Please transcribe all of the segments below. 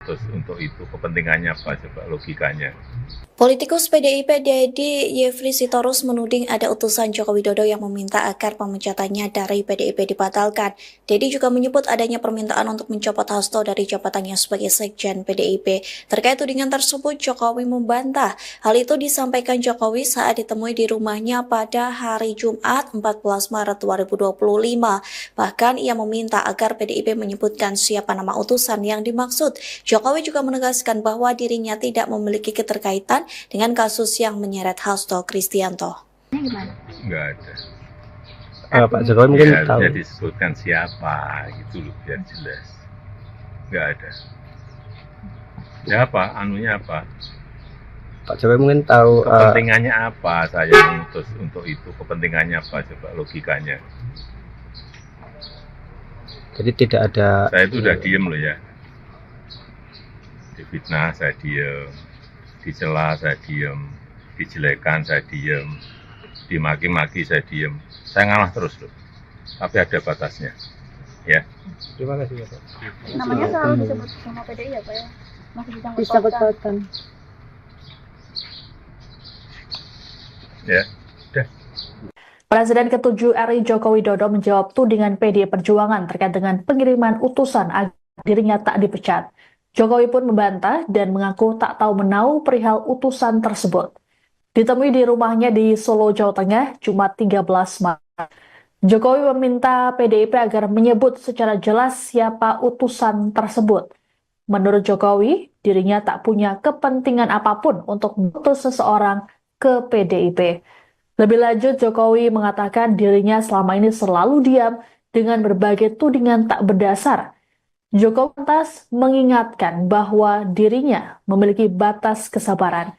mengutus untuk itu kepentingannya apa coba logikanya? Politikus PDIP Deddy Yefri Sitorus menuding ada utusan Joko Widodo yang meminta agar pemecatannya dari PDIP dibatalkan. Deddy juga menyebut adanya permintaan untuk mencopot Hasto dari jabatannya sebagai Sekjen PDIP. Terkait tudingan tersebut, Jokowi membantah. Hal itu disampaikan Jokowi saat ditemui di rumahnya pada hari Jumat 14 Maret 2025. Bahkan ia meminta agar PDIP menyebutkan siapa nama utusan yang dimaksud. Jokowi juga menegaskan bahwa dirinya tidak memiliki keterkaitan dengan kasus yang menyeret Hasto Kristianto. Gimana? Enggak ada. Pak Jokowi mungkin Ya, tahu. harusnya disebutkan siapa gitu loh biar jelas. Enggak ada. Ya apa? Anunya apa? Pak Jokowi mungkin tahu. Kepentingannya apa saya mengutus untuk itu? Kepentingannya apa coba logikanya? Jadi tidak ada. Saya itu udah diem loh ya. Difitnah saya diem, dicela saya diem, dijelekan saya diem, dimaki-maki saya diem. Saya ngalah terus loh. Tapi ada batasnya. Ya. Terima kasih Pak. Namanya selalu disebut sama PDI ya Pak ya? Masih disangkut-pautkan. Ya. Udah. Presiden ke-7 RI Joko Widodo menjawab tudingan PDI Perjuangan terkait dengan pengiriman utusan agar dirinya tak dipecat. Jokowi pun membantah dan mengaku tak tahu menau perihal utusan tersebut. Ditemui di rumahnya di Solo, Jawa Tengah, Jumat 13 Maret. Jokowi meminta PDIP agar menyebut secara jelas siapa utusan tersebut. Menurut Jokowi, dirinya tak punya kepentingan apapun untuk mengutus seseorang ke PDIP. Lebih lanjut, Jokowi mengatakan dirinya selama ini selalu diam dengan berbagai tudingan tak berdasar. Jokowi lantas mengingatkan bahwa dirinya memiliki batas kesabaran.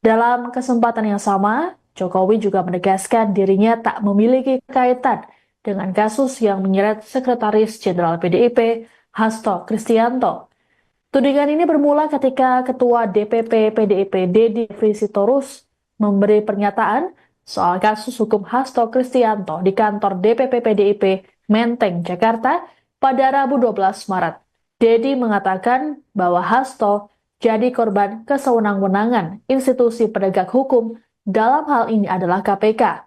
Dalam kesempatan yang sama, Jokowi juga menegaskan dirinya tak memiliki kaitan dengan kasus yang menyeret Sekretaris Jenderal PDIP, Hasto Kristianto. Tudingan ini bermula ketika Ketua DPP PDIP Deddy Yefri Sitorus memberi pernyataan soal kasus hukum Hasto Kristianto di kantor DPP PDIP Menteng, Jakarta pada Rabu 12 Maret. Deddy mengatakan bahwa Hasto jadi korban kesewenang-wenangan institusi penegak hukum, dalam hal ini adalah KPK.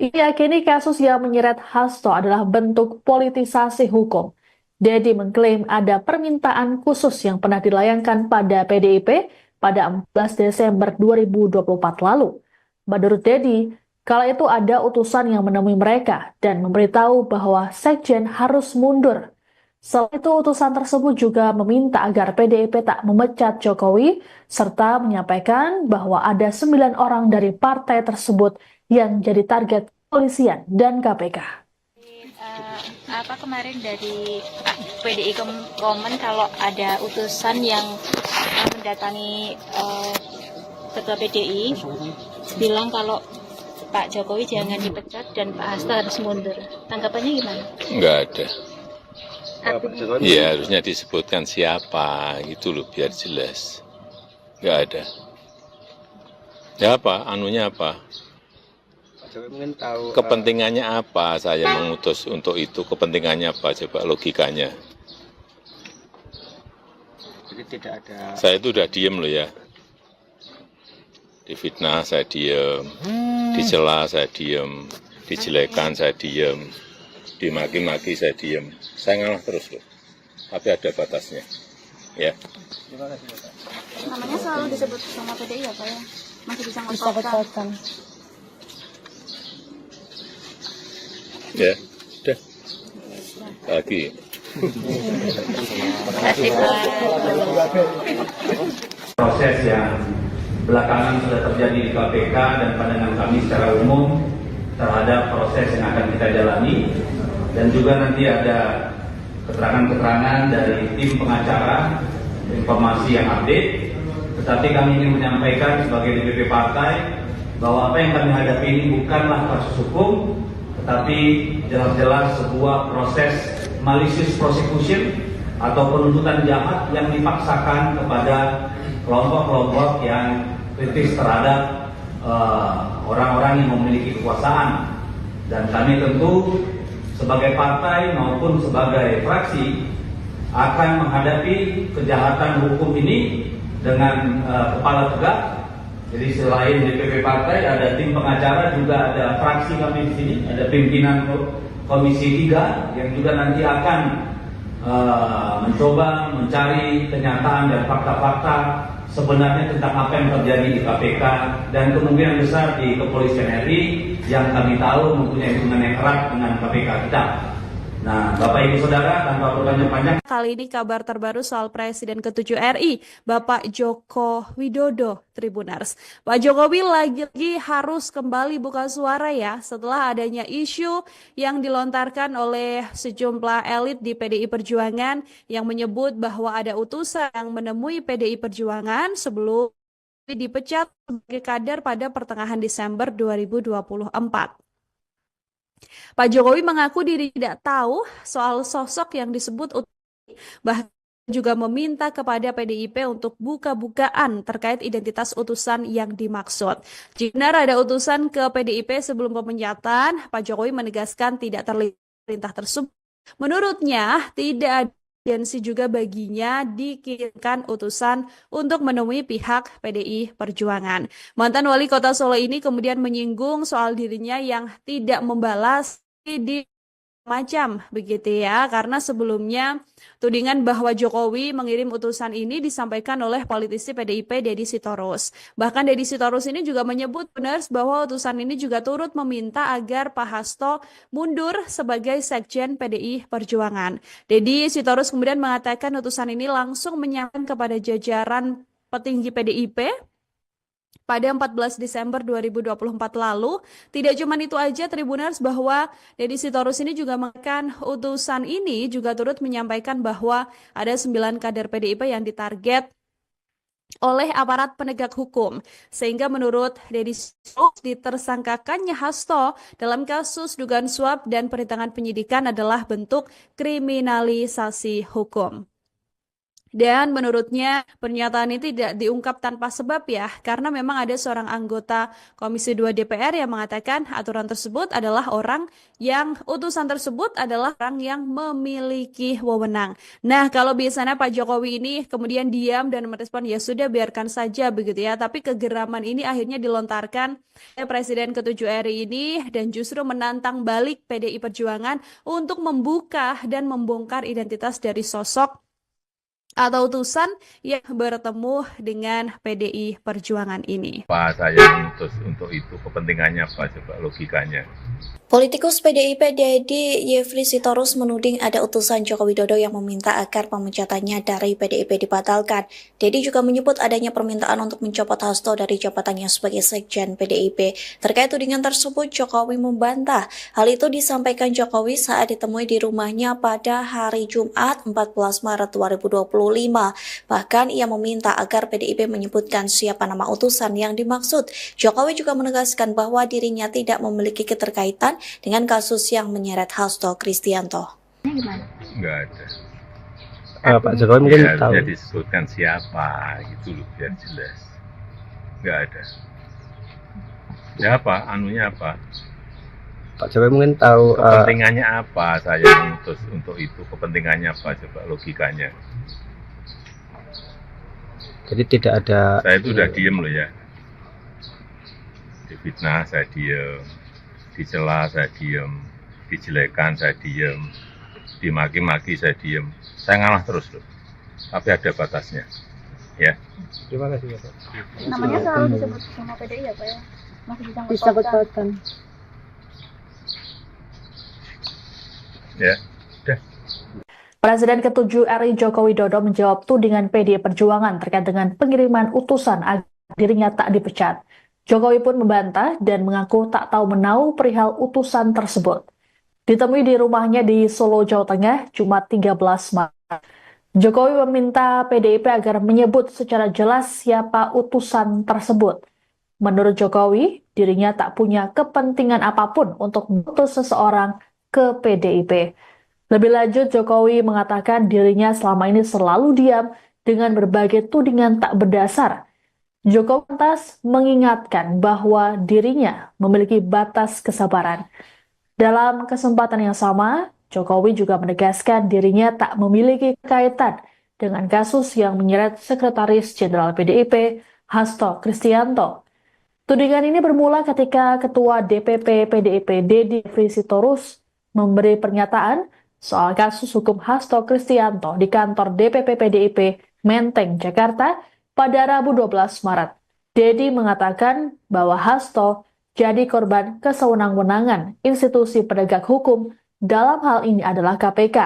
Ia yakini kasus yang menyeret Hasto adalah bentuk politisasi hukum. Deddy mengklaim ada permintaan khusus yang pernah dilayangkan pada PDIP pada 14 Desember 2024 lalu. Menurut Deddy, kala itu ada utusan yang menemui mereka dan memberitahu bahwa Sekjen harus mundur. Selain itu, utusan tersebut juga meminta agar PDIP tak memecat Jokowi, serta menyampaikan bahwa ada 9 orang dari partai tersebut yang jadi target kepolisian dan KPK. Kemarin dari PDI komen kalau ada utusan yang mendatangi Ketua PDI bilang kalau Pak Jokowi jangan dipecat dan Pak Hasto harus mundur. Tanggapannya gimana? Enggak ada. Artinya, Iya, harusnya disebutkan siapa gitu loh biar jelas. Enggak ada. Ya apa? Anunya apa? Pak Jokowi mungkin tahu. Kepentingannya apa saya mengutus untuk itu? Kepentingannya apa coba logikanya? Jadi tidak ada. Saya itu udah diem loh ya. Difitnah saya diem, dicela saya diem, dijelekan saya diem, dimaki-maki saya diem. Saya ngalah terus loh. Tapi ada batasnya. Ya. Terima kasih Pak. namanya selalu disebut sama PDI ya Pak ya? Masih disangkut-pautkan. Ya, udah. Lagi. Proses yang belakangan sudah terjadi di KPK dan pandangan kami secara umum terhadap proses yang akan kita jalani, dan juga nanti ada keterangan-keterangan dari tim pengacara, informasi yang update. Tetapi kami ingin menyampaikan sebagai DPP partai bahwa apa yang kami hadapi ini bukanlah kasus hukum, tetapi jelas-jelas sebuah proses malicious prosecution atau penuntutan jahat yang dipaksakan kepada kelompok-kelompok yang kritis terhadap orang-orang yang memiliki kekuasaan. Dan kami tentu sebagai partai maupun sebagai fraksi akan menghadapi kejahatan hukum ini dengan kepala tegak. Jadi selain DPP partai, ada tim pengacara, juga ada fraksi kami di sini, ada pimpinan Komisi 3 yang juga nanti akan mencoba mencari kenyataan dan fakta-fakta sebenarnya tentang apa yang terjadi di KPK dan kemungkinan besar di Kepolisian RI yang kami tahu mempunyai hubungan yang erat dengan KPK kita. Nah, Bapak Ibu Saudara, tanpa berpanjang panjang. Kali ini kabar terbaru soal Presiden ke-7 RI, Bapak Joko Widodo, Tribuners. Pak Jokowi lagi-lagi harus kembali buka suara ya setelah adanya isu yang dilontarkan oleh sejumlah elit di PDI Perjuangan yang menyebut bahwa ada utusan yang menemui PDI Perjuangan sebelum dipecat sebagai kader pada pertengahan Desember 2024. Pak Jokowi mengaku diri tidak tahu soal sosok yang disebut bahkan juga meminta kepada PDIP untuk buka-bukaan terkait identitas utusan yang dimaksud. Jika benar ada utusan ke PDIP sebelum pemecatan, Pak Jokowi menegaskan tidak terlihat perintah tersebut. Menurutnya, tidak ada urgensi juga baginya dikirimkan utusan untuk menemui pihak PDI Perjuangan. Mantan wali kota Solo ini kemudian menyinggung soal dirinya yang tidak membalas di macam begitu ya, karena sebelumnya tudingan bahwa Jokowi mengirim utusan ini disampaikan oleh politisi PDIP Deddy Sitorus. Bahkan Deddy Sitorus ini juga menyebut benar bahwa utusan ini juga turut meminta agar Pak Hasto mundur sebagai Sekjen PDI Perjuangan. Deddy Sitorus kemudian mengatakan utusan ini langsung menyampaikan kepada jajaran petinggi PDIP pada 14 Desember 2024 lalu. Tidak cuma itu aja Tribuners, bahwa Deddy Sitorus ini juga mengatakan utusan ini juga turut menyampaikan bahwa ada 9 kader PDIP yang ditarget oleh aparat penegak hukum. Sehingga menurut Deddy Sitorus, ditersangkakannya Hasto dalam kasus dugaan suap dan perintangan penyidikan adalah bentuk kriminalisasi hukum. Dan menurutnya pernyataan ini tidak diungkap tanpa sebab ya, karena memang ada seorang anggota Komisi 2 DPR yang mengatakan aturan tersebut adalah utusan tersebut adalah orang yang memiliki wewenang. Nah, kalau biasanya Pak Jokowi ini kemudian diam dan merespon ya sudah biarkan saja begitu ya, tapi kegeraman ini akhirnya dilontarkan oleh Presiden ke-7 RI ini dan justru menantang balik PDI Perjuangan untuk membuka dan membongkar identitas dari sosok atau utusan yang bertemu dengan PDI Perjuangan ini. Pak saya ngutus untuk itu kepentingannya apa coba logikanya? Politikus PDIP Deddy Yefri Sitorus menuding ada utusan Joko Widodo yang meminta agar pemecatannya dari PDIP dibatalkan. Deddy juga menyebut adanya permintaan untuk mencopot Hasto dari jabatannya sebagai Sekjen PDIP. Terkait tudingan tersebut, Jokowi membantah. Hal itu disampaikan Jokowi saat ditemui di rumahnya pada hari Jumat 14 Maret 2025. Bahkan ia meminta agar PDIP menyebutkan siapa nama utusan yang dimaksud. Jokowi juga menegaskan bahwa dirinya tidak memiliki keterkaitan dengan kasus yang menyeret Hasto Kristianto. Enggak ada. Pak Jokowi mungkin Ya, tahu. dia disebutkan siapa gitu loh biar jelas. Enggak ada. Ya apa? Anunya apa? Pak Jokowi mungkin tahu. Kepentingannya apa saya mengutus untuk itu? Kepentingannya apa coba logikanya? Jadi tidak ada. Saya itu udah diem loh ya. Difitnah saya diem, dicela saya diem, dijelekan saya diem, dimaki-maki saya diem. Saya ngalah terus loh. Tapi ada batasnya. Ya. Terima kasih Pak. Namanya selalu disebut sama PDI ya Pak ya? Masih disangkut pautan. Ya. Udah. Presiden ke-7 RI Joko Widodo menjawab tudingan PDI Perjuangan terkait dengan pengiriman utusan agar dirinya tak dipecat. Jokowi pun membantah dan mengaku tak tahu menau perihal utusan tersebut. Ditemui di rumahnya di Solo, Jawa Tengah, Jumat 13 Maret. Jokowi meminta PDIP agar menyebut secara jelas siapa utusan tersebut. Menurut Jokowi, dirinya tak punya kepentingan apapun untuk mengutus seseorang ke PDIP. Lebih lanjut, Jokowi mengatakan dirinya selama ini selalu diam dengan berbagai tudingan tak berdasar. Jokowi lantas mengingatkan bahwa dirinya memiliki batas kesabaran. Dalam kesempatan yang sama, Jokowi juga menegaskan dirinya tak memiliki kaitan dengan kasus yang menyeret Sekretaris Jenderal PDIP Hasto Kristianto. Tudingan ini bermula ketika Ketua DPP PDIP Deddy Sitorus memberi pernyataan soal kasus hukum Hasto Kristianto di kantor DPP PDIP Menteng, Jakarta pada Rabu 12 Maret. Deddy mengatakan bahwa Hasto jadi korban kesewenang-wenangan institusi penegak hukum, dalam hal ini adalah KPK.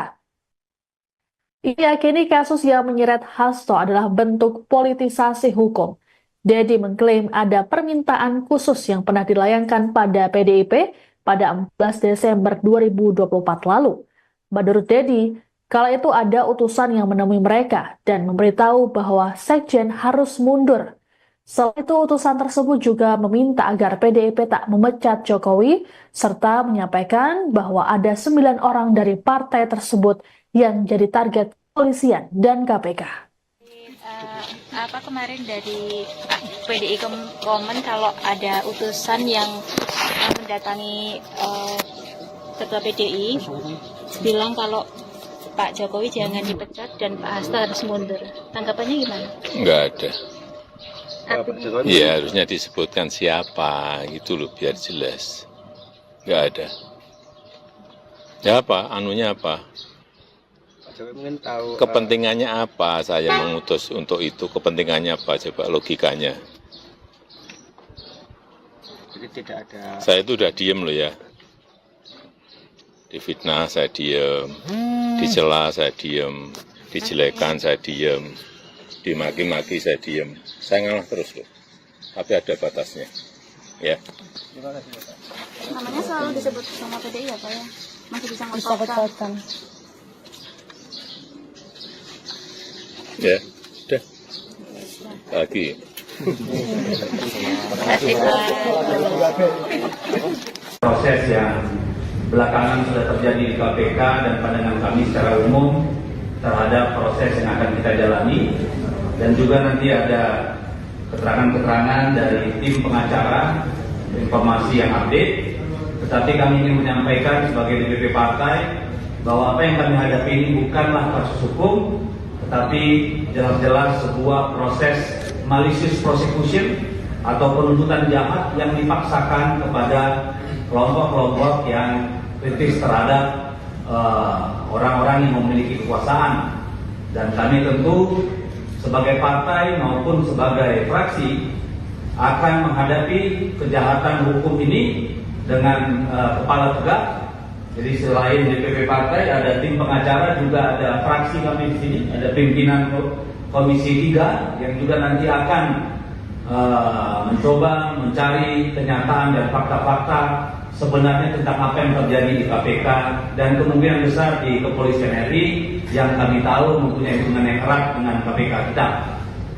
Ia yakini kasus yang menyeret Hasto adalah bentuk politisasi hukum. Deddy mengklaim ada permintaan khusus yang pernah dilayangkan pada PDIP pada 14 Desember 2024 lalu. Menurut Deddy, kala itu ada utusan yang menemui mereka dan memberitahu bahwa Sekjen harus mundur. Selain itu, utusan tersebut juga meminta agar PDIP tak memecat Jokowi, serta menyampaikan bahwa ada 9 orang dari partai tersebut yang jadi target kepolisian dan KPK. Kemarin dari PDI komen kalau ada utusan yang mendatangi Ketua PDI bilang kalau Pak Jokowi jangan dipecat dan Pak Hasto harus mundur. Tanggapannya gimana? Nggak ada. Iya, harusnya disebutkan siapa, gitu loh, biar jelas. Nggak ada. Ya apa, anunya apa? Pak Jokowi mungkin tahu Kepentingannya apa saya mengutus untuk itu? Kepentingannya apa? Coba logikanya. jadi tidak ada. Saya itu udah diem loh ya. Difitnah saya diem, dicela saya diem, dijelekan saya diem, dimaki-maki saya diem. Saya ngalah terus loh. Tapi ada batasnya. Ya. Namanya selalu disebut sama PDI ya Pak ya? Masih bisa ngototkan. Ya, udah. Lagi. Proses yang belakangan sudah terjadi di KPK dan pandangan kami secara umum terhadap proses yang akan kita jalani, dan juga nanti ada keterangan-keterangan dari tim pengacara, informasi yang update. Tetapi kami ingin menyampaikan sebagai DPP partai bahwa apa yang kami hadapi ini bukanlah kasus hukum, tetapi jelas-jelas sebuah proses malicious prosecution atau penuntutan jahat yang dipaksakan kepada kelompok-kelompok yang kritis terhadap orang-orang yang memiliki kekuasaan. Dan kami tentu sebagai partai maupun sebagai fraksi akan menghadapi kejahatan hukum ini dengan kepala tegak. Jadi selain DPP partai, ada tim pengacara, juga ada fraksi kami di sini, ada pimpinan Komisi 3 yang juga nanti akan mencoba mencari kenyataan dan fakta-fakta sebenarnya tentang apa yang terjadi di KPK dan kemungkinan besar di Kepolisian RI yang kami tahu mempunyai hubungan yang erat dengan KPK kita.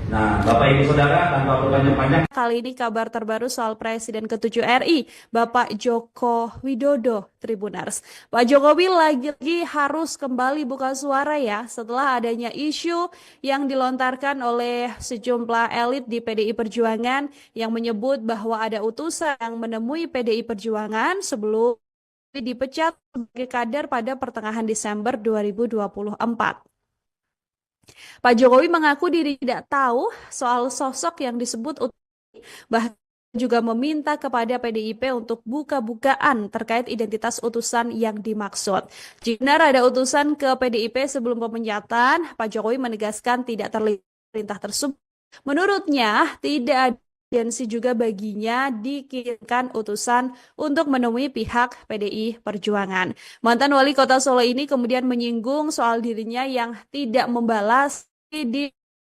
Nah, Bapak Ibu Saudara, tanpa berpanjang-panjang, Kali ini kabar terbaru soal Presiden ke-7 RI, Bapak Joko Widodo, Tribuners. Pak Jokowi lagi-lagi harus kembali buka suara ya setelah adanya isu yang dilontarkan oleh sejumlah elit di PDI Perjuangan yang menyebut bahwa ada utusan yang menemui PDI Perjuangan sebelum dipecat sebagai kader pada pertengahan Desember 2024. Pak Jokowi mengaku diri tidak tahu soal sosok yang disebut bahkan juga meminta kepada PDIP untuk buka-bukaan terkait identitas utusan yang dimaksud. Jika benar ada utusan ke PDIP sebelum pemecatan, Pak Jokowi menegaskan tidak terlihat perintah tersebut. Menurutnya, tidak ada urgensi juga baginya dikirimkan utusan untuk menemui pihak PDI Perjuangan. Mantan wali kota Solo ini kemudian menyinggung soal dirinya yang tidak membalas di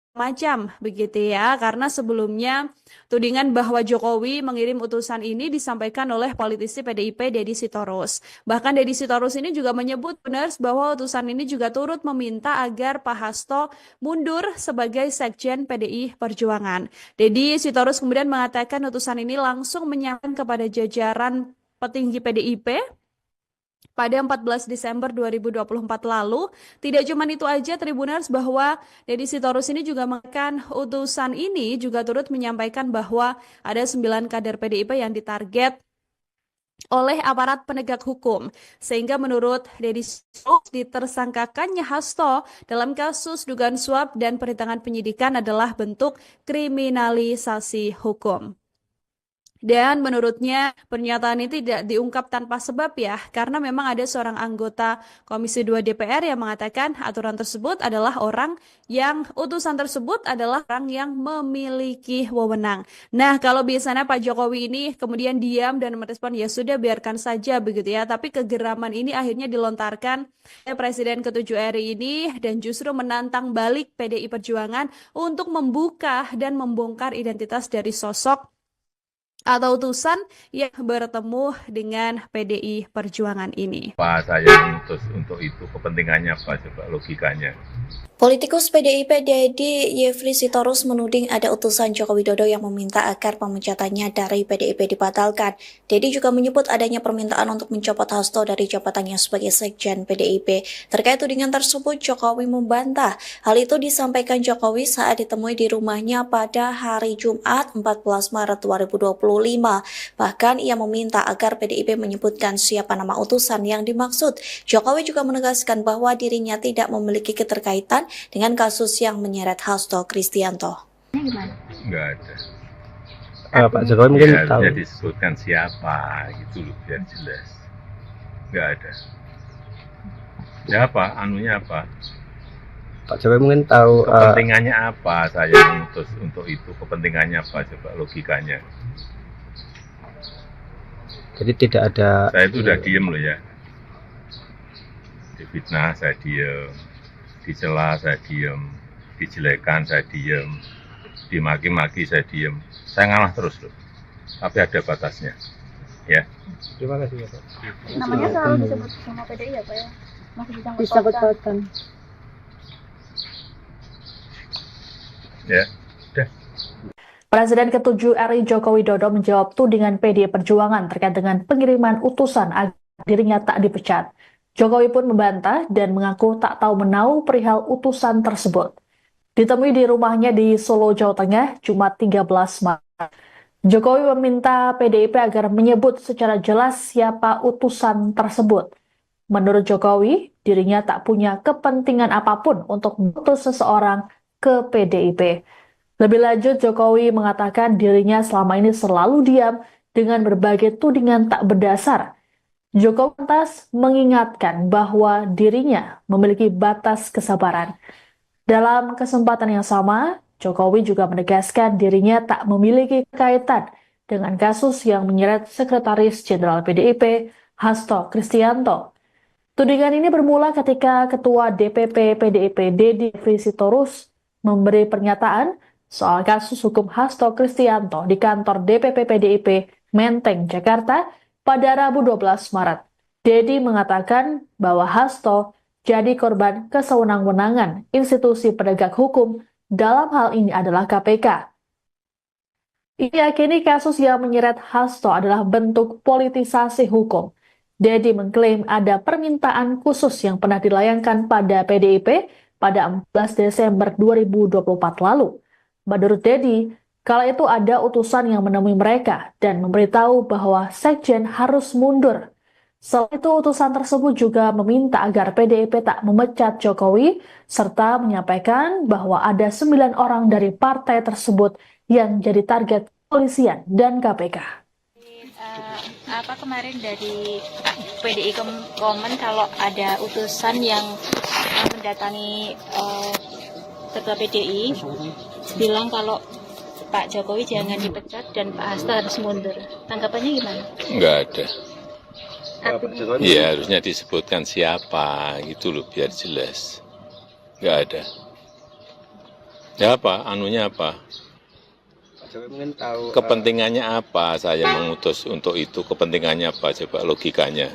macam begitu ya, karena sebelumnya tudingan bahwa Jokowi mengirim utusan ini disampaikan oleh politisi PDIP Deddy Sitorus. Bahkan Deddy Sitorus ini juga menyebut benar bahwa utusan ini juga turut meminta agar Pak Hasto mundur sebagai Sekjen PDI Perjuangan. Deddy Sitorus kemudian mengatakan utusan ini langsung menyampaikan kepada jajaran petinggi PDIP pada 14 Desember 2024 lalu. Tidak cuma itu aja Tribuners, bahwa Deddy Sitorus ini juga mengatakan utusan ini juga turut menyampaikan bahwa ada 9 kader PDIP yang ditarget oleh aparat penegak hukum. Sehingga menurut Deddy ditersangkakannya Hasto dalam kasus dugaan suap dan perintangan penyidikan adalah bentuk kriminalisasi hukum. Dan menurutnya pernyataan ini tidak diungkap tanpa sebab ya, karena memang ada seorang anggota Komisi 2 DPR yang mengatakan aturan tersebut adalah utusan tersebut adalah orang yang memiliki wewenang. Nah, kalau biasanya Pak Jokowi ini kemudian diam dan merespon ya sudah biarkan saja begitu ya, tapi kegeraman ini akhirnya dilontarkan oleh Presiden ke-7 RI ini dan justru menantang balik PDI Perjuangan untuk membuka dan membongkar identitas dari sosok atau utusan yang bertemu dengan PDI Perjuangan ini. Apa saya mengutus untuk itu, kepentingannya apa coba logikanya? Politikus PDIP Deddy Yefri Sitorus menuding ada utusan Joko Widodo yang meminta agar pemecatannya dari PDIP dibatalkan. Deddy juga menyebut adanya permintaan untuk mencopot Hasto dari jabatannya sebagai Sekjen PDIP. Terkait tudingan tersebut, Jokowi membantah. Hal itu disampaikan Jokowi saat ditemui di rumahnya pada hari Jumat 14 Maret 2025. Bahkan ia meminta agar PDIP menyebutkan siapa nama utusan yang dimaksud. Jokowi juga menegaskan bahwa dirinya tidak memiliki keterkaitan dengan kasus yang menyeret Hasto Kristianto. Enggak ada. Pak Jokowi mungkin Ya, tahu. harusnya disebutkan siapa gitu loh biar jelas. Enggak ada. Ya apa? Anunya apa? Pak Jokowi mungkin tahu. Kepentingannya apa saya mengutus untuk itu? Kepentingannya apa coba logikanya? Jadi tidak ada. Saya itu udah diem loh ya. Difitnah saya diem, dicela saya diem, dijelekan saya diem, dimaki-maki saya diem. Saya ngalah terus loh. Tapi ada batasnya. Ya. Terima kasih Pak. Namanya selalu disebut sama PDI ya Pak ya? Masih disangkut pautan. Ya. Udah. Presiden ke-7 RI Joko Widodo menjawab tudingan PDI Perjuangan terkait dengan pengiriman utusan agar dirinya tak dipecat. Jokowi pun membantah dan mengaku tak tahu menau perihal utusan tersebut. Ditemui di rumahnya di Solo, Jawa Tengah, Jumat 13 Maret. Jokowi meminta PDIP agar menyebut secara jelas siapa utusan tersebut. Menurut Jokowi, dirinya tak punya kepentingan apapun untuk mengutus seseorang ke PDIP. Lebih lanjut, Jokowi mengatakan dirinya selama ini selalu diam dengan berbagai tudingan tak berdasar. Jokowi lantas mengingatkan bahwa dirinya memiliki batas kesabaran. Dalam kesempatan yang sama, Jokowi juga menegaskan dirinya tak memiliki kaitan dengan kasus yang menyeret Sekretaris Jenderal PDIP, Hasto Kristianto. Tudingan ini bermula ketika Ketua DPP PDIP Deddy Yefri Sitorus memberi pernyataan soal kasus hukum Hasto Kristianto di kantor DPP PDIP Menteng, Jakarta pada Rabu 12 Maret. Deddy mengatakan bahwa Hasto jadi korban kesewenang-wenangan institusi penegak hukum, dalam hal ini adalah KPK. Ia yakini kasus yang menyeret Hasto adalah bentuk politisasi hukum. Deddy mengklaim ada permintaan khusus yang pernah dilayangkan pada PDIP pada 14 Desember 2024 lalu. Menurut Deddy, kala itu ada utusan yang menemui mereka dan memberitahu bahwa Sekjen harus mundur. Selain itu, utusan tersebut juga meminta agar PDIP tak memecat Jokowi, serta menyampaikan bahwa ada 9 orang dari partai tersebut yang jadi target kepolisian dan KPK. Kemarin dari PDI komen kalau ada utusan yang mendatangi Ketua PDI bilang kalau Pak Jokowi jangan dipecat dan Pak Hasto harus mundur. Tanggapannya gimana? Enggak ada. Pak Jokowi. Iya, harusnya disebutkan siapa gitu loh biar jelas. Enggak ada. Ya apa? Anunya apa? Pak Jokowi mungkin tahu. Kepentingannya apa saya mengutus untuk itu? Kepentingannya apa coba logikanya?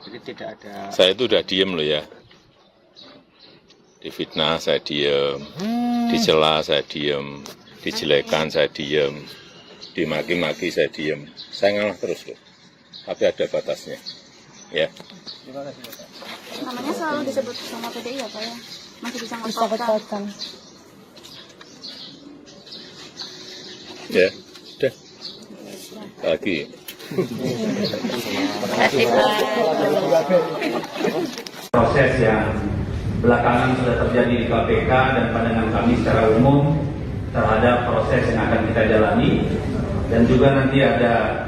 Jadi tidak ada. Saya itu udah diem loh ya. Difitnah saya diem, dicela saya diem, dijelekan saya diem, dimaki-maki saya diem. Saya ngalah terus loh. Tapi ada batasnya. Ya. Terima kasih Pak. Namanya selalu disebut sama PDI ya Pak ya? Masih disangkut Pautan. Ya. Udah. lagi. Terima kasih Pak. Proses yang belakangan sudah terjadi di KPK dan pandangan kami secara umum terhadap proses yang akan kita jalani, dan juga nanti ada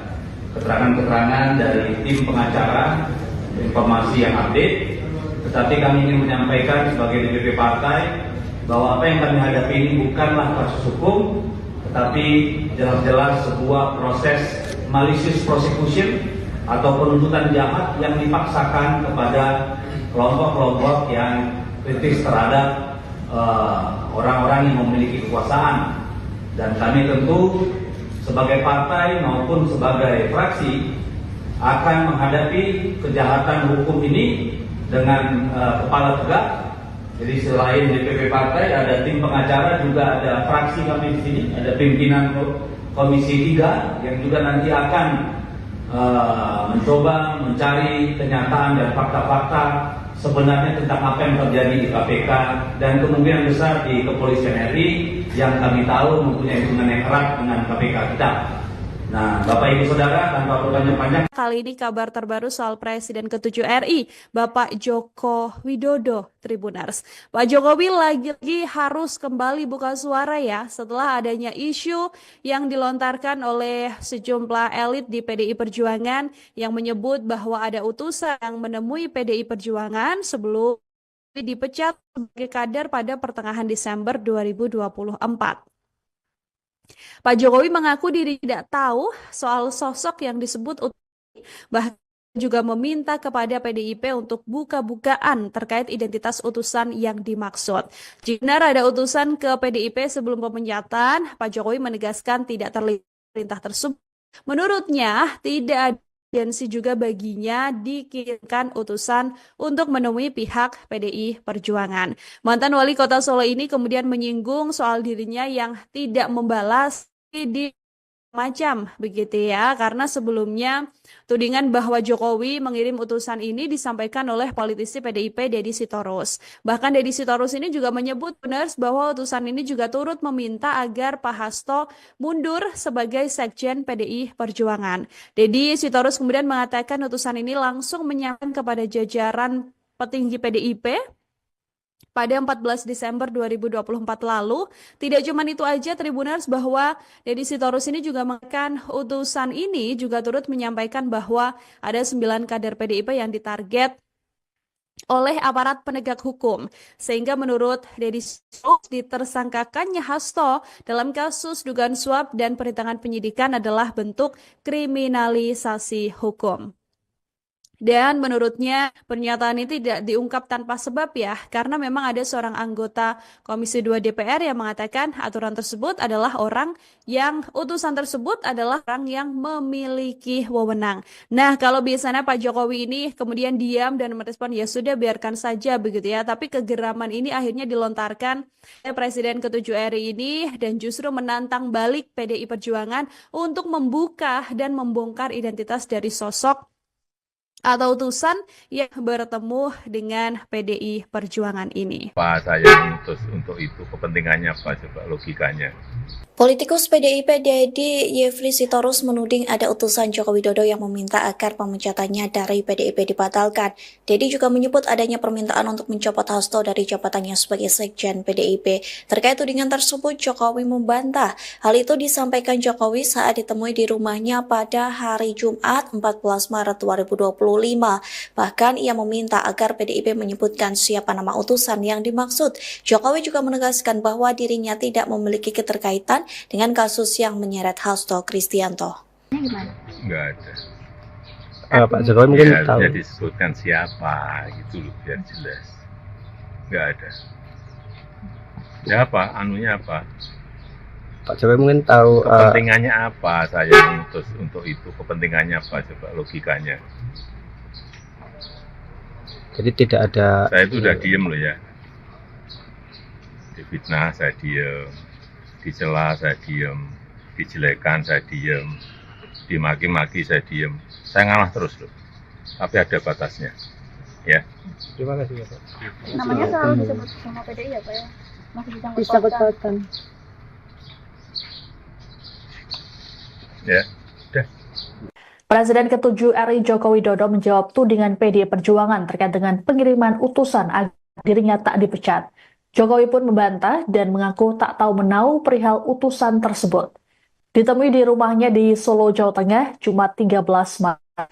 keterangan-keterangan dari tim pengacara, informasi yang update. Tetapi kami ingin menyampaikan sebagai DPP partai bahwa apa yang kami hadapi ini bukanlah kasus hukum, tetapi jelas-jelas sebuah proses malicious prosecution atau penuntutan jahat yang dipaksakan kepada kelompok-kelompok yang kritis terhadap orang-orang yang memiliki kekuasaan. Dan kami tentu sebagai partai maupun sebagai fraksi akan menghadapi kejahatan hukum ini dengan kepala tegak. Jadi selain DPP partai, ada tim pengacara, juga ada fraksi kami di sini, ada pimpinan Komisi 3 yang juga nanti akan mencoba mencari kenyataan dan fakta-fakta sebenarnya tentang apa yang terjadi di KPK dan kemungkinan besar di Kepolisian RI yang kami tahu mempunyai hubungan yang erat dengan KPK kita. Nah, Bapak Ibu Saudara, tanpa berpanjang-panjang, Kali ini kabar terbaru soal Presiden ke-7 RI, Bapak Joko Widodo, Tribuners. Pak Jokowi lagi-lagi harus kembali buka suara ya setelah adanya isu yang dilontarkan oleh sejumlah elit di PDI Perjuangan yang menyebut bahwa ada utusan yang menemui PDI Perjuangan sebelum dipecat sebagai kader pada pertengahan Desember 2024. Pak Jokowi mengaku diri tidak tahu soal sosok yang disebut bahkan juga meminta kepada PDIP untuk buka-bukaan terkait identitas utusan yang dimaksud. Jika benar ada utusan ke PDIP sebelum pemecatan, Pak Jokowi menegaskan tidak terlihat perintah tersebut. Menurutnya, tidak ada urgensi juga baginya dikirimkan utusan untuk menemui pihak PDI Perjuangan. Mantan wali kota Solo ini kemudian menyinggung soal dirinya yang tidak membalas di macam begitu ya, karena sebelumnya tudingan bahwa Jokowi mengirim utusan ini disampaikan oleh politisi PDIP Deddy Sitorus. Bahkan Deddy Sitorus ini juga menyebut benar bahwa utusan ini juga turut meminta agar Pak Hasto mundur sebagai Sekjen PDI Perjuangan. Deddy Sitorus kemudian mengatakan utusan ini langsung menyampaikan kepada jajaran petinggi PDIP pada 14 Desember 2024 lalu. Tidak cuma itu aja Tribuners, bahwa Deddy Sitorus ini juga mengatakan utusan ini juga turut menyampaikan bahwa ada 9 kader PDIP yang ditarget oleh aparat penegak hukum. Sehingga menurut Deddy Sitorus ditersangkakannya Hasto dalam kasus dugaan suap dan perintangan penyidikan adalah bentuk kriminalisasi hukum. Dan menurutnya pernyataan ini tidak diungkap tanpa sebab ya, karena memang ada seorang anggota Komisi 2 DPR yang mengatakan aturan tersebut adalah utusan tersebut adalah orang yang memiliki wewenang. Nah, kalau biasanya Pak Jokowi ini kemudian diam dan merespon ya sudah biarkan saja begitu ya, tapi kegeraman ini akhirnya dilontarkan oleh Presiden ke-7 RI ini dan justru menantang balik PDI Perjuangan untuk membuka dan membongkar identitas dari sosok atau utusan yang bertemu dengan PDI Perjuangan ini. Pak saya utus untuk itu, kepentingannya apa coba logikanya? Politikus PDIP Deddy Yefri Sitorus menuding ada utusan Joko Widodo yang meminta agar pemecatannya dari PDIP dibatalkan. Deddy juga menyebut adanya permintaan untuk mencopot Hasto dari jabatannya sebagai Sekjen PDIP. Terkait tudingan tersebut, Jokowi membantah. Hal itu disampaikan Jokowi saat ditemui di rumahnya pada hari Jumat 14 Maret 2025. Bahkan ia meminta agar PDIP menyebutkan siapa nama utusan yang dimaksud. Jokowi juga menegaskan bahwa dirinya tidak memiliki keterkaitan dengan kasus yang menyeret Hasto Kristianto. Enggak ada. Pak Jokowi mungkin Ya, tahu. ya disebutkan siapa gitu loh biar jelas. Enggak ada. Ya apa? Anunya apa? Pak Jokowi mungkin tahu. Kepentingannya apa saya mengutus untuk itu? Kepentingannya apa coba logikanya? Jadi tidak ada. Saya itu udah diem loh ya. Difitnah saya diem, dicela saya diem, dijelekan saya diem, dimaki-maki saya diem. Saya ngalah terus loh. Tapi ada batasnya. Ya. Terima kasih Pak. Namanya selalu disebut sama PDI ya Pak ya? Masih disangkut-pautkan. Ya. Udah. Presiden ke-7 RI Joko Widodo menjawab tudingan PDI Perjuangan terkait dengan pengiriman utusan agar dirinya tak dipecat. Jokowi pun membantah dan mengaku tak tahu menau perihal utusan tersebut. Ditemui di rumahnya di Solo, Jawa Tengah, Jumat 13 Maret.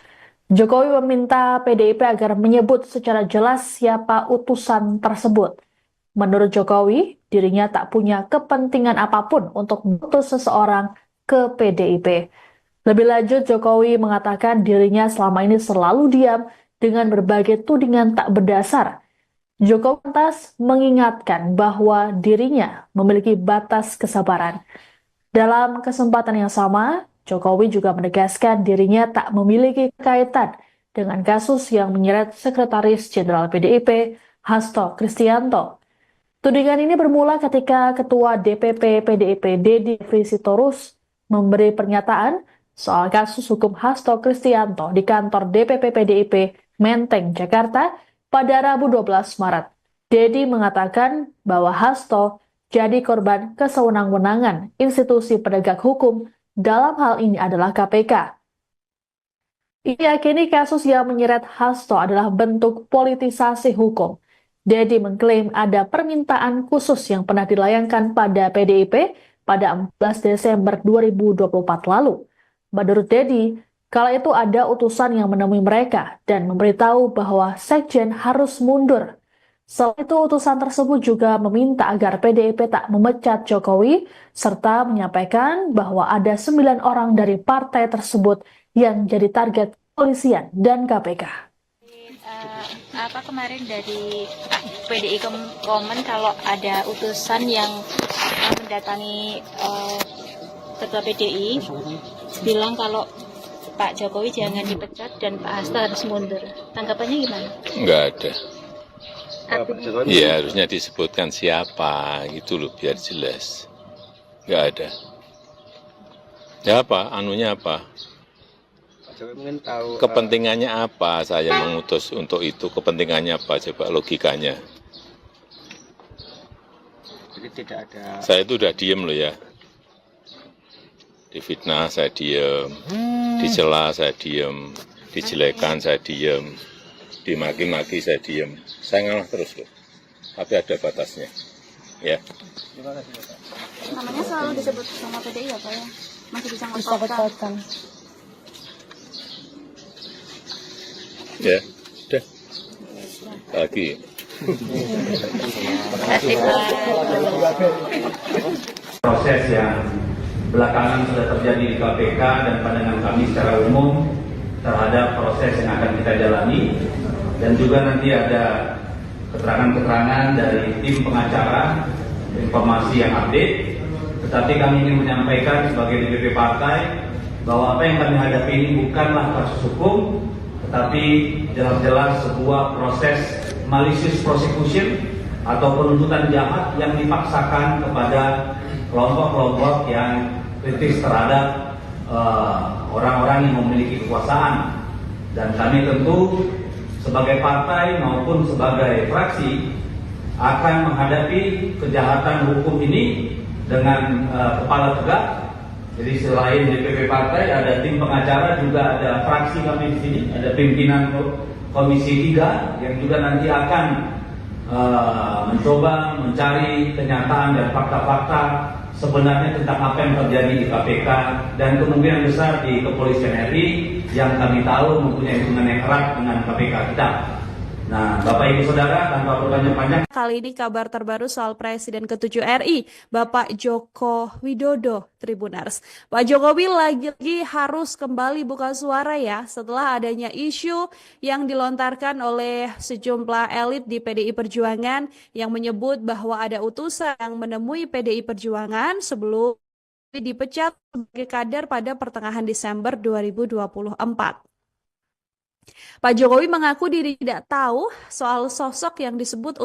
Jokowi meminta PDIP agar menyebut secara jelas siapa utusan tersebut. Menurut Jokowi, dirinya tak punya kepentingan apapun untuk mengutus seseorang ke PDIP. Lebih lanjut, Jokowi mengatakan dirinya selama ini selalu diam dengan berbagai tudingan tak berdasar. Jokowi lantas mengingatkan bahwa dirinya memiliki batas kesabaran. Dalam kesempatan yang sama, Jokowi juga menegaskan dirinya tak memiliki kaitan dengan kasus yang menyeret Sekretaris Jenderal PDIP, Hasto Kristianto. Tudingan ini bermula ketika Ketua DPP PDIP Deddy Sitorus memberi pernyataan soal kasus hukum Hasto Kristianto di kantor DPP PDIP Menteng, Jakarta pada Rabu 12 Maret. Deddy mengatakan bahwa Hasto jadi korban kesewenang-wenangan institusi penegak hukum, dalam hal ini adalah KPK. Ia yakini kasus yang menyeret Hasto adalah bentuk politisasi hukum. Deddy mengklaim ada permintaan khusus yang pernah dilayangkan pada PDIP pada 14 Desember 2024 lalu. Menurut Deddy, kala itu ada utusan yang menemui mereka dan memberitahu bahwa Sekjen harus mundur. Selain itu, utusan tersebut juga meminta agar PDIP tak memecat Jokowi, serta menyampaikan bahwa ada 9 orang dari partai tersebut yang jadi target kepolisian dan KPK. Kemarin dari PDI komen kalau ada utusan yang mendatangi Ketua PDI bilang kalau Pak Jokowi jangan dipecat dan Pak Hasto harus mundur. Tanggapannya gimana? Enggak ada. Artinya, Iya, harusnya disebutkan siapa, gitu loh, biar jelas. Enggak ada. Ya apa, anunya apa? Pak Jokowi mungkin tahu Kepentingannya apa saya mengutus untuk itu? Kepentingannya apa? Coba logikanya. jadi tidak ada Saya itu udah diem loh ya. Difitnah saya diem, dicela saya diem, dijelekan saya diem, dimaki-maki saya diem. Saya ngalah terus loh. Tapi ada batasnya. Ya. namanya selalu disebut sama PDI ya Pak ya? Masih bisa ngototkan. Ya, udah. Lagi. Proses yang belakangan sudah terjadi di KPK dan pandangan kami secara umum terhadap proses yang akan kita jalani, dan juga nanti ada keterangan-keterangan dari tim pengacara, informasi yang update. Tetapi kami ingin menyampaikan sebagai DPP partai bahwa apa yang kami hadapi ini bukanlah kasus hukum, tetapi jelas-jelas sebuah proses malicious prosecution atau penuntutan jahat yang dipaksakan kepada kelompok-kelompok yang kritis terhadap orang-orang yang memiliki kekuasaan. Dan kami tentu sebagai partai maupun sebagai fraksi akan menghadapi kejahatan hukum ini dengan kepala tegak. Jadi selain DPP partai, ada tim pengacara, juga ada fraksi kami di sini, ada pimpinan Komisi 3 yang juga nanti akan mencoba mencari kenyataan dan fakta-fakta sebenarnya tentang apa yang terjadi di KPK dan kemungkinan besar di Kepolisian RI yang kami tahu mempunyai hubungan yang erat dengan KPK kita. Nah, Bapak Ibu Saudara, tanpa bertanya panjang. Kali ini kabar terbaru soal Presiden ke-7 RI, Bapak Joko Widodo, Tribuners. Pak Jokowi lagi-lagi harus kembali buka suara ya setelah adanya isu yang dilontarkan oleh sejumlah elit di PDI Perjuangan yang menyebut bahwa ada utusan yang menemui PDI Perjuangan sebelum dipecat sebagai kader pada pertengahan Desember 2024. Pak Jokowi mengaku diri tidak tahu soal sosok yang disebut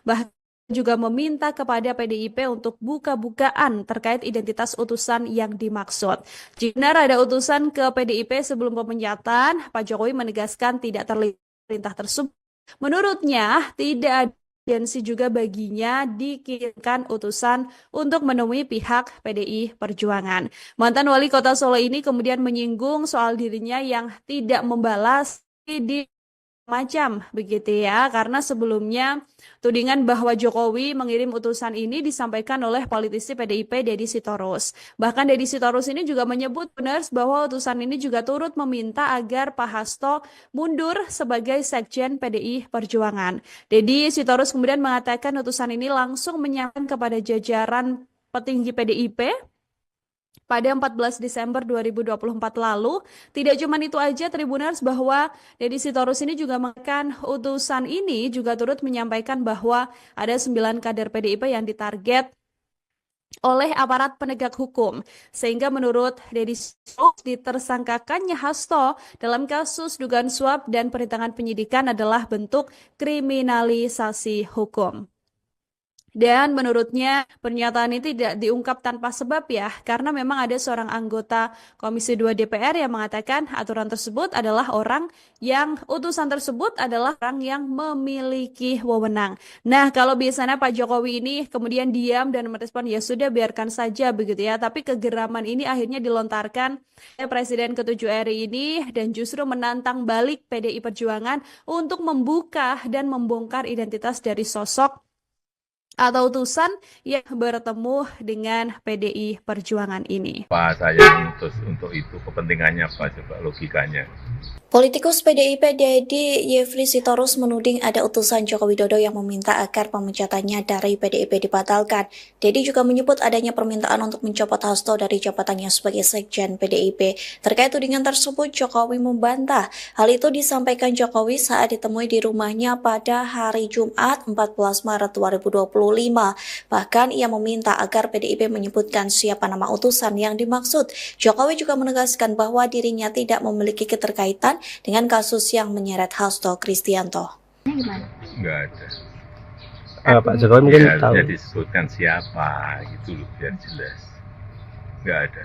bahkan juga meminta kepada PDIP untuk buka-bukaan terkait identitas utusan yang dimaksud. Jika benar ada utusan ke PDIP sebelum pemecatan, Pak Jokowi menegaskan tidak terlihat perintah tersebut. Menurutnya, tidak ada urgensi juga baginya dikirimkan utusan untuk menemui pihak PDI Perjuangan. Mantan wali kota Solo ini kemudian menyinggung soal dirinya yang tidak membalas di macam begitu ya, karena sebelumnya tudingan bahwa Jokowi mengirim utusan ini disampaikan oleh politisi PDIP Deddy Sitorus. Bahkan Deddy Sitorus ini juga menyebut benar bahwa utusan ini juga turut meminta agar Pak Hasto mundur sebagai Sekjen PDI Perjuangan. Deddy Sitorus kemudian mengatakan utusan ini langsung menyampaikan kepada jajaran petinggi PDIP pada 14 Desember 2024 lalu. Tidak cuma itu aja Tribuners, bahwa Deddy Sitorus ini juga mengatakan utusan ini juga turut menyampaikan bahwa ada 9 kader PDIP yang ditarget oleh aparat penegak hukum. Sehingga menurut Deddy Sitorus, ditersangkakannya Hasto dalam kasus dugaan suap dan perintangan penyidikan adalah bentuk kriminalisasi hukum. Dan menurutnya pernyataan ini tidak diungkap tanpa sebab ya, karena memang ada seorang anggota Komisi 2 DPR yang mengatakan aturan tersebut adalah utusan tersebut adalah orang yang memiliki wewenang. Nah, kalau biasanya Pak Jokowi ini kemudian diam dan merespon ya sudah biarkan saja begitu ya, tapi kegeraman ini akhirnya dilontarkan oleh Presiden ke-7 RI ini dan justru menantang balik PDI Perjuangan untuk membuka dan membongkar identitas dari sosok atau utusan yang bertemu dengan PDI Perjuangan ini. Pak saya mengutus untuk itu, kepentingannya apa coba logikanya? Politikus PDIP Deddy Yefri Sitorus menuding ada utusan Joko Widodo yang meminta agar pemecatannya dari PDIP dibatalkan. Deddy juga menyebut adanya permintaan untuk mencopot Hasto dari jabatannya sebagai Sekjen PDIP. Terkait tudingan tersebut, Jokowi membantah. Hal itu disampaikan Jokowi saat ditemui di rumahnya pada hari Jumat 14 Maret 2025. Bahkan ia meminta agar PDIP menyebutkan siapa nama utusan yang dimaksud. Jokowi juga menegaskan bahwa dirinya tidak memiliki keterkaitan dengan kasus yang menyeret Hasto Kristianto. Enggak ada. Pak Jokowi mungkin Ya, tahu. ya disebutkan siapa gitu loh biar jelas. Enggak ada.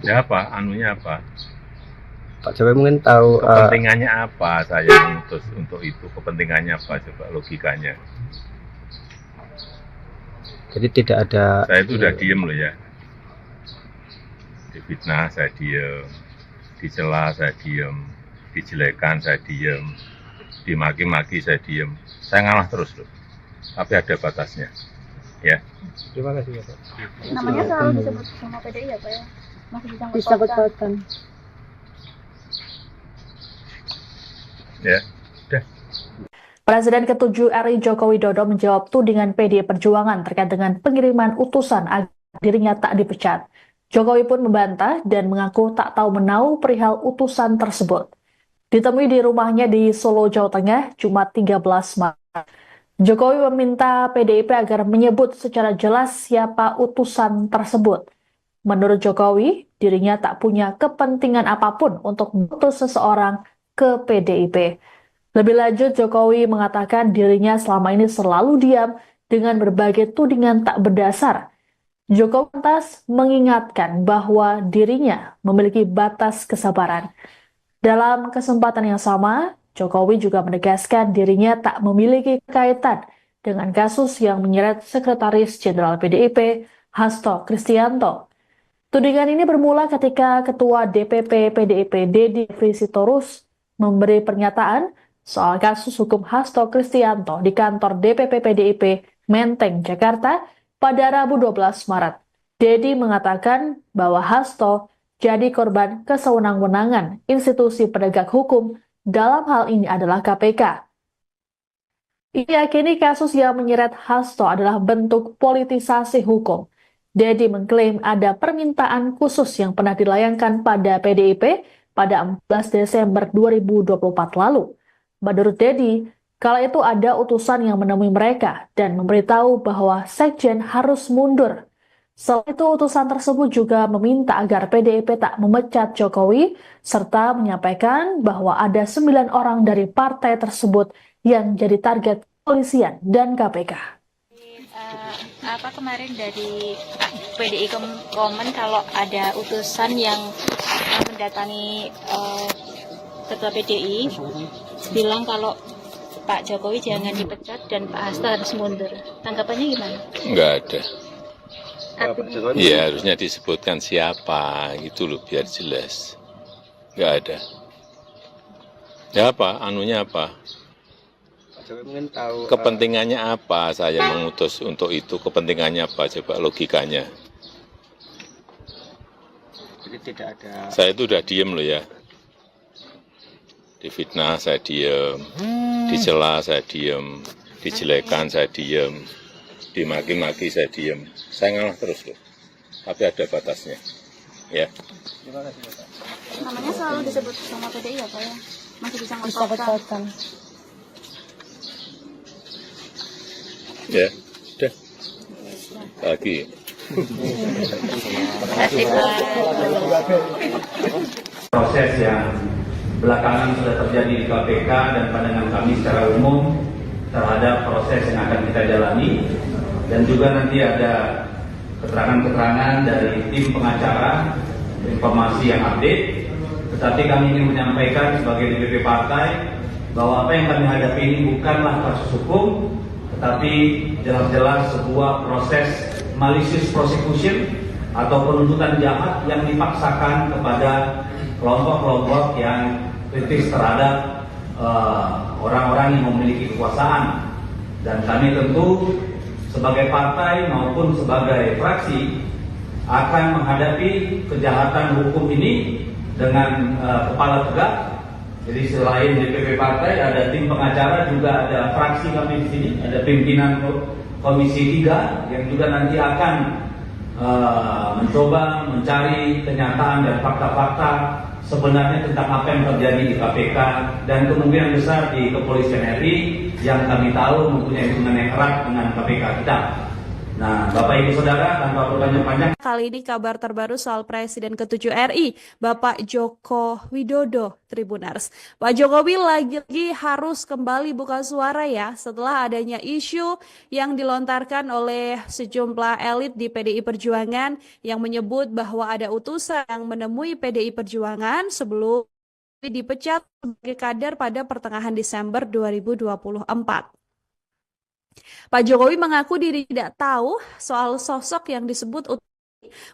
Ya apa? Anunya apa? Pak Jokowi mungkin tahu. Kepentingannya apa saya mengutus untuk itu? Kepentingannya apa coba logikanya? Jadi tidak ada. Saya itu udah diem loh ya. Difitnah saya diem, dicela saya diem, dijelekan saya diem, dimaki-maki saya diem. Saya ngalah terus loh. Tapi ada batasnya. Ya. Terima kasih Pak. Namanya selalu disebut sama PDI ya Pak ya? Masih disangkut pautkan. Ya. Udah. Presiden ke-7 RI Joko Widodo menjawab tudingan PDI Perjuangan terkait dengan pengiriman utusan agar dirinya tak dipecat. Jokowi pun membantah dan mengaku tak tahu menau perihal utusan tersebut. Ditemui di rumahnya di Solo, Jawa Tengah, Jumat 13 Maret. Jokowi meminta PDIP agar menyebut secara jelas siapa utusan tersebut. Menurut Jokowi, dirinya tak punya kepentingan apapun untuk mengutus seseorang ke PDIP. Lebih lanjut, Jokowi mengatakan dirinya selama ini selalu diam dengan berbagai tudingan tak berdasar. Jokowi lantas mengingatkan bahwa dirinya memiliki batas kesabaran. Dalam kesempatan yang sama, Jokowi juga menegaskan dirinya tak memiliki kaitan dengan kasus yang menyeret Sekretaris Jenderal PDIP, Hasto Kristianto. Tudingan ini bermula ketika Ketua DPP PDIP Deddy Yefri Sitorus memberi pernyataan soal kasus hukum Hasto Kristianto di kantor DPP PDIP Menteng, Jakarta pada Rabu 12 Maret. Deddy mengatakan bahwa Hasto jadi korban kesewenang-wenangan institusi penegak hukum, dalam hal ini adalah KPK. Ia yakini kasus yang menyeret Hasto adalah bentuk politisasi hukum. Deddy mengklaim ada permintaan khusus yang pernah dilayangkan pada PDIP pada 14 Desember 2024 lalu. Menurut Deddy, kala itu ada utusan yang menemui mereka dan memberitahu bahwa Sekjen harus mundur. Selain itu, utusan tersebut juga meminta agar PDIP tak memecat Jokowi, serta menyampaikan bahwa ada 9 orang dari partai tersebut yang jadi target kepolisian dan KPK. Kemarin dari PDI komen kalau ada utusan yang mendatangi Ketua PDI bilang kalau Pak Jokowi jangan dipecat dan Pak Hasto harus mundur. Tanggapannya gimana? Nggak ada. Pak Jokowi Iya, harusnya disebutkan siapa, gitu loh, biar jelas. Nggak ada. Ya apa, anunya apa? Pak Jokowi mungkin tahu Kepentingannya apa saya mengutus untuk itu? Kepentingannya apa? Coba logikanya. jadi tidak ada Saya itu udah diem loh ya. Difitnah saya diem, dicela saya diem, dijelekan saya diem, dimaki-maki saya diem. Saya ngalah terus loh. Tapi ada batasnya. Ya. Namanya selalu disebut sama PDI ya Pak ya? Masih bisa ngototkan. Ya, udah. Lagi. Proses yang belakangan sudah terjadi di KPK dan pandangan kami secara umum terhadap proses yang akan kita jalani, dan juga nanti ada keterangan-keterangan dari tim pengacara, informasi yang update. Tetapi kami ingin menyampaikan sebagai DPP partai bahwa apa yang kami hadapi ini bukanlah kasus hukum, tetapi jelas-jelas sebuah proses malicious prosecution atau penuntutan jahat yang dipaksakan kepada kelompok-kelompok yang kritis terhadap orang-orang yang memiliki kekuasaan. Dan kami tentu sebagai partai maupun sebagai fraksi akan menghadapi kejahatan hukum ini dengan kepala tegak. Jadi selain DPP partai ada tim pengacara, juga ada fraksi kami di sini, ada pimpinan Komisi 3 yang juga nanti akan mencoba mencari kenyataan dan fakta-fakta sebenarnya tentang apa yang terjadi di KPK dan kemungkinan besar di Kepolisian RI yang kami tahu mempunyai hubungan yang erat dengan KPK kita. Nah, Bapak Ibu Saudara, tanpa berpanjang-panjang, Kali ini kabar terbaru soal Presiden ke-7 RI, Bapak Joko Widodo, Tribuners. Pak Jokowi lagi-lagi harus kembali buka suara ya setelah adanya isu yang dilontarkan oleh sejumlah elit di PDI Perjuangan yang menyebut bahwa ada utusan yang menemui PDI Perjuangan sebelum dipecat sebagai kader pada pertengahan Desember 2024. Pak Jokowi mengaku diri tidak tahu soal sosok yang disebut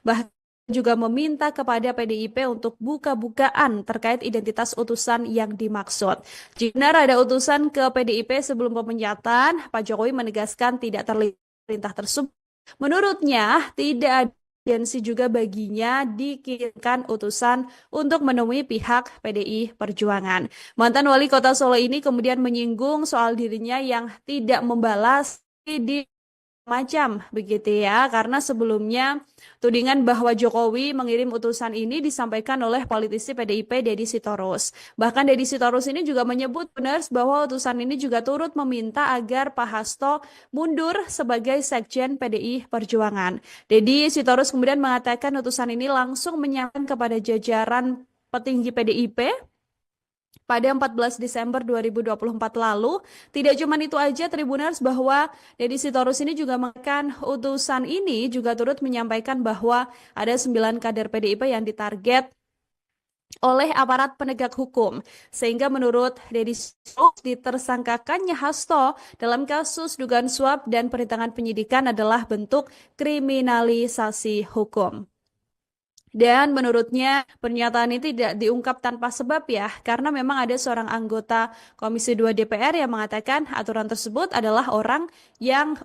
bahkan juga meminta kepada PDIP untuk buka-bukaan terkait identitas utusan yang dimaksud. Jika benar ada utusan ke PDIP sebelum pemecatan, Pak Jokowi menegaskan tidak terlihat perintah tersebut. Menurutnya, tidak ada urgensi juga baginya dikirimkan utusan untuk menemui pihak PDI Perjuangan. Mantan wali kota Solo ini kemudian menyinggung soal dirinya yang tidak membalas di macam begitu ya, karena sebelumnya tudingan bahwa Jokowi mengirim utusan ini disampaikan oleh politisi PDIP Deddy Sitorus. Bahkan Deddy Sitorus ini juga menyebut benar bahwa utusan ini juga turut meminta agar Pak Hasto mundur sebagai Sekjen PDI Perjuangan. Deddy Sitorus kemudian mengatakan utusan ini langsung menyampaikan kepada jajaran petinggi PDIP pada 14 Desember 2024 lalu. Tidak cuma itu aja Tribuners, bahwa Deddy Sitorus ini juga mengatakan utusan ini juga turut menyampaikan bahwa ada 9 kader PDIP yang ditarget oleh aparat penegak hukum. Sehingga menurut Deddy Sitorus ditersangkakannya Hasto dalam kasus dugaan suap dan perintangan penyidikan adalah bentuk kriminalisasi hukum. Dan menurutnya pernyataan ini tidak diungkap tanpa sebab ya, karena memang ada seorang anggota Komisi 2 DPR yang mengatakan aturan tersebut adalah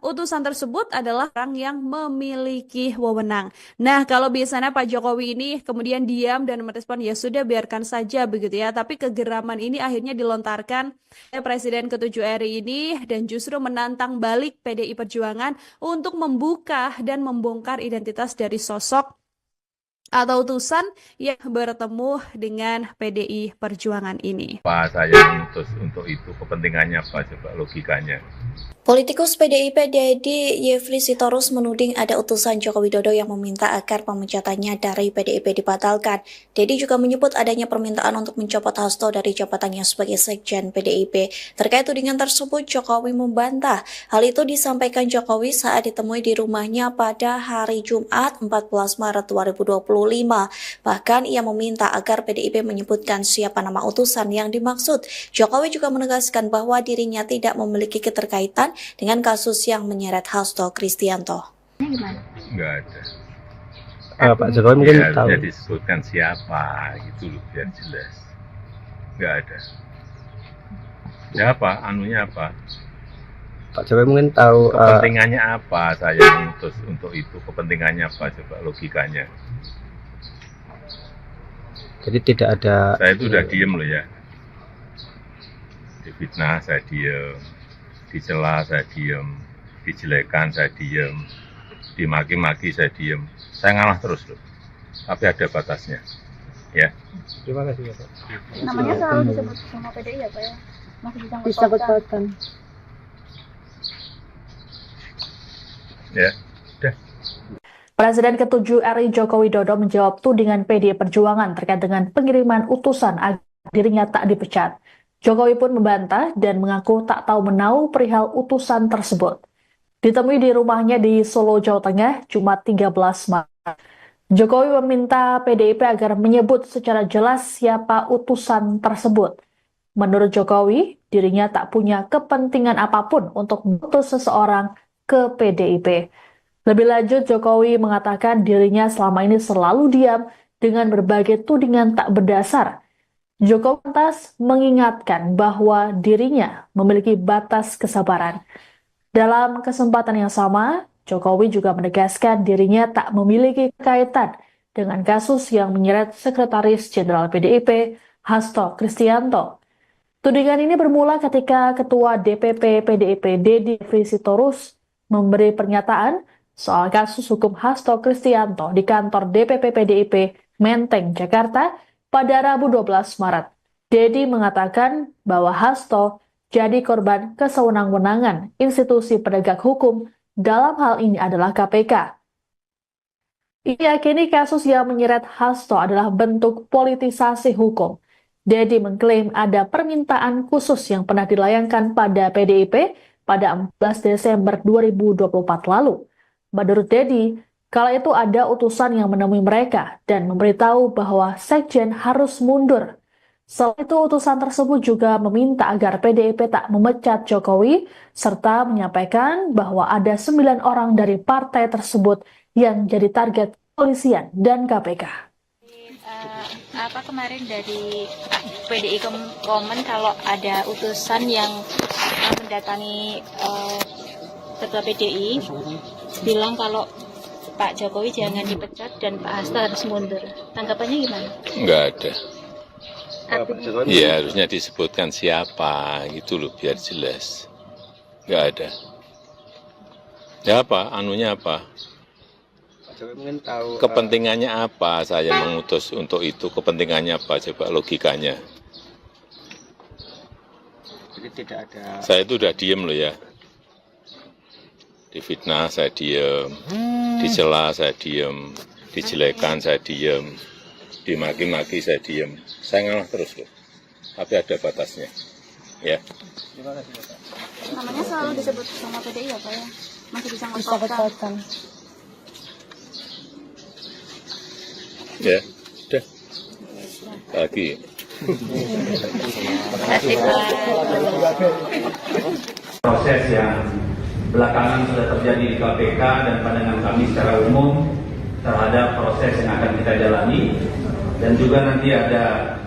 utusan tersebut adalah orang yang memiliki wewenang. Nah, kalau biasanya Pak Jokowi ini kemudian diam dan merespon ya sudah biarkan saja begitu ya, tapi kegeraman ini akhirnya dilontarkan oleh Presiden ke-7 RI ini dan justru menantang balik PDI Perjuangan untuk membuka dan membongkar identitas dari sosok atau utusan yang bertemu dengan PDI Perjuangan ini. Apa saya mengutus untuk itu? Kepentingannya apa? Coba logikanya. Politikus PDIP Deddy Yefri Sitorus menuding ada utusan Joko Widodo yang meminta agar pemecatannya dari PDIP dibatalkan. Deddy juga menyebut adanya permintaan untuk mencopot Hasto dari jabatannya sebagai Sekjen PDIP. Terkait tudingan tersebut, Jokowi membantah. Hal itu disampaikan Jokowi saat ditemui di rumahnya pada hari Jumat 14 Maret 2025. Bahkan ia meminta agar PDIP menyebutkan siapa nama utusan yang dimaksud. Jokowi juga menegaskan bahwa dirinya tidak memiliki keterkaitan dengan kasus yang menyeret Hasto Kristianto. Enggak ada. Pak Jokowi mungkin Ya, tahu. harusnya disebutkan siapa, gitu loh, biar jelas. Enggak ada. Ya apa, anunya apa? Pak Jokowi mungkin tahu. Kepentingannya apa saya mengutus untuk itu? Kepentingannya apa? Coba logikanya. Jadi tidak ada. Saya itu udah diem loh ya. Difitnah saya diem, dicela saya diem, dijelekan saya diem, dimaki-maki saya diem. Saya ngalah terus loh. Tapi ada batasnya. Ya. Terima kasih Pak. Namanya selalu disebut sama PDI ya Pak ya? Masih disangkut-pautkan. Ya. Udah. Presiden ke-7 RI Joko Widodo menjawab tudingan PDI Perjuangan terkait dengan pengiriman utusan agar dirinya tak dipecat. Jokowi pun membantah dan mengaku tak tahu menau perihal utusan tersebut. Ditemui di rumahnya di Solo, Jawa Tengah, Jumat 13 Maret. Jokowi meminta PDIP agar menyebut secara jelas siapa utusan tersebut. Menurut Jokowi, dirinya tak punya kepentingan apapun untuk mengutus seseorang ke PDIP. Lebih lanjut, Jokowi mengatakan dirinya selama ini selalu diam dengan berbagai tudingan tak berdasar. Jokowi lantas mengingatkan bahwa dirinya memiliki batas kesabaran. Dalam kesempatan yang sama, Jokowi juga menegaskan dirinya tak memiliki kaitan dengan kasus yang menyeret Sekretaris Jenderal PDIP, Hasto Kristianto. Tudingan ini bermula ketika Ketua DPP PDIP Deddy Yefri Sitorus memberi pernyataan soal kasus hukum Hasto Kristianto di kantor DPP PDIP Menteng, Jakarta pada Rabu 12 Maret. Deddy mengatakan bahwa Hasto jadi korban kesewenang-wenangan institusi penegak hukum, dalam hal ini adalah KPK. Ia yakini kasus yang menyeret Hasto adalah bentuk politisasi hukum. Deddy mengklaim ada permintaan khusus yang pernah dilayangkan pada PDIP pada 14 Desember 2024 lalu. Menurut Deddy, kala itu ada utusan yang menemui mereka dan memberitahu bahwa Sekjen harus mundur. Selain itu, utusan tersebut juga meminta agar PDIP tak memecat Jokowi, serta menyampaikan bahwa ada 9 orang dari partai tersebut yang jadi target kepolisian dan KPK. Kemarin dari PDI komen kalau ada utusan yang mendatangi Ketua PDI bilang kalau Pak Jokowi jangan dipecat dan Pak Hasto harus mundur. Tanggapannya gimana? Enggak ada. Pak Jokowi. Ya harusnya disebutkan siapa, gitu loh, biar jelas. Enggak ada. Ya apa, anunya apa? Pak Jokowi mungkin tahu. Kepentingannya apa saya mengutus untuk itu? Kepentingannya apa? Coba logikanya. Jadi tidak ada. Saya itu udah diem loh ya. Difitnah saya diem, dicela saya diem, dijelekan saya diem, dimaki-maki saya diem. Saya ngalah terus loh. Tapi ada batasnya. Ya. Terima kasih Pak. Namanya selalu disebut sama PDI ya Pak ya? Masih Disangkut-pautkan. Ya, udah. Lagi. Proses yang belakangan sudah terjadi di KPK dan pandangan kami secara umum terhadap proses yang akan kita jalani, dan juga nanti ada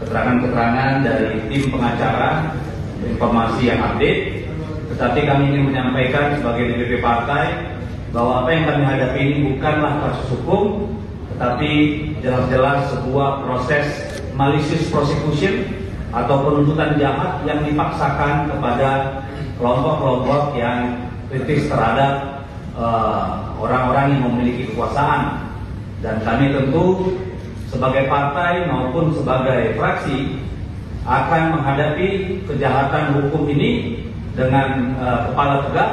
keterangan-keterangan dari tim pengacara, informasi yang update. Tetapi kami ingin menyampaikan sebagai DPP partai bahwa apa yang kami hadapi ini bukanlah kasus hukum, tetapi jelas-jelas sebuah proses malicious prosecution atau penuntutan jahat yang dipaksakan kepada kelompok-kelompok yang kritis terhadap orang-orang yang memiliki kekuasaan. Dan kami tentu sebagai partai maupun sebagai fraksi akan menghadapi kejahatan hukum ini dengan kepala tegak.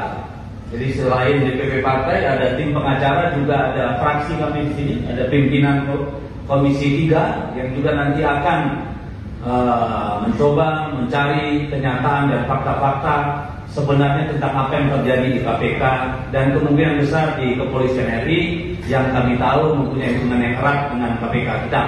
Jadi selain DPP partai, ada tim pengacara, juga ada fraksi kami di sini, ada pimpinan Komisi 3 yang juga nanti akan mencoba mencari kenyataan dan fakta-fakta sebenarnya tentang apa yang terjadi di KPK dan kemungkinan besar di Kepolisian RI yang kami tahu mempunyai hubungan yang erat dengan KPK kita.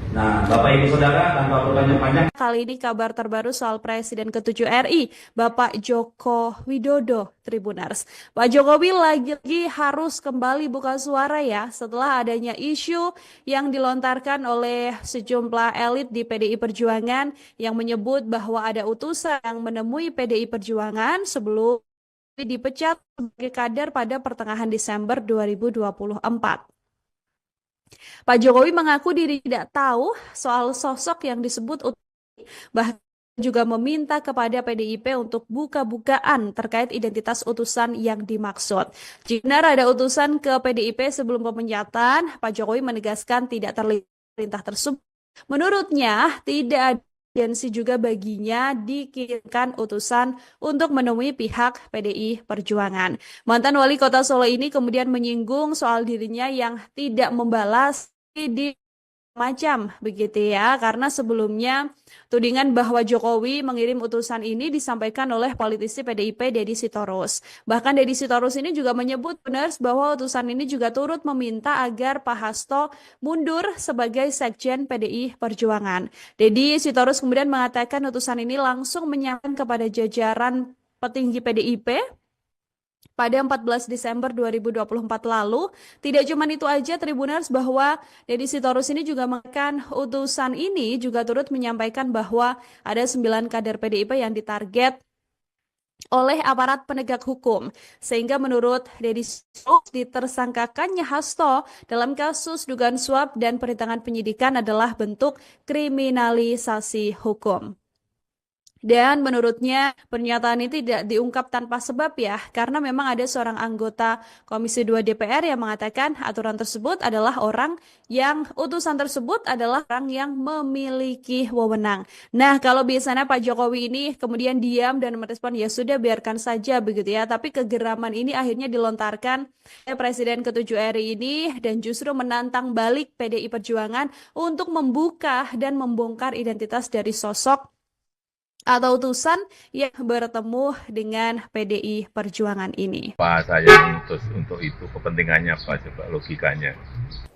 Nah, Bapak Ibu Saudara, tanpa bertanya panjang. Kali ini kabar terbaru soal Presiden ke-7 RI, Bapak Joko Widodo, Tribuners. Pak Jokowi lagi-lagi harus kembali buka suara ya setelah adanya isu yang dilontarkan oleh sejumlah elit di PDI Perjuangan yang menyebut bahwa ada utusan yang menemui PDI Perjuangan sebelum dipecat sebagai kader pada pertengahan Desember 2024. Pak Jokowi mengaku diri tidak tahu soal sosok yang disebut bahkan juga meminta kepada PDIP untuk buka-bukaan terkait identitas utusan yang dimaksud. Jika benar ada utusan ke PDIP sebelum pemecatan, Pak Jokowi menegaskan tidak terlihat perintah tersebut. Menurutnya, tidak ada urgensi juga baginya dikirimkan utusan untuk menemui pihak PDI Perjuangan. Mantan wali kota Solo ini kemudian menyinggung soal dirinya yang tidak membalas di macam begitu ya, karena sebelumnya tudingan bahwa Jokowi mengirim utusan ini disampaikan oleh politisi PDIP Deddy Sitorus. Bahkan Deddy Sitorus ini juga menyebut benar bahwa utusan ini juga turut meminta agar Pak Hasto mundur sebagai Sekjen PDI Perjuangan. Deddy Sitorus kemudian mengatakan utusan ini langsung menyampaikan kepada jajaran petinggi PDIP pada 14 Desember 2024 lalu. Tidak cuma itu aja Tribuners, bahwa Deddy Sitorus ini juga mengatakan utusan ini juga turut menyampaikan bahwa ada 9 kader PDIP yang ditarget oleh aparat penegak hukum. Sehingga menurut Deddy Sitorus ditersangkakannya Hasto dalam kasus dugaan suap dan perintangan penyidikan adalah bentuk kriminalisasi hukum. Dan menurutnya pernyataan ini tidak diungkap tanpa sebab ya, karena memang ada seorang anggota Komisi 2 DPR yang mengatakan aturan tersebut adalah utusan tersebut adalah orang yang memiliki wewenang. Nah, kalau biasanya Pak Jokowi ini kemudian diam dan merespon ya sudah biarkan saja begitu ya, tapi kegeraman ini akhirnya dilontarkan oleh Presiden ke-7 RI ini dan justru menantang balik PDI Perjuangan untuk membuka dan membongkar identitas dari sosok atau utusan yang bertemu dengan PDI Perjuangan ini. Pak saya mengutus untuk itu, kepentingannya apa coba logikanya?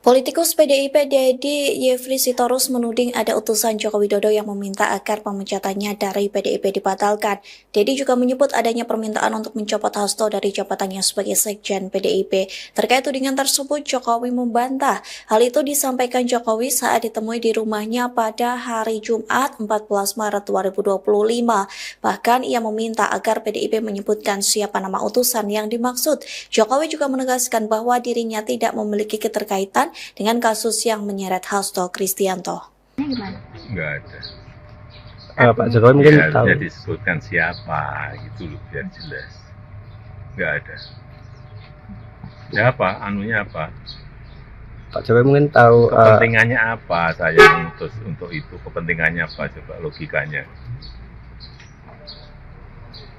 Politikus PDIP Deddy Yefri Sitorus menuding ada utusan Joko Widodo yang meminta agar pemecatannya dari PDIP dibatalkan. Deddy juga menyebut adanya permintaan untuk mencopot Hasto dari jabatannya sebagai Sekjen PDIP. Terkait tudingan tersebut, Jokowi membantah. Hal itu disampaikan Jokowi saat ditemui di rumahnya pada hari Jumat 14 Maret 2025. Bahkan ia meminta agar PDIP menyebutkan siapa nama utusan yang dimaksud. Jokowi juga menegaskan bahwa dirinya tidak memiliki keterkaitan dengan kasus yang menyeret Hasto Kristianto. Enggak ada. Pak Jokowi mungkin Ya, tahu. bisa disebutkan siapa gitu loh biar jelas. Enggak ada. Ya apa? Anunya apa? Pak Jokowi mungkin tahu. Kepentingannya apa saya mengutus untuk itu? Kepentingannya apa coba logikanya?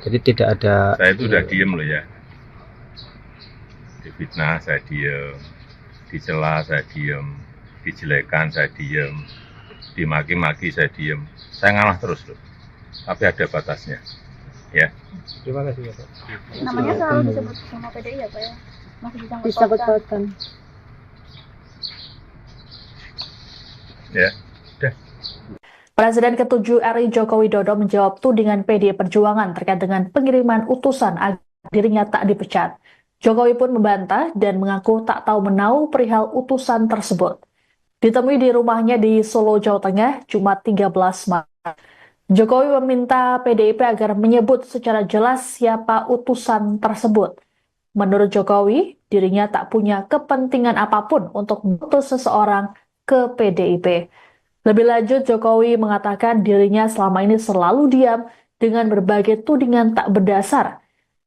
Jadi tidak ada. Saya itu udah diem loh ya. Difitnah saya diem, dicela saya diem, dijelekan saya diem, dimaki-maki saya diem. Saya ngalah terus loh. Tapi ada batasnya. Ya. Terima kasih Pak. Namanya selalu disebut sama PDI ya Pak ya? Masih Disangkut pautan. Ya. Udah. Presiden ke-7 RI Joko Widodo menjawab tudingan PDI Perjuangan terkait dengan pengiriman utusan agar dirinya tak dipecat. Jokowi pun membantah dan mengaku tak tahu menau perihal utusan tersebut. Ditemui di rumahnya di Solo, Jawa Tengah, Jumat 13 Maret. Jokowi meminta PDIP agar menyebut secara jelas siapa utusan tersebut. Menurut Jokowi, dirinya tak punya kepentingan apapun untuk mengutus seseorang ke PDIP. Lebih lanjut, Jokowi mengatakan dirinya selama ini selalu diam dengan berbagai tudingan tak berdasar.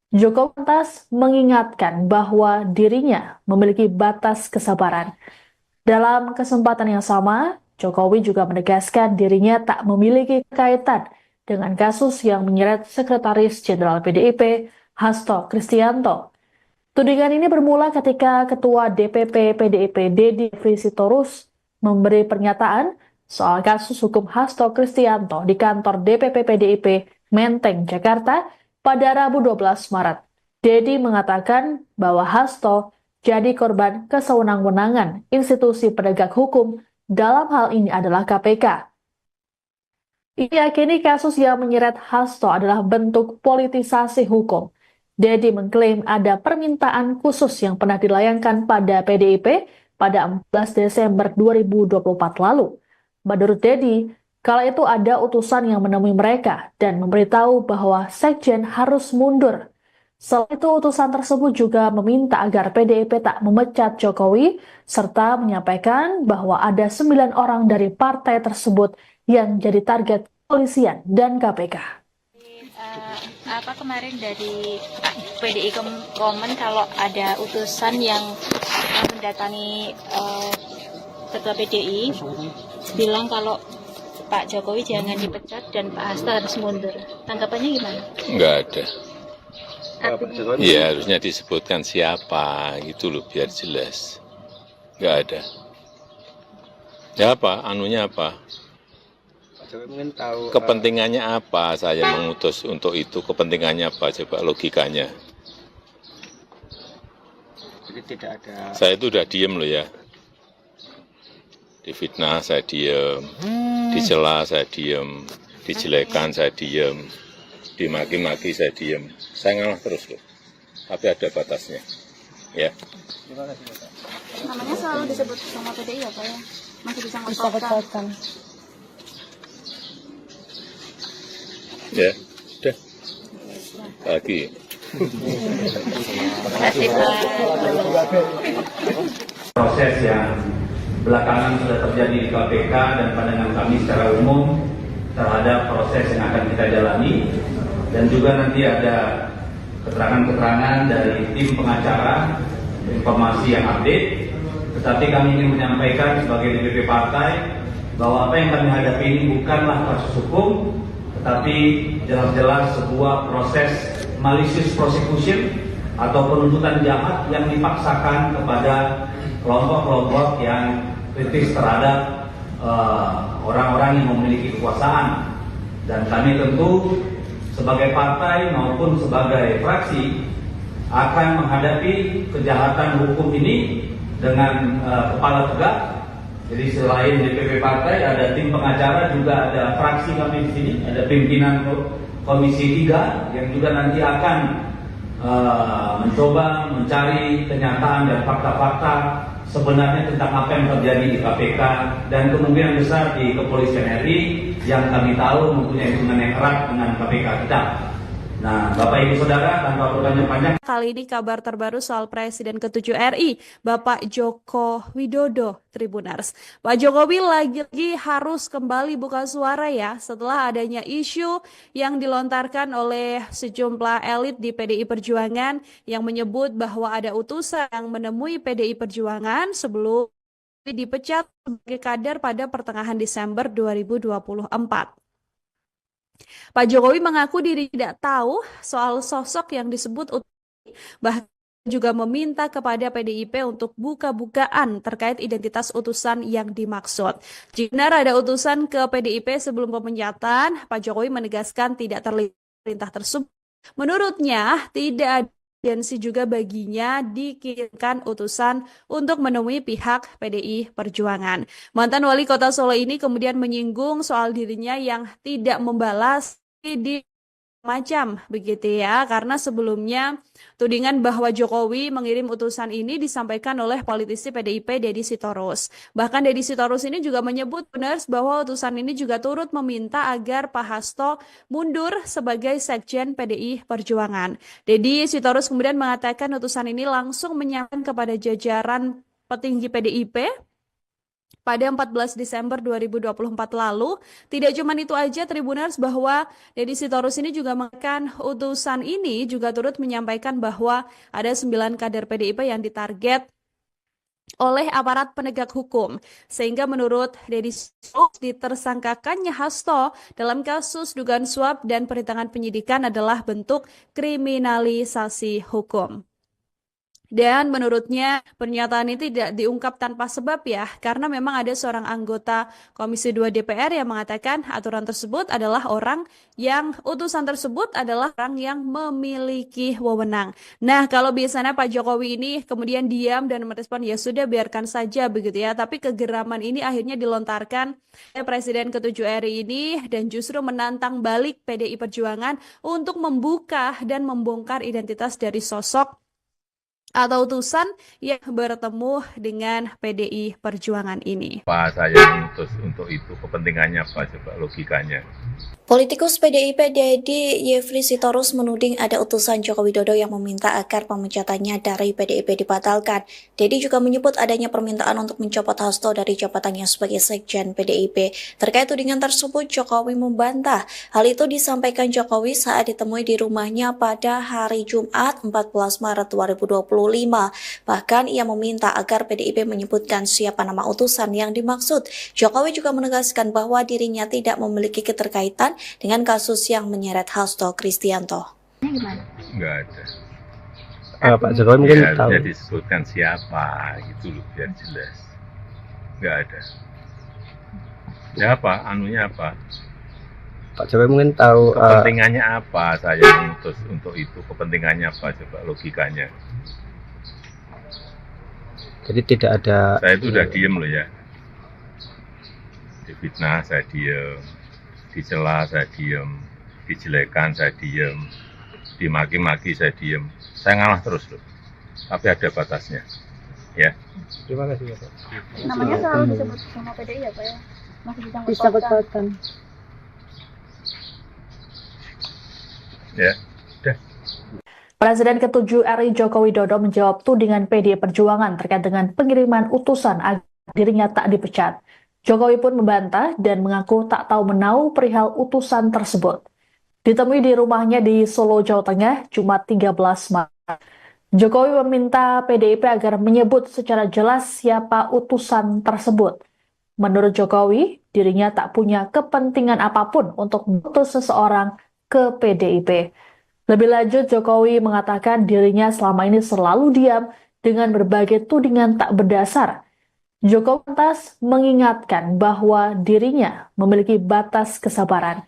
Jokowi lantas mengingatkan bahwa dirinya memiliki batas kesabaran. Dalam kesempatan yang sama, Jokowi juga menegaskan dirinya tak memiliki kaitan dengan kasus yang menyeret Sekretaris Jenderal PDIP Hasto Kristianto. Tudingan ini bermula ketika Ketua DPP PDIP Deddy Sitorus memberi pernyataan soal kasus hukum Hasto Kristianto di kantor DPP PDIP Menteng, Jakarta pada Rabu 12 Maret. Deddy mengatakan bahwa Hasto jadi korban kesewenang-wenangan institusi penegak hukum, dalam hal ini adalah KPK. Ia yakini kasus yang menyeret Hasto adalah bentuk politisasi hukum. Deddy mengklaim ada permintaan khusus yang pernah dilayangkan pada PDIP pada 14 Desember 2024 lalu. Menurut Deddy, kala itu ada utusan yang menemui mereka dan memberitahu bahwa Sekjen harus mundur. Selain itu, utusan tersebut juga meminta agar PDIP tak memecat Jokowi, serta menyampaikan bahwa ada 9 orang dari partai tersebut yang jadi target kepolisian dan KPK. Kemarin dari PDI komen kalau ada utusan yang mendatangi Ketua PDI, bilang kalau Pak Jokowi jangan dipecat dan Pak Hasto harus mundur. Tanggapannya gimana? Enggak ada. Iya, harusnya disebutkan siapa, gitu loh, biar jelas. Enggak ada. Ya apa, anunya apa? Pak Jokowi mungkin tahu Kepentingannya apa saya mengutus untuk itu? Kepentingannya apa? Coba logikanya. jadi tidak ada. Saya itu udah diem loh ya. Difitnah saya diem, dicela saya diem, dijelekan saya diem, dimaki-maki saya diem. Saya ngalah terus loh. Tapi ada batasnya. Ya. Namanya selalu disebut sama PDI ya Pak ya? Masih bisa Kesepakatan. Ya, udah. Lagi. Proses yang belakangan sudah terjadi di KPK dan pandangan kami secara umum terhadap proses yang akan kita jalani, dan juga nanti ada keterangan-keterangan dari tim pengacara, informasi yang update. Tetapi kami ingin menyampaikan sebagai DPP partai bahwa apa yang kami hadapi ini bukanlah kasus hukum, tetapi jelas-jelas sebuah proses malicious prosecution atau penuntutan jahat yang dipaksakan kepada kelompok-kelompok yang kritis terhadap orang-orang yang memiliki kekuasaan. Dan kami tentu sebagai partai maupun sebagai fraksi akan menghadapi kejahatan hukum ini dengan kepala tegak. Jadi selain DPP partai ada tim pengacara, juga ada fraksi kami di sini, ada pimpinan Komisi 3 yang juga nanti akan mencoba mencari kenyataan dan fakta-fakta sebenarnya tentang apa yang terjadi di KPK dan kemungkinan besar di Kepolisian RI yang kami tahu mempunyai hubungan yang erat dengan KPK kita. Nah, Bapak Ibu Saudara, tanpa bertanya panjang. Kali ini kabar terbaru soal Presiden ke-7 RI, Bapak Joko Widodo, Tribuners. Pak Jokowi lagi-lagi harus kembali buka suara ya setelah adanya isu yang dilontarkan oleh sejumlah elit di PDI Perjuangan yang menyebut bahwa ada utusan yang menemui PDI Perjuangan sebelum dipecat sebagai kader pada pertengahan Desember 2024. Pak Jokowi mengaku diri tidak tahu soal sosok yang disebut bahkan juga meminta kepada PDIP untuk buka-bukaan terkait identitas utusan yang dimaksud. Jika benar ada utusan ke PDIP sebelum pemecatan, Pak Jokowi menegaskan tidak terlihat perintah tersebut. Menurutnya, tidak ada urgensi juga baginya dikirimkan utusan untuk menemui pihak PDI Perjuangan. Mantan wali kota Solo ini kemudian menyinggung soal dirinya yang tidak membalas di macam begitu ya, karena sebelumnya tudingan bahwa Jokowi mengirim utusan ini disampaikan oleh politisi PDIP Deddy Sitorus. Bahkan Deddy Sitorus ini juga menyebut benar bahwa utusan ini juga turut meminta agar Pak Hasto mundur sebagai Sekjen PDI Perjuangan. Deddy Sitorus kemudian mengatakan utusan ini langsung menyampaikan kepada jajaran petinggi PDIP pada 14 Desember 2024 lalu. Tidak cuma itu aja Tribuners, bahwa Deddy Sitorus ini juga mengatakan utusan ini juga turut menyampaikan bahwa ada 9 kader PDIP yang ditarget oleh aparat penegak hukum. Sehingga menurut Deddy Sitorus, ditersangkakannya Hasto dalam kasus dugaan suap dan perintangan penyidikan adalah bentuk kriminalisasi hukum. Dan menurutnya pernyataan ini tidak diungkap tanpa sebab ya, karena memang ada seorang anggota Komisi 2 DPR yang mengatakan aturan tersebut adalah utusan tersebut adalah orang yang memiliki wewenang. Nah, kalau biasanya Pak Jokowi ini kemudian diam dan merespon ya sudah biarkan saja begitu ya, tapi kegeraman ini akhirnya dilontarkan oleh Presiden ke-7 RI ini dan justru menantang balik PDI Perjuangan untuk membuka dan membongkar identitas dari sosok atau utusan yang bertemu dengan PDI Perjuangan ini. Apa saya mengutus untuk itu, kepentingannya apa coba logikanya? Politikus PDIP Deddy Yefri Sitorus menuding ada utusan Joko Widodo yang meminta agar pemecatannya dari PDIP dibatalkan. Deddy juga menyebut adanya permintaan untuk mencopot Hasto dari jabatannya sebagai Sekjen PDIP. Terkait tudingan tersebut, Jokowi membantah. Hal itu disampaikan Jokowi saat ditemui di rumahnya pada hari Jumat 14 Maret 2025. Bahkan ia meminta agar PDIP menyebutkan siapa nama utusan yang dimaksud. Jokowi juga menegaskan bahwa dirinya tidak memiliki keterkaitan dengan kasus yang menyeret Hasto Kristianto. Enggak ada. Pak Jokowi mungkin Ya, tahu. harusnya disebutkan siapa gitu loh biar jelas. Enggak ada. Ya apa? Anunya apa? Pak Jokowi mungkin tahu. Kepentingannya apa saya mengutus untuk itu? Kepentingannya apa coba logikanya? Jadi tidak ada. Saya itu udah diem loh ya. Difitnah saya diem, dicela saya diem, dijelekan saya diem, dimaki-maki saya diem. Saya ngalah terus loh. Tapi ada batasnya. Ya. Terima kasih Pak. Namanya selalu disebut sama PDI ya Pak ya? Masih Disangkut-pautkan. Ya. Udah. Presiden ke-7 RI Joko Widodo menjawab tudingan PDI Perjuangan terkait dengan pengiriman utusan agar dirinya tak dipecat. Jokowi pun membantah dan mengaku tak tahu menau perihal utusan tersebut. Ditemui di rumahnya di Solo, Jawa Tengah, Jumat 13 Maret. Jokowi meminta PDIP agar menyebut secara jelas siapa utusan tersebut. Menurut Jokowi, dirinya tak punya kepentingan apapun untuk mengutus seseorang ke PDIP. Lebih lanjut, Jokowi mengatakan dirinya selama ini selalu diam dengan berbagai tudingan tak berdasar. Jokowi lantas mengingatkan bahwa dirinya memiliki batas kesabaran.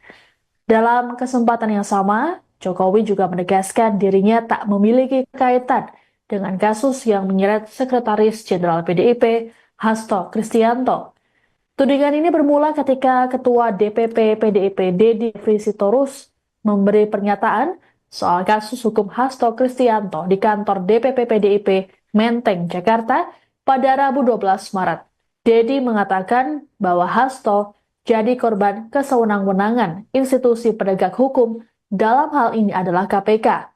Dalam kesempatan yang sama, Jokowi juga menegaskan dirinya tak memiliki kaitan dengan kasus yang menyeret Sekretaris Jenderal PDIP, Hasto Kristianto. Tudingan ini bermula ketika Ketua DPP PDIP Deddy Yefri Sitorus memberi pernyataan soal kasus hukum Hasto Kristianto di kantor DPP PDIP Menteng, Jakarta pada Rabu 12 Maret. Deddy mengatakan bahwa Hasto jadi korban kesewenang-wenangan institusi penegak hukum, dalam hal ini adalah KPK.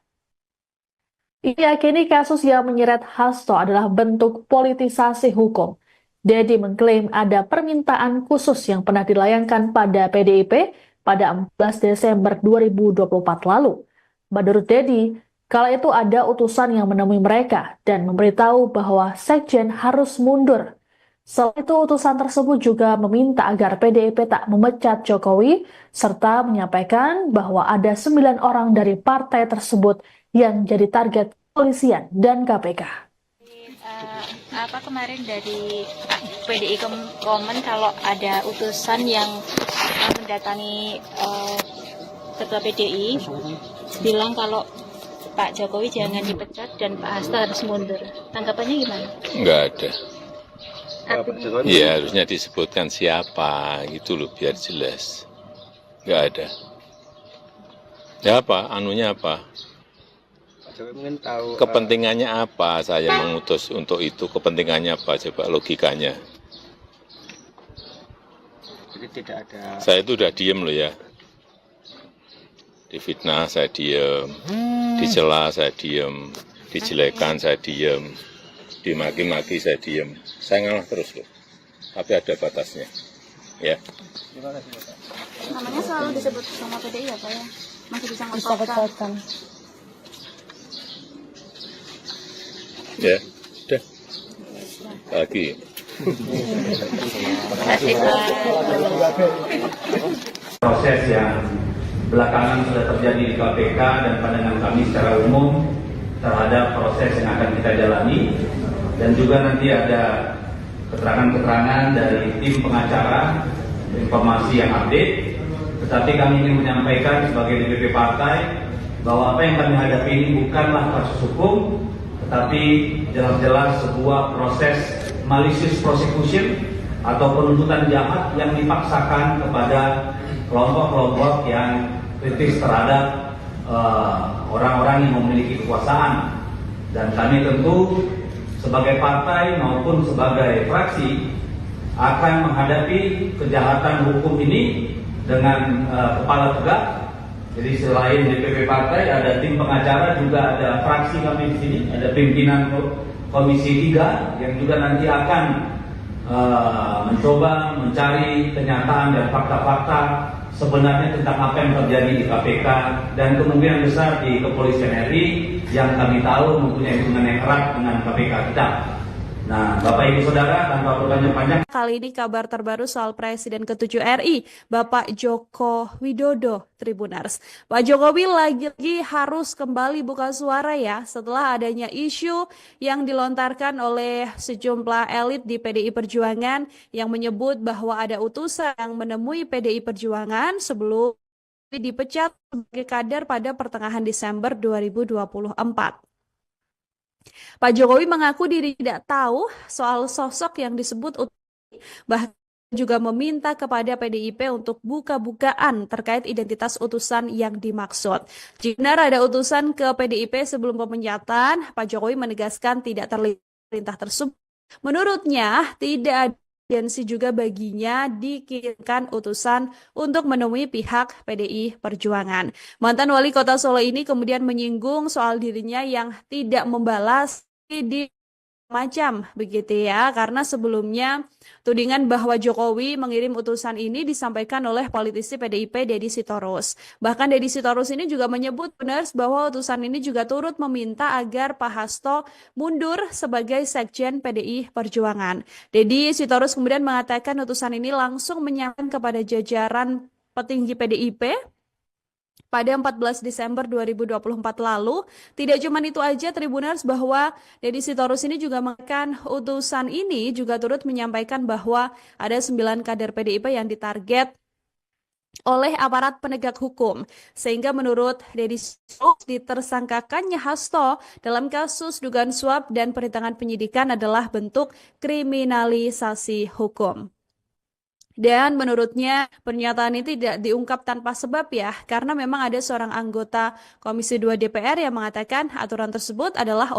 Ia yakini kasus yang menyeret Hasto adalah bentuk politisasi hukum. Deddy mengklaim ada permintaan khusus yang pernah dilayangkan pada PDIP pada 14 Desember 2024 lalu. Menurut Deddy, kala itu ada utusan yang menemui mereka dan memberitahu bahwa Sekjen harus mundur. Selain itu, utusan tersebut juga meminta agar PDIP tak memecat Jokowi, serta menyampaikan bahwa ada 9 orang dari partai tersebut yang jadi target kepolisian dan KPK. Kemarin dari PDI komen kalau ada utusan yang mendatangi Ketua PDI bilang kalau Pak Jokowi jangan dipecat dan Pak Hasto harus mundur. Tanggapannya gimana? Enggak ada. Pak Jokowi. Iya, harusnya disebutkan siapa gitu loh biar jelas. Enggak ada. Ya apa? Anunya apa? Pak Jokowi mungkin tahu. Kepentingannya apa saya mengutus untuk itu? Kepentingannya apa coba logikanya? Jadi tidak ada. Saya itu udah diem loh ya. Difitnah saya diem, dicela saya diem, dijelekan saya diem, dimaki-maki saya diem. Saya ngalah terus loh. Tapi ada batasnya. Ya. Terima kasih Pak. Namanya selalu disebut sama PDI ya Pak ya? Masih disangkut-pautkan. Disangkut-pautkan. Ya, udah. lagi. Proses yang belakangan sudah terjadi di KPK dan pandangan kami secara umum terhadap proses yang akan kita jalani, dan juga nanti ada keterangan-keterangan dari tim pengacara, informasi yang update. Tetapi kami ingin menyampaikan sebagai DPP partai bahwa apa yang kami hadapi ini bukanlah kasus hukum, tetapi jelas-jelas sebuah proses malicious prosecution atau penuntutan jahat yang dipaksakan kepada kelompok-kelompok yang kritis terhadap orang-orang yang memiliki kekuasaan. Dan kami tentu sebagai partai maupun sebagai fraksi akan menghadapi kejahatan hukum ini dengan kepala tegak. Jadi selain DPP partai ada tim pengacara, juga ada fraksi kami di sini, ada pimpinan Komisi 3 yang juga nanti akan mencoba mencari kenyataan dan fakta-fakta sebenarnya tentang apa yang terjadi di KPK dan kemungkinan besar di Kepolisian RI yang kami tahu mempunyai hubungan yang erat dengan KPK kita. Nah, Bapak Ibu Saudara, tanpa bertanya panjang. Kali ini kabar terbaru soal Presiden ke-7 RI, Bapak Joko Widodo, Tribuners. Pak Jokowi lagi-lagi harus kembali buka suara ya setelah adanya isu yang dilontarkan oleh sejumlah elit di PDI Perjuangan yang menyebut bahwa ada utusan yang menemui PDI Perjuangan sebelum dipecat sebagai kader pada pertengahan Desember 2024. Pak Jokowi mengaku diri tidak tahu soal sosok yang disebut bahkan juga meminta kepada PDIP untuk buka-bukaan terkait identitas utusan yang dimaksud. Jika benar ada utusan ke PDIP sebelum pemecatan, Pak Jokowi menegaskan tidak terlihat perintah tersebut. Menurutnya tidak ada urgensi juga baginya dikirimkan utusan untuk menemui pihak PDI Perjuangan. Mantan wali kota Solo ini kemudian menyinggung soal dirinya yang tidak membalas di macam begitu ya, karena sebelumnya tudingan bahwa Jokowi mengirim utusan ini disampaikan oleh politisi PDIP Deddy Sitorus. Bahkan Deddy Sitorus ini juga menyebut benar bahwa utusan ini juga turut meminta agar Pak Hasto mundur sebagai Sekjen PDI Perjuangan. Deddy Sitorus kemudian mengatakan utusan ini langsung menyampaikan kepada jajaran petinggi PDIP pada 14 Desember 2024 lalu. Tidak cuma itu aja Tribuners, bahwa Deddy Sitorus ini juga mengatakan utusan ini juga turut menyampaikan bahwa ada 9 kader PDIP yang ditarget oleh aparat penegak hukum. Sehingga menurut Deddy Sitorus ditersangkakannya Hasto dalam kasus dugaan suap dan perintangan penyidikan adalah bentuk kriminalisasi hukum. Dan menurutnya pernyataan ini tidak diungkap tanpa sebab ya, karena memang ada seorang anggota Komisi 2 DPR yang mengatakan aturan tersebut adalah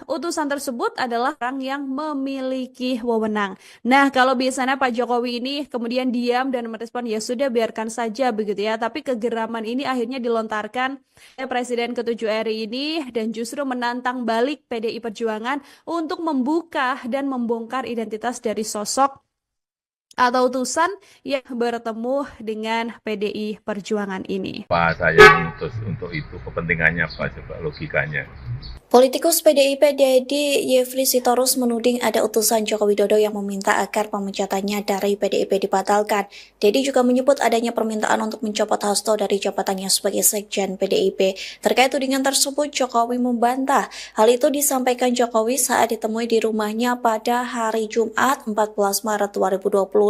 utusan tersebut adalah orang yang memiliki wewenang. Nah, kalau biasanya Pak Jokowi ini kemudian diam dan merespon ya sudah biarkan saja begitu ya, tapi kegeraman ini akhirnya dilontarkan oleh Presiden ke-7 RI ini dan justru menantang balik PDI Perjuangan untuk membuka dan membongkar identitas dari sosok atau utusan yang bertemu dengan PDI Perjuangan ini. Pak, saya utus untuk itu kepentingannya apa coba logikanya? Politikus PDIP Deddy Yefri Sitorus menuding ada utusan Joko Widodo yang meminta agar pemecatannya dari PDIP dibatalkan. Deddy juga menyebut adanya permintaan untuk mencopot Hasto dari jabatannya sebagai Sekjen PDIP. Terkait tudingan tersebut, Jokowi membantah. Hal itu disampaikan Jokowi saat ditemui di rumahnya pada hari Jumat 14 Maret 2025.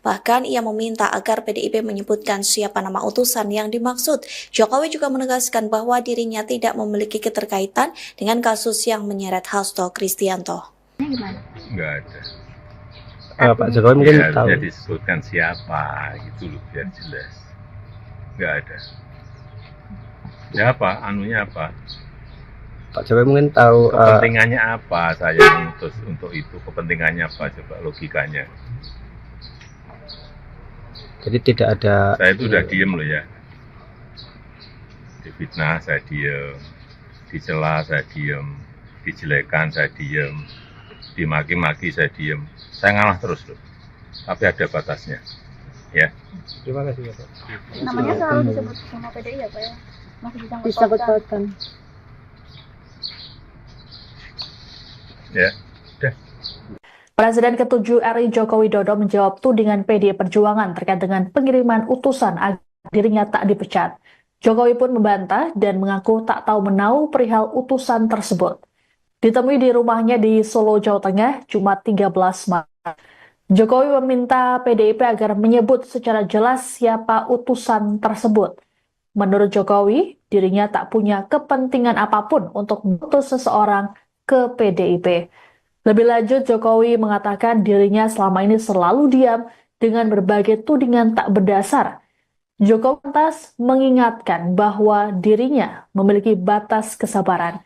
Bahkan ia meminta agar PDIP menyebutkan siapa nama utusan yang dimaksud. Jokowi juga menegaskan bahwa dirinya tidak memiliki keterkaitan dengan kasus yang menyeret Hasto Kristianto. Enggak ada. Pak Jokowi mungkin Ya, tahu. harusnya disebutkan siapa gitu loh biar jelas. Enggak ada. Ya apa? Anunya apa? Pak Jokowi mungkin tahu. Kepentingannya apa saya mengutus untuk itu? Kepentingannya apa coba logikanya? Jadi tidak ada. Saya itu udah diem loh ya. Difitnah saya diem, dicela saya diem, dijelekan saya diem, dimaki-maki saya diem. Saya ngalah terus loh. Tapi ada batasnya. Ya. Terima kasih Pak. Namanya selalu disebut sama PDI ya Pak ya? Masih Disangkut pautan. Ya. Udah. Presiden ke-7 RI Joko Widodo menjawab tudingan PDI Perjuangan terkait dengan pengiriman utusan agar dirinya tak dipecat. Jokowi pun membantah dan mengaku tak tahu menau perihal utusan tersebut. Ditemui di rumahnya di Solo, Jawa Tengah, Jumat 13 Maret. Jokowi meminta PDIP agar menyebut secara jelas siapa utusan tersebut. Menurut Jokowi, dirinya tak punya kepentingan apapun untuk mengutus seseorang ke PDIP. Lebih lanjut, Jokowi mengatakan dirinya selama ini selalu diam dengan berbagai tudingan tak berdasar. Jokowi lantas mengingatkan bahwa dirinya memiliki batas kesabaran.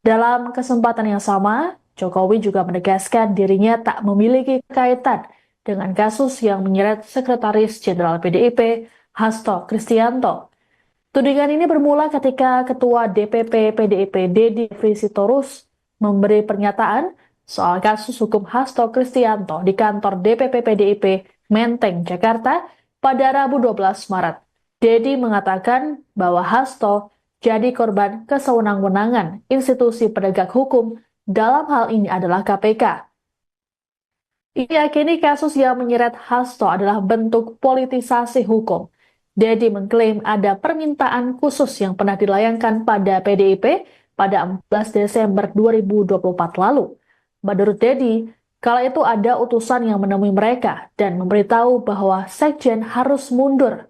Dalam kesempatan yang sama, Jokowi juga menegaskan dirinya tak memiliki kaitan dengan kasus yang menyeret Sekretaris Jenderal PDIP, Hasto Kristianto. Tudingan ini bermula ketika Ketua DPP PDIP Deddy Sitorus memberi pernyataan soal kasus hukum Hasto Kristianto di kantor DPP PDIP Menteng, Jakarta pada Rabu 12 Maret. Deddy mengatakan bahwa Hasto jadi korban kesewenang-wenangan institusi penegak hukum, dalam hal ini adalah KPK. Ia yakini kasus yang menyeret Hasto adalah bentuk politisasi hukum. Deddy mengklaim ada permintaan khusus yang pernah dilayangkan pada PDIP pada 14 Desember 2024 lalu. Menurut Deddy, kala itu ada utusan yang menemui mereka dan memberitahu bahwa Sekjen harus mundur.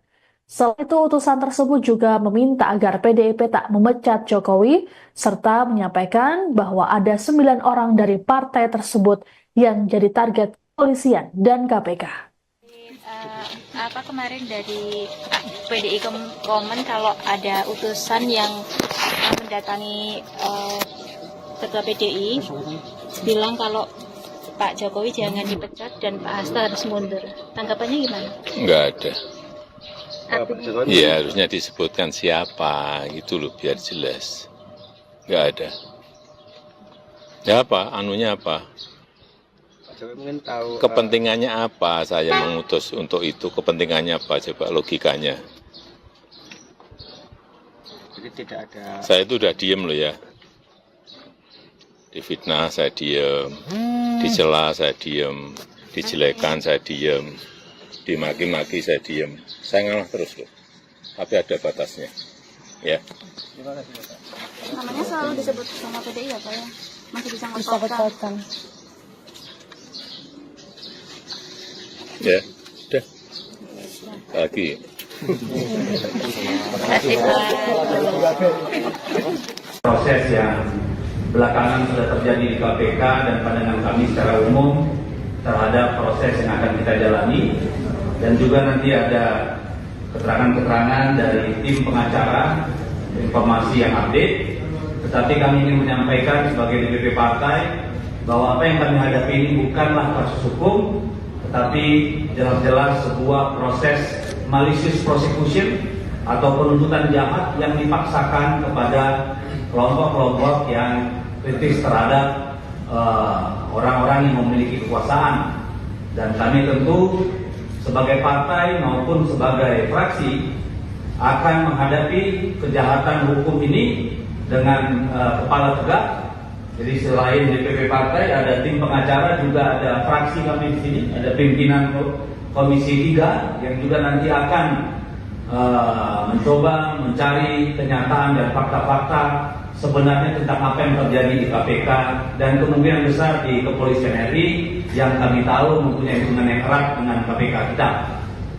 Selain itu, utusan tersebut juga meminta agar PDIP tak memecat Jokowi, serta menyampaikan bahwa ada 9 orang dari partai tersebut yang jadi target kepolisian dan KPK. Kemarin dari PDI komen kalau ada utusan yang mendatangi Ketua PDI bilang kalau Pak Jokowi jangan dipecat dan Pak Hasto harus mundur. Tanggapannya gimana? Enggak ada. Iya, harusnya disebutkan siapa, gitu loh, biar jelas. Enggak ada. Ya apa, anunya apa? Pak Jokowi mungkin tahu Kepentingannya apa saya mengutus untuk itu? Kepentingannya apa? Coba logikanya. jadi tidak ada. Saya itu udah diem loh ya. Difitnah saya diem, dicela saya diem, dijelekan saya diem, dimaki-maki saya diem. Saya ngalah terus loh. Tapi ada batasnya. Ya. Namanya selalu disebut sama PDI ya Pak ya? Masih bisa Bisa kecacatan. Ya, udah. Lagi. Proses yang belakangan sudah terjadi di KPK dan pandangan kami secara umum terhadap proses yang akan kita jalani, dan juga nanti ada keterangan-keterangan dari tim pengacara, informasi yang update. Tetapi kami ingin menyampaikan sebagai DPP partai bahwa apa yang kami hadapi ini bukanlah kasus hukum, tetapi jelas-jelas sebuah proses malicious prosecution atau penuntutan jahat yang dipaksakan kepada kelompok-kelompok yang kritis terhadap orang-orang yang memiliki kekuasaan. Dan kami tentu sebagai partai maupun sebagai fraksi akan menghadapi kejahatan hukum ini dengan kepala tegak. Jadi selain DPP partai ada tim pengacara, juga ada fraksi kami di sini, ada pimpinan Komisi 3 yang juga nanti akan mencoba mencari kenyataan dan fakta-fakta sebenarnya tentang apa yang terjadi di KPK dan kemungkinan besar di Kepolisian RI yang kami tahu mempunyai hubungan yang erat dengan KPK kita.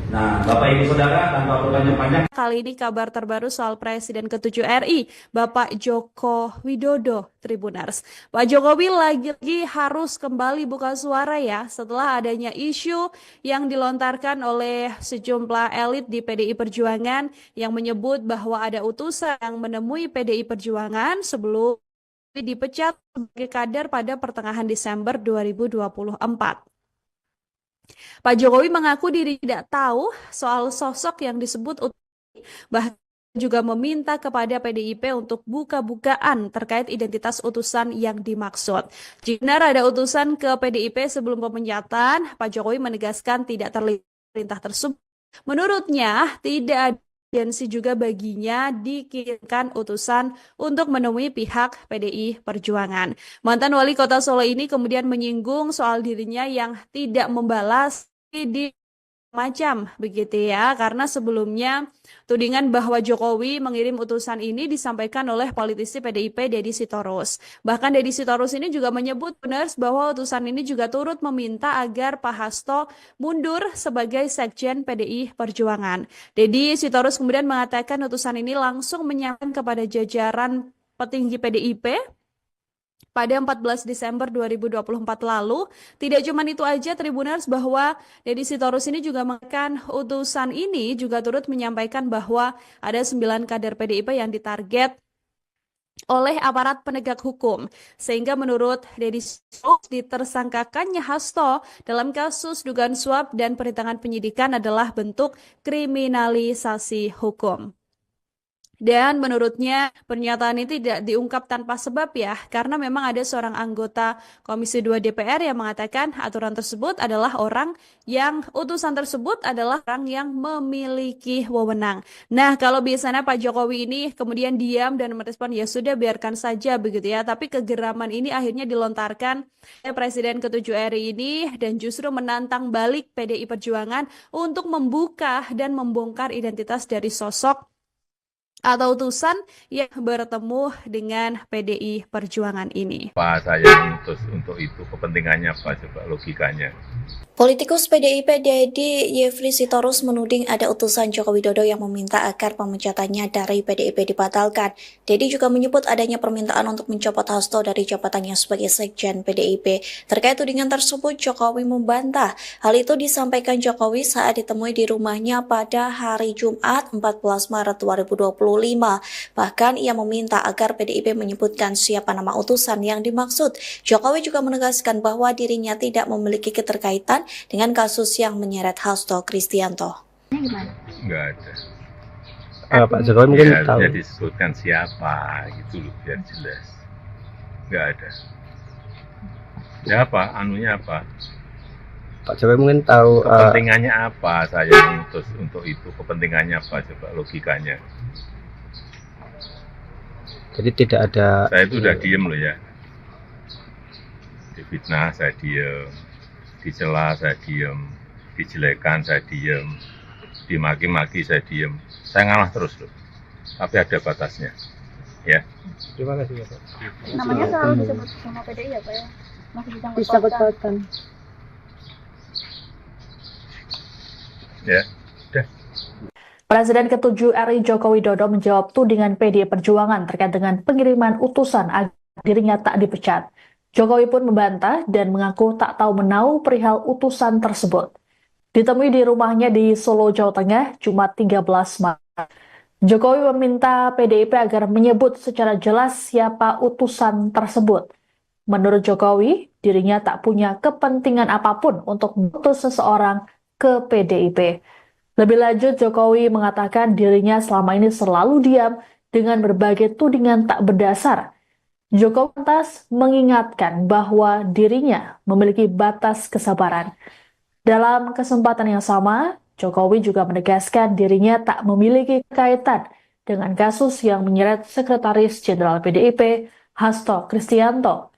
Nah, Bapak Ibu Saudara, tanpa bertanya panjang. Kali ini kabar terbaru soal Presiden ke-7 RI, Bapak Joko Widodo, Tribuners. Pak Jokowi lagi-lagi harus kembali buka suara ya setelah adanya isu yang dilontarkan oleh sejumlah elit di PDI Perjuangan yang menyebut bahwa ada utusan yang menemui PDI Perjuangan sebelum dipecat sebagai kader pada pertengahan Desember 2024. Pak Jokowi mengaku diri tidak tahu soal sosok yang disebut bahkan juga meminta kepada PDIP untuk buka-bukaan terkait identitas utusan yang dimaksud. Jika benar ada utusan ke PDIP sebelum pemecatan, Pak Jokowi menegaskan tidak terlihat perintah tersebut. Menurutnya, tidak ada urgensi juga baginya dikirimkan utusan untuk menemui pihak PDI Perjuangan. Mantan wali kota Solo ini kemudian menyinggung soal dirinya yang tidak membalas di macam begitu ya, karena sebelumnya tudingan bahwa Jokowi mengirim utusan ini disampaikan oleh politisi PDIP Deddy Sitorus. Bahkan Deddy Sitorus ini juga menyebut benar bahwa utusan ini juga turut meminta agar Pak Hasto mundur sebagai Sekjen PDI Perjuangan. Deddy Sitorus kemudian mengatakan utusan ini langsung menyampaikan kepada jajaran petinggi PDIP pada 14 Desember 2024 lalu. Tidak cuma itu aja Tribuners, bahwa Deddy Sitorus ini juga mengatakan utusan ini juga turut menyampaikan bahwa ada 9 kader PDIP yang ditarget oleh aparat penegak hukum. Sehingga menurut Deddy Sitorus, ditersangkakannya Hasto dalam kasus dugaan suap dan perintangan penyidikan adalah bentuk kriminalisasi hukum. Dan menurutnya pernyataan ini tidak diungkap tanpa sebab ya, karena memang ada seorang anggota Komisi 2 DPR yang mengatakan aturan tersebut adalah utusan tersebut adalah orang yang memiliki wewenang. Nah, kalau biasanya Pak Jokowi ini kemudian diam dan merespon ya sudah biarkan saja begitu ya, tapi kegeraman ini akhirnya dilontarkan oleh Presiden ke-7 RI ini dan justru menantang balik PDI Perjuangan untuk membuka dan membongkar identitas dari sosok atau utusan yang bertemu dengan PDI Perjuangan ini. Apa saya ngutus untuk itu, kepentingannya apa coba logikanya? Politikus PDIP Deddy Yefri Sitorus menuding ada utusan Joko Widodo yang meminta agar pemecatannya dari PDIP dibatalkan. Deddy juga menyebut adanya permintaan untuk mencopot Hasto dari jabatannya sebagai Sekjen PDIP. Terkait tudingan tersebut, Jokowi membantah. Hal itu disampaikan Jokowi saat ditemui di rumahnya pada hari Jumat 14 Maret 2025. Bahkan ia meminta agar PDIP menyebutkan siapa nama utusan yang dimaksud. Jokowi juga menegaskan bahwa dirinya tidak memiliki keterkaitan dengan kasus yang menyeret Hasto Kristianto. Enggak ada. Pak Jokowi mungkin Ya, tahu. harusnya disebutkan siapa gitu loh biar jelas. Enggak ada. Ya apa? Anunya apa? Pak Jokowi mungkin tahu. Kepentingannya apa saya ngutus untuk itu? Kepentingannya apa coba logikanya? Jadi tidak ada. Saya itu udah diem loh ya. Difitnah saya diem, dicela saya diem, dijelekan saya diem, dimaki-maki saya diem. Saya ngalah terus loh. Tapi ada batasnya. Ya. Terima kasih ya Pak. Namanya selalu disebut sama PDI ya Pak ya? Masih disangkut pautan. Ya. Udah. Presiden ke-7 RI Joko Widodo menjawab tudingan PDI Perjuangan terkait dengan pengiriman utusan agar dirinya tak dipecat. Jokowi pun membantah dan mengaku tak tahu menau perihal utusan tersebut. Ditemui di rumahnya di Solo, Jawa Tengah, Jumat 13 Maret. Jokowi meminta PDIP agar menyebut secara jelas siapa utusan tersebut. Menurut Jokowi, dirinya tak punya kepentingan apapun untuk mengutus seseorang ke PDIP. Lebih lanjut, Jokowi mengatakan dirinya selama ini selalu diam dengan berbagai tudingan tak berdasar. Jokowi lantas mengingatkan bahwa dirinya memiliki batas kesabaran. Dalam kesempatan yang sama, Jokowi juga menegaskan dirinya tak memiliki kaitan dengan kasus yang menyeret Sekretaris Jenderal PDIP, Hasto Kristianto.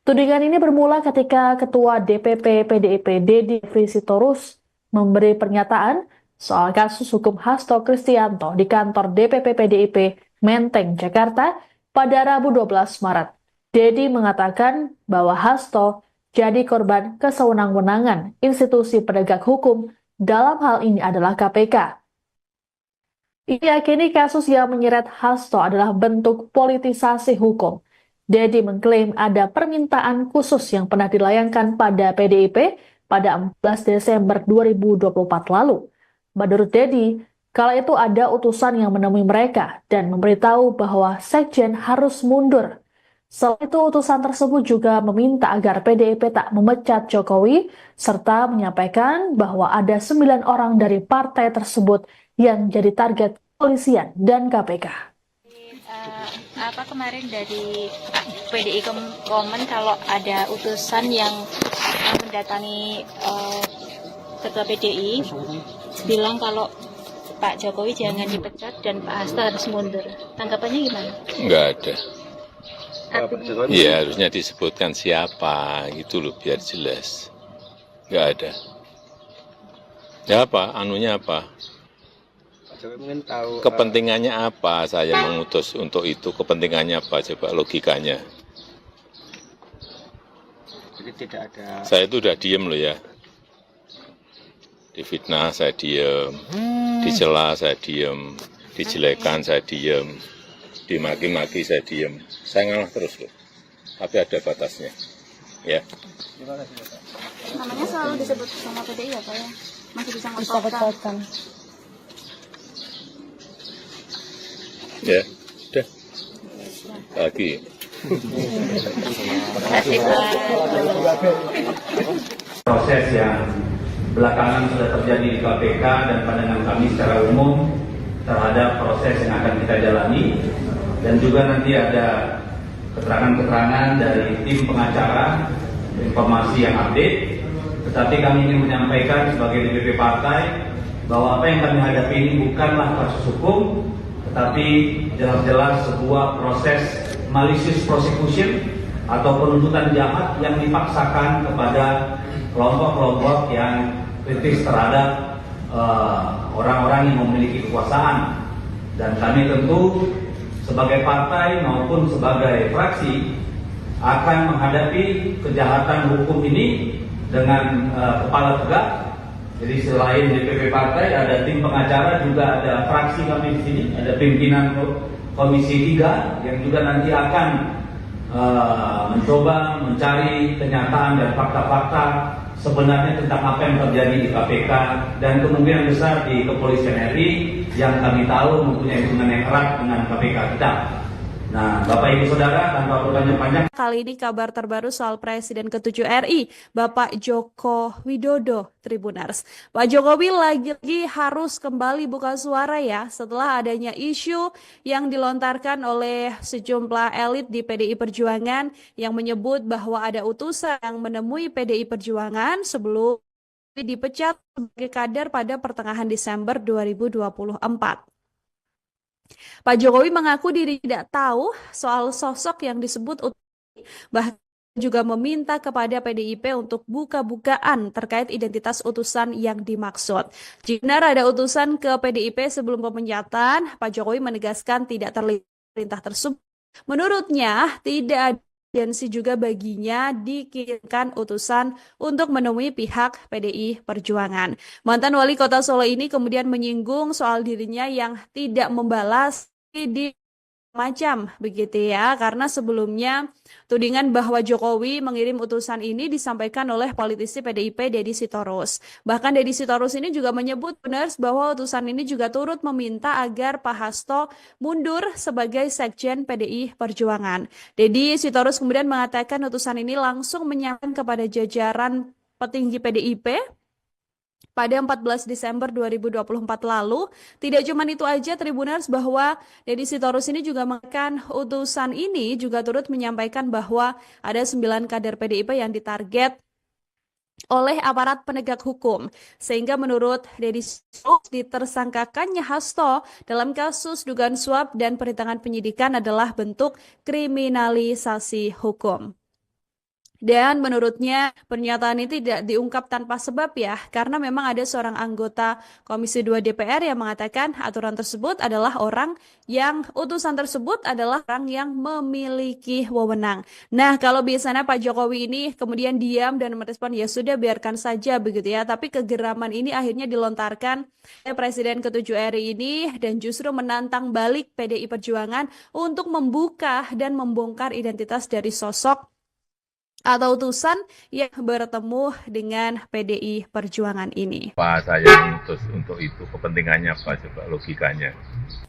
Tudingan ini bermula ketika Ketua DPP PDIP Deddy Yefri Sitorus memberi pernyataan soal kasus hukum Hasto Kristianto di kantor DPP PDIP Menteng, Jakarta pada Rabu 12 Maret. Deddy mengatakan bahwa Hasto jadi korban kesewenang-wenangan institusi penegak hukum, dalam hal ini adalah KPK. Ia yakini kasus yang menyeret Hasto adalah bentuk politisasi hukum. Deddy mengklaim ada permintaan khusus yang pernah dilayangkan pada PDIP pada 14 Desember 2024 lalu. Menurut Deddy, kala itu ada utusan yang menemui mereka dan memberitahu bahwa Sekjen harus mundur. Selain itu, utusan tersebut juga meminta agar PDIP tak memecat Jokowi, serta menyampaikan bahwa ada 9 orang dari partai tersebut yang jadi target kepolisian dan KPK. Kemarin dari PDI komen kalau ada utusan yang mendatangi Ketua PDI bilang kalau Pak Jokowi jangan dipecat dan Pak Hasto harus mundur. Tanggapannya gimana? Nggak ada. Artinya, Ya harusnya disebutkan siapa, gitu loh, biar jelas. Nggak ada. Ya apa, anunya apa? Pak Jokowi mungkin tahu Kepentingannya apa saya mengutus untuk itu? Kepentingannya apa? Coba logikanya. jadi tidak ada Saya itu udah diem loh ya. Difitnah saya diem, dicela saya diem, dijelekan saya diem, dimaki-maki saya diem. Saya ngalah terus loh. Tapi ada batasnya. Ya. namanya selalu disebut sama PDI ya Pak ya? Masih bisa Bisa ngototkan. kekuatan. Ya, udah. Lagi. Kasih Pak. Proses yang belakangan sudah terjadi di KPK dan pandangan kami secara umum terhadap proses yang akan kita jalani, dan juga nanti ada keterangan-keterangan dari tim pengacara, informasi yang update. Tetapi kami ingin menyampaikan sebagai DPP partai bahwa apa yang kami hadapi ini bukanlah kasus hukum, tetapi jelas-jelas sebuah proses malicious prosecution atau penuntutan jahat yang dipaksakan kepada kelompok-kelompok yang kritis terhadap orang-orang yang memiliki kekuasaan. Dan kami tentu sebagai partai maupun sebagai fraksi akan menghadapi kejahatan hukum ini dengan kepala tegak. Jadi selain DPP partai ada tim pengacara, juga ada fraksi kami di sini, ada pimpinan Komisi 3 yang juga nanti akan mencoba mencari kenyataan dan fakta-fakta sebenarnya tentang apa yang terjadi di KPK dan kemungkinan besar di Kepolisian RI yang kami tahu mempunyai hubungan yang erat dengan KPK kita. Nah, Bapak Ibu Saudara, tanpa bertanya panjang. Kali ini kabar terbaru soal Presiden ke-7 RI, Bapak Joko Widodo, Tribuners. Pak Jokowi lagi-lagi harus kembali buka suara ya setelah adanya isu yang dilontarkan oleh sejumlah elit di PDI Perjuangan yang menyebut bahwa ada utusan yang menemui PDI Perjuangan sebelum dipecat sebagai kader pada pertengahan Desember 2024. Pak Jokowi mengaku diri tidak tahu soal sosok yang disebut bahkan juga meminta kepada PDIP untuk buka-bukaan terkait identitas utusan yang dimaksud. Jika benar ada utusan ke PDIP sebelum pemecatan, Pak Jokowi menegaskan tidak terlihat perintah tersebut. Menurutnya, tidak ada urgensi juga baginya dikirimkan utusan untuk menemui pihak PDI Perjuangan. Mantan wali kota Solo ini kemudian menyinggung soal dirinya yang tidak membalas di macam begitu ya, karena sebelumnya tudingan bahwa Jokowi mengirim utusan ini disampaikan oleh politisi PDIP Deddy Sitorus. Bahkan Deddy Sitorus ini juga menyebut benar bahwa utusan ini juga turut meminta agar Pak Hasto mundur sebagai Sekjen PDI Perjuangan. Deddy Sitorus kemudian mengatakan utusan ini langsung menyampaikan kepada jajaran petinggi PDIP pada 14 Desember 2024 lalu. Tidak cuma itu aja Tribuners, bahwa Deddy Sitorus ini juga mengatakan utusan ini juga turut menyampaikan bahwa ada 9 kader PDIP yang ditarget oleh aparat penegak hukum. Sehingga menurut Deddy Sitorus ditersangkakannya Hasto dalam kasus dugaan suap dan perintangan penyidikan adalah bentuk kriminalisasi hukum. Dan menurutnya pernyataan ini tidak diungkap tanpa sebab ya, karena memang ada seorang anggota Komisi 2 DPR yang mengatakan aturan tersebut adalah utusan tersebut adalah orang yang memiliki wewenang. Nah, kalau biasanya Pak Jokowi ini kemudian diam dan merespon ya sudah biarkan saja begitu ya, tapi kegeraman ini akhirnya dilontarkan oleh Presiden ke-7 RI ini dan justru menantang balik PDI Perjuangan untuk membuka dan membongkar identitas dari sosok atau utusan yang bertemu dengan PDI Perjuangan ini. Apa saya mengutus untuk itu? Kepentingannya apa? Coba logikanya.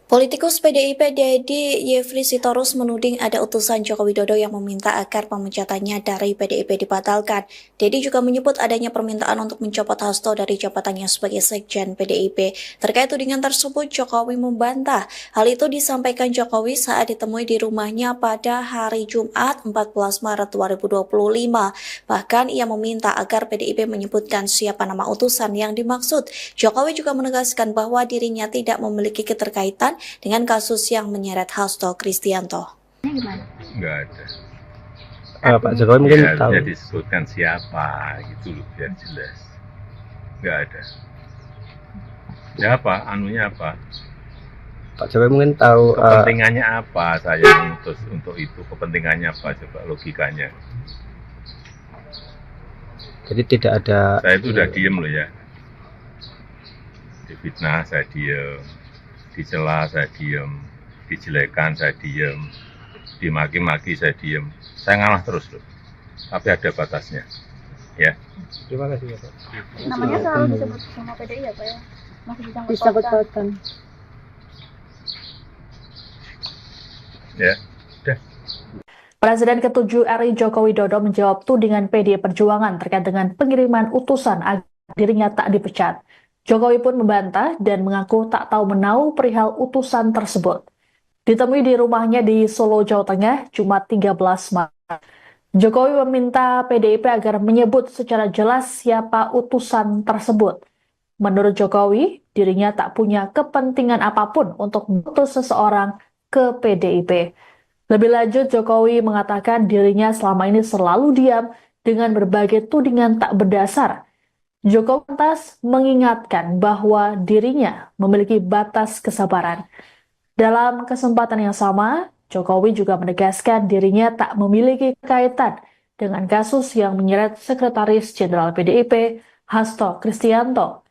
Politikus PDIP Deddy Yefri Sitorus menuding ada utusan Joko Widodo yang meminta agar pemecatannya dari PDIP dibatalkan. Deddy juga menyebut adanya permintaan untuk mencopot Hasto dari jabatannya sebagai Sekjen PDIP. Terkait tudingan tersebut, Jokowi membantah. Hal itu disampaikan Jokowi saat ditemui di rumahnya pada hari Jumat 14 Maret 2025. Bahkan ia meminta agar PDIP menyebutkan siapa nama utusan yang dimaksud. Jokowi juga menegaskan bahwa dirinya tidak memiliki keterkaitan dengan kasus yang menyeret Hasto Kristianto. Enggak ada. Pak Jokowi mungkin Ya, tahu. harusnya disebutkan siapa gitu loh biar jelas. Enggak ada. Ya apa? Anunya apa? Pak Jokowi mungkin tahu. Kepentingannya apa saya mengutus untuk itu? Kepentingannya apa? Coba logikanya. Jadi tidak ada. Saya itu udah diem loh ya. Difitnah saya diem, dicela saya diem, dijelekan saya diem, dimaki-maki saya diem. Saya ngalah terus loh. Tapi ada batasnya. Ya. Terima kasih Pak. Namanya selalu disebut sama PDI ya Pak ya? Masih Disangkut-pautkan. Ya. Udah. Presiden ke-7 RI Joko Widodo menjawab tudingan PDI Perjuangan terkait dengan pengiriman utusan agar dirinya tak dipecat. Jokowi pun membantah dan mengaku tak tahu menau perihal utusan tersebut. Ditemui di rumahnya di Solo, Jawa Tengah, Jumat 13 Maret. Jokowi meminta PDIP agar menyebut secara jelas siapa utusan tersebut. Menurut Jokowi, dirinya tak punya kepentingan apapun untuk mengutus seseorang ke PDIP. Lebih lanjut, Jokowi mengatakan dirinya selama ini selalu diam dengan berbagai tudingan tak berdasar. Jokowi lantas mengingatkan bahwa dirinya memiliki batas kesabaran. Dalam kesempatan yang sama, Jokowi juga menegaskan dirinya tak memiliki kaitan dengan kasus yang menyeret Sekretaris Jenderal PDIP, Hasto Kristianto.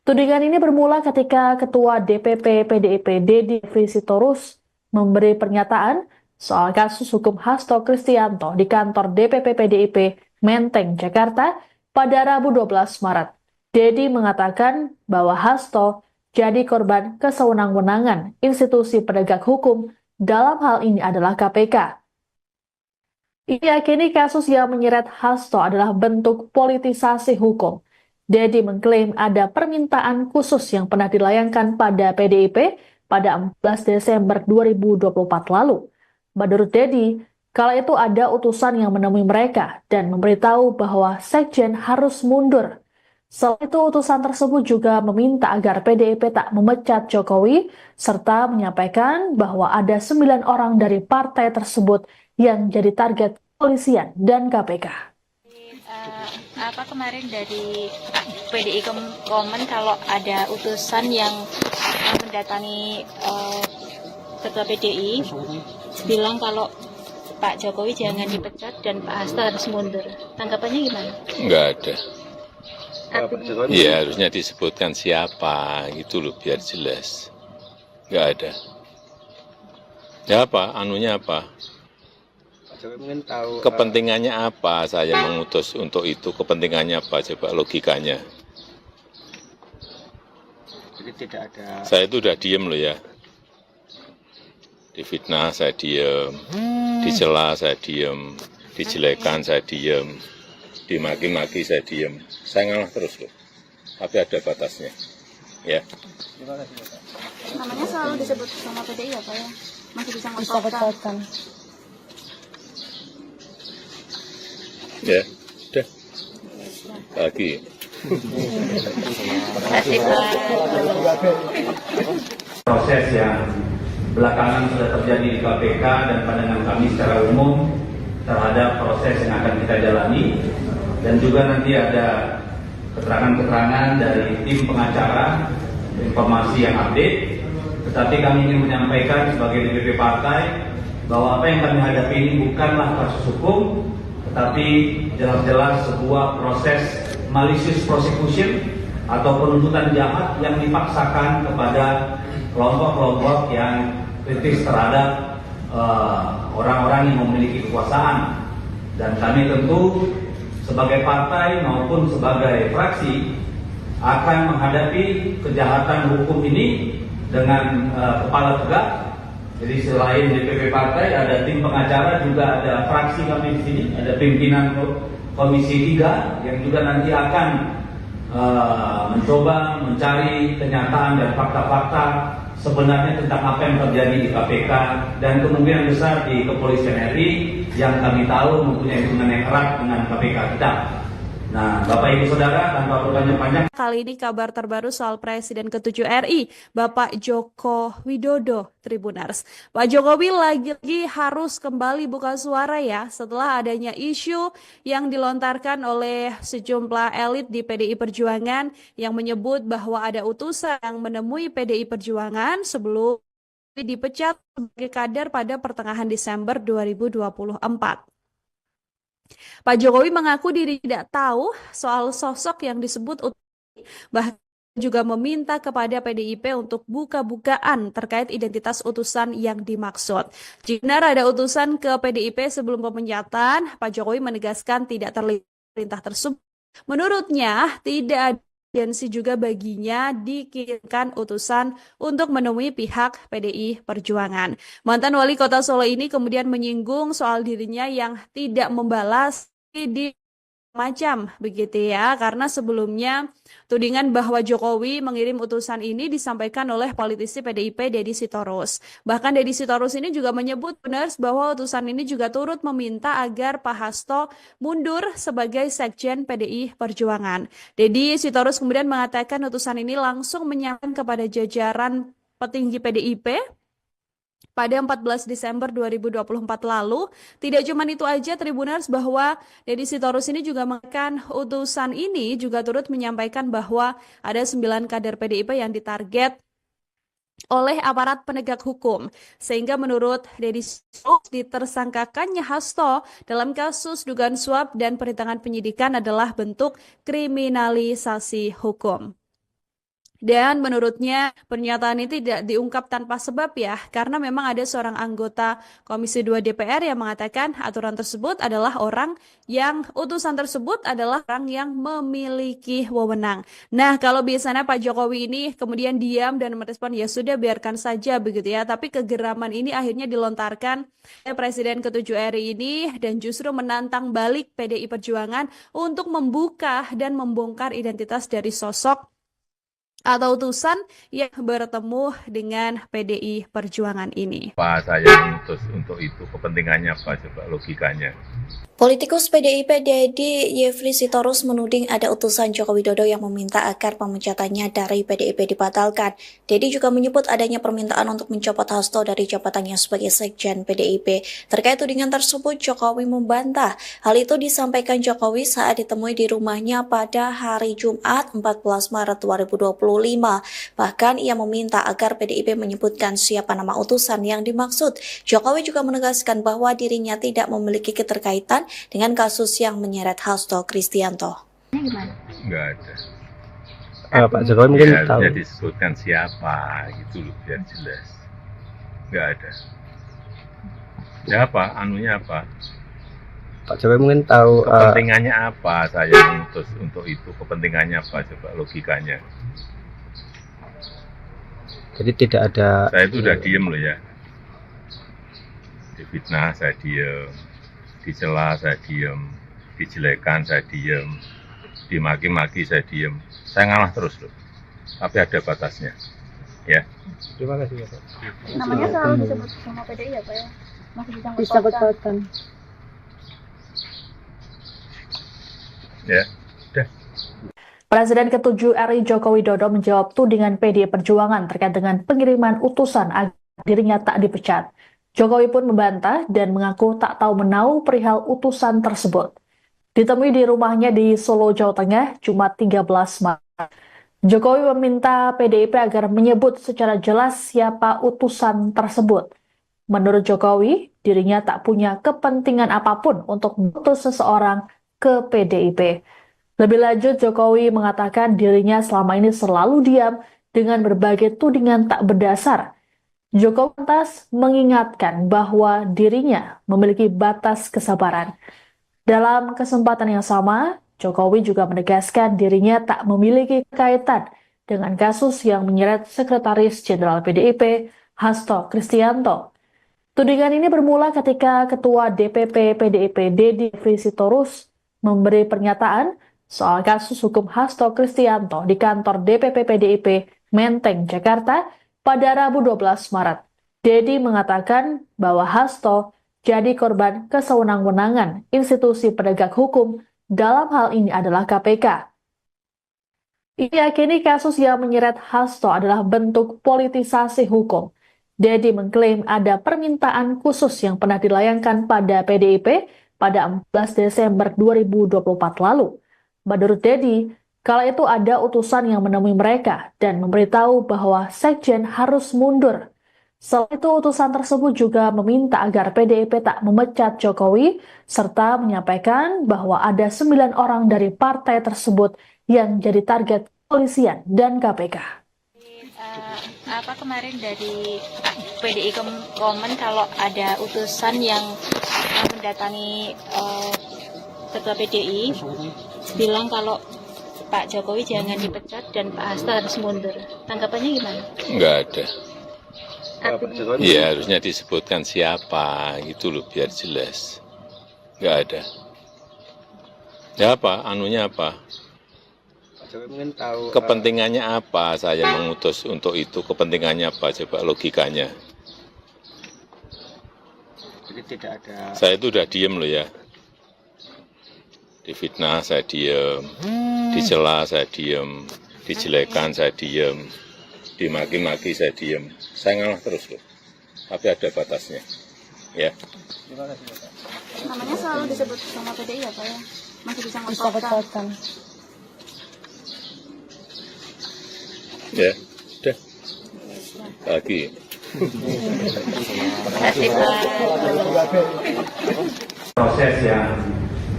Tudingan ini bermula ketika Ketua DPP PDIP Deddy Yefri Sitorus memberi pernyataan soal kasus hukum Hasto Kristianto di kantor DPP PDIP Menteng, Jakarta pada Rabu 12 Maret. Deddy mengatakan bahwa Hasto jadi korban kesewenang-wenangan institusi penegak hukum, dalam hal ini adalah KPK. Ia yakini kasus yang menyeret Hasto adalah bentuk politisasi hukum. Deddy mengklaim ada permintaan khusus yang pernah dilayangkan pada PDIP pada 14 Desember 2024 lalu. Menurut Deddy, kala itu ada utusan yang menemui mereka dan memberitahu bahwa Sekjen harus mundur. Selain itu, utusan tersebut juga meminta agar PDIP tak memecat Jokowi, serta menyampaikan bahwa ada 9 orang dari partai tersebut yang jadi target kepolisian dan KPK. Kemarin dari PDI komen kalau ada utusan yang mendatangi Ketua PDI bilang kalau Pak Jokowi jangan dipecat dan Pak Hasto harus mundur. Tanggapannya gimana? Enggak ada. Pak Jokowi. Iya, harusnya disebutkan siapa gitu loh biar jelas. Enggak ada. Ya apa? Anunya apa? Pak Jokowi mungkin tahu. Kepentingannya apa saya mengutus untuk itu? Kepentingannya apa? Coba logikanya. Jadi tidak ada. Saya itu udah diem loh ya. Difitnah saya diem, dicela saya diem, dijelekan saya diem, dimaki-maki saya diem. Saya ngalah terus loh. Tapi ada batasnya. Ya. Terima kasih Pak. Namanya selalu disebut sama PDI ya Pak ya? Masih Disangkut-pautkan. Ya, udah. Lagi. Proses yang belakangan sudah terjadi di KPK dan pandangan kami secara umum terhadap proses yang akan kita jalani, dan juga nanti ada keterangan-keterangan dari tim pengacara, informasi yang update. Tetapi kami ingin menyampaikan sebagai DPP partai bahwa apa yang kami hadapi ini bukanlah kasus hukum, tetapi jelas-jelas sebuah proses malicious prosecution atau penuntutan jahat yang dipaksakan kepada kelompok-kelompok yang kritis terhadap orang-orang yang memiliki kekuasaan. Dan kami tentu sebagai partai maupun sebagai fraksi akan menghadapi kejahatan hukum ini dengan kepala tegak. Jadi selain DPP partai, ada tim pengacara, juga ada fraksi kami di sini, ada pimpinan Komisi 3 yang juga nanti akan mencoba mencari kenyataan dan fakta-fakta sebenarnya tentang apa yang terjadi di KPK dan kemungkinan besar di Kepolisian RI yang kami tahu mempunyai hubungan yang erat dengan KPK kita. Nah, Bapak Ibu Saudara, tanpa bertanya panjang. Kali ini kabar terbaru soal Presiden ke-7 RI, Bapak Joko Widodo, Tribuners. Pak Jokowi lagi-lagi harus kembali buka suara ya setelah adanya isu yang dilontarkan oleh sejumlah elit di PDI Perjuangan yang menyebut bahwa ada utusan yang menemui PDI Perjuangan sebelum dipecat sebagai kader pada pertengahan Desember 2024. Pak Jokowi mengaku diri tidak tahu soal sosok yang disebut bahkan juga meminta kepada PDIP untuk buka-bukaan terkait identitas utusan yang dimaksud. Jika benar ada utusan ke PDIP sebelum pemecatan, Pak Jokowi menegaskan tidak terlihat perintah tersebut. Menurutnya, tidak ada urgensi juga baginya dikirimkan utusan untuk menemui pihak PDI Perjuangan. Mantan wali kota Solo ini kemudian menyinggung soal dirinya yang tidak membalas di macam begitu ya, karena sebelumnya tudingan bahwa Jokowi mengirim utusan ini disampaikan oleh politisi PDIP Deddy Sitorus. Bahkan Deddy Sitorus ini juga menyebut benar bahwa utusan ini juga turut meminta agar Pak Hasto mundur sebagai Sekjen PDI Perjuangan. Deddy Sitorus kemudian mengatakan utusan ini langsung menyampaikan kepada jajaran petinggi PDIP pada 14 Desember 2024 lalu. Tidak cuma itu aja Tribuners, bahwa Deddy Sitorus ini juga mengatakan utusan ini juga turut menyampaikan bahwa ada 9 kader PDIP yang ditarget oleh aparat penegak hukum. Sehingga menurut Deddy Sitorus ditersangkakannya Hasto dalam kasus dugaan suap dan perintangan penyidikan adalah bentuk kriminalisasi hukum. Dan menurutnya pernyataan ini tidak diungkap tanpa sebab ya, karena memang ada seorang anggota Komisi 2 DPR yang mengatakan aturan tersebut adalah utusan tersebut adalah orang yang memiliki wewenang. Nah, kalau biasanya Pak Jokowi ini kemudian diam dan merespon ya sudah biarkan saja begitu ya, tapi kegeraman ini akhirnya dilontarkan oleh Presiden ke-7 RI ini dan justru menantang balik PDI Perjuangan untuk membuka dan membongkar identitas dari sosok atau utusan yang bertemu dengan PDI Perjuangan ini. Pak saya utus untuk itu, kepentingannya apa coba logikanya? Politikus PDIP Deddy Yefri Sitorus menuding ada utusan Joko Widodo yang meminta agar pemecatannya dari PDIP dibatalkan. Deddy juga menyebut adanya permintaan untuk mencopot Hasto dari jabatannya sebagai Sekjen PDIP. Terkait tudingan tersebut, Jokowi membantah. Hal itu disampaikan Jokowi saat ditemui di rumahnya pada hari Jumat 14 Maret 2025. Bahkan ia meminta agar PDIP menyebutkan siapa nama utusan yang dimaksud. Jokowi juga menegaskan bahwa dirinya tidak memiliki keterkaitan dengan kasus yang menyeret Hasto Kristianto. Enggak ada. Pak Jokowi mungkin Ya, tahu. ya disebutkan siapa gitu loh biar jelas. Enggak ada. Ya apa? Anunya apa? Pak Jokowi mungkin tahu. Kepentingannya apa saya mengutus untuk itu? Kepentingannya apa coba logikanya? Jadi tidak ada. Saya itu udah diem loh ya. Difitnah saya diem, dicela saya diem, dijelekan saya diem, dimaki-maki saya diem. Saya ngalah terus loh. Tapi ada batasnya. Ya. Terima kasih ya Pak. Namanya selalu disebut sama PDI ya Pak ya? Masih Disangkut pautan. Ya. Udah. Presiden ke-7 RI Joko Widodo menjawab tudingan PDI Perjuangan terkait dengan pengiriman utusan agar dirinya tak dipecat. Jokowi pun membantah dan mengaku tak tahu menau perihal utusan tersebut. Ditemui di rumahnya di Solo, Jawa Tengah, Jumat 13 Maret. Jokowi meminta PDIP agar menyebut secara jelas siapa utusan tersebut. Menurut Jokowi, dirinya tak punya kepentingan apapun untuk mengutus seseorang ke PDIP. Lebih lanjut, Jokowi mengatakan dirinya selama ini selalu diam dengan berbagai tudingan tak berdasar. Jokowi lantas mengingatkan bahwa dirinya memiliki batas kesabaran. Dalam kesempatan yang sama, Jokowi juga menegaskan dirinya tak memiliki kaitan dengan kasus yang menyeret Sekretaris Jenderal PDIP Hasto Kristianto. Tudingan ini bermula ketika Ketua DPP PDIP Deddy Frissitorus memberi pernyataan soal kasus hukum Hasto Kristianto di kantor DPP PDIP Menteng, Jakarta pada Rabu 12 Maret. Deddy mengatakan bahwa Hasto jadi korban kesewenang-wenangan institusi penegak hukum, dalam hal ini adalah KPK. Ia yakini kasus yang menyeret Hasto adalah bentuk politisasi hukum. Deddy mengklaim ada permintaan khusus yang pernah dilayangkan pada PDIP pada 14 Desember 2024 lalu. Menurut Deddy, kala itu ada utusan yang menemui mereka dan memberitahu bahwa Sekjen harus mundur. Selain itu, utusan tersebut juga meminta agar PDIP tak memecat Jokowi, serta menyampaikan bahwa ada 9 orang dari partai tersebut yang jadi target kepolisian dan KPK. Kemarin dari PDI komen kalau ada utusan yang mendatangi Ketua PDI bilang kalau Pak Jokowi jangan dipecat dan Pak Hasto harus mundur. Tanggapannya gimana? Enggak ada. Iya, harusnya disebutkan siapa, gitu loh, biar jelas. Enggak ada. Ya apa, anunya apa? Pak Jokowi mungkin tahu Kepentingannya apa saya mengutus untuk itu? Kepentingannya apa? Coba logikanya. jadi tidak ada. Saya itu udah diem loh ya. Difitnah saya diem, dicela saya diem, dijelekan saya diem, dimaki-maki saya diem. Saya ngalah terus loh. Tapi ada batasnya. Ya. Namanya selalu disebut sama PDI ya Pak ya? Masih bisa Disebut-sebutkan. Ya, udah. Lagi. Proses yang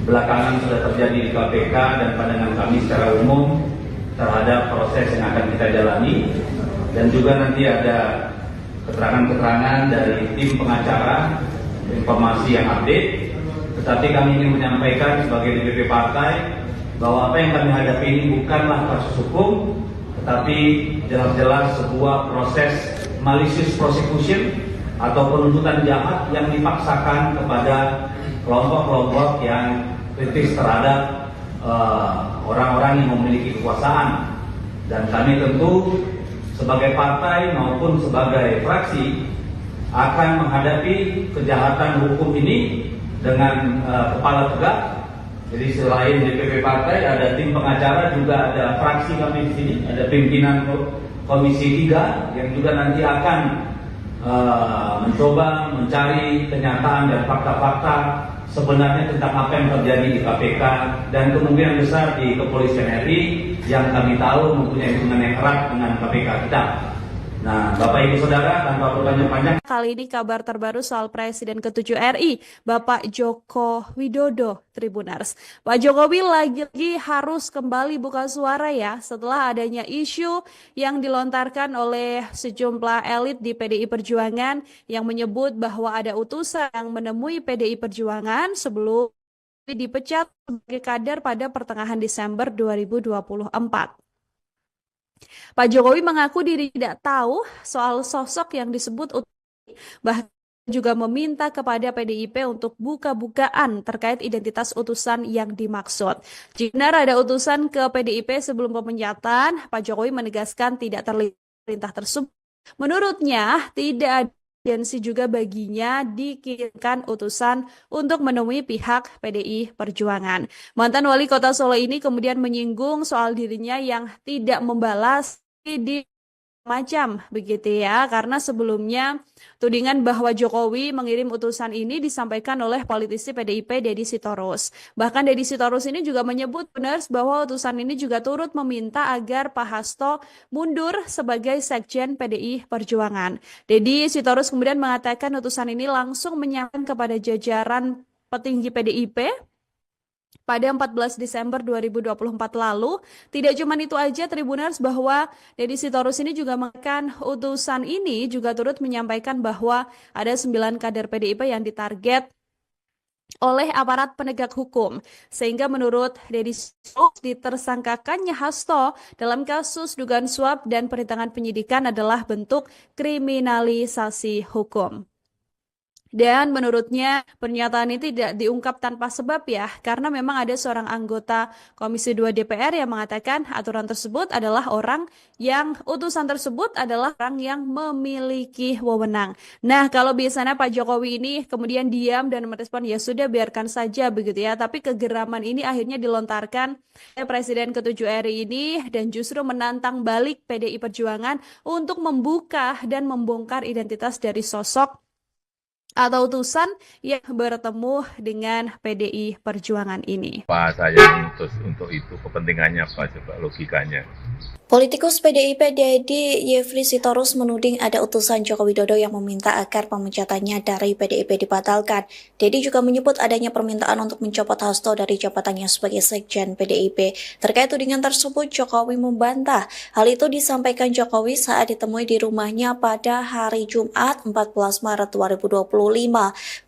belakangan sudah terjadi di KPK dan pandangan kami secara umum terhadap proses yang akan kita jalani, dan juga nanti ada keterangan-keterangan dari tim pengacara, informasi yang update. Tetapi kami ingin menyampaikan sebagai DPP partai bahwa apa yang kami hadapi ini bukanlah kasus hukum, tetapi jelas-jelas sebuah proses malicious prosecution atau penuntutan jahat yang dipaksakan kepada kelompok-kelompok yang kritis terhadap orang-orang yang memiliki kekuasaan. Dan kami tentu sebagai partai maupun sebagai fraksi akan menghadapi kejahatan hukum ini dengan kepala tegak. Jadi selain DPP partai ada tim pengacara, juga ada fraksi kami di sini, ada pimpinan Komisi 3 yang juga nanti akan mencoba mencari kenyataan dan fakta-fakta sebenarnya tentang apa yang terjadi di KPK dan kemungkinan besar di Kepolisian RI yang kami tahu mempunyai hubungan yang erat dengan KPK kita. Nah, Bapak Ibu Saudara, tanpa berpanjang-panjang, Kali ini kabar terbaru soal Presiden ke-7 RI, Bapak Joko Widodo, Tribuners. Pak Jokowi lagi-lagi harus kembali buka suara ya setelah adanya isu yang dilontarkan oleh sejumlah elit di PDI Perjuangan yang menyebut bahwa ada utusan yang menemui PDI Perjuangan sebelum dipecat sebagai kader pada pertengahan Desember 2024. Pak Jokowi mengaku diri tidak tahu soal sosok yang disebut bahkan juga meminta kepada PDIP untuk buka-bukaan terkait identitas utusan yang dimaksud. Jika benar ada utusan ke PDIP sebelum pemecatan, Pak Jokowi menegaskan tidak terlihat perintah tersebut. Menurutnya, tidak ada urgensi juga baginya dikirimkan utusan untuk menemui pihak PDI Perjuangan. Mantan wali kota Solo ini kemudian menyinggung soal dirinya yang tidak membalas di macam begitu ya, karena sebelumnya tudingan bahwa Jokowi mengirim utusan ini disampaikan oleh politisi PDIP Deddy Sitorus. Bahkan Deddy Sitorus ini juga menyebut benar bahwa utusan ini juga turut meminta agar Pak Hasto mundur sebagai Sekjen PDI Perjuangan. Deddy Sitorus kemudian mengatakan utusan ini langsung menyampaikan kepada jajaran petinggi PDIP pada 14 Desember 2024 lalu. Tidak cuma itu aja Tribuners, bahwa Deddy Sitorus ini juga mengatakan utusan ini juga turut menyampaikan bahwa ada 9 kader PDIP yang ditarget oleh aparat penegak hukum. Sehingga menurut Deddy Sitorus, ditersangkakannya Hasto dalam kasus dugaan suap dan perintangan penyidikan adalah bentuk kriminalisasi hukum. Dan menurutnya pernyataan ini tidak diungkap tanpa sebab ya, karena memang ada seorang anggota Komisi 2 DPR yang mengatakan aturan tersebut adalah utusan tersebut adalah orang yang memiliki wewenang. Nah, kalau biasanya Pak Jokowi ini kemudian diam dan merespon ya sudah biarkan saja begitu ya, tapi kegeraman ini akhirnya dilontarkan oleh Presiden ke-7 RI ini dan justru menantang balik PDI Perjuangan untuk membuka dan membongkar identitas dari sosok atau utusan yang bertemu dengan PDI Perjuangan ini. Pak saya mengutus untuk itu, kepentingannya apa coba logikanya? Politikus PDIP Deddy Yefri Sitorus menuding ada utusan Joko Widodo yang meminta agar pemecatannya dari PDIP dibatalkan. Deddy juga menyebut adanya permintaan untuk mencopot Hasto dari jabatannya sebagai Sekjen PDIP. Terkait tudingan tersebut, Jokowi membantah. Hal itu disampaikan Jokowi saat ditemui di rumahnya pada hari Jumat 14 Maret 2025.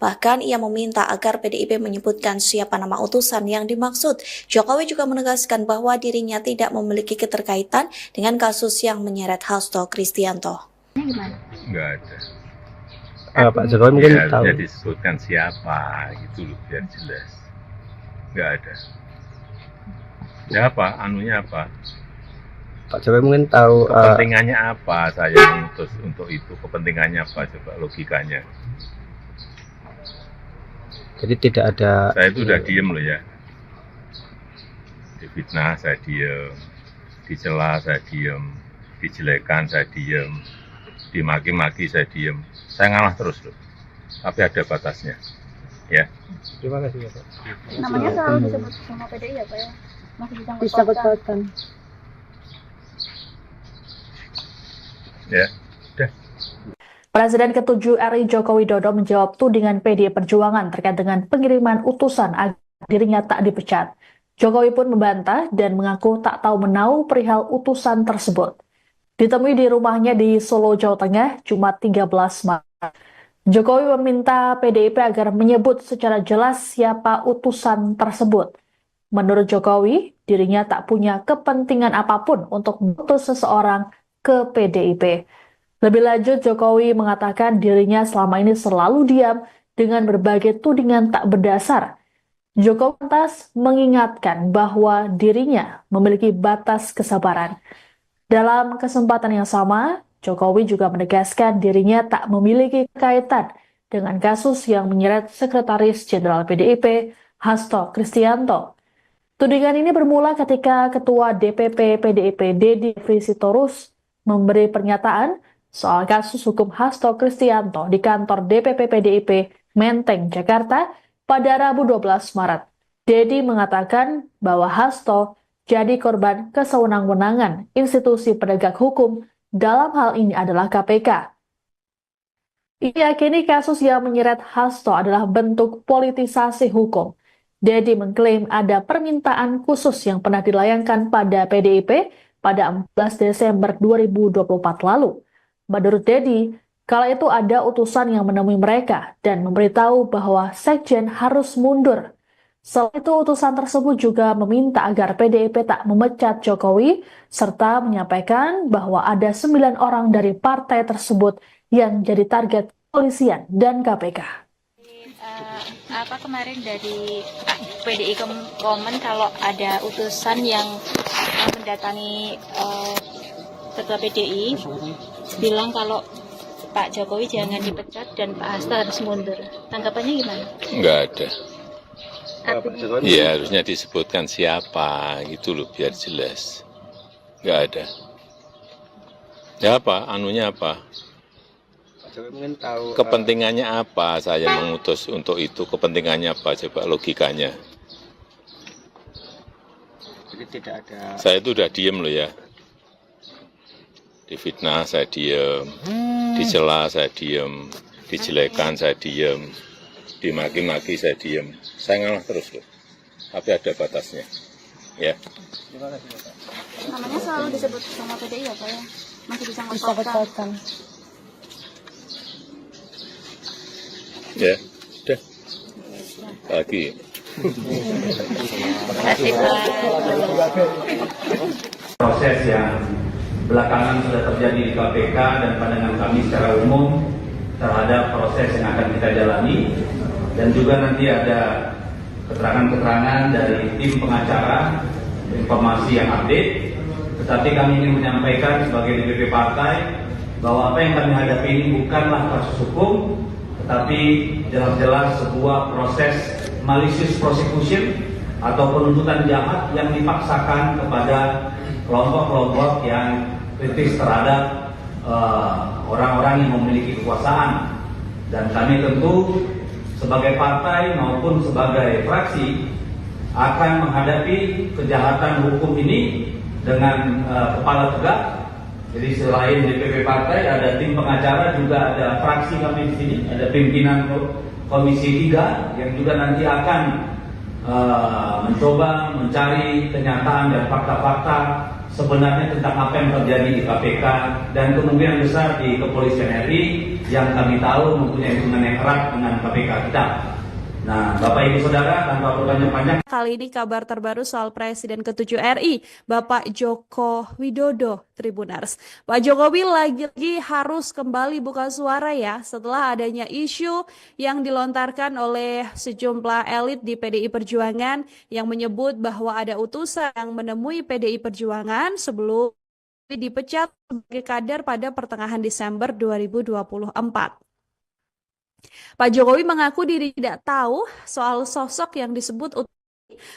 Bahkan ia meminta agar PDIP menyebutkan siapa nama utusan yang dimaksud. Jokowi juga menegaskan bahwa dirinya tidak memiliki keterkaitan dengan kasus yang menyeret Hasto Kristianto. Enggak ada. Pak Jokowi mungkin Ya, tahu. harusnya disebutkan siapa gitu loh biar jelas. Enggak ada. Ya apa? Anunya apa? Pak Jokowi mungkin tahu. Kepentingannya apa saya mengutus untuk itu? Kepentingannya apa coba logikanya? Jadi tidak ada. Saya itu udah diem loh ya. Difitnah saya diem, dicela saya diem, dijelekan saya diem, dimaki-maki saya diem. Saya ngalah terus loh. Tapi ada batasnya. Ya. Terima kasih ya Pak. Namanya selalu disebut sama PDI ya Pak ya? Masih Disangkut-pautkan. Ya. Udah. Presiden ke-7 RI Joko Widodo menjawab tudingan PDI Perjuangan terkait dengan pengiriman utusan agar dirinya tak dipecat. Jokowi pun membantah dan mengaku tak tahu menau perihal utusan tersebut. Ditemui di rumahnya di Solo, Jawa Tengah, Jumat 13 Maret. Jokowi meminta PDIP agar menyebut secara jelas siapa utusan tersebut. Menurut Jokowi, dirinya tak punya kepentingan apapun untuk mengutus seseorang ke PDIP. Lebih lanjut, Jokowi mengatakan dirinya selama ini selalu diam dengan berbagai tudingan tak berdasar. Jokowi lantas mengingatkan bahwa dirinya memiliki batas kesabaran. Dalam kesempatan yang sama, Jokowi juga menegaskan dirinya tak memiliki kaitan dengan kasus yang menyeret Sekretaris Jenderal PDIP, Hasto Kristianto. Tudingan ini bermula ketika Ketua DPP PDIP Deddy Yefri Sitorus memberi pernyataan soal kasus hukum Hasto Kristianto di kantor DPP PDIP Menteng, Jakarta pada Rabu 12 Maret. Deddy mengatakan bahwa Hasto jadi korban kesewenang-wenangan institusi penegak hukum, dalam hal ini adalah KPK. Ia yakini kasus yang menyeret Hasto adalah bentuk politisasi hukum. Deddy mengklaim ada permintaan khusus yang pernah dilayangkan pada PDIP pada 14 Desember 2024 lalu. Menurut Deddy, kala itu ada utusan yang menemui mereka dan memberitahu bahwa Sekjen harus mundur. Selain itu, utusan tersebut juga meminta agar PDIP tak memecat Jokowi, serta menyampaikan bahwa ada 9 orang dari partai tersebut yang jadi target kepolisian dan KPK. Kemarin dari PDI komen kalau ada utusan yang mendatangi Ketua PDI bilang kalau Pak Jokowi jangan dipecat dan Pak Hasto harus mundur. Tanggapannya gimana? Enggak ada. Pak Jokowi. Iya, harusnya disebutkan siapa gitu loh biar jelas. Enggak ada. Ya apa? Anunya apa? Pak Jokowi mungkin tahu. Kepentingannya apa saya mengutus untuk itu? Kepentingannya apa coba logikanya? Jadi tidak ada. Saya itu udah diem loh ya. Difitnah saya diem, dicela saya diem, dijelekan saya diem, dimaki-maki saya diem. Saya ngalah terus loh. Tapi ada batasnya. Ya. Terima kasih Pak. Namanya selalu disebut sama PDI ya Pak ya? Masih Disangkut-pautkan. Ya. Udah. Lagi. Kasih Pak. Proses yang belakangan sudah terjadi di KPK dan pandangan kami secara umum terhadap proses yang akan kita jalani, dan juga nanti ada keterangan-keterangan dari tim pengacara, informasi yang update. Tetapi kami ingin menyampaikan sebagai DPP partai bahwa apa yang kami hadapi ini bukanlah kasus hukum, tetapi jelas-jelas sebuah proses malicious prosecution atau penuntutan jahat yang dipaksakan kepada kelompok-kelompok yang kritis terhadap orang-orang yang memiliki kekuasaan. Dan kami tentu sebagai partai maupun sebagai fraksi akan menghadapi kejahatan hukum ini dengan kepala tegak. Jadi selain DPP partai ada tim pengacara, juga ada fraksi kami di sini, ada pimpinan Komisi 3 yang juga nanti akan mencoba mencari kenyataan dan fakta-fakta sebenarnya tentang apa yang terjadi di KPK dan kemungkinan besar di Kepolisian RI yang kami tahu mempunyai hubungan yang erat dengan KPK kita. Nah, Bapak Ibu Saudara, tanpa berpanjang-panjang, Kali ini kabar terbaru soal Presiden ke-7 RI, Bapak Joko Widodo, Tribuners. Pak Jokowi lagi-lagi harus kembali buka suara ya setelah adanya isu yang dilontarkan oleh sejumlah elit di PDI Perjuangan yang menyebut bahwa ada utusan yang menemui PDI Perjuangan sebelum dipecat sebagai kader pada pertengahan Desember 2024. Pak Jokowi mengaku diri tidak tahu soal sosok yang disebut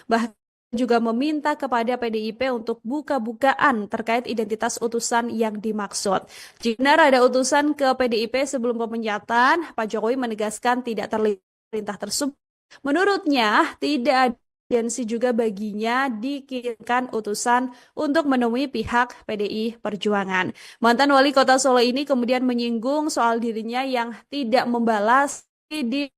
bahkan juga meminta kepada PDIP untuk buka-bukaan terkait identitas utusan yang dimaksud. Jika benar ada utusan ke PDIP sebelum pemecatan, Pak Jokowi menegaskan tidak terlihat perintah tersebut. Menurutnya, tidak ada urgensi juga baginya dikirimkan utusan untuk menemui pihak PDI Perjuangan. Mantan wali kota Solo ini kemudian menyinggung soal dirinya yang tidak membalas di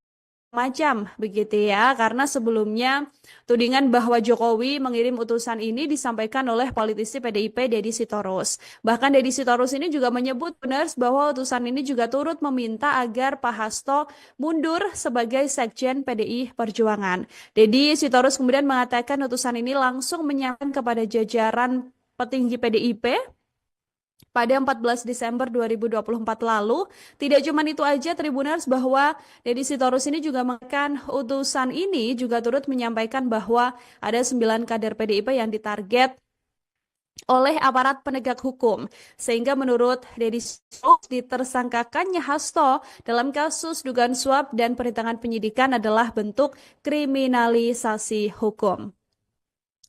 macam begitu ya, karena sebelumnya tudingan bahwa Jokowi mengirim utusan ini disampaikan oleh politisi PDIP Deddy Sitorus. Bahkan Deddy Sitorus ini juga menyebut benar bahwa utusan ini juga turut meminta agar Pak Hasto mundur sebagai Sekjen PDI Perjuangan. Deddy Sitorus kemudian mengatakan utusan ini langsung menyampaikan kepada jajaran petinggi PDIP pada 14 Desember 2024 lalu. Tidak cuma itu aja Tribuners, bahwa Deddy Sitorus ini juga mengatakan utusan ini juga turut menyampaikan bahwa ada 9 kader PDIP yang ditarget oleh aparat penegak hukum. Sehingga menurut Deddy Sitorus ditersangkakannya Hasto dalam kasus dugaan suap dan perintangan penyidikan adalah bentuk kriminalisasi hukum.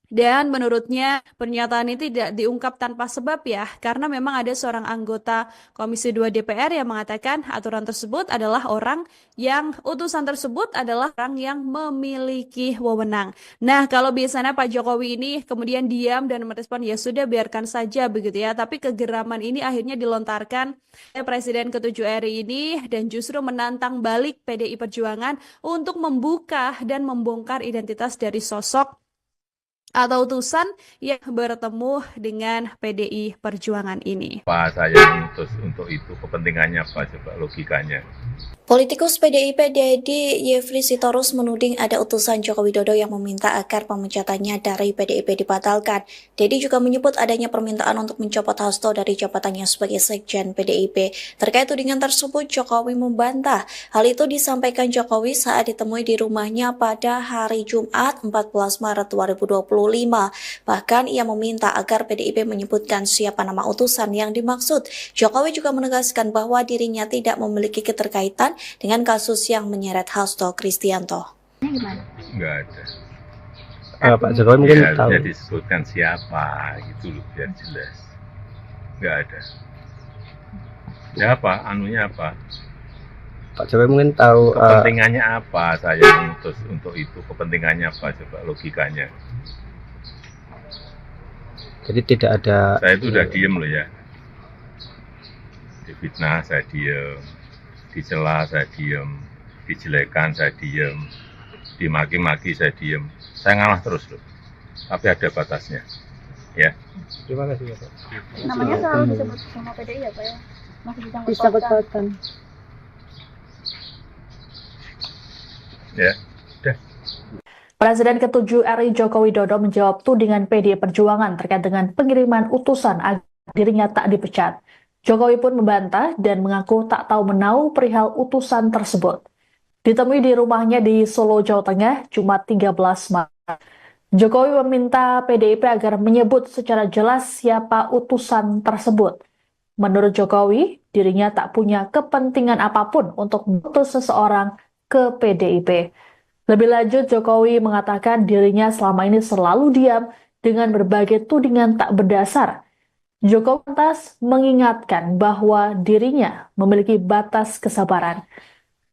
Dan menurutnya pernyataan ini tidak diungkap tanpa sebab ya, karena memang ada seorang anggota Komisi 2 DPR yang mengatakan aturan tersebut adalah utusan tersebut adalah orang yang memiliki wewenang. Nah, kalau biasanya Pak Jokowi ini kemudian diam dan merespon ya sudah biarkan saja begitu ya, tapi kegeraman ini akhirnya dilontarkan oleh Presiden ke-7 RI ini dan justru menantang balik PDI Perjuangan untuk membuka dan membongkar identitas dari sosok atau utusan yang bertemu dengan PDI Perjuangan ini. Pak saya utus untuk itu, kepentingannya apa coba logikanya? Politikus PDIP Deddy Yefri Sitorus menuding ada utusan Joko Widodo yang meminta agar pemecatannya dari PDIP dibatalkan. Deddy juga menyebut adanya permintaan untuk mencopot Hasto dari jabatannya sebagai Sekjen PDIP. Terkait tudingan tersebut, Jokowi membantah. Hal itu disampaikan Jokowi saat ditemui di rumahnya pada hari Jumat 14 Maret 2025. Bahkan ia meminta agar PDIP menyebutkan siapa nama utusan yang dimaksud. Jokowi juga menegaskan bahwa dirinya tidak memiliki keterkaitan dengan kasus yang menyeret Hasto Kristianto. Enggak ada. Pak Jokowi mungkin Ya, tahu. bisa disebutkan siapa gitu loh biar jelas. Enggak ada. Ya apa? Anunya apa? Pak Jokowi mungkin tahu. Kepentingannya apa saya mengutus untuk itu? Kepentingannya apa coba logikanya? Jadi tidak ada. Saya itu udah diem loh ya. Difitnah saya diem, dicela saya diem, dijelekan saya diem, dimaki-maki saya diem. Saya ngalah terus loh. Tapi ada batasnya. Ya. Terima kasih Pak. Namanya selalu disebut sama PDI ya Pak ya? Masih Disangkut-pautkan. Ya. Udah. Presiden ke-7 RI Joko Widodo menjawab tudingan PDI Perjuangan terkait dengan pengiriman utusan agar dirinya tak dipecat. Jokowi pun membantah dan mengaku tak tahu menau perihal utusan tersebut. Ditemui di rumahnya di Solo, Jawa Tengah, Jumat 13 Maret. Jokowi meminta PDIP agar menyebut secara jelas siapa utusan tersebut. Menurut Jokowi, dirinya tak punya kepentingan apapun untuk mengutus seseorang ke PDIP. Lebih lanjut, Jokowi mengatakan dirinya selama ini selalu diam dengan berbagai tudingan tak berdasar. Jokowi lantas mengingatkan bahwa dirinya memiliki batas kesabaran.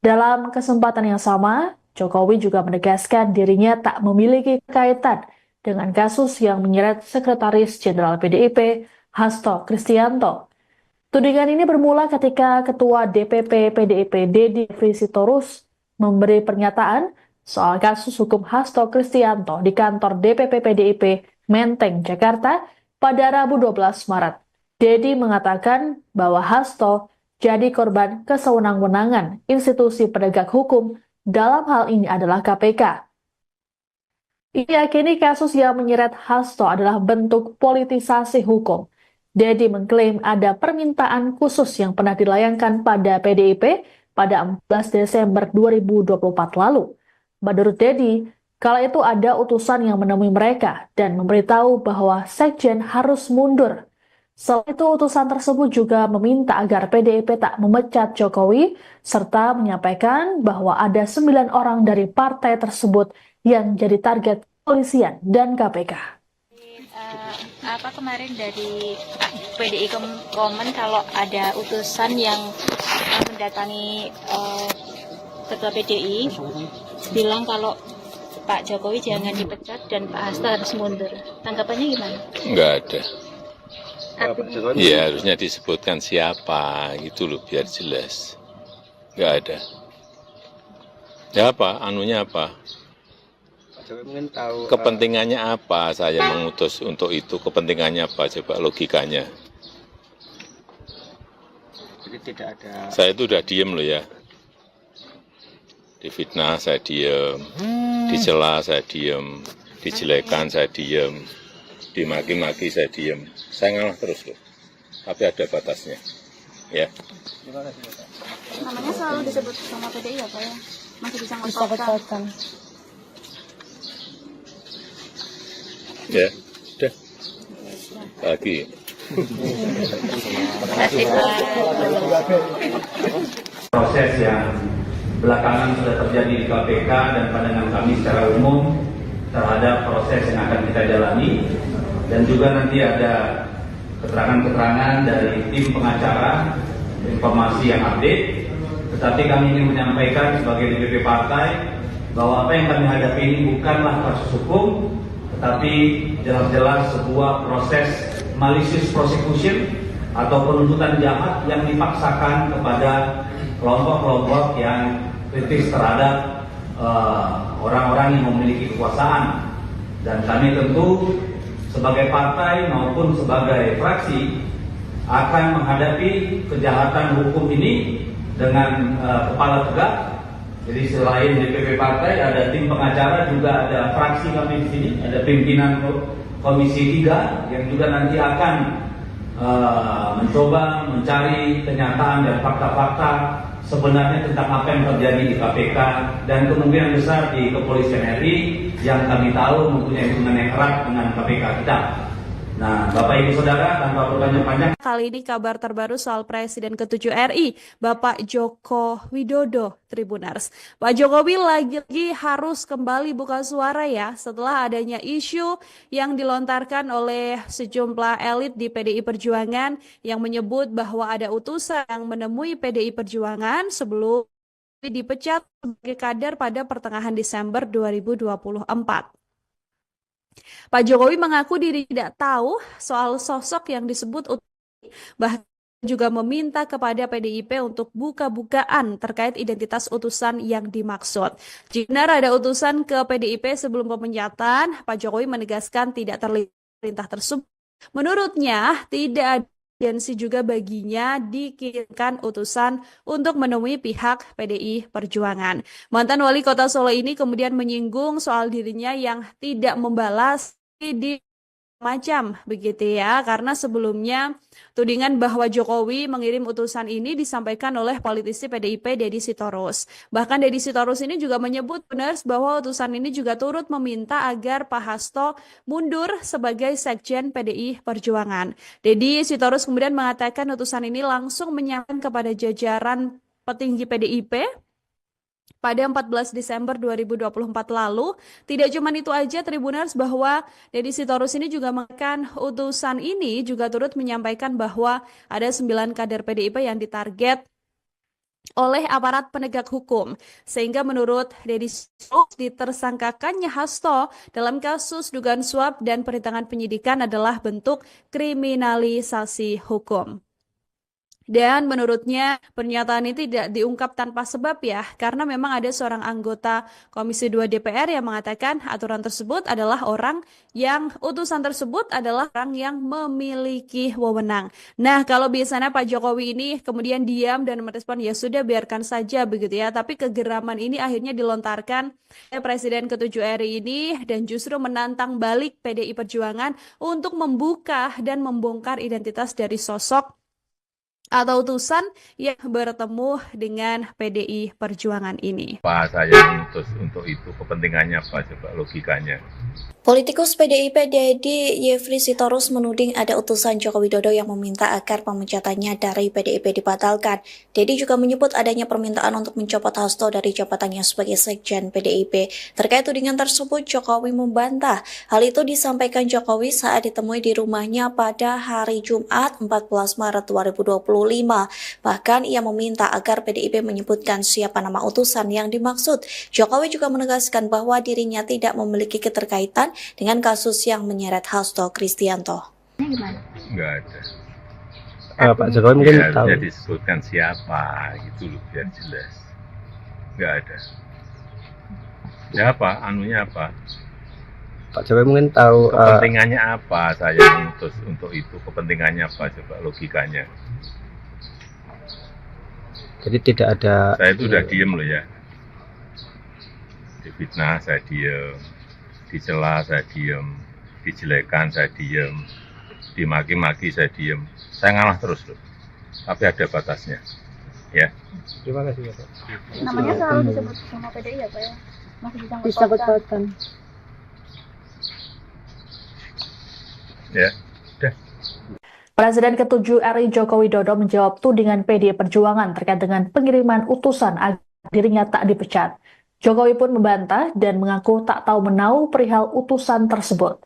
Dalam kesempatan yang sama, Jokowi juga menegaskan dirinya tak memiliki kaitan dengan kasus yang menyeret Sekretaris Jenderal PDIP, Hasto Kristianto. Tudingan ini bermula ketika Ketua DPP PDIP Deddy Sitorus memberi pernyataan soal kasus hukum Hasto Kristianto di kantor DPP PDIP Menteng, Jakarta pada Rabu 12 Maret. Deddy mengatakan bahwa Hasto jadi korban kesewenang-wenangan institusi penegak hukum, dalam hal ini adalah KPK. Ia yakini kasus yang menyeret Hasto adalah bentuk politisasi hukum. Deddy mengklaim ada permintaan khusus yang pernah dilayangkan pada PDIP pada 14 Desember 2024 lalu. Menurut Deddy, kala itu ada utusan yang menemui mereka dan memberitahu bahwa Sekjen harus mundur. Selain itu, utusan tersebut juga meminta agar PDIP tak memecat Jokowi, serta menyampaikan bahwa ada 9 orang dari partai tersebut yang jadi target kepolisian dan KPK. Kemarin dari PDI komen kalau ada utusan yang mendatangi Ketua PDI bilang kalau Pak Jokowi jangan dipecat dan Pak Hasto harus mundur. Tanggapannya gimana? Enggak ada. Ya harusnya disebutkan siapa gitu loh biar jelas. Enggak ada. Ya apa? Anunya apa? Mungkin tahu Kepentingannya apa saya mengutus untuk itu? Kepentingannya apa? Coba logikanya. jadi tidak ada. Saya itu udah diem loh ya. Difitnah saya diem, dicela saya diem, dijelekan saya diem, dimaki-maki saya diem. Saya ngalah terus loh. Tapi ada batasnya. Ya. Namanya selalu disebut sama PDI ya Pak ya? Masih bisa Disangkut-pautkan. Ya, udah. Lagi. Proses yang belakangan sudah terjadi di KPK dan pandangan kami secara umum terhadap proses yang akan kita jalani, dan juga nanti ada keterangan-keterangan dari tim pengacara, informasi yang update. Tetapi kami ingin menyampaikan sebagai DPP partai bahwa apa yang kami hadapi ini bukanlah kasus hukum, tetapi jelas-jelas sebuah proses malicious prosecution atau penuntutan jahat yang dipaksakan kepada kelompok-kelompok yang kritis terhadap orang-orang yang memiliki kekuasaan. Dan kami tentu sebagai partai maupun sebagai fraksi akan menghadapi kejahatan hukum ini dengan kepala tegak. Jadi selain DPP partai ada tim pengacara, juga ada fraksi kami di sini, ada pimpinan Komisi 3 yang juga nanti akan mencoba mencari kenyataan dan fakta-fakta sebenarnya tentang apa yang terjadi di KPK dan kemungkinan besar di Kepolisian RI yang kami tahu mempunyai hubungan yang erat dengan KPK kita. Nah, Bapak Ibu Saudara, tanpa berpanjang-panjang. Kali ini kabar terbaru soal Presiden ke-7 RI, Bapak Joko Widodo, Tribuners. Pak Jokowi lagi-lagi harus kembali buka suara ya setelah adanya isu yang dilontarkan oleh sejumlah elit di PDI Perjuangan yang menyebut bahwa ada utusan yang menemui PDI Perjuangan sebelum dipecat sebagai kader pada pertengahan Desember 2024. Pak Jokowi mengaku diri tidak tahu soal sosok yang disebut bahkan juga meminta kepada PDIP untuk buka-bukaan terkait identitas utusan yang dimaksud. Jika benar ada utusan ke PDIP sebelum pemecatan, Pak Jokowi menegaskan tidak terlihat perintah tersebut. Menurutnya, tidak ada urgensi juga baginya dikirimkan utusan untuk menemui pihak PDI Perjuangan. Mantan wali kota Solo ini kemudian menyinggung soal dirinya yang tidak membalas di macam begitu ya, karena sebelumnya tudingan bahwa Jokowi mengirim utusan ini disampaikan oleh politisi PDIP Deddy Sitorus. Bahkan Deddy Sitorus ini juga menyebut benar bahwa utusan ini juga turut meminta agar Pak Hasto mundur sebagai Sekjen PDI Perjuangan. Deddy Sitorus kemudian mengatakan utusan ini langsung menyampaikan kepada jajaran petinggi PDIP pada 14 Desember 2024 lalu. Tidak cuma itu aja Tribuners, bahwa Deddy Sitorus ini juga mengatakan utusan ini juga turut menyampaikan bahwa ada 9 kader PDIP yang ditarget oleh aparat penegak hukum. Sehingga menurut Deddy Sitorus, ditersangkakannya Hasto dalam kasus dugaan suap dan perintangan penyidikan adalah bentuk kriminalisasi hukum. Dan menurutnya pernyataan ini tidak diungkap tanpa sebab ya, karena memang ada seorang anggota Komisi 2 DPR yang mengatakan aturan tersebut adalah utusan tersebut adalah orang yang memiliki wewenang. Nah, kalau biasanya Pak Jokowi ini kemudian diam dan merespon ya sudah biarkan saja begitu ya, tapi kegeraman ini akhirnya dilontarkan oleh Presiden ke-7 RI ini dan justru menantang balik PDI Perjuangan untuk membuka dan membongkar identitas dari sosok atau utusan yang bertemu dengan PDI Perjuangan ini. Pak saya ngutus untuk itu, kepentingannya apa coba logikanya? Politikus PDIP Deddy Yefri Sitorus menuding ada utusan Joko Widodo yang meminta agar pemecatannya dari PDIP dibatalkan. Deddy juga menyebut adanya permintaan untuk mencopot Hasto dari jabatannya sebagai Sekjen PDIP. Terkait tudingan tersebut, Jokowi membantah. Hal itu disampaikan Jokowi saat ditemui di rumahnya pada hari Jumat 14 Maret 2025. Bahkan ia meminta agar PDIP menyebutkan siapa nama utusan yang dimaksud. Jokowi juga menegaskan bahwa dirinya tidak memiliki keterkaitan dengan kasus yang menyeret Hasto Kristianto. Enggak ada. Pak Jokowi mungkin Ya, tahu. harusnya disebutkan siapa gitu loh biar jelas. Enggak ada. Ya apa? Anunya apa? Pak Jokowi mungkin tahu. Kepentingannya apa saya ngutus untuk itu? Kepentingannya apa coba logikanya? Jadi tidak ada. Saya itu udah diem loh ya. Difitnah saya diem, dicela saya diem, dijelekan saya diem, dimaki-maki saya diem. Saya ngalah terus loh. Tapi ada batasnya. Ya. Terima kasih ya Pak. Namanya selalu disebut sama PDI ya Pak ya? Masih Disangkut-pautkan. Ya. Udah. Presiden ke-7 RI Joko Widodo menjawab tudingan PDI Perjuangan terkait dengan pengiriman utusan agar dirinya tak dipecat. Jokowi pun membantah dan mengaku tak tahu menau perihal utusan tersebut.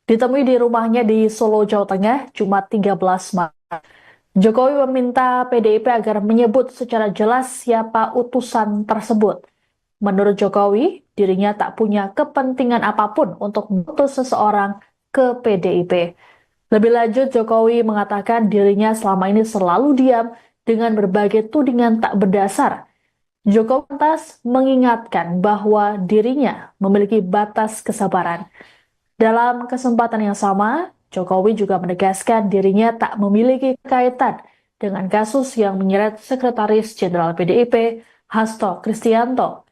Ditemui di rumahnya di Solo, Jawa Tengah, Jumat 13 Maret. Jokowi meminta PDIP agar menyebut secara jelas siapa utusan tersebut. Menurut Jokowi, dirinya tak punya kepentingan apapun untuk mengutus seseorang ke PDIP. Lebih lanjut, Jokowi mengatakan dirinya selama ini selalu diam dengan berbagai tudingan tak berdasar. Jokowi lantas mengingatkan bahwa dirinya memiliki batas kesabaran. Dalam kesempatan yang sama, Jokowi juga menegaskan dirinya tak memiliki kaitan dengan kasus yang menyeret Sekretaris Jenderal PDIP, Hasto Kristianto.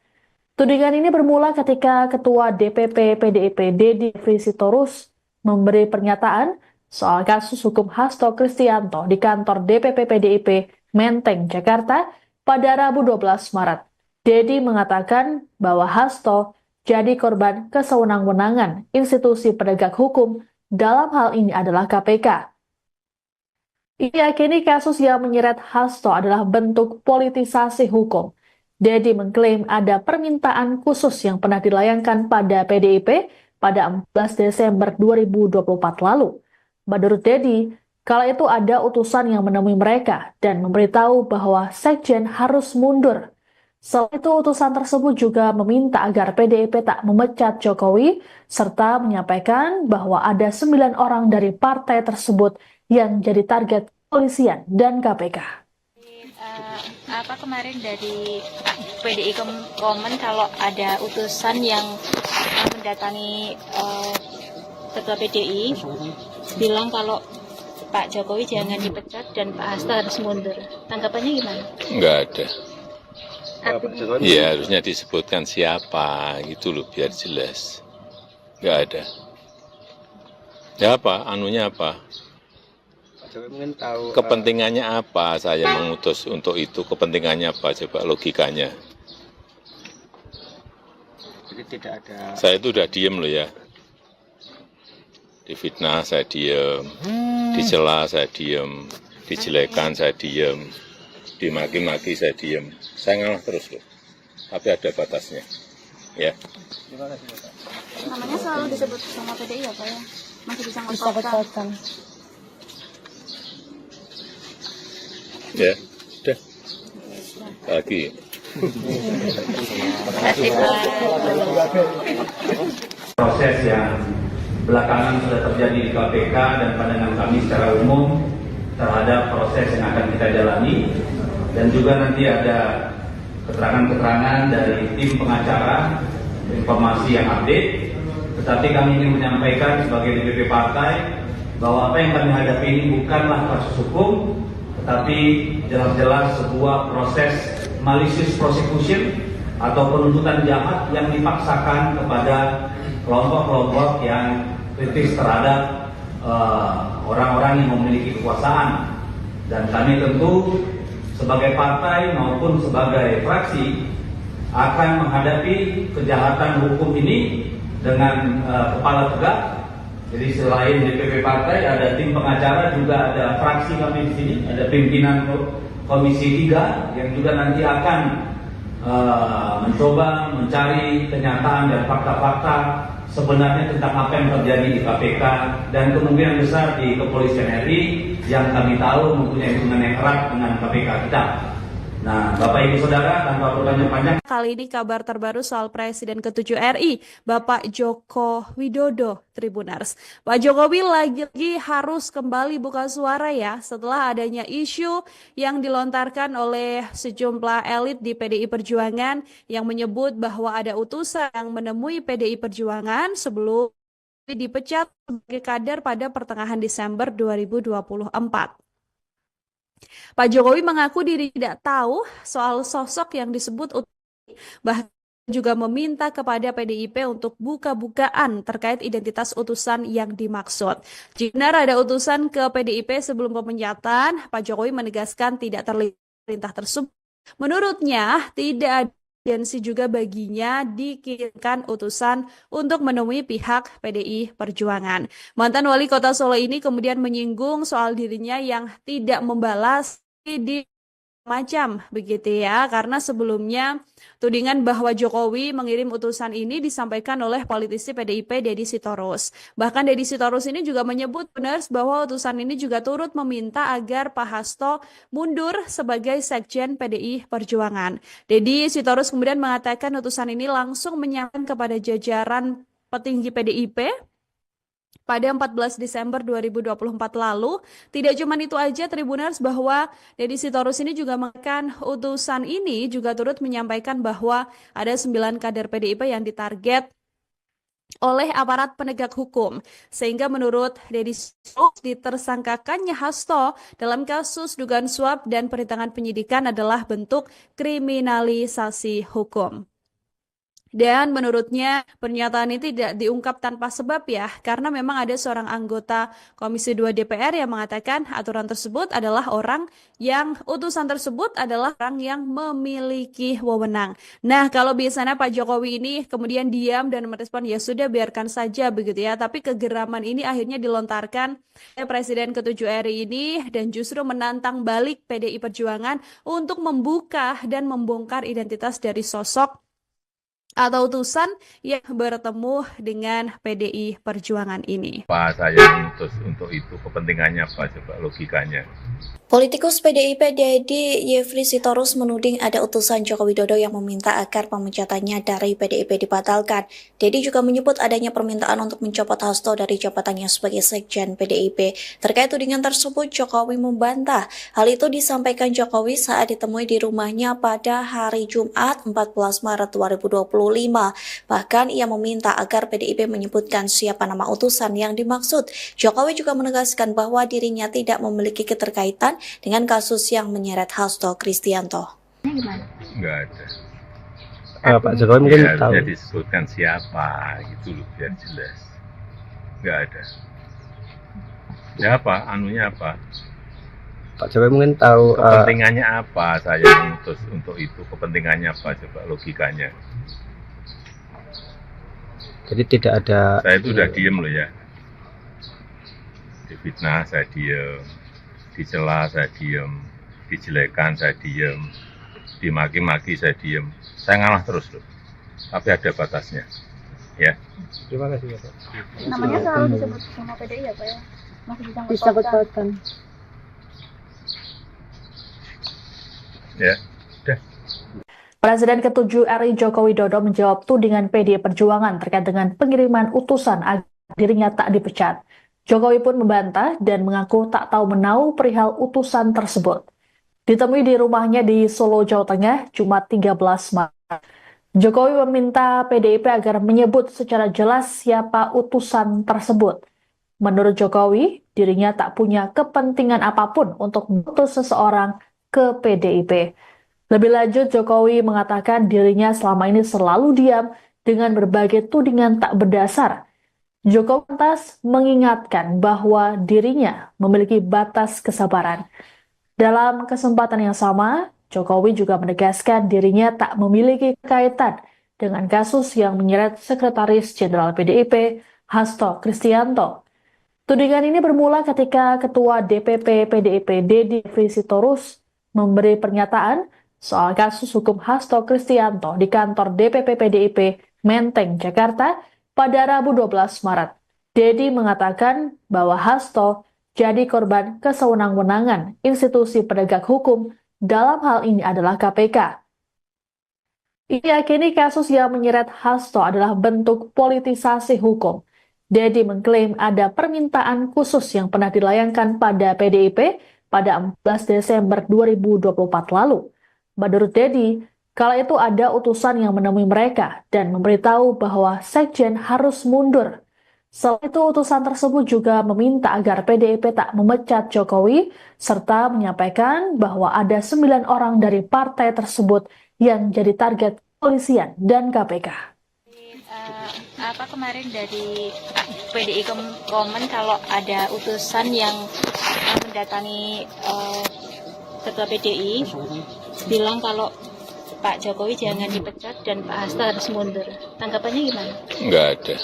Tudingan ini bermula ketika Ketua DPP PDIP Deddy Yefri Sitorus memberi pernyataan soal kasus hukum Hasto Kristianto di kantor DPP PDIP Menteng, Jakarta pada Rabu 12 Maret. Deddy mengatakan bahwa Hasto jadi korban kesewenang-wenangan institusi penegak hukum, dalam hal ini adalah KPK. Ia yakini kasus yang menyeret Hasto adalah bentuk politisasi hukum. Deddy mengklaim ada permintaan khusus yang pernah dilayangkan pada PDIP pada 14 Desember 2024 lalu. Menurut Deddy, kala itu ada utusan yang menemui mereka dan memberitahu bahwa Sekjen harus mundur. Selain itu, utusan tersebut juga meminta agar PDIP tak memecat Jokowi, serta menyampaikan bahwa ada 9 orang dari partai tersebut yang jadi target kepolisian dan KPK. Kemarin dari PDI komen kalau ada utusan yang mendatangi Ketua PDI bilang kalau Pak Jokowi jangan dipecat dan Pak Hasto harus mundur. Tanggapannya gimana? Nggak ada. Pak Jokowi Iya, harusnya disebutkan siapa, gitu loh, biar jelas. Nggak ada. Ya apa, anunya apa? Pak Jokowi mungkin tahu Kepentingannya apa saya mengutus untuk itu? Kepentingannya apa? Coba logikanya. jadi tidak ada Saya itu udah diem loh ya. Difitnah saya diem, dicela saya diem, dijelekan saya diem, dimaki-maki saya diem. Saya ngalah terus loh. Tapi ada batasnya. Ya. Namanya selalu disebut sama PDI ya Pak ya? Masih Bisa disangkut-pautkan. kekuatan. Ya. Udah. Lagi. Terima kasih Pak. Proses yang belakangan sudah terjadi di KPK dan pandangan kami secara umum terhadap proses yang akan kita jalani, dan juga nanti ada keterangan-keterangan dari tim pengacara, informasi yang update. Tetapi kami ingin menyampaikan sebagai DPP partai bahwa apa yang kami hadapi ini bukanlah kasus hukum, tetapi jelas-jelas sebuah proses malicious prosecution atau penuntutan jahat yang dipaksakan kepada kelompok-kelompok yang kritis terhadap orang-orang yang memiliki kekuasaan. Dan kami tentu sebagai partai maupun sebagai fraksi akan menghadapi kejahatan hukum ini dengan kepala tegak. Jadi selain DPP partai ada tim pengacara, juga ada fraksi kami di sini, ada pimpinan Komisi 3 yang juga nanti akan mencoba mencari kenyataan dan fakta-fakta sebenarnya tentang apa yang terjadi di KPK dan kemungkinan besar di Kepolisian RI yang kami tahu mempunyai hubungan yang erat dengan KPK kita. Nah, Bapak Ibu Saudara, tanpa berpanjang-panjang, Kali ini kabar terbaru soal Presiden ke-7 RI, Bapak Joko Widodo, Tribuners. Pak Jokowi lagi-lagi harus kembali buka suara ya setelah adanya isu yang dilontarkan oleh sejumlah elit di PDI Perjuangan yang menyebut bahwa ada utusan yang menemui PDI Perjuangan sebelum dipecat sebagai kader pada pertengahan Desember 2024. Pak Jokowi mengaku diri tidak tahu soal sosok yang disebut bahkan juga meminta kepada PDIP untuk buka-bukaan terkait identitas utusan yang dimaksud. Jika benar ada utusan ke PDIP sebelum pemecatan, Pak Jokowi menegaskan tidak terlihat perintah tersebut. Menurutnya, tidak ada urgensi juga baginya dikirimkan utusan untuk menemui pihak PDI Perjuangan. Mantan wali kota Solo ini kemudian menyinggung soal dirinya yang tidak membalas di macam begitu ya, karena sebelumnya tudingan bahwa Jokowi mengirim utusan ini disampaikan oleh politisi PDIP Deddy Sitorus. Bahkan Deddy Sitorus ini juga menyebut benar bahwa utusan ini juga turut meminta agar Pak Hasto mundur sebagai Sekjen PDI Perjuangan. Deddy Sitorus kemudian mengatakan utusan ini langsung menyampaikan kepada jajaran petinggi PDIP pada 14 Desember 2024 lalu. Tidak cuma itu aja Tribuners, bahwa Deddy Sitorus ini juga mengatakan utusan ini juga turut menyampaikan bahwa ada 9 kader PDIP yang ditarget oleh aparat penegak hukum. Sehingga menurut Deddy Sitorus ditersangkakannya Hasto dalam kasus dugaan suap dan perintangan penyidikan adalah bentuk kriminalisasi hukum. Dan menurutnya pernyataan ini tidak diungkap tanpa sebab ya, karena memang ada seorang anggota Komisi 2 DPR yang mengatakan aturan tersebut adalah utusan tersebut adalah orang yang memiliki wewenang. Nah, kalau biasanya Pak Jokowi ini kemudian diam dan merespon ya sudah biarkan saja begitu ya, tapi kegeraman ini akhirnya dilontarkan oleh Presiden ke-7 RI ini dan justru menantang balik PDI Perjuangan untuk membuka dan membongkar identitas dari sosok atau utusan yang bertemu dengan PDI Perjuangan ini. Apa saya mengutus untuk itu? Kepentingannya apa? Coba logikanya. Politikus PDIP Deddy Yefri Sitorus menuding ada utusan Joko Widodo yang meminta agar pemecatannya dari PDIP dibatalkan. Deddy juga menyebut adanya permintaan untuk mencopot Hasto dari jabatannya sebagai Sekjen PDIP. Terkait tudingan tersebut, Jokowi membantah. Hal itu disampaikan Jokowi saat ditemui di rumahnya pada hari Jumat 14 Maret 2025. Bahkan ia meminta agar PDIP menyebutkan siapa nama utusan yang dimaksud. Jokowi juga menegaskan bahwa dirinya tidak memiliki keterkaitan dengan kasus yang menyeret Hasto Kristianto. Enggak ada. Pak Jokowi mungkin Ya, tahu. harusnya disebutkan siapa, gitu loh, biar jelas. Enggak ada. Ya apa, anunya apa? Pak Jokowi mungkin tahu. Kepentingannya apa saya mengutus untuk itu? Kepentingannya apa? Coba logikanya. Jadi tidak ada. Saya itu udah diem loh ya. Difitnah saya diem, dicela saya diem, dijelekan saya diem, dimaki-maki saya diem. Saya ngalah terus loh. Tapi ada batasnya. Ya. Terima kasih ya Pak. Namanya selalu disebut sama PDI ya Pak ya? Masih Disangkut-pautkan. Ya. Udah. Presiden ke-7 RI Joko Widodo menjawab tudingan PDI Perjuangan terkait dengan pengiriman utusan agar dirinya tak dipecat. Jokowi pun membantah dan mengaku tak tahu menau perihal utusan tersebut. Ditemui di rumahnya di Solo, Jawa Tengah, Jumat 13 Maret. Jokowi meminta PDIP agar menyebut secara jelas siapa utusan tersebut. Menurut Jokowi, dirinya tak punya kepentingan apapun untuk mengutus seseorang ke PDIP. Lebih lanjut, Jokowi mengatakan dirinya selama ini selalu diam dengan berbagai tudingan tak berdasar. Jokowi lantas mengingatkan bahwa dirinya memiliki batas kesabaran. Dalam kesempatan yang sama, Jokowi juga menegaskan dirinya tak memiliki kaitan dengan kasus yang menyeret Sekretaris Jenderal PDIP, Hasto Kristianto. Tudingan ini bermula ketika Ketua DPP PDIP Deddy Yefri Sitorus memberi pernyataan soal kasus hukum Hasto Kristianto di kantor DPP PDIP Menteng, Jakarta pada Rabu 12 Maret. Deddy mengatakan bahwa Hasto jadi korban kesewenang-wenangan institusi penegak hukum, dalam hal ini adalah KPK. Ia yakini kasus yang menyeret Hasto adalah bentuk politisasi hukum. Deddy mengklaim ada permintaan khusus yang pernah dilayangkan pada PDIP pada 14 Desember 2024 lalu. Menurut Deddy, kala itu ada utusan yang menemui mereka dan memberitahu bahwa Sekjen harus mundur. Selain itu, utusan tersebut juga meminta agar PDIP tak memecat Jokowi, serta menyampaikan bahwa ada 9 orang dari partai tersebut yang jadi target kepolisian dan KPK. Kemarin dari PDI komen kalau ada utusan yang mendatangi Ketua PDI bilang kalau Pak Jokowi jangan dipecat dan Pak Hasto harus mundur. Tanggapannya gimana? Enggak ada.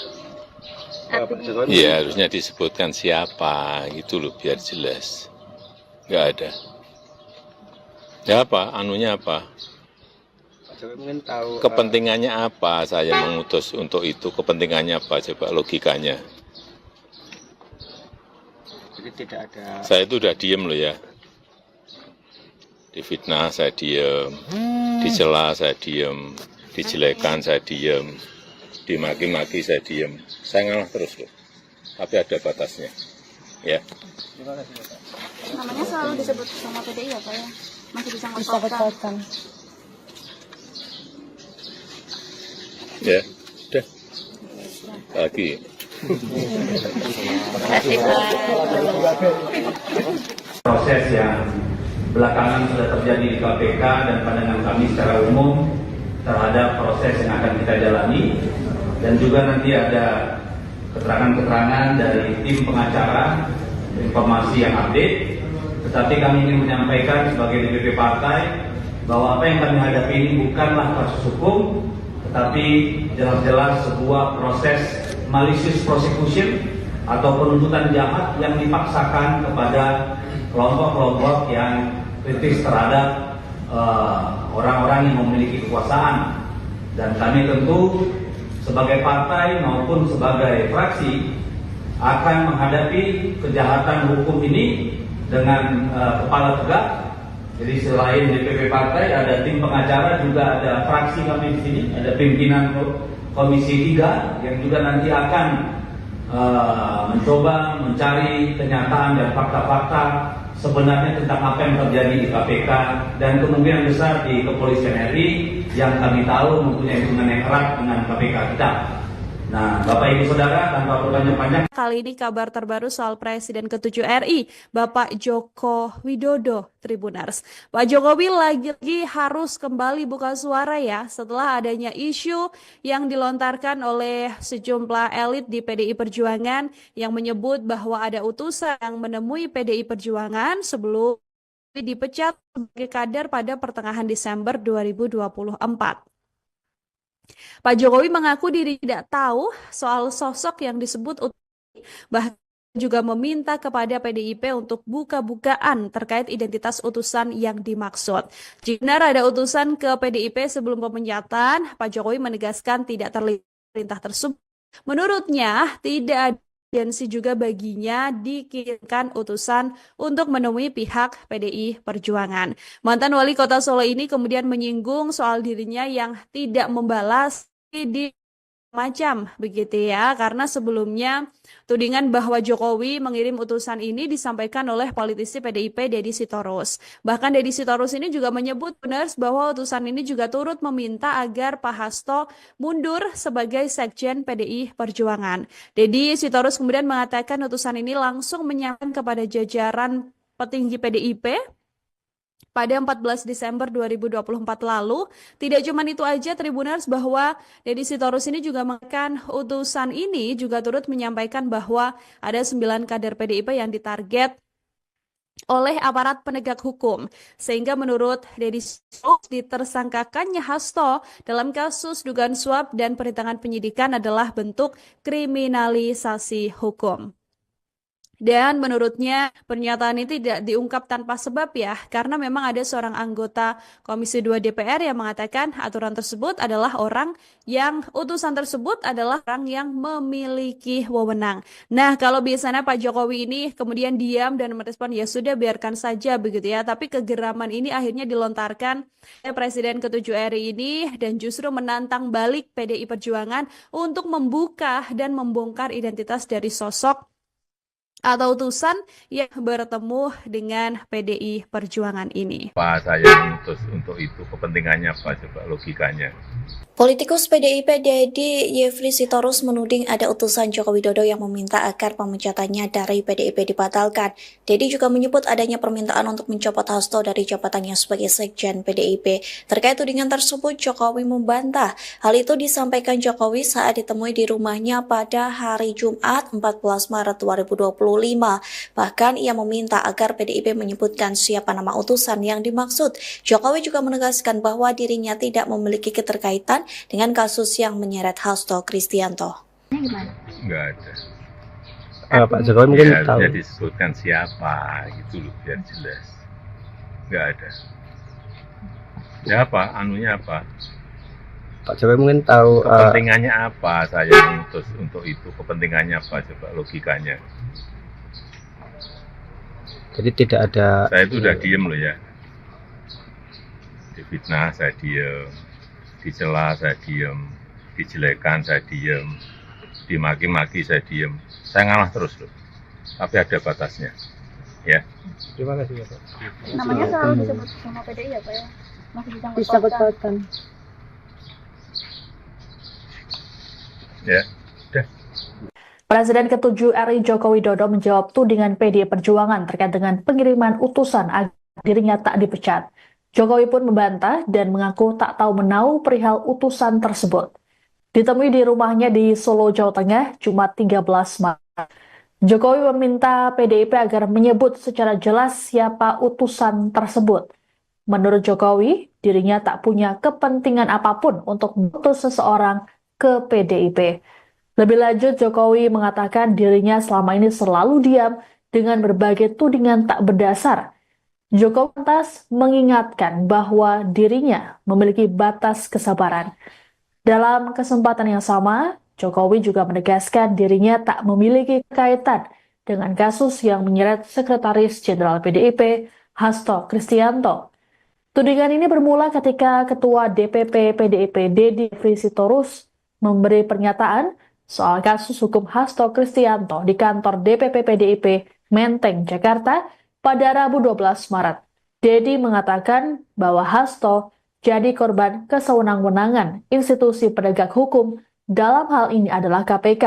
Pak Jokowi. Iya, harusnya disebutkan siapa, gitu loh, biar jelas. Enggak ada. Ya apa, anunya apa? Pak Jokowi mungkin tahu. Kepentingannya apa saya mengutus untuk itu? Kepentingannya apa? Coba logikanya. Jadi tidak ada. Saya itu udah diem loh ya. Difitnah saya diem, dicela saya diem, dijelekan saya diem, dimaki-maki saya diem. Saya ngalah terus loh. Tapi ada batasnya. Ya. Terima kasih ya Pak. Namanya selalu disebut sama PDI ya Pak ya? Masih disangkut-pautkan. Disangkut-pautkan. Ya, udah. Lagi. Proses yang belakangan sudah terjadi di KPK dan pandangan kami secara umum terhadap proses yang akan kita jalani, dan juga nanti ada keterangan-keterangan dari tim pengacara, informasi yang update. Tetapi kami ingin menyampaikan sebagai DPP partai bahwa apa yang kami hadapi ini bukanlah kasus hukum, tetapi jelas-jelas sebuah proses malicious prosecution atau penuntutan jahat yang dipaksakan kepada kelompok-kelompok yang kritis terhadap orang-orang yang memiliki kekuasaan. Dan kami tentu sebagai partai maupun sebagai fraksi akan menghadapi kejahatan hukum ini dengan kepala tegak. Jadi selain DPP partai, ada tim pengacara, juga ada fraksi kami di sini, ada pimpinan Komisi 3 yang juga nanti akan mencoba mencari kenyataan dan fakta-fakta sebenarnya tentang apa yang terjadi di KPK dan kemungkinan besar di Kepolisian RI yang kami tahu mempunyai hubungan yang erat dengan KPK kita. Nah, Bapak Ibu Saudara, tanpa berpanjang-panjang. Kali ini kabar terbaru soal Presiden ke-7 RI, Bapak Joko Widodo, Tribuners. Pak Jokowi lagi-lagi harus kembali buka suara ya setelah adanya isu yang dilontarkan oleh sejumlah elit di PDI Perjuangan yang menyebut bahwa ada utusan yang menemui PDI Perjuangan sebelum dipecat sebagai kader pada pertengahan Desember 2024. Pak Jokowi mengaku diri tidak tahu soal sosok yang disebut bahkan juga meminta kepada PDIP untuk buka-bukaan terkait identitas utusan yang dimaksud. Jika benar ada utusan ke PDIP sebelum pemecatan, Pak Jokowi menegaskan tidak terlihat perintah tersebut. Menurutnya, tidak ada urgensi juga baginya dikirimkan utusan untuk menemui pihak PDI Perjuangan. Mantan wali kota Solo ini kemudian menyinggung soal dirinya yang tidak membalas di macam begitu ya, karena sebelumnya tudingan bahwa Jokowi mengirim utusan ini disampaikan oleh politisi PDIP Deddy Sitorus. Bahkan Deddy Sitorus ini juga menyebut benar bahwa utusan ini juga turut meminta agar Pak Hasto mundur sebagai Sekjen PDI Perjuangan. Deddy Sitorus kemudian mengatakan utusan ini langsung menyampaikan kepada jajaran petinggi PDIP pada 14 Desember 2024 lalu. Tidak cuma itu aja Tribuners, bahwa Deddy Sitorus ini juga mengatakan utusan ini juga turut menyampaikan bahwa ada 9 kader PDIP yang ditarget oleh aparat penegak hukum. Sehingga menurut Deddy Sitorus ditersangkakannya Hasto dalam kasus dugaan suap dan perintangan penyidikan adalah bentuk kriminalisasi hukum. Dan menurutnya pernyataan ini tidak diungkap tanpa sebab ya, karena memang ada seorang anggota Komisi 2 DPR yang mengatakan aturan tersebut adalah utusan tersebut adalah orang yang memiliki wewenang. Nah, kalau biasanya Pak Jokowi ini kemudian diam dan merespon ya sudah biarkan saja begitu ya, tapi kegeraman ini akhirnya dilontarkan oleh Presiden ke-7 RI ini dan justru menantang balik PDI Perjuangan untuk membuka dan membongkar identitas dari sosok atau utusan yang bertemu dengan PDI Perjuangan ini. Pak saya mengutus untuk itu, kepentingannya apa coba logikanya? Politikus PDIP Deddy Yefri Sitorus menuding ada utusan Joko Widodo yang meminta agar pemecatannya dari PDIP dibatalkan. Deddy juga menyebut adanya permintaan untuk mencopot Hasto dari jabatannya sebagai Sekjen PDIP. Terkait tudingan tersebut, Jokowi membantah. Hal itu disampaikan Jokowi saat ditemui di rumahnya pada hari Jumat 14 Maret 2025. Bahkan ia meminta agar PDIP menyebutkan siapa nama utusan yang dimaksud. Jokowi juga menegaskan bahwa dirinya tidak memiliki keterkaitan dengan kasus yang menyeret Hasto Kristianto. Enggak ada. Pak Jokowi mungkin Ya, tahu. bisa disebutkan siapa gitu loh, biar jelas. Enggak ada. Ya apa? Anunya apa? Pak Jokowi mungkin tahu. Kepentingannya apa saya mengutus untuk itu? Kepentingannya apa coba logikanya? Jadi tidak ada. Saya itu udah diem loh ya. Difitnah saya diem, dicela saya diem, dijelekan saya diem, dimaki-maki saya diem. Saya ngalah terus loh. Tapi ada batasnya. Ya. Terima kasih ya Pak. Namanya selalu disebut sama PDI ya Pak ya? Masih Disangkut-pautkan. Ya. Udah. Presiden ke-7 RI Joko Widodo menjawab tudingan PDI Perjuangan terkait dengan pengiriman utusan agar dirinya tak dipecat. Jokowi pun membantah dan mengaku tak tahu menau perihal utusan tersebut. Ditemui di rumahnya di Solo, Jawa Tengah, Jumat 13 Maret. Jokowi meminta PDIP agar menyebut secara jelas siapa utusan tersebut. Menurut Jokowi, dirinya tak punya kepentingan apapun untuk mengutus seseorang ke PDIP. Lebih lanjut, Jokowi mengatakan dirinya selama ini selalu diam dengan berbagai tudingan tak berdasar. Jokowi lantas mengingatkan bahwa dirinya memiliki batas kesabaran. Dalam kesempatan yang sama, Jokowi juga menegaskan dirinya tak memiliki kaitan dengan kasus yang menyeret Sekretaris Jenderal PDIP Hasto Kristianto. Tudingan ini bermula ketika Ketua DPP PDIP Deddy Sitorus memberi pernyataan soal kasus hukum Hasto Kristianto di kantor DPP PDIP Menteng, Jakarta pada Rabu 12 Maret. Deddy mengatakan bahwa Hasto jadi korban kesewenang-wenangan institusi penegak hukum, dalam hal ini adalah KPK.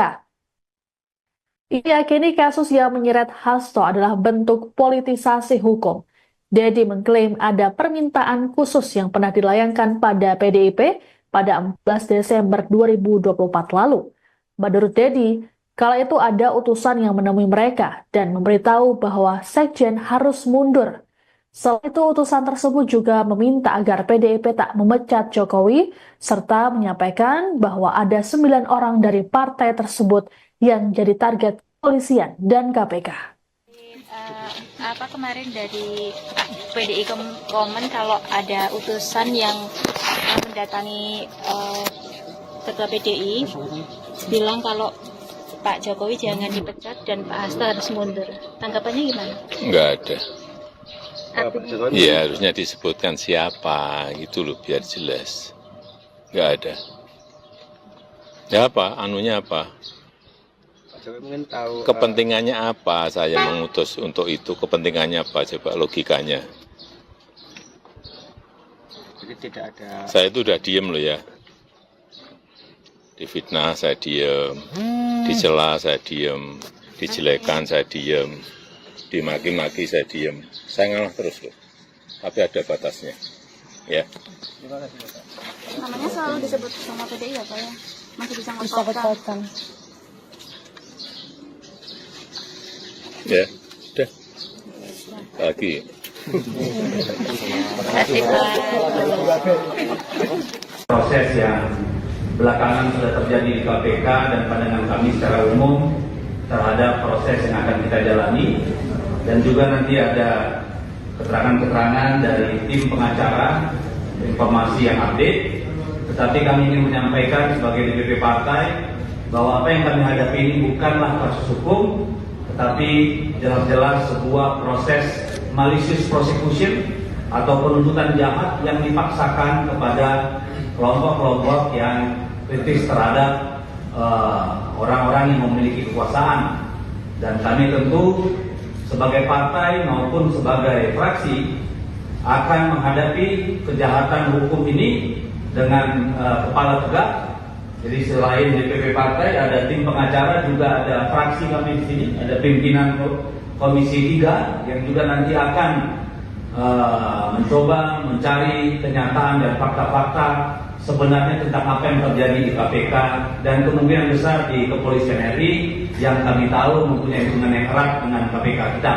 Ia yakini kasus yang menyeret Hasto adalah bentuk politisasi hukum. Deddy mengklaim ada permintaan khusus yang pernah dilayangkan pada PDIP pada 14 Desember 2024 lalu. Menurut Deddy, kala itu ada utusan yang menemui mereka dan memberitahu bahwa Sekjen harus mundur. Selain itu, utusan tersebut juga meminta agar PDIP tak memecat Jokowi, serta menyampaikan bahwa ada 9 orang dari partai tersebut yang jadi target kepolisian dan KPK. Kemarin dari PDI komen kalau ada utusan yang mendatangi Ketua PDI bilang kalau Pak Jokowi jangan dipecat dan Pak Hasto harus mundur. Tanggapannya gimana? Enggak ada. Iya, harusnya disebutkan siapa, gitu loh, biar jelas. Enggak ada. Ya apa, anunya apa? Pak Jokowi mungkin tahu Kepentingannya apa saya mengutus untuk itu? Kepentingannya apa? Coba logikanya. jadi tidak ada. Saya itu udah diem loh ya. Difitnah saya diem, dicela saya diem, dijelekan saya diem, dimaki-maki saya diem. Saya ngalah terus loh. Tapi ada batasnya. Ya. Namanya selalu disebut sama PDI ya Pak ya? Masih bisa Disangkut-pautkan. Ya, udah. Lagi. Proses yang belakangan sudah terjadi di KPK dan pandangan kami secara umum terhadap proses yang akan kita jalani, dan juga nanti ada keterangan-keterangan dari tim pengacara, informasi yang update. Tetapi kami ingin menyampaikan sebagai DPP partai bahwa apa yang kami hadapi ini bukanlah kasus hukum, tetapi jelas-jelas sebuah proses malicious prosecution atau penuntutan jahat yang dipaksakan kepada kelompok-kelompok yang kritis terhadap orang-orang yang memiliki kekuasaan. Dan kami tentu sebagai partai maupun sebagai fraksi akan menghadapi kejahatan hukum ini dengan kepala tegak. Jadi selain DPP partai ada tim pengacara, juga ada fraksi kami di sini, ada pimpinan Komisi 3 yang juga nanti akan mencoba mencari kenyataan dan fakta-fakta sebenarnya tentang apa yang terjadi di KPK dan kemungkinan besar di Kepolisian RI yang kami tahu mempunyai hubungan yang erat dengan KPK kita.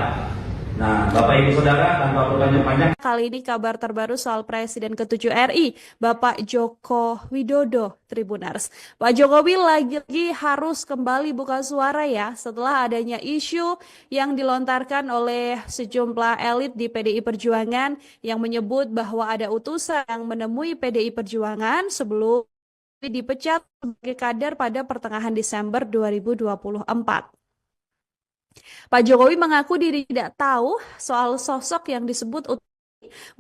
Nah, Bapak Ibu Saudara, tanpa berpanjang panjang. Kali ini kabar terbaru soal Presiden ke-7 RI, Bapak Joko Widodo, Tribuners. Pak Jokowi lagi-lagi harus kembali buka suara ya setelah adanya isu yang dilontarkan oleh sejumlah elit di PDI Perjuangan yang menyebut bahwa ada utusan yang menemui PDI Perjuangan sebelum dipecat sebagai kader pada pertengahan Desember 2024. Pak Jokowi mengaku diri tidak tahu soal sosok yang disebut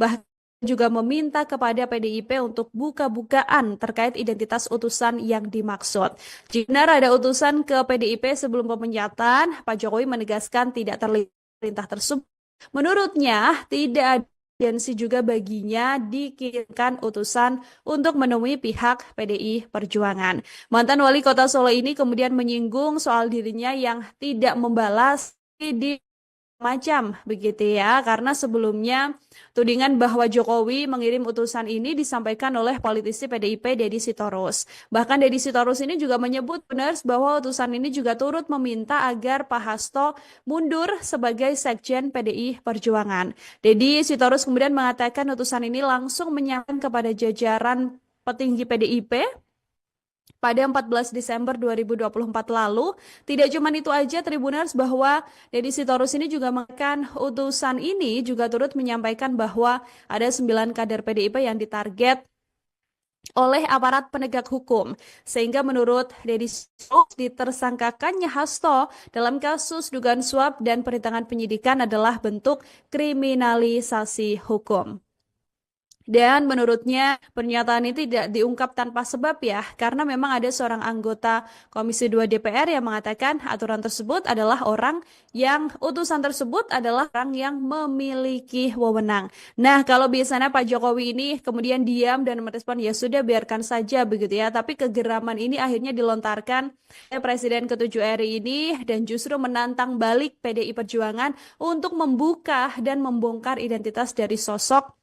bahkan juga meminta kepada PDIP untuk buka-bukaan terkait identitas utusan yang dimaksud. Jika benar ada utusan ke PDIP sebelum pemecatan, Pak Jokowi menegaskan tidak terlihat perintah tersebut. Menurutnya, tidak ada urgensi juga baginya dikirimkan utusan untuk menemui pihak PDI Perjuangan. Mantan wali kota Solo ini kemudian menyinggung soal dirinya yang tidak membalas di macam begitu ya, karena sebelumnya tudingan bahwa Jokowi mengirim utusan ini disampaikan oleh politisi PDIP Deddy Sitorus. Bahkan Deddy Sitorus ini juga menyebut benar bahwa utusan ini juga turut meminta agar Pak Hasto mundur sebagai Sekjen PDI Perjuangan. Deddy Sitorus kemudian mengatakan utusan ini langsung menyampaikan kepada jajaran petinggi PDIP pada 14 Desember 2024 lalu. Tidak cuma itu aja Tribuners, bahwa Deddy Sitorus ini juga mengatakan utusan ini juga turut menyampaikan bahwa ada 9 kader PDIP yang ditarget oleh aparat penegak hukum. Sehingga menurut Deddy Sitorus, ditersangkakannya Hasto dalam kasus dugaan suap dan perintangan penyidikan adalah bentuk kriminalisasi hukum. Dan menurutnya pernyataan ini tidak diungkap tanpa sebab ya, karena memang ada seorang anggota Komisi 2 DPR yang mengatakan aturan tersebut adalah utusan tersebut adalah orang yang memiliki wewenang. Nah, kalau biasanya Pak Jokowi ini kemudian diam dan merespon ya sudah biarkan saja begitu ya, tapi kegeraman ini akhirnya dilontarkan oleh Presiden ke-7 RI ini dan justru menantang balik PDI Perjuangan untuk membuka dan membongkar identitas dari sosok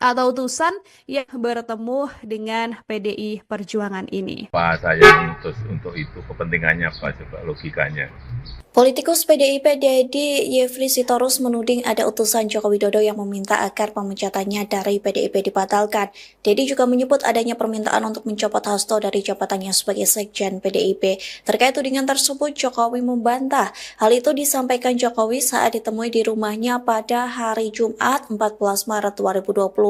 atau utusan yang bertemu dengan PDI Perjuangan ini. Pak saya mengutus untuk itu, kepentingannya apa coba logikanya? Politikus PDIP Deddy Yefri Sitorus menuding ada utusan Joko Widodo yang meminta agar pemecatannya dari PDIP dibatalkan. Deddy juga menyebut adanya permintaan untuk mencopot Hasto dari jabatannya sebagai Sekjen PDIP. Terkait tudingan tersebut, Jokowi membantah. Hal itu disampaikan Jokowi saat ditemui di rumahnya pada hari Jumat 14 Maret 2025.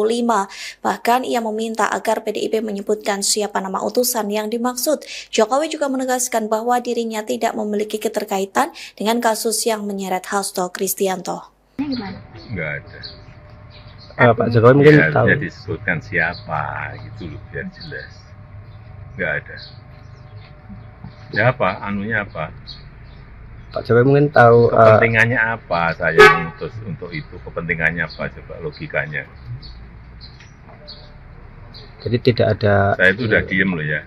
Bahkan ia meminta agar PDIP menyebutkan siapa nama utusan yang dimaksud. Jokowi juga menegaskan bahwa dirinya tidak memiliki keterkaitan dengan kasus yang menyeret Hasto Kristianto. Enggak ada. Pak Jokowi mungkin Ya, tahu. harusnya disebutkan siapa gitu loh biar jelas. Enggak ada. Ya apa? Anunya apa? Pak Jokowi mungkin tahu. Kepentingannya apa saya mengutus untuk itu? Kepentingannya apa coba logikanya? Jadi tidak ada. Saya itu udah diem loh ya.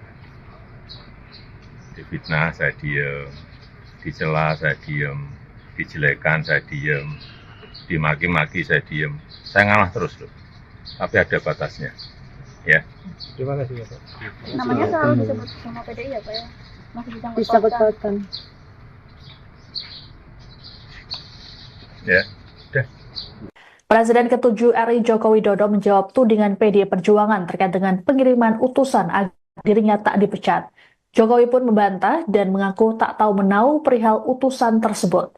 Difitnah saya diem, dicela saya diem, dijelekan saya diem, dimaki-maki saya diem. Saya ngalah terus loh. Tapi ada batasnya. Ya. Terima kasih ya Pak. Namanya selalu disebut sama PDI ya Pak ya? Masih Disangkut pautan. Ya. Udah. Presiden ke-7 RI Joko Widodo menjawab tudingan PDI Perjuangan terkait dengan pengiriman utusan agar dirinya tak dipecat. Jokowi pun membantah dan mengaku tak tahu menau perihal utusan tersebut.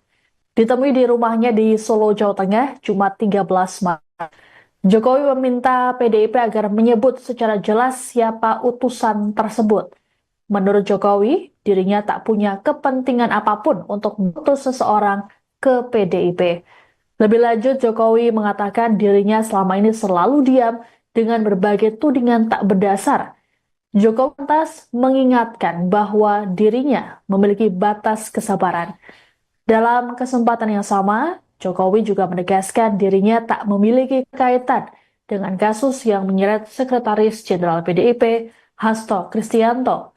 Ditemui di rumahnya di Solo, Jawa Tengah, Jumat 13 Maret. Jokowi meminta PDIP agar menyebut secara jelas siapa utusan tersebut. Menurut Jokowi, dirinya tak punya kepentingan apapun untuk mengutus seseorang ke PDIP. Lebih lanjut, Jokowi mengatakan dirinya selama ini selalu diam dengan berbagai tudingan tak berdasar. Jokowi lantas mengingatkan bahwa dirinya memiliki batas kesabaran. Dalam kesempatan yang sama, Jokowi juga menegaskan dirinya tak memiliki kaitan dengan kasus yang menyeret Sekretaris Jenderal PDIP, Hasto Kristianto.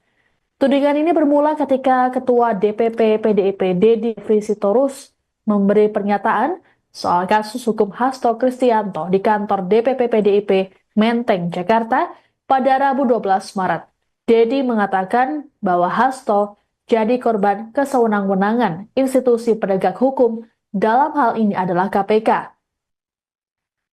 Tudingan ini bermula ketika Ketua DPP PDIP Deddy Yefri Sitorus memberi pernyataan soal kasus hukum Hasto Kristianto di kantor DPP PDIP Menteng, Jakarta pada Rabu 12 Maret. Deddy mengatakan bahwa Hasto jadi korban kesewenang-wenangan institusi penegak hukum, dalam hal ini adalah KPK.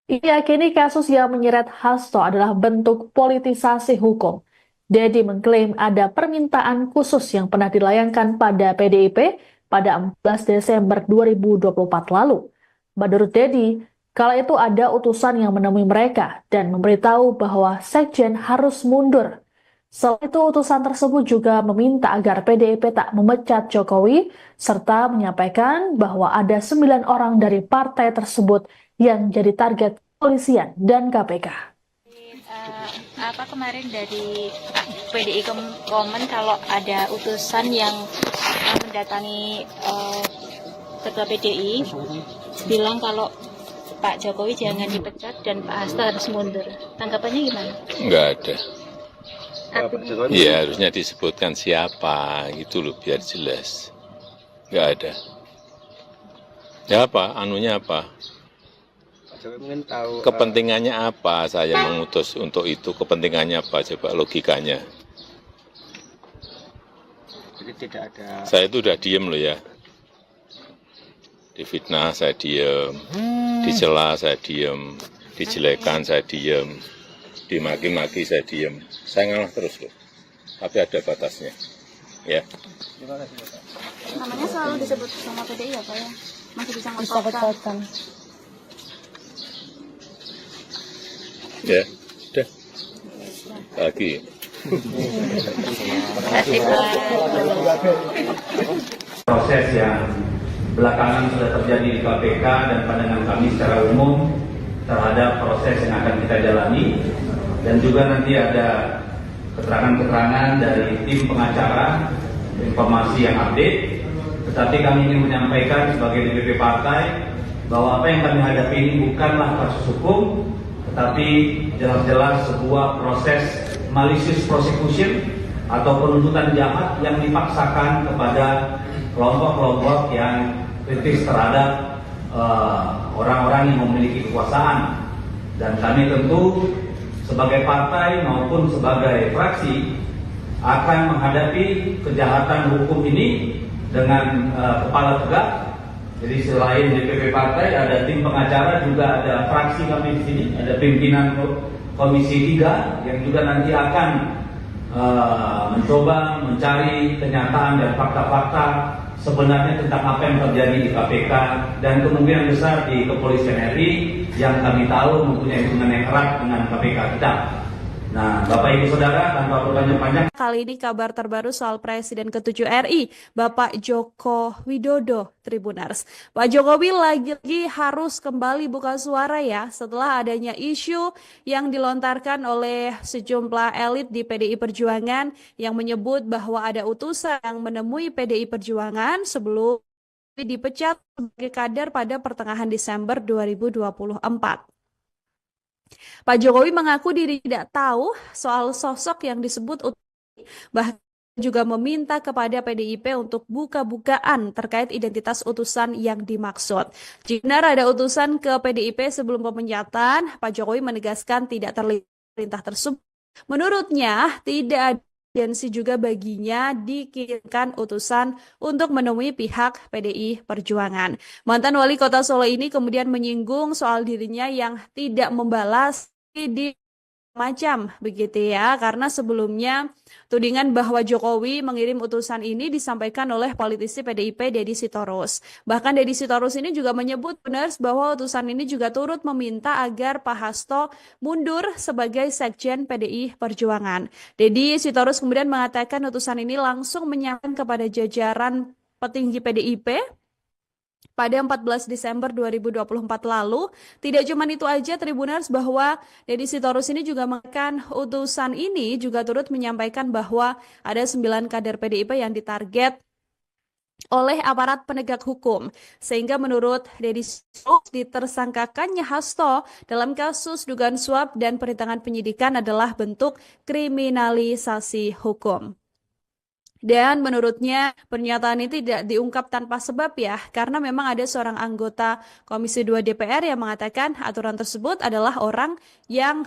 Ia yakini kasus yang menyeret Hasto adalah bentuk politisasi hukum. Deddy mengklaim ada permintaan khusus yang pernah dilayangkan pada PDIP pada 14 Desember 2024 lalu. Menurut Deddy, kala itu ada utusan yang menemui mereka dan memberitahu bahwa Sekjen harus mundur. Selain itu, utusan tersebut juga meminta agar PDIP tak memecat Jokowi, serta menyampaikan bahwa ada 9 orang dari partai tersebut yang jadi target kepolisian dan KPK. Kemarin dari PDI komen kalau ada utusan yang mendatangi Ketua PDI bilang kalau Pak Jokowi jangan dipecat dan Pak Hasto harus mundur. Tanggapannya gimana? Enggak ada. Pak Jokowi Iya, harusnya disebutkan siapa gitu loh biar jelas. Enggak ada. Ya apa? Anunya apa? Pak Jokowi mungkin tahu. Kepentingannya apa saya mengutus untuk itu? Kepentingannya apa coba logikanya? Jadi tidak ada. Saya itu udah diem loh ya. Difitnah saya diem, dicela saya diem, dijelekan saya diem, dimaki-maki saya diem. Saya ngalah terus loh. Tapi ada batasnya. Ya. Terima kasih Pak. Namanya selalu disebut sama PDI ya Pak ya? Masih disangkut Disangkut pautan. Ya. Udah. lagi. Kasih Pak. Proses yang belakangan sudah terjadi di KPK dan pandangan kami secara umum terhadap proses yang akan kita jalani, dan juga nanti ada keterangan-keterangan dari tim pengacara, informasi yang update. Tetapi kami ingin menyampaikan sebagai DPP partai bahwa apa yang kami hadapi ini bukanlah kasus hukum, tetapi jelas-jelas sebuah proses malicious prosecution atau penuntutan jahat yang dipaksakan kepada kelompok-kelompok yang kritis terhadap orang-orang yang memiliki kekuasaan. Dan kami tentu sebagai partai maupun sebagai fraksi akan menghadapi kejahatan hukum ini dengan kepala tegak. Jadi selain DPP partai, ada tim pengacara, juga ada fraksi kami di sini, ada pimpinan Komisi 3 yang juga nanti akan mencoba mencari kenyataan dan fakta-fakta sebenarnya tentang apa yang terjadi di KPK dan kemungkinan besar di Kepolisian RI yang kami tahu mempunyai hubungan yang erat dengan KPK kita. Nah, Bapak Ibu Saudara, tanpa berpanjang-panjang, Kali ini kabar terbaru soal Presiden ke-7 RI, Bapak Joko Widodo, Tribuners. Pak Jokowi lagi-lagi harus kembali buka suara ya setelah adanya isu yang dilontarkan oleh sejumlah elit di PDI Perjuangan yang menyebut bahwa ada utusan yang menemui PDI Perjuangan sebelum dipecat sebagai kader pada pertengahan Desember 2024. Pak Jokowi mengaku diri tidak tahu soal sosok yang disebut bahkan juga meminta kepada PDIP untuk buka-bukaan terkait identitas utusan yang dimaksud. Jika benar ada utusan ke PDIP sebelum pemecatan, Pak Jokowi menegaskan tidak terlihat perintah tersebut. Menurutnya, tidak ada urgensi juga baginya dikirimkan utusan untuk menemui pihak PDI Perjuangan. Mantan wali kota Solo ini kemudian menyinggung soal dirinya yang tidak membalas di macam begitu ya, karena sebelumnya tudingan bahwa Jokowi mengirim utusan ini disampaikan oleh politisi PDIP Deddy Sitorus. Bahkan Deddy Sitorus ini juga menyebut benar bahwa utusan ini juga turut meminta agar Pak Hasto mundur sebagai Sekjen PDI Perjuangan. Deddy Sitorus kemudian mengatakan utusan ini langsung menyampaikan kepada jajaran petinggi PDIP pada 14 Desember 2024 lalu. Tidak cuma itu aja Tribuners, bahwa Deddy Sitorus ini juga mengatakan utusan ini juga turut menyampaikan bahwa ada 9 kader PDIP yang ditarget oleh aparat penegak hukum. Sehingga menurut Deddy Sitorus ditersangkakannya Hasto dalam kasus dugaan suap dan perintangan penyidikan adalah bentuk kriminalisasi hukum. Dan menurutnya pernyataan ini tidak diungkap tanpa sebab ya, karena memang ada seorang anggota Komisi 2 DPR yang mengatakan aturan tersebut adalah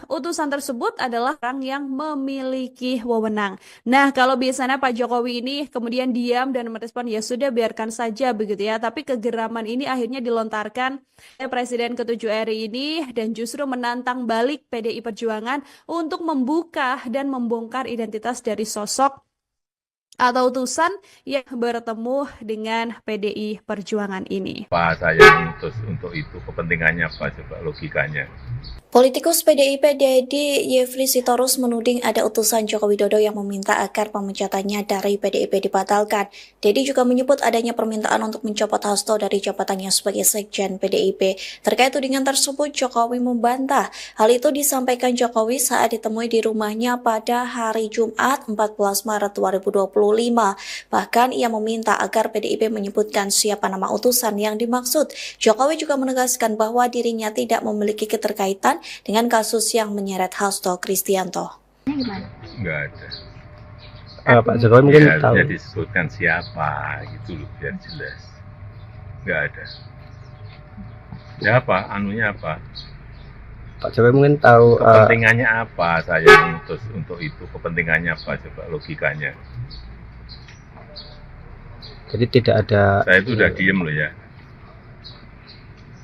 utusan tersebut adalah orang yang memiliki wewenang. Nah, kalau biasanya Pak Jokowi ini kemudian diam dan merespon ya sudah biarkan saja begitu ya, tapi kegeraman ini akhirnya dilontarkan oleh Presiden ke-7 RI ini dan justru menantang balik PDI Perjuangan untuk membuka dan membongkar identitas dari sosok atau utusan yang bertemu dengan PDI Perjuangan ini. Pak saya utus untuk itu, kepentingannya apa coba logikanya? Politikus PDIP Deddy Yefri Sitorus menuding ada utusan Joko Widodo yang meminta agar pemecatannya dari PDIP dibatalkan. Deddy juga menyebut adanya permintaan untuk mencopot Hasto dari jabatannya sebagai Sekjen PDIP. Terkait tudingan tersebut, Jokowi membantah. Hal itu disampaikan Jokowi saat ditemui di rumahnya pada hari Jumat 14 Maret 2025. Bahkan ia meminta agar PDIP menyebutkan siapa nama utusan yang dimaksud. Jokowi juga menegaskan bahwa dirinya tidak memiliki keterkaitan dengan kasus yang menyeret Hasto Kristianto. Enggak ada. Pak Jokowi mungkin Ya, tahu. ya disebutkan siapa gitu loh, biar jelas. Enggak ada. Ya apa? Anunya apa? Pak Jokowi mungkin tahu. Kepentingannya apa saya utus untuk itu? Kepentingannya apa coba logikanya? Jadi tidak ada. Saya itu udah diem loh ya.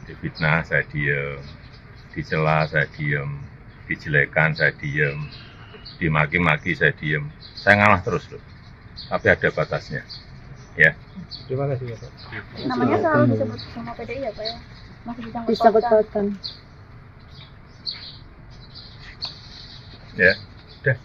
Difitnah saya diem, dicela saya diem, dijelekan saya diem, dimaki-maki saya diem. Saya ngalah terus loh. Tapi ada batasnya. Ya. Terima kasih ya Pak. Namanya selalu disebut sama PDI ya Pak ya? Masih Disangkut pautan. Ya. Udah.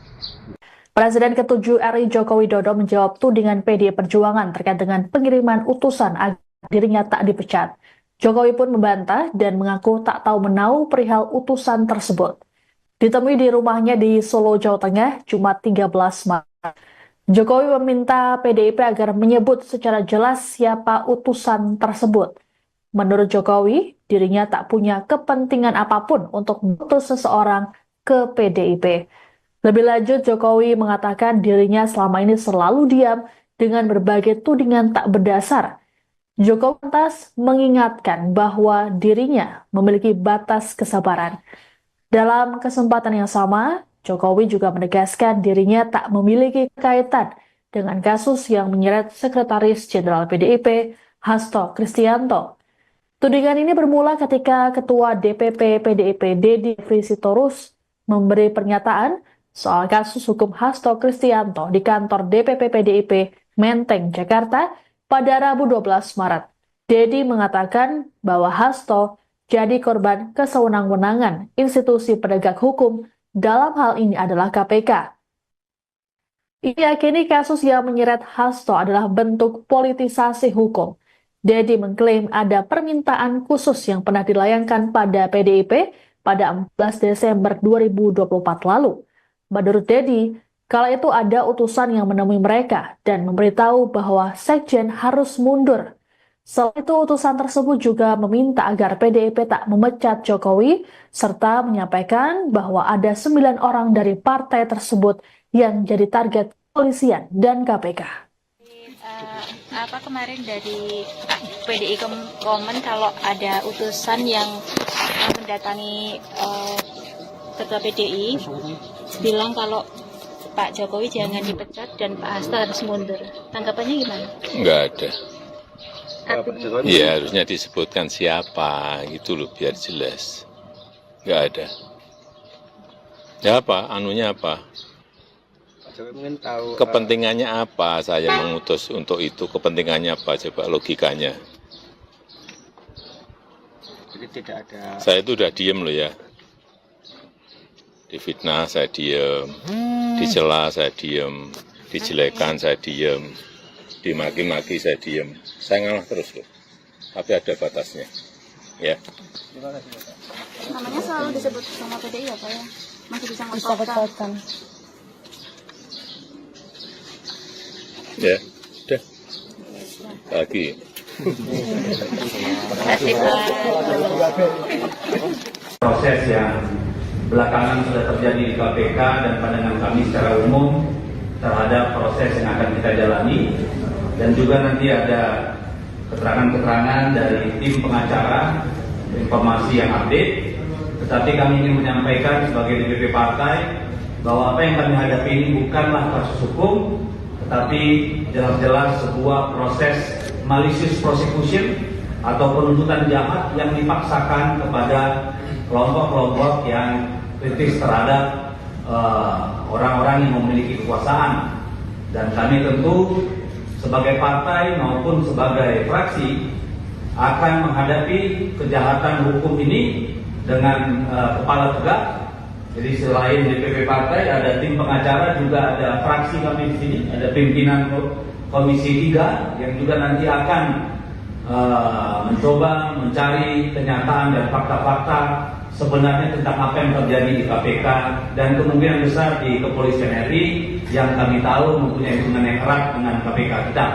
Presiden ke-7 RI Joko Widodo menjawab tudingan PDI Perjuangan terkait dengan pengiriman utusan agar dirinya tak dipecat. Jokowi pun membantah dan mengaku tak tahu menau perihal utusan tersebut. Ditemui di rumahnya di Solo, Jawa Tengah, Jumat 13 Maret. Jokowi meminta PDIP agar menyebut secara jelas siapa utusan tersebut. Menurut Jokowi, dirinya tak punya kepentingan apapun untuk mengutus seseorang ke PDIP. Lebih lanjut, Jokowi mengatakan dirinya selama ini selalu diam dengan berbagai tudingan tak berdasar. Jokowi lantas mengingatkan bahwa dirinya memiliki batas kesabaran. Dalam kesempatan yang sama, Jokowi juga menegaskan dirinya tak memiliki kaitan dengan kasus yang menyeret Sekretaris Jenderal PDIP, Hasto Kristianto. Tudingan ini bermula ketika Ketua DPP PDIP Deddy Sitorus memberi pernyataan soal kasus hukum Hasto Kristianto di kantor DPP PDIP Menteng, Jakarta pada Rabu 12 Maret. Deddy mengatakan bahwa Hasto jadi korban kesewenang-wenangan institusi penegak hukum, dalam hal ini adalah KPK. Ia yakini kasus yang menyeret Hasto adalah bentuk politisasi hukum. Deddy mengklaim ada permintaan khusus yang pernah dilayangkan pada PDIP pada 14 Desember 2024 lalu. Menurut Deddy, kala itu ada utusan yang menemui mereka dan memberitahu bahwa Sekjen harus mundur. Selain itu, utusan tersebut juga meminta agar PDIP tak memecat Jokowi, serta menyampaikan bahwa ada 9 orang dari partai tersebut yang jadi target kepolisian dan KPK. Kemarin dari PDI komen kalau ada utusan yang mendatangi Ketua PDI bilang kalau Pak Jokowi jangan dipecat dan Pak Hasto harus mundur. Tanggapannya gimana? Enggak ada. Ya harusnya disebutkan siapa gitu loh biar jelas. Enggak ada. Ya apa? Anunya apa? Pak Jokowi mungkin tahu Kepentingannya apa saya mengutus untuk itu? Kepentingannya apa? Coba logikanya. jadi tidak ada. Saya itu udah diem loh ya. Difitnah saya diem, dicela saya diem, dijelekan saya diem, dimaki-maki saya diem. Saya ngalah terus loh. Tapi ada batasnya. Ya. Namanya selalu disebut sama PDI ya Pak ya? Masih bisa Bisa berkaitan. Ya, udah. Lagi. Proses yang belakangan sudah terjadi di KPK dan pandangan kami secara umum terhadap proses yang akan kita jalani, dan juga nanti ada keterangan-keterangan dari tim pengacara, informasi yang update. Tetapi kami ingin menyampaikan sebagai DPP partai bahwa apa yang kami hadapi ini bukanlah kasus hukum, tetapi jelas-jelas sebuah proses malicious prosecution atau penuntutan jahat yang dipaksakan kepada kelompok-kelompok yang kritis terhadap orang-orang yang memiliki kekuasaan. Dan kami tentu sebagai partai maupun sebagai fraksi akan menghadapi kejahatan hukum ini dengan kepala tegak. Jadi selain DPP partai ada tim pengacara, juga ada fraksi kami di sini, ada pimpinan Komisi 3 yang juga nanti akan mencoba mencari kenyataan dan fakta-fakta sebenarnya tentang apa yang terjadi di KPK dan kemungkinan besar di Kepolisian RI yang kami tahu mempunyai hubungan yang erat dengan KPK kita.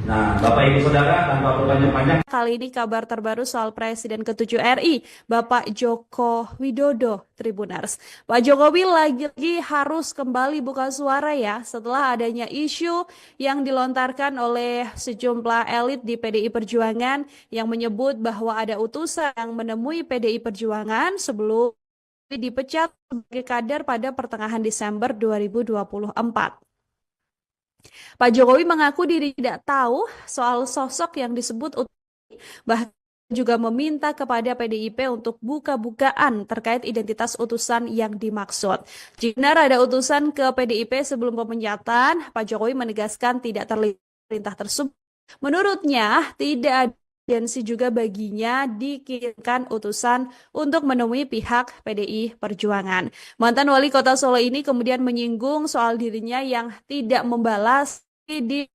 Nah, Bapak Ibu Saudara, tanpa berpanjang-panjang, Kali ini kabar terbaru soal Presiden ke-7 RI, Bapak Joko Widodo, Tribuners. Pak Jokowi lagi-lagi harus kembali buka suara ya setelah adanya isu yang dilontarkan oleh sejumlah elit di PDI Perjuangan yang menyebut bahwa ada utusan yang menemui PDI Perjuangan sebelum dipecat sebagai kader pada pertengahan Desember 2024. Pak Jokowi mengaku diri tidak tahu soal sosok yang disebut bahkan juga meminta kepada PDIP untuk buka-bukaan terkait identitas utusan yang dimaksud. Jika benar ada utusan ke PDIP sebelum pemecatan, Pak Jokowi menegaskan tidak terlihat perintah tersebut. Menurutnya, tidak ada urgensi juga baginya dikirimkan utusan untuk menemui pihak PDI Perjuangan. Mantan wali kota Solo ini kemudian menyinggung soal dirinya yang tidak membalas di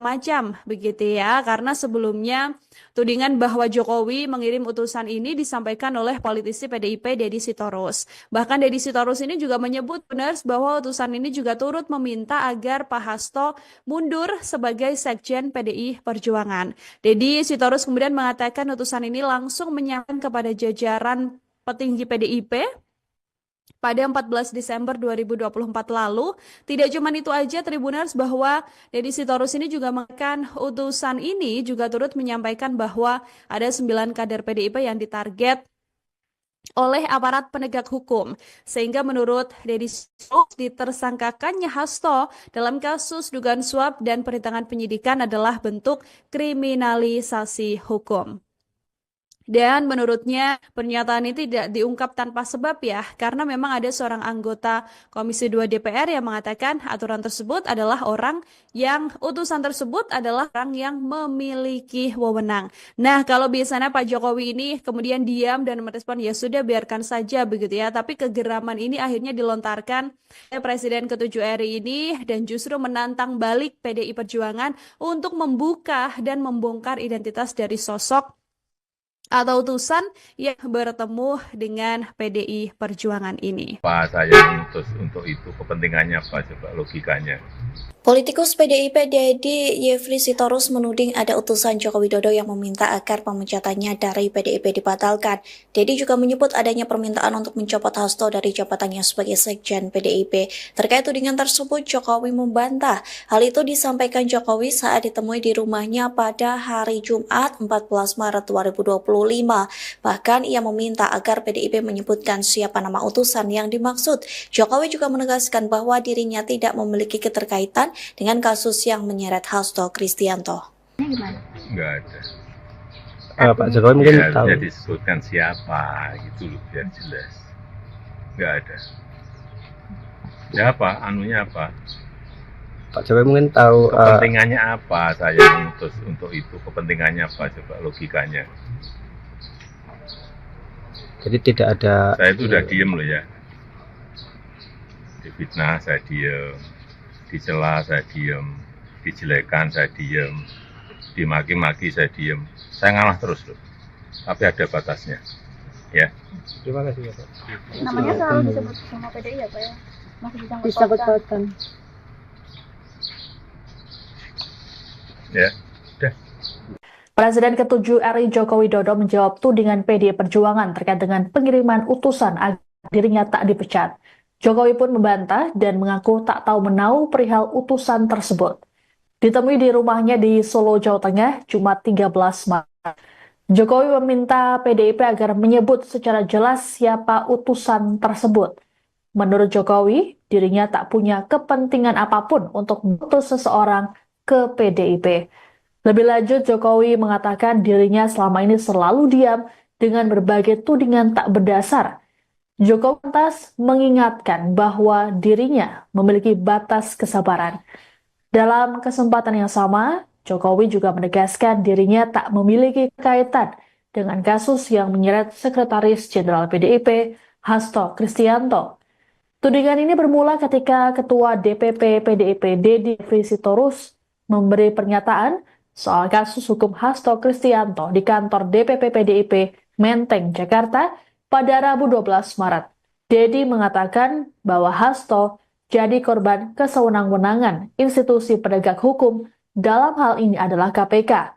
macam begitu ya, karena sebelumnya tudingan bahwa Jokowi mengirim utusan ini disampaikan oleh politisi PDIP Deddy Sitorus. Bahkan Deddy Sitorus ini juga menyebut benar bahwa utusan ini juga turut meminta agar Pak Hasto mundur sebagai Sekjen PDI Perjuangan. Deddy Sitorus kemudian mengatakan utusan ini langsung menyampaikan kepada jajaran petinggi PDIP pada 14 Desember 2024 lalu. Tidak cuma itu aja Tribuners, bahwa Deddy Sitorus ini juga mengatakan utusan ini juga turut menyampaikan bahwa ada 9 kader PDIP yang ditarget oleh aparat penegak hukum. Sehingga menurut Deddy Sitorus, ditersangkakannya Hasto dalam kasus dugaan suap dan perintangan penyidikan adalah bentuk kriminalisasi hukum. Dan menurutnya pernyataan ini tidak diungkap tanpa sebab ya, karena memang ada seorang anggota Komisi 2 DPR yang mengatakan aturan tersebut adalah utusan tersebut adalah orang yang memiliki wewenang. Nah, kalau biasanya Pak Jokowi ini kemudian diam dan merespon ya sudah biarkan saja begitu ya, tapi kegeraman ini akhirnya dilontarkan oleh Presiden ke-7 RI ini dan justru menantang balik PDI Perjuangan untuk membuka dan membongkar identitas dari sosok atau utusan yang bertemu dengan PDI Perjuangan ini. Pak saya mengutus untuk itu, kepentingannya apa coba logikanya? Politikus PDIP Deddy Yefri Sitorus menuding ada utusan Joko Widodo yang meminta agar pemecatannya dari PDIP dibatalkan. Deddy juga menyebut adanya permintaan untuk mencopot Hasto dari jabatannya sebagai Sekjen PDIP. Terkait tudingan tersebut, Jokowi membantah. Hal itu disampaikan Jokowi saat ditemui di rumahnya pada hari Jumat 14 Maret 2025. Bahkan ia meminta agar PDIP menyebutkan siapa nama utusan yang dimaksud. Jokowi juga menegaskan bahwa dirinya tidak memiliki keterkaitan dengan kasus yang menyeret Hasto Kristianto. Enggak ada. Pak Jokowi mungkin Ya, tahu. bisa disebutkan siapa gitu loh, biar jelas. Enggak ada. Ya apa? Anunya apa? Pak Jokowi mungkin tahu. Kepentingannya apa saya mengutus untuk itu? Kepentingannya apa coba logikanya? Jadi tidak ada. Saya itu udah diem loh ya. Difitnah saya diem, dicela saya diem, dijelekan saya diem, dimaki-maki saya diem. Saya ngalah terus loh. Tapi ada batasnya. Ya. Terima kasih ya Pak. Namanya selalu disebut sama PDI ya Pak ya? Masih Disangkut-pautkan. Ya. Udah. Presiden ke-7 RI Joko Widodo menjawab tudingan PDI Perjuangan terkait dengan pengiriman utusan agar dirinya tak dipecat. Jokowi pun membantah dan mengaku tak tahu menau perihal utusan tersebut. Ditemui di rumahnya di Solo, Jawa Tengah, Jumat 13 Maret. Jokowi meminta PDIP agar menyebut secara jelas siapa utusan tersebut. Menurut Jokowi, dirinya tak punya kepentingan apapun untuk mengutus seseorang ke PDIP. Lebih lanjut, Jokowi mengatakan dirinya selama ini selalu diam dengan berbagai tudingan tak berdasar. Jokowi lantas mengingatkan bahwa dirinya memiliki batas kesabaran. Dalam kesempatan yang sama, Jokowi juga menegaskan dirinya tak memiliki kaitan dengan kasus yang menyeret Sekretaris Jenderal PDIP, Hasto Kristianto. Tudingan ini bermula ketika Ketua DPP PDIP Deddy Yefri Sitorus memberi pernyataan soal kasus hukum Hasto Kristianto di kantor DPP PDIP Menteng, Jakarta pada Rabu 12 Maret. Deddy mengatakan bahwa Hasto jadi korban kesewenang-wenangan institusi penegak hukum, dalam hal ini adalah KPK.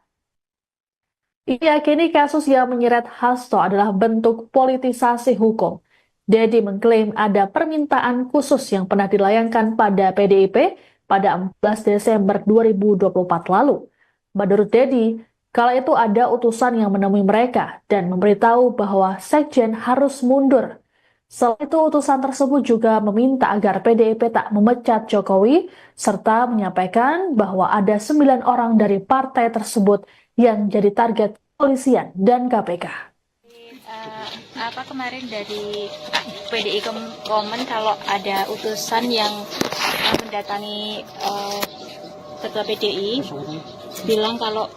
Ia yakini kasus yang menyeret Hasto adalah bentuk politisasi hukum. Deddy mengklaim ada permintaan khusus yang pernah dilayangkan pada PDIP pada 14 Desember 2024 lalu. Menurut Deddy, kala itu ada utusan yang menemui mereka dan memberitahu bahwa Sekjen harus mundur. Selain itu, utusan tersebut juga meminta agar PDIP tak memecat Jokowi, serta menyampaikan bahwa ada 9 orang dari partai tersebut yang jadi target kepolisian dan KPK. Kemarin dari PDI komen kalau ada utusan yang mendatangi ketua PDI bilang kalau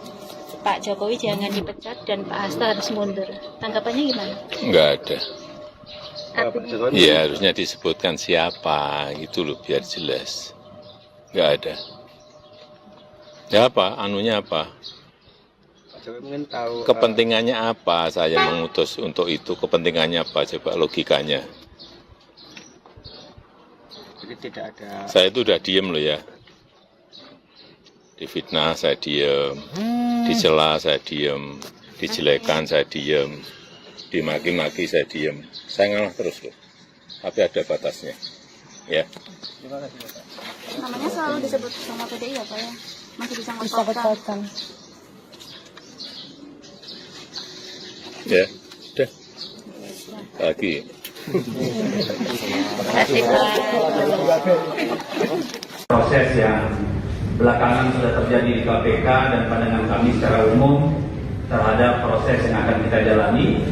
Pak Jokowi jangan dipecat dan Pak Hasto harus mundur. Tanggapannya gimana? Nggak ada. Pak Jokowi Ya harusnya disebutkan siapa gitu loh biar jelas. Nggak ada. Ya apa? Anunya apa? Pak Jokowi mungkin tahu Kepentingannya apa saya mengutus untuk itu? Kepentingannya apa? Coba logikanya. jadi tidak ada Saya itu udah diem loh ya. Difitnah saya diem, dicela saya diem, dijelekan saya diem, dimaki-maki saya diem. Saya ngalah terus loh. Tapi ada batasnya. Ya. Namanya selalu disebut sama PDI ya Pak ya? Masih bisa Disangkut-pautkan. Ya. Udah. Lagi. Proses yang belakangan sudah terjadi di KPK dan pandangan kami secara umum terhadap proses yang akan kita jalani,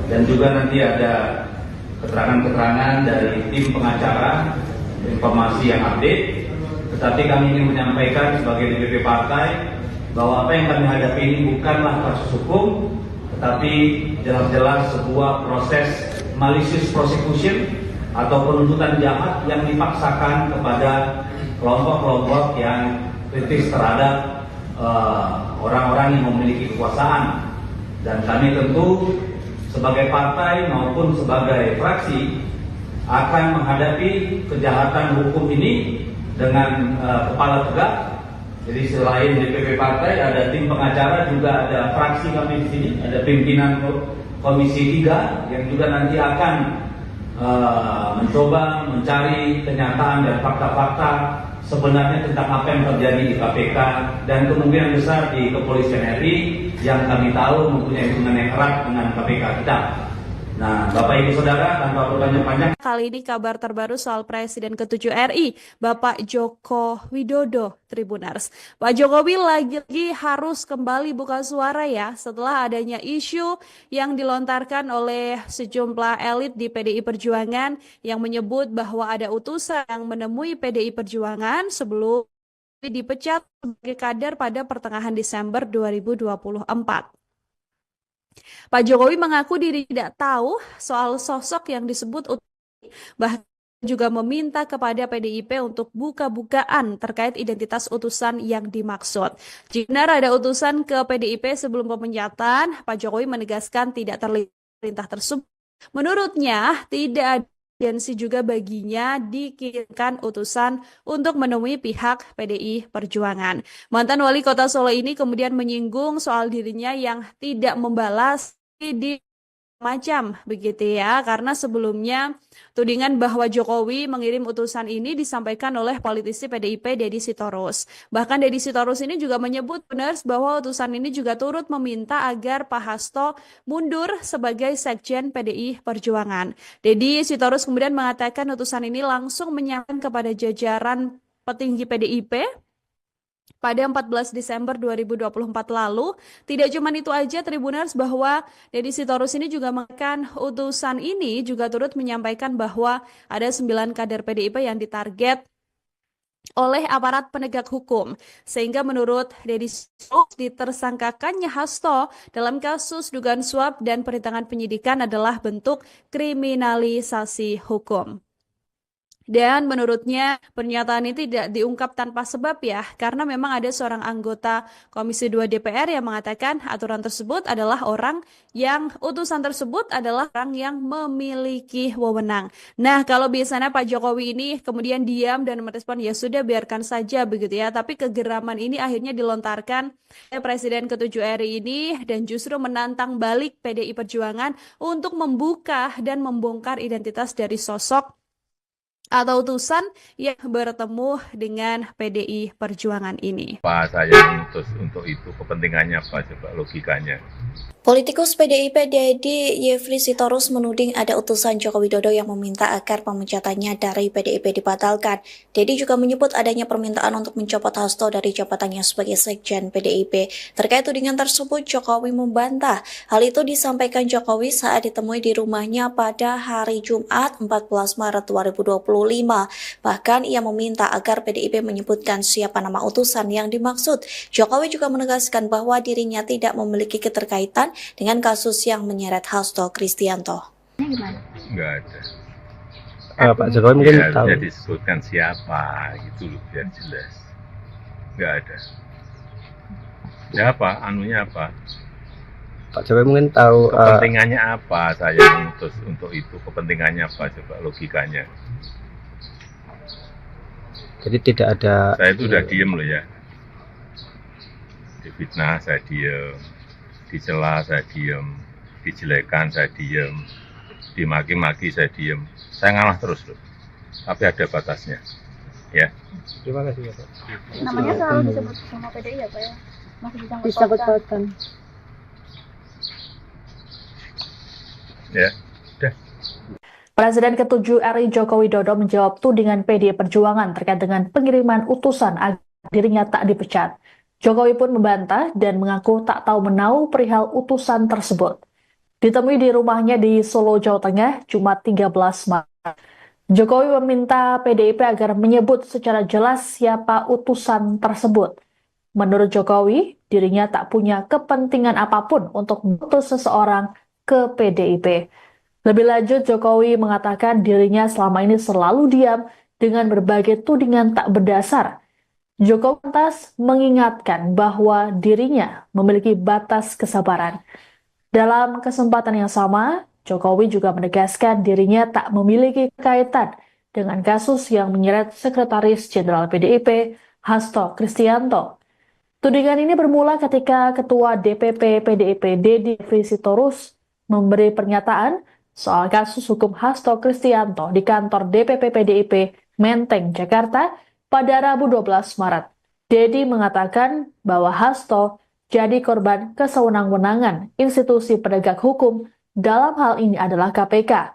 dan juga nanti ada keterangan-keterangan dari tim pengacara, informasi yang update. Tetapi kami ingin menyampaikan sebagai DPP partai bahwa apa yang kami hadapi ini bukanlah kasus hukum, tetapi jelas-jelas sebuah proses malicious prosecution atau penuntutan jahat yang dipaksakan kepada kelompok-kelompok yang kritis terhadap orang-orang yang memiliki kekuasaan. Dan kami tentu sebagai partai maupun sebagai fraksi akan menghadapi kejahatan hukum ini dengan kepala tegak. Jadi selain DPP partai ada tim pengacara, juga ada fraksi kami di sini, ada pimpinan Komisi 3 yang juga nanti akan mencoba mencari kenyataan dan fakta-fakta sebenarnya tentang apa yang terjadi di KPK dan kemungkinan besar di Kepolisian RI yang kami tahu mempunyai hubungan yang erat dengan KPK kita. Nah, Bapak Ibu Saudara, tanpa berpanjang-panjang, Kali ini kabar terbaru soal Presiden ke-7 RI, Bapak Joko Widodo, Tribuners. Pak Jokowi lagi-lagi harus kembali buka suara ya setelah adanya isu yang dilontarkan oleh sejumlah elit di PDI Perjuangan yang menyebut bahwa ada utusan yang menemui PDI Perjuangan sebelum dipecat sebagai kader pada pertengahan Desember 2024. Pak Jokowi mengaku diri tidak tahu soal sosok yang disebut bahkan juga meminta kepada PDIP untuk buka-bukaan terkait identitas utusan yang dimaksud. Jika benar ada utusan ke PDIP sebelum pemecatan, Pak Jokowi menegaskan tidak terlihat perintah tersebut. Menurutnya, tidak ada urgensi juga baginya dikirimkan utusan untuk menemui pihak PDI Perjuangan. Mantan wali kota Solo ini kemudian menyinggung soal dirinya yang tidak membalas di macam begitu ya, karena sebelumnya tudingan bahwa Jokowi mengirim utusan ini disampaikan oleh politisi PDIP Deddy Sitorus. Bahkan Deddy Sitorus ini juga menyebut benar bahwa utusan ini juga turut meminta agar Pak Hasto mundur sebagai Sekjen PDI Perjuangan. Deddy Sitorus kemudian mengatakan utusan ini langsung menyampaikan kepada jajaran petinggi PDIP pada 14 Desember 2024 lalu. Tidak cuma itu aja Tribuners, bahwa Deddy Sitorus ini juga mengatakan utusan ini juga turut menyampaikan bahwa ada 9 kader PDIP yang ditarget oleh aparat penegak hukum. Sehingga menurut Deddy Sitorus ditersangkakannya Hasto dalam kasus dugaan suap dan perintangan penyidikan adalah bentuk kriminalisasi hukum. Dan menurutnya pernyataan ini tidak diungkap tanpa sebab ya, karena memang ada seorang anggota Komisi 2 DPR yang mengatakan aturan tersebut adalah utusan tersebut adalah orang yang memiliki wewenang. Nah, kalau biasanya Pak Jokowi ini kemudian diam dan merespon ya sudah biarkan saja begitu ya, tapi kegeraman ini akhirnya dilontarkan oleh Presiden ke-7 RI ini dan justru menantang balik PDI Perjuangan untuk membuka dan membongkar identitas dari sosok atau utusan yang bertemu dengan PDI Perjuangan ini. Apa saya mengutus untuk itu? Kepentingannya apa? Coba logikanya. Politikus PDIP Deddy Yefri Sitorus menuding ada utusan Joko Widodo yang meminta agar pemecatannya dari PDIP dibatalkan. Deddy juga menyebut adanya permintaan untuk mencopot Hasto dari jabatannya sebagai Sekjen PDIP. Terkait tudingan tersebut, Jokowi membantah. Hal itu disampaikan Jokowi saat ditemui di rumahnya pada hari Jumat 14 Maret 2025. Bahkan ia meminta agar PDIP menyebutkan siapa nama utusan yang dimaksud. Jokowi juga menegaskan bahwa dirinya tidak memiliki keterkaitan dengan kasus yang menyeret Hasto Kristianto. Enggak ada. Pak Jokowi mungkin Ya, tahu. harusnya disebutkan siapa, gitu loh, biar jelas. Enggak ada. Ya apa, anunya apa? Pak Jokowi mungkin tahu. Kepentingannya apa saya mengutus untuk itu? Kepentingannya apa, coba logikanya? Jadi tidak ada. Saya itu udah diem loh ya. Difitnah saya diem, dicela saya diem, dijelekan saya diem, dimaki-maki saya diem. Saya ngalah terus loh. Tapi ada batasnya. Ya. Terima kasih ya Pak. Namanya selalu disebut sama PDI ya Pak ya? Masih Disangkut-pautkan. Ya. Udah. Presiden ke-7 RI Joko Widodo menjawab tudingan PDI Perjuangan terkait dengan pengiriman utusan agar dirinya tak dipecat. Jokowi pun membantah dan mengaku tak tahu menau perihal utusan tersebut. Ditemui di rumahnya di Solo, Jawa Tengah, Jumat 13 Maret. Jokowi meminta PDIP agar menyebut secara jelas siapa utusan tersebut. Menurut Jokowi, dirinya tak punya kepentingan apapun untuk mengutus seseorang ke PDIP. Lebih lanjut, Jokowi mengatakan dirinya selama ini selalu diam dengan berbagai tudingan tak berdasar. Jokowi lantas mengingatkan bahwa dirinya memiliki batas kesabaran. Dalam kesempatan yang sama, Jokowi juga menegaskan dirinya tak memiliki kaitan dengan kasus yang menyeret Sekretaris Jenderal PDIP, Hasto Kristianto. Tudingan ini bermula ketika Ketua DPP PDIP Deddy Yefri Sitorus memberi pernyataan soal kasus hukum Hasto Kristianto di kantor DPP PDIP Menteng, Jakarta pada Rabu 12 Maret. Deddy mengatakan bahwa Hasto jadi korban kesewenang-wenangan institusi penegak hukum, dalam hal ini adalah KPK.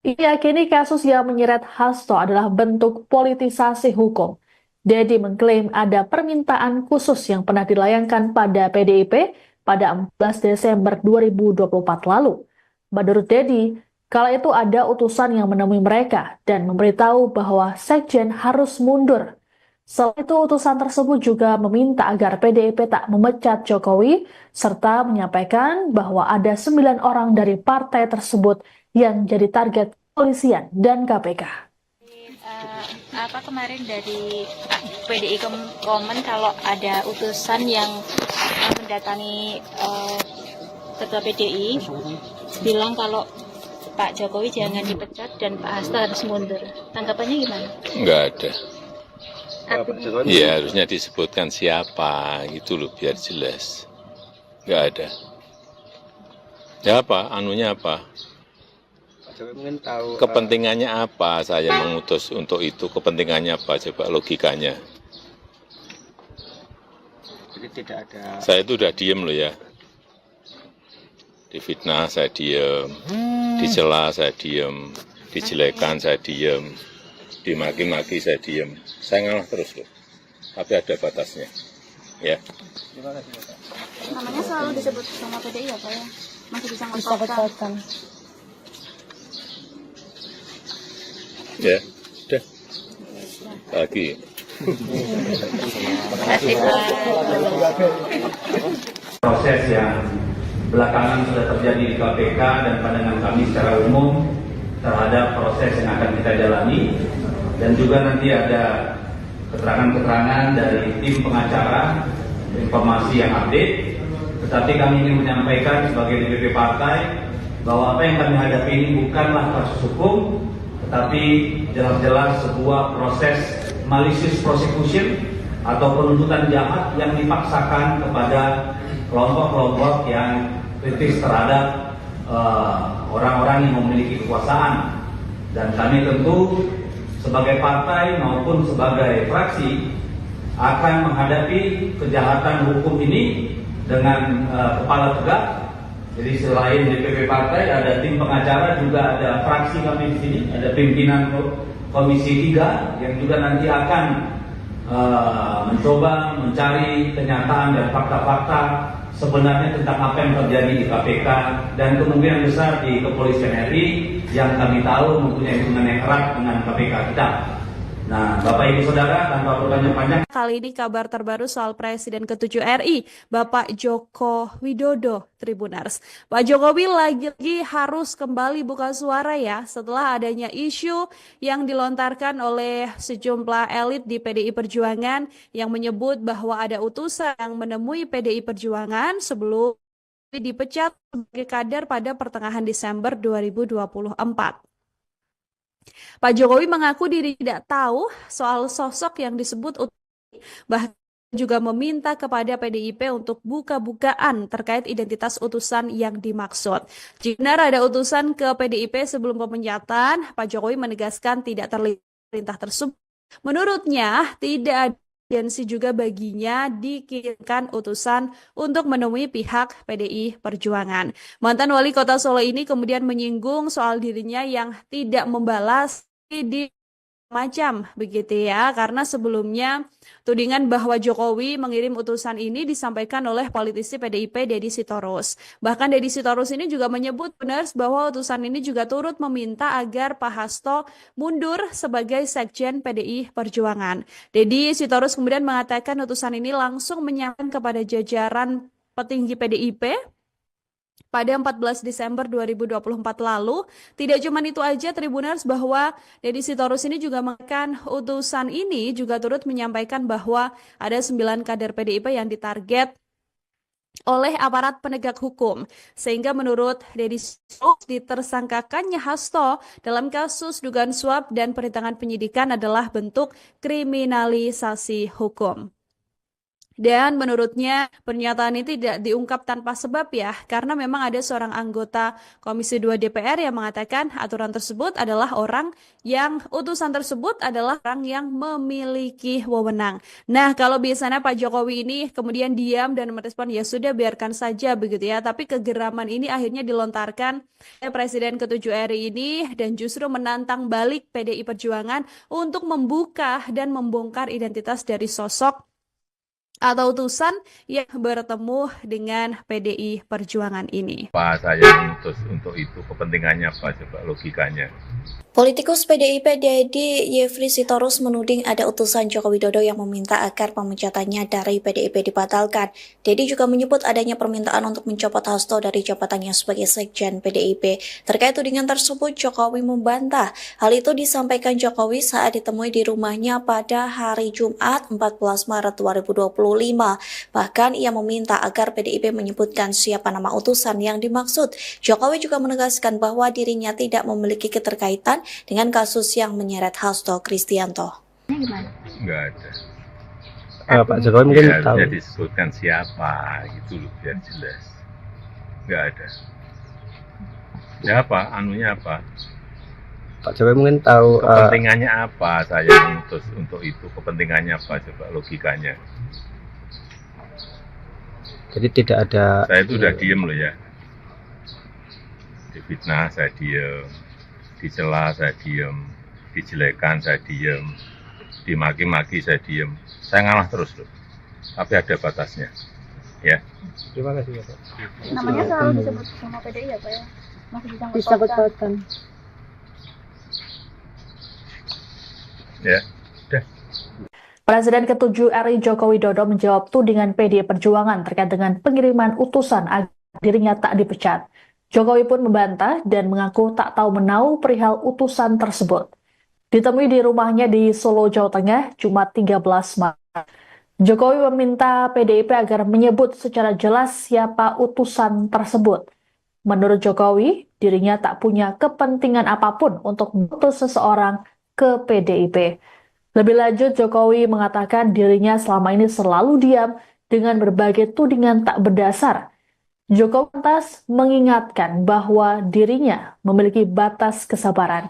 Ia yakini kasus yang menyeret Hasto adalah bentuk politisasi hukum. Deddy mengklaim ada permintaan khusus yang pernah dilayangkan pada PDIP pada 14 Desember 2024 lalu. Menurut Deddy, kala itu ada utusan yang menemui mereka dan memberitahu bahwa Sekjen harus mundur. Selain itu, utusan tersebut juga meminta agar PDIP tak memecat Jokowi, serta menyampaikan bahwa ada 9 orang dari partai tersebut yang jadi target kepolisian dan KPK. Kemarin dari PDI komen kalau ada utusan yang mendatangi Ketua PDI bilang kalau Pak Jokowi jangan dipecat dan Pak Hasto harus mundur. Tanggapannya gimana? Enggak ada. Pak Jokowi. Ya harusnya disebutkan siapa, gitu loh, biar jelas. Enggak ada. Ya apa, anunya apa? Pak Jokowi mungkin tahu. Kepentingannya apa saya mengutus untuk itu? Kepentingannya apa? Coba logikanya. Jadi tidak ada. Saya itu udah diem loh ya. Difitnah saya diem, dicela saya diem, dijelekan saya diem, dimaki-maki saya diem. Saya ngalah terus loh. Tapi ada batasnya. Ya. Terima kasih ya Pak. Namanya selalu disebut sama PDI ya Pak ya? Masih disangkut-pautkan. Disangkut-pautkan. Ya, udah. Lagi. Proses yang belakangan sudah terjadi di KPK dan pandangan kami secara umum terhadap proses yang akan kita jalani, dan juga nanti ada keterangan-keterangan dari tim pengacara, informasi yang update. Tetapi kami ingin menyampaikan sebagai DPP partai bahwa apa yang kami hadapi ini bukanlah kasus hukum, tetapi jelas-jelas sebuah proses malicious prosecution atau penuntutan jahat yang dipaksakan kepada kelompok-kelompok yang kritis terhadap orang-orang yang memiliki kekuasaan. Dan kami tentu sebagai partai maupun sebagai fraksi akan menghadapi kejahatan hukum ini dengan kepala tegak. Jadi selain DPP partai, ada tim pengacara, juga ada fraksi kami di sini, ada pimpinan Komisi 3 yang juga nanti akan mencoba mencari kenyataan dan fakta-fakta sebenarnya tentang apa yang terjadi di KPK dan kemungkinan besar di Kepolisian RI yang kami tahu mempunyai hubungan yang erat dengan KPK kita. Nah, Bapak Ibu Saudara, tanpa berpanjang-panjang. Kali ini kabar terbaru soal Presiden ke-7 RI, Bapak Joko Widodo, Tribuners. Pak Jokowi lagi-lagi harus kembali buka suara ya setelah adanya isu yang dilontarkan oleh sejumlah elit di PDI Perjuangan yang menyebut bahwa ada utusan yang menemui PDI Perjuangan sebelum dipecat sebagai kader pada pertengahan Desember 2024. Pak Jokowi mengaku diri tidak tahu soal sosok yang disebut bahkan juga meminta kepada PDIP untuk buka-bukaan terkait identitas utusan yang dimaksud. Jika benar ada utusan ke PDIP sebelum pemecatan, Pak Jokowi menegaskan tidak terlihat perintah tersebut. Menurutnya, tidak ada urgensi juga baginya dikirimkan utusan untuk menemui pihak PDI Perjuangan. Mantan wali kota Solo ini kemudian menyinggung soal dirinya yang tidak membalas di macam begitu ya, karena sebelumnya tudingan bahwa Jokowi mengirim utusan ini disampaikan oleh politisi PDIP Deddy Sitorus. Bahkan Deddy Sitorus ini juga menyebut benar bahwa utusan ini juga turut meminta agar Pak Hasto mundur sebagai Sekjen PDI Perjuangan. Deddy Sitorus kemudian mengatakan utusan ini langsung menyampaikan kepada jajaran petinggi PDIP pada 14 Desember 2024 lalu. Tidak cuma itu aja Tribuners, bahwa Deddy Sitorus ini juga mengatakan utusan ini juga turut menyampaikan bahwa ada 9 kader PDIP yang ditarget oleh aparat penegak hukum. Sehingga menurut Deddy Sitorus, ditersangkakannya Hasto dalam kasus dugaan suap dan perintangan penyidikan adalah bentuk kriminalisasi hukum. Dan menurutnya pernyataan ini tidak diungkap tanpa sebab ya, karena memang ada seorang anggota Komisi 2 DPR yang mengatakan aturan tersebut adalah utusan tersebut adalah orang yang memiliki wewenang. Nah, kalau biasanya Pak Jokowi ini kemudian diam dan merespon ya sudah biarkan saja begitu ya, tapi kegeraman ini akhirnya dilontarkan oleh Presiden ke-7 RI ini dan justru menantang balik PDI Perjuangan untuk membuka dan membongkar identitas dari sosok atau utusan yang bertemu dengan PDI Perjuangan ini. Pak saya ngutus untuk itu, kepentingannya apa coba logikanya? Politikus PDIP Deddy Yefri Sitorus menuding ada utusan Joko Widodo yang meminta agar pemecatannya dari PDIP dibatalkan. Deddy juga menyebut adanya permintaan untuk mencopot Hasto dari jabatannya sebagai Sekjen PDIP. Terkait tudingan tersebut, Jokowi membantah. Hal itu disampaikan Jokowi saat ditemui di rumahnya pada hari Jumat 14 Maret 2025. Bahkan ia meminta agar PDIP menyebutkan siapa nama utusan yang dimaksud. Jokowi juga menegaskan bahwa dirinya tidak memiliki keterkaitan dengan kasus yang menyeret Hasto Kristianto. Enggak ada. Pak Jokowi mungkin ya, tahu. Ya disebutkan siapa gitu loh biar jelas. Enggak ada. Ya apa? Anunya apa? Pak Jokowi mungkin tahu. Kepentingannya apa saya ngutus untuk itu? Kepentingannya apa coba logikanya? Jadi tidak ada. Saya itu udah diem loh ya. Difitnah saya diem, dicela saya diem, dijelekan saya diem, dimaki-maki saya diem. Saya ngalah terus loh. Tapi ada batasnya. Ya. Terima kasih Pak. Namanya selalu disebut sama PDI ya Pak ya? Masih Disangkut-pautkan. Ya. Udah. Presiden ke-7 RI Joko Widodo menjawab tudingan PDI Perjuangan terkait dengan pengiriman utusan agar dirinya tak dipecat. Jokowi pun membantah dan mengaku tak tahu menau perihal utusan tersebut. Ditemui di rumahnya di Solo, Jawa Tengah, Jumat 13 Maret. Jokowi meminta PDIP agar menyebut secara jelas siapa utusan tersebut. Menurut Jokowi, dirinya tak punya kepentingan apapun untuk mengutus seseorang ke PDIP. Lebih lanjut, Jokowi mengatakan dirinya selama ini selalu diam dengan berbagai tudingan tak berdasar. Jokowi lantas mengingatkan bahwa dirinya memiliki batas kesabaran.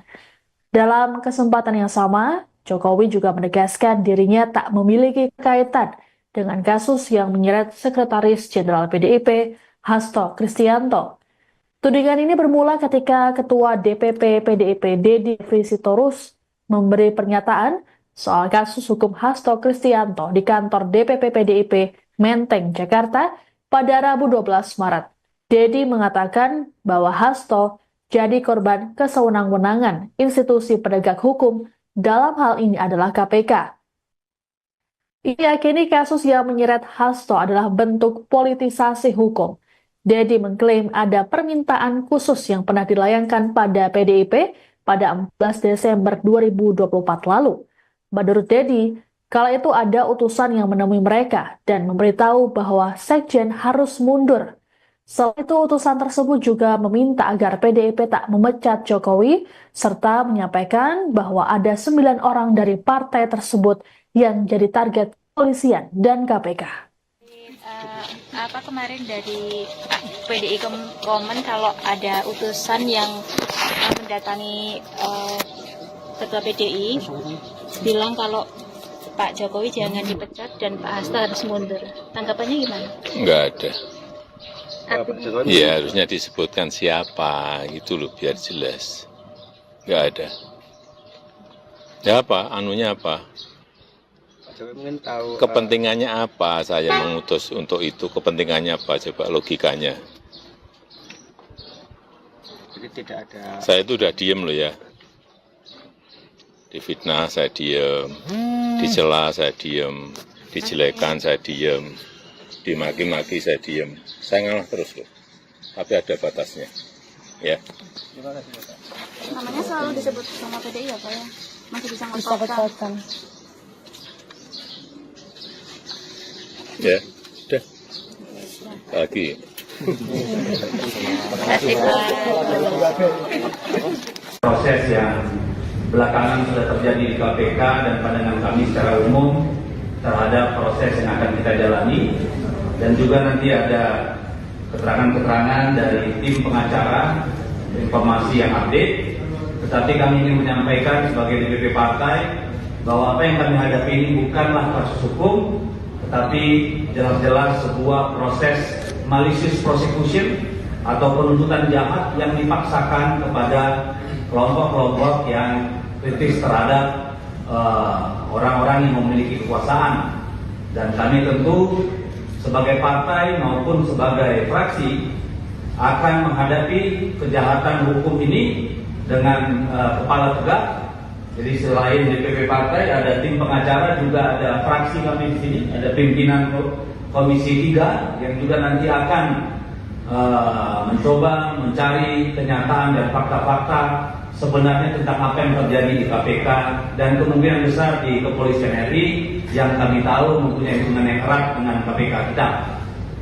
Dalam kesempatan yang sama, Jokowi juga menegaskan dirinya tak memiliki kaitan dengan kasus yang menyeret Sekretaris Jenderal PDIP Hasto Kristianto. Tudingan ini bermula ketika Ketua DPP PDIP Dedi Sitorus memberi pernyataan soal kasus hukum Hasto Kristianto di kantor DPP PDIP Menteng, Jakarta pada Rabu 12 Maret. Dedi mengatakan bahwa Hasto jadi korban kesewenang-wenangan institusi penegak hukum, dalam hal ini adalah KPK. Ia yakini kasus yang menyeret Hasto adalah bentuk politisasi hukum. Dedi mengklaim ada permintaan khusus yang pernah dilayangkan pada PDIP pada 14 Desember 2024 lalu. Menurut Dedi, kala itu ada utusan yang menemui mereka dan memberitahu bahwa Sekjen harus mundur. Selain itu, utusan tersebut juga meminta agar PDIP tak memecat Jokowi, serta menyampaikan bahwa ada 9 orang dari partai tersebut yang jadi target kepolisian dan KPK. Kemarin dari PDI Komen kalau ada utusan yang mendatangi Ketua PDI bilang kalau Pak Jokowi jangan dipecat dan Pak Hasto harus mundur. Tanggapannya gimana? Enggak ada. Iya, harusnya disebutkan siapa, gitu loh, biar jelas. Enggak ada. Ya apa, anunya apa? Pak Jokowi mungkin tahu Kepentingannya apa saya mengutus untuk itu? Kepentingannya apa? Coba logikanya. jadi tidak ada. Saya itu udah diem loh ya. Difitnah saya diem, dicela saya diem, dijelekan saya diem, dimaki-maki saya diem. Saya ngalah terus loh. Tapi ada batasnya. Ya. Namanya selalu disebut sama PDI ya Pak ya? Masih bisa Disangkut-pautkan. Ya, udah. Lagi. Proses yang belakangan sudah terjadi di KPK dan pandangan kami secara umum terhadap proses yang akan kita jalani, dan juga nanti ada keterangan-keterangan dari tim pengacara, informasi yang update. Tetapi kami ingin menyampaikan sebagai DPP partai bahwa apa yang kami hadapi ini bukanlah kasus hukum, tetapi jelas-jelas sebuah proses malicious prosecution atau penuntutan jahat yang dipaksakan kepada kelompok-kelompok yang kritis terhadap orang-orang yang memiliki kekuasaan. Dan kami tentu sebagai partai maupun sebagai fraksi akan menghadapi kejahatan hukum ini dengan kepala tegak. Jadi selain DPP partai ada tim pengacara, juga ada fraksi kami di sini, ada pimpinan Komisi 3 yang juga nanti akan mencoba mencari kenyataan dan fakta-fakta sebenarnya tentang apa yang terjadi di KPK dan kemungkinan besar di Kepolisian RI yang kami tahu mempunyai hubungan yang erat dengan KPK kita.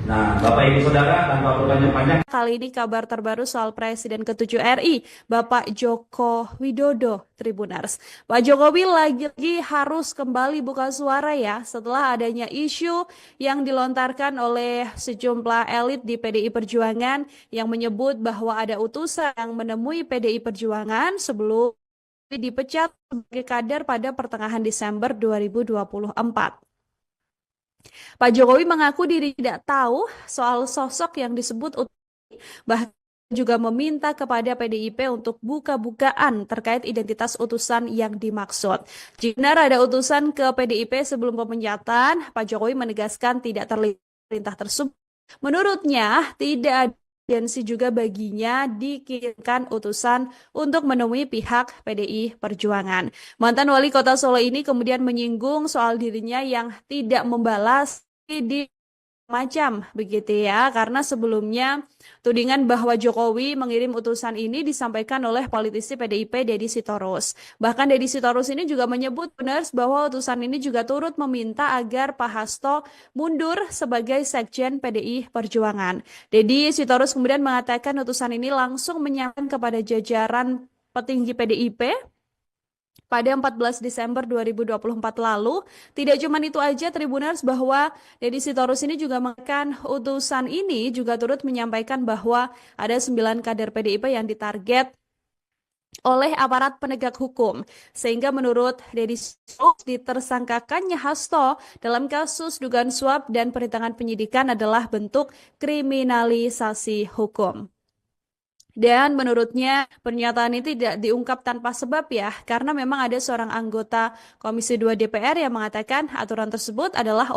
Nah, Bapak Ibu Saudara, tanpa berpanjang-panjang, Kali ini kabar terbaru soal Presiden ke-7 RI, Bapak Joko Widodo, Tribuners. Pak Jokowi lagi-lagi harus kembali buka suara ya setelah adanya isu yang dilontarkan oleh sejumlah elit di PDI Perjuangan yang menyebut bahwa ada utusan yang menemui PDI Perjuangan sebelum dipecat sebagai kader pada pertengahan Desember 2024. Pak Jokowi mengaku diri tidak tahu soal sosok yang disebut bahkan juga meminta kepada PDIP untuk buka-bukaan terkait identitas utusan yang dimaksud. Jika benar ada utusan ke PDIP sebelum pemecatan, Pak Jokowi menegaskan tidak terlintas tersebut. Menurutnya, tidak ada urgensi juga baginya dikirimkan utusan untuk menemui pihak PDI Perjuangan. Mantan wali kota Solo ini kemudian menyinggung soal dirinya yang tidak membalas di macam begitu ya, karena sebelumnya tudingan bahwa Jokowi mengirim utusan ini disampaikan oleh politisi PDIP Dedi Sitorus. Bahkan Dedi Sitorus ini juga menyebut benar bahwa utusan ini juga turut meminta agar Pak Hasto mundur sebagai Sekjen PDI Perjuangan. Dedi Sitorus kemudian mengatakan utusan ini langsung menyampaikan kepada jajaran petinggi PDIP pada 14 Desember 2024 lalu. Tidak cuma itu aja Tribuners, bahwa Dedi Sitorus ini juga mengatakan utusan ini juga turut menyampaikan bahwa ada 9 kader PDIP yang ditarget oleh aparat penegak hukum. Sehingga menurut Deddy Sitorus, ditersangkakannya Hasto dalam kasus dugaan suap dan perintangan penyidikan adalah bentuk kriminalisasi hukum. Dan menurutnya pernyataan ini tidak diungkap tanpa sebab ya, karena memang ada seorang anggota Komisi 2 DPR yang mengatakan aturan tersebut adalah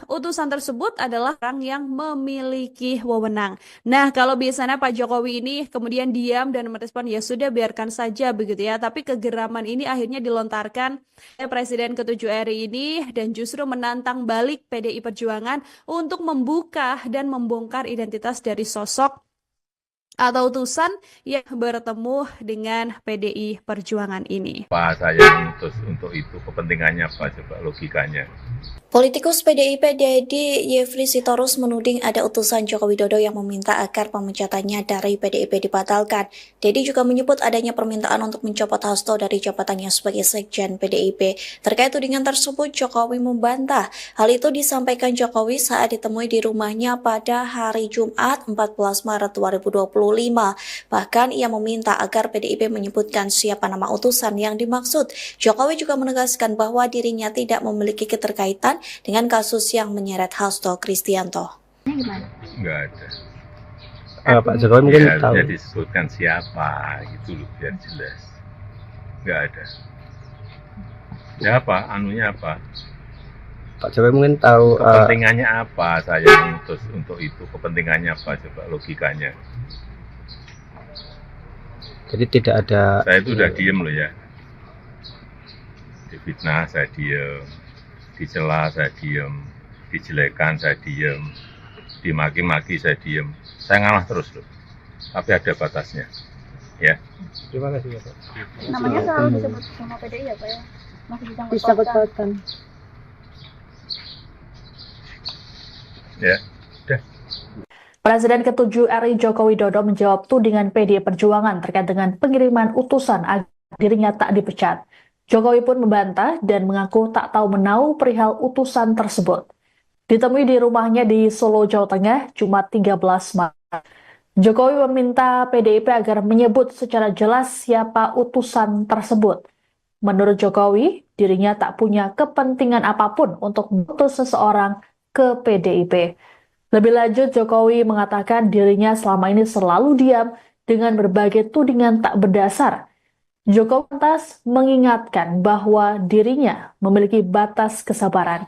utusan tersebut adalah orang yang memiliki wewenang. Nah, kalau biasanya Pak Jokowi ini kemudian diam dan merespon ya sudah biarkan saja begitu ya, tapi kegeraman ini akhirnya dilontarkan oleh Presiden ke-7 RI ini dan justru menantang balik PDI Perjuangan untuk membuka dan membongkar identitas dari sosok atau utusan yang bertemu dengan PDI Perjuangan ini. Pak saya mengutus untuk itu kepentingannya apa coba logikanya? Politikus PDIP Deddy Yefri Sitorus menuding ada utusan Joko Widodo yang meminta agar pemecatannya dari PDIP dibatalkan. Deddy juga menyebut adanya permintaan untuk mencopot Hasto dari jabatannya sebagai Sekjen PDIP. Terkait tudingan tersebut, Jokowi membantah. Hal itu disampaikan Jokowi saat ditemui di rumahnya pada hari Jumat 14 Maret 2025. Bahkan ia meminta agar PDIP menyebutkan siapa nama utusan yang dimaksud. Jokowi juga menegaskan bahwa dirinya tidak memiliki keterkaitan dengan kasus yang menyeret Hasto Kristianto. Enggak ada. Pak Jokowi mungkin Ya, tahu. harusnya disebutkan siapa gitu loh biar jelas. Enggak ada. Ya apa? Anunya apa? Pak Jokowi mungkin tahu. Kepentingannya apa saya mengutus untuk itu? Kepentingannya apa coba logikanya? Jadi tidak ada. Saya itu udah diem loh ya. Difitnah saya diem, dicela saya diem, dijelekan saya diem, dimaki-maki saya diem. Saya ngalah terus loh. Tapi ada batasnya. Ya. Terima kasih ya Pak. Namanya selalu disebut sama PDI ya Pak ya? Masih Disangkut-pautkan. Ya. Udah. Presiden ke-7 RI Joko Widodo menjawab tudingan PDI Perjuangan terkait dengan pengiriman utusan agar dirinya tak dipecat. Jokowi pun membantah dan mengaku tak tahu menau perihal utusan tersebut. Ditemui di rumahnya di Solo, Jawa Tengah, Jumat 13 Maret. Jokowi meminta PDIP agar menyebut secara jelas siapa utusan tersebut. Menurut Jokowi, dirinya tak punya kepentingan apapun untuk mengutus seseorang ke PDIP. Lebih lanjut, Jokowi mengatakan dirinya selama ini selalu diam dengan berbagai tudingan tak berdasar. Jokowi lantas mengingatkan bahwa dirinya memiliki batas kesabaran.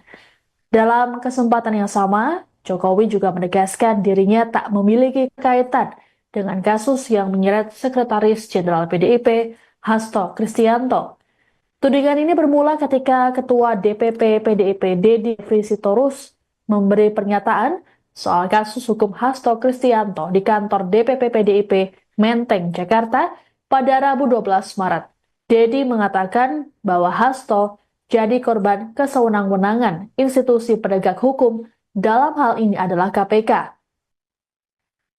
Dalam kesempatan yang sama, Jokowi juga menegaskan dirinya tak memiliki kaitan dengan kasus yang menyeret Sekretaris Jenderal PDIP, Hasto Kristianto. Tudingan ini bermula ketika Ketua DPP PDIP Deddy Yefri Sitorus memberi pernyataan soal kasus hukum Hasto Kristianto di kantor DPP PDIP Menteng, Jakarta pada Rabu 12 Maret. Deddy mengatakan bahwa Hasto jadi korban kesewenang-wenangan institusi penegak hukum, dalam hal ini adalah KPK.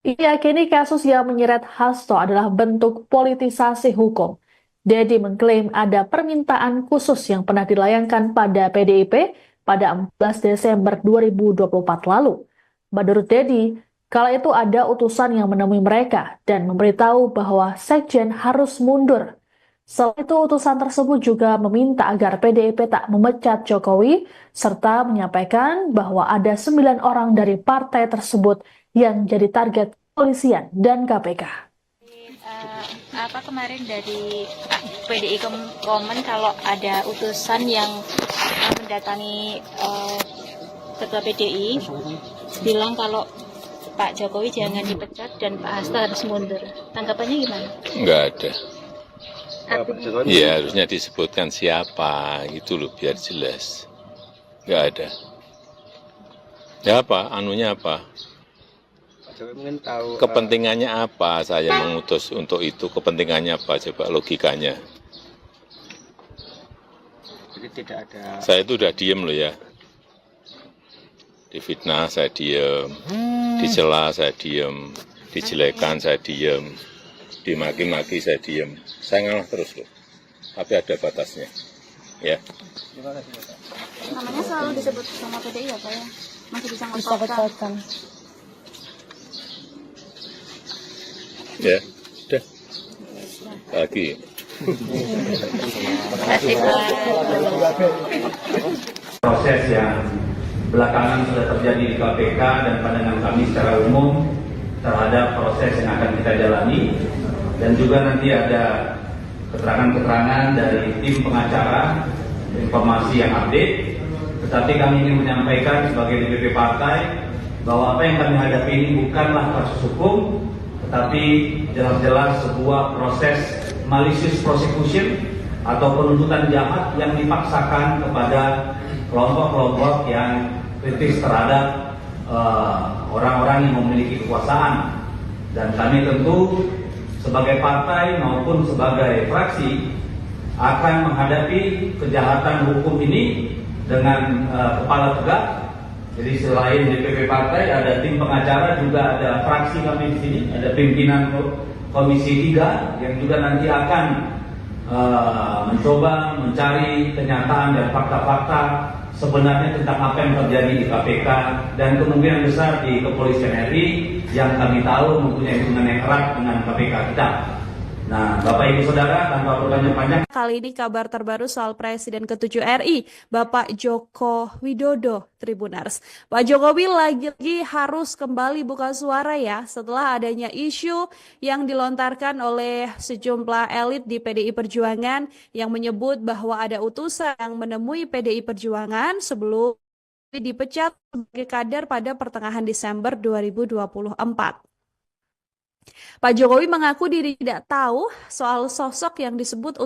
Ia yakini kasus yang menyeret Hasto adalah bentuk politisasi hukum. Deddy mengklaim ada permintaan khusus yang pernah dilayangkan pada PDIP pada 14 Desember 2024 lalu. Menurut Deddy, kala itu ada utusan yang menemui mereka dan memberitahu bahwa Sekjen harus mundur. Selain itu, utusan tersebut juga meminta agar PDIP tak memecat Jokowi, serta menyampaikan bahwa ada 9 orang dari partai tersebut yang jadi target kepolisian dan KPK. Kemarin dari PDI Komen kalau ada utusan yang mendatangi Ketua PDI bilang kalau Pak Jokowi jangan dipecat dan Pak Hasto harus mundur. Tanggapannya gimana? Enggak ada. Pak Jokowi Iya, harusnya disebutkan siapa gitu loh biar jelas. Enggak ada. Ya apa? Anunya apa? Pak Jokowi mungkin tahu. Kepentingannya apa saya mengutus untuk itu? Kepentingannya apa coba logikanya? Jadi tidak ada. Saya itu udah diem loh ya. Difitnah saya diem, dicela saya diem, dijelekan saya diem, dimaki-maki saya diem. Saya ngalah terus loh. Tapi ada batasnya. Ya. Terima kasih ya Pak. Namanya selalu disebut sama PDI ya Pak ya? Masih disangkut-pautkan. Disangkut-pautkan. Ya. Udah. lagi. Kasih Pak. Proses yang belakangan sudah terjadi di KPK dan pandangan kami secara umum terhadap proses yang akan kita jalani, dan juga nanti ada keterangan-keterangan dari tim pengacara, informasi yang update. Tetapi kami ingin menyampaikan sebagai DPP partai bahwa apa yang kami hadapi ini bukanlah kasus hukum, tetapi jelas-jelas sebuah proses malicious prosecution atau penuntutan jahat yang dipaksakan kepada kelompok-kelompok yang kritis terhadap orang-orang yang memiliki kekuasaan. Dan kami tentu sebagai partai maupun sebagai fraksi akan menghadapi kejahatan hukum ini dengan kepala tegak. Jadi selain DPP partai, ada tim pengacara, juga ada fraksi kami di sini, ada pimpinan Komisi 3 yang juga nanti akan mencoba mencari kenyataan dan fakta-fakta sebenarnya tentang apa yang terjadi di KPK dan kemungkinan besar di Kepolisian RI yang kami tahu mempunyai hubungan yang erat dengan KPK kita. Nah, Bapak Ibu Saudara, tanpa berpanjang-panjang, Kali ini kabar terbaru soal Presiden ke-7 RI, Bapak Joko Widodo, Tribuners. Pak Jokowi lagi-lagi harus kembali buka suara ya setelah adanya isu yang dilontarkan oleh sejumlah elit di PDI Perjuangan yang menyebut bahwa ada utusan yang menemui PDI Perjuangan sebelum dipecat sebagai kader pada pertengahan Desember 2024. Pak Jokowi mengaku diri tidak tahu soal sosok yang disebut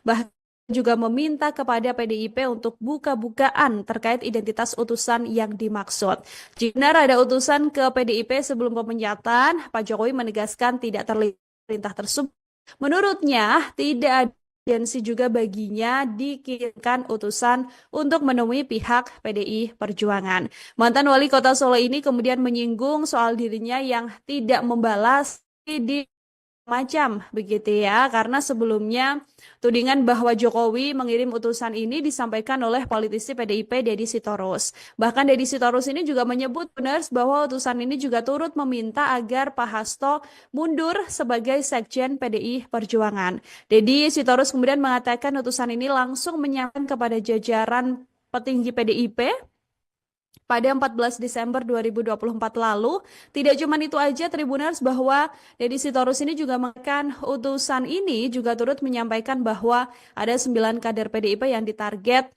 bahkan juga meminta kepada PDIP untuk buka-bukaan terkait identitas utusan yang dimaksud. Jika benar ada utusan ke PDIP sebelum pemecatan, Pak Jokowi menegaskan tidak terlihat perintah tersebut. Menurutnya, tidak ada urgensi juga baginya dikirimkan utusan untuk menemui pihak PDI Perjuangan. Mantan wali kota Solo ini kemudian menyinggung soal dirinya yang tidak membalas di macam begitu ya, karena sebelumnya tudingan bahwa Jokowi mengirim utusan ini disampaikan oleh politisi PDIP Deddy Sitorus. Bahkan Deddy Sitorus ini juga menyebut benar bahwa utusan ini juga turut meminta agar Pak Hasto mundur sebagai Sekjen PDI Perjuangan. Deddy Sitorus kemudian mengatakan utusan ini langsung menyampaikan kepada jajaran petinggi PDIP pada 14 Desember 2024 lalu. Tidak cuma itu aja Tribuners, bahwa Deddy Sitorus ini juga mengatakan utusan ini juga turut menyampaikan bahwa ada 9 kader PDIP yang ditarget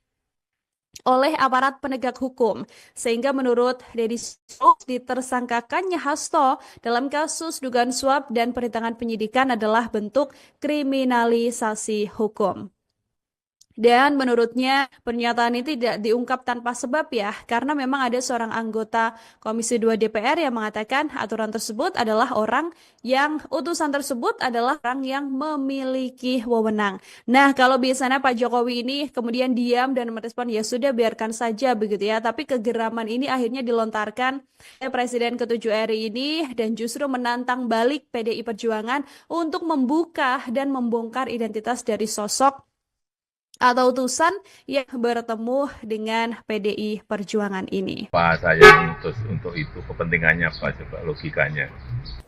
oleh aparat penegak hukum. Sehingga menurut Deddy Sitorus ditersangkakannya Hasto dalam kasus dugaan suap dan perintangan penyidikan adalah bentuk kriminalisasi hukum. Dan menurutnya pernyataan ini tidak diungkap tanpa sebab ya, karena memang ada seorang anggota Komisi 2 DPR yang mengatakan aturan tersebut adalah utusan tersebut adalah orang yang memiliki wewenang. Nah, kalau biasanya Pak Jokowi ini kemudian diam dan merespon ya sudah biarkan saja begitu ya, tapi kegeraman ini akhirnya dilontarkan oleh Presiden ke-7 RI ini dan justru menantang balik PDI Perjuangan untuk membuka dan membongkar identitas dari sosok atau utusan yang bertemu dengan PDI Perjuangan ini. Pak saya mengutus untuk itu, kepentingannya apa coba logikanya?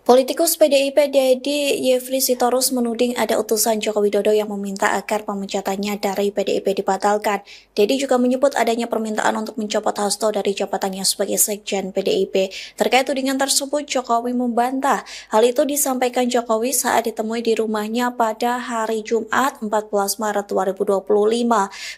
Politikus PDIP Deddy Yefri Sitorus menuding ada utusan Joko Widodo yang meminta agar pemecatannya dari PDIP dibatalkan. Deddy juga menyebut adanya permintaan untuk mencopot Hasto dari jabatannya sebagai Sekjen PDIP. Terkait tudingan tersebut, Jokowi membantah. Hal itu disampaikan Jokowi saat ditemui di rumahnya pada hari Jumat 14 Maret 2025.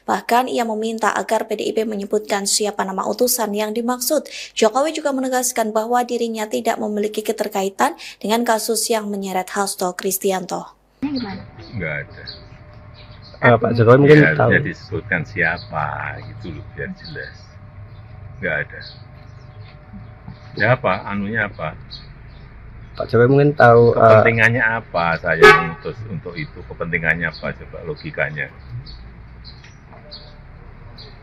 Bahkan ia meminta agar PDIP menyebutkan siapa nama utusan yang dimaksud. Jokowi juga menegaskan bahwa dirinya tidak memiliki keterkaitan dengan kasus yang menyeret Hasto Kristianto. Enggak ada. Pak Jokowi mungkin Ya, tahu. bisa disebutkan siapa gitu loh, biar jelas. Enggak ada. Ya apa? Anunya apa? Pak Jokowi mungkin tahu. Kepentingannya apa saya mengutus untuk itu? Kepentingannya apa coba logikanya?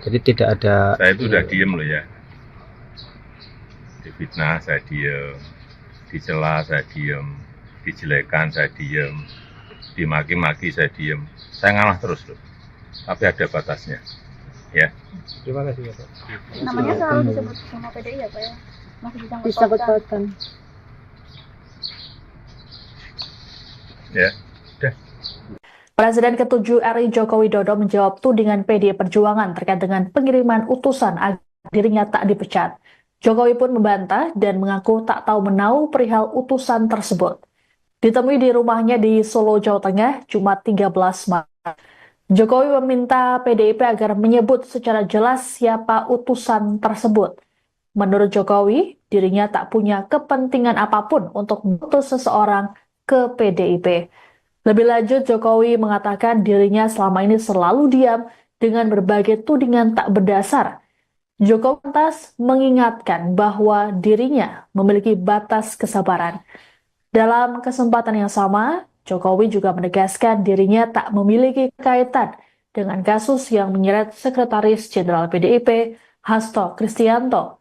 Jadi tidak ada. Saya itu udah diem loh ya. Difitnah saya diem, dicela saya diem, dijelekan saya diem, dimaki-maki saya diem. Saya ngalah terus loh. Tapi ada batasnya. Ya. Terima kasih Pak. Namanya selalu disebut sama PDI ya Pak ya? Masih Disangkut-pautkan. Ya. Udah. Presiden ke-7 RI Joko Widodo menjawab tudingan PDI Perjuangan terkait dengan pengiriman utusan agar dirinya tak dipecat. Jokowi pun membantah dan mengaku tak tahu menau perihal utusan tersebut. Ditemui di rumahnya di Solo, Jawa Tengah, Jumat 13 Maret. Jokowi meminta PDIP agar menyebut secara jelas siapa utusan tersebut. Menurut Jokowi, dirinya tak punya kepentingan apapun untuk mengutus seseorang ke PDIP. Lebih lanjut, Jokowi mengatakan dirinya selama ini selalu diam dengan berbagai tudingan tak berdasar. Jokowi lantas mengingatkan bahwa dirinya memiliki batas kesabaran. Dalam kesempatan yang sama, Jokowi juga menegaskan dirinya tak memiliki kaitan dengan kasus yang menyeret Sekretaris Jenderal PDIP, Hasto Kristianto.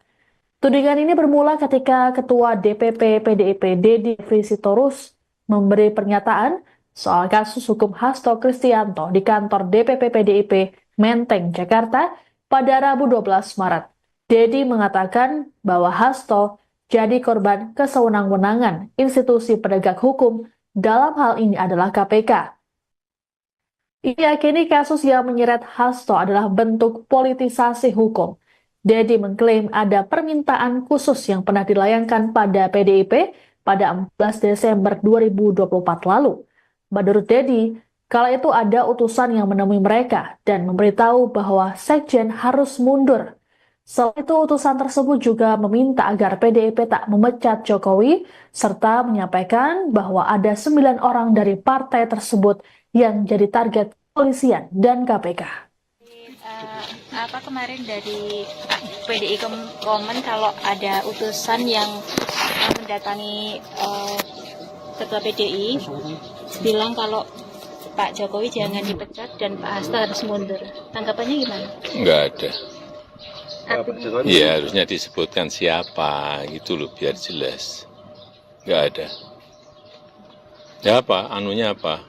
Tudingan ini bermula ketika Ketua DPP PDIP Deddy Sitorus memberi pernyataan soal kasus hukum Hasto Kristianto di kantor DPP PDIP Menteng, Jakarta pada Rabu 12 Maret. Deddy mengatakan bahwa Hasto jadi korban kesewenang-wenangan institusi penegak hukum, dalam hal ini adalah KPK. Ia yakini kasus yang menyeret Hasto adalah bentuk politisasi hukum. Deddy mengklaim ada permintaan khusus yang pernah dilayangkan pada PDIP pada 14 Desember 2024 lalu. Menurut Deddy, kala itu ada utusan yang menemui mereka dan memberitahu bahwa Sekjen harus mundur. Selain itu, utusan tersebut juga meminta agar PDIP tak memecat Jokowi, serta menyampaikan bahwa ada 9 orang dari partai tersebut yang jadi target kepolisian dan KPK. Kemarin dari PDI Komen kalau ada utusan yang mendatangi Ketua PDI bilang kalau Pak Jokowi jangan dipecat dan Pak Hasto harus mundur. Tanggapannya gimana? Enggak ada. Iya, harusnya disebutkan siapa, gitu loh, biar jelas. Enggak ada. Ya apa, anunya apa?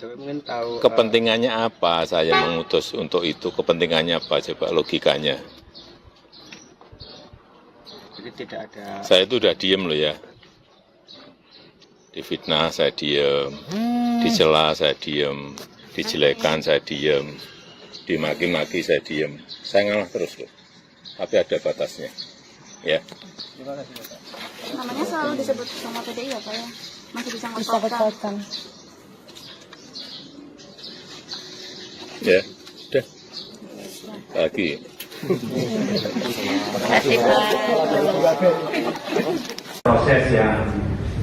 Mungkin tahu Kepentingannya apa saya mengutus untuk itu? Kepentingannya apa? Coba logikanya. jadi tidak ada Saya itu udah diem loh ya. Difitnah saya diem, dicela saya diem, dijelekan saya diem, dimaki-maki saya diem. Saya ngalah terus loh. Tapi ada batasnya. Ya. Namanya selalu disebut sama PDI ya Pak ya? Masih bisa Disangkut-pautkan. Ya, udah. Lagi. Proses yang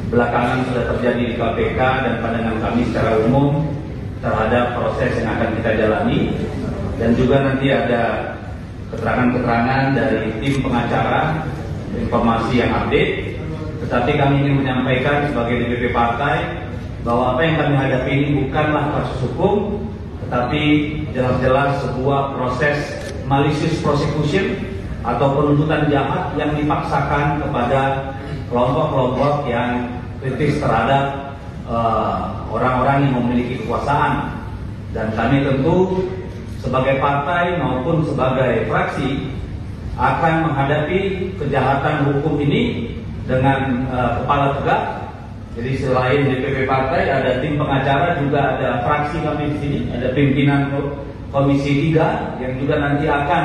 belakangan sudah terjadi di KPK dan pandangan kami secara umum terhadap proses yang akan kita jalani, dan juga nanti ada keterangan-keterangan dari tim pengacara, informasi yang update. Tetapi kami ingin menyampaikan sebagai DPP partai bahwa apa yang kami hadapi ini bukanlah kasus hukum, tetapi jelas-jelas sebuah proses malicious prosecution atau penuntutan jahat yang dipaksakan kepada kelompok-kelompok yang kritis terhadap orang-orang yang memiliki kekuasaan. Dan kami tentu sebagai partai maupun sebagai fraksi akan menghadapi kejahatan hukum ini dengan kepala tegak. Jadi selain DPP partai, ada tim pengacara, juga ada fraksi kami di sini, ada pimpinan Komisi 3 yang juga nanti akan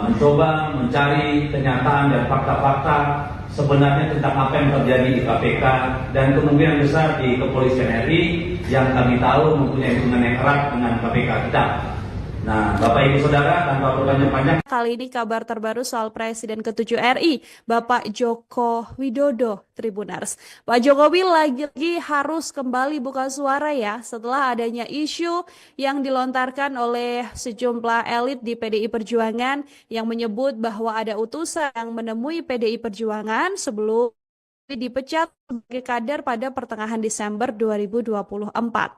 mencoba mencari kenyataan dan fakta-fakta sebenarnya tentang apa yang terjadi di KPK dan kemungkinan besar di Kepolisian RI yang kami tahu mempunyai hubungan yang erat dengan KPK kita. Nah, Bapak Ibu Saudara, tanpa berpanjang-panjang, Kali ini kabar terbaru soal Presiden ke-7 RI, Bapak Joko Widodo, Tribuners. Pak Jokowi lagi-lagi harus kembali buka suara ya setelah adanya isu yang dilontarkan oleh sejumlah elit di PDI Perjuangan yang menyebut bahwa ada utusan yang menemui PDI Perjuangan sebelum dipecat sebagai kader pada pertengahan Desember 2024.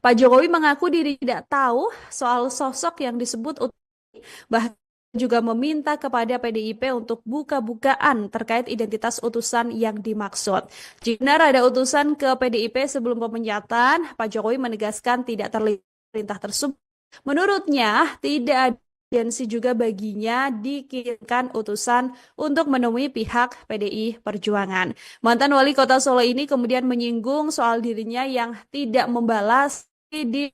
Pak Jokowi mengaku diri tidak tahu soal sosok yang disebut bahkan juga meminta kepada PDIP untuk buka-bukaan terkait identitas utusan yang dimaksud. Jika benar ada utusan ke PDIP sebelum pemecatan, Pak Jokowi menegaskan tidak terlihat perintah tersebut. Menurutnya, tidak ada urgensi juga baginya dikirimkan utusan untuk menemui pihak PDI Perjuangan. Mantan wali kota Solo ini kemudian menyinggung soal dirinya yang tidak membalas di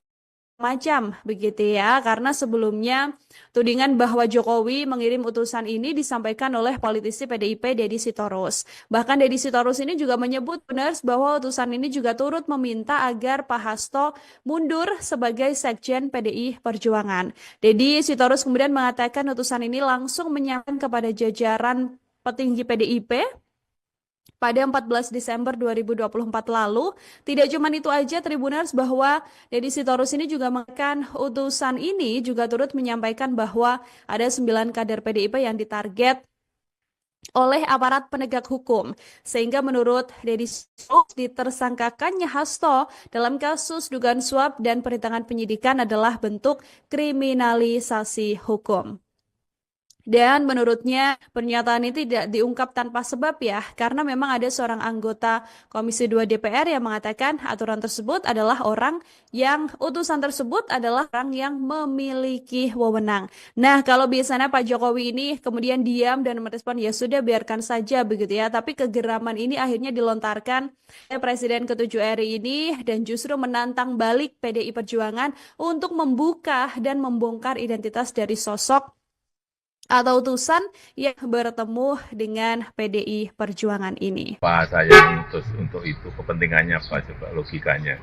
macam begitu ya, karena sebelumnya tudingan bahwa Jokowi mengirim utusan ini disampaikan oleh politisi PDIP Deddy Sitorus. Bahkan Deddy Sitorus ini juga menyebut benar bahwa utusan ini juga turut meminta agar Pak Hasto mundur sebagai Sekjen PDI Perjuangan. Deddy Sitorus kemudian mengatakan utusan ini langsung menyampaikan kepada jajaran petinggi PDIP pada 14 Desember 2024 lalu. Tidak cuma itu aja Tribuners, bahwa Deddy Sitorus ini juga mengatakan utusan ini juga turut menyampaikan bahwa ada 9 kader PDIP yang ditarget oleh aparat penegak hukum. Sehingga menurut Deddy Sitorus, ditersangkakannya Hasto dalam kasus dugaan suap dan perintangan penyidikan adalah bentuk kriminalisasi hukum. Dan menurutnya pernyataan ini tidak diungkap tanpa sebab ya, karena memang ada seorang anggota Komisi 2 DPR yang mengatakan aturan tersebut adalah utusan tersebut adalah orang yang memiliki wewenang. Nah, kalau biasanya Pak Jokowi ini kemudian diam dan merespon ya sudah biarkan saja begitu ya, tapi kegeraman ini akhirnya dilontarkan oleh Presiden ke-7 RI ini dan justru menantang balik PDI Perjuangan untuk membuka dan membongkar identitas dari sosok atau utusan yang bertemu dengan PDI Perjuangan ini. Pak saya ngutus untuk itu, kepentingannya apa coba logikanya?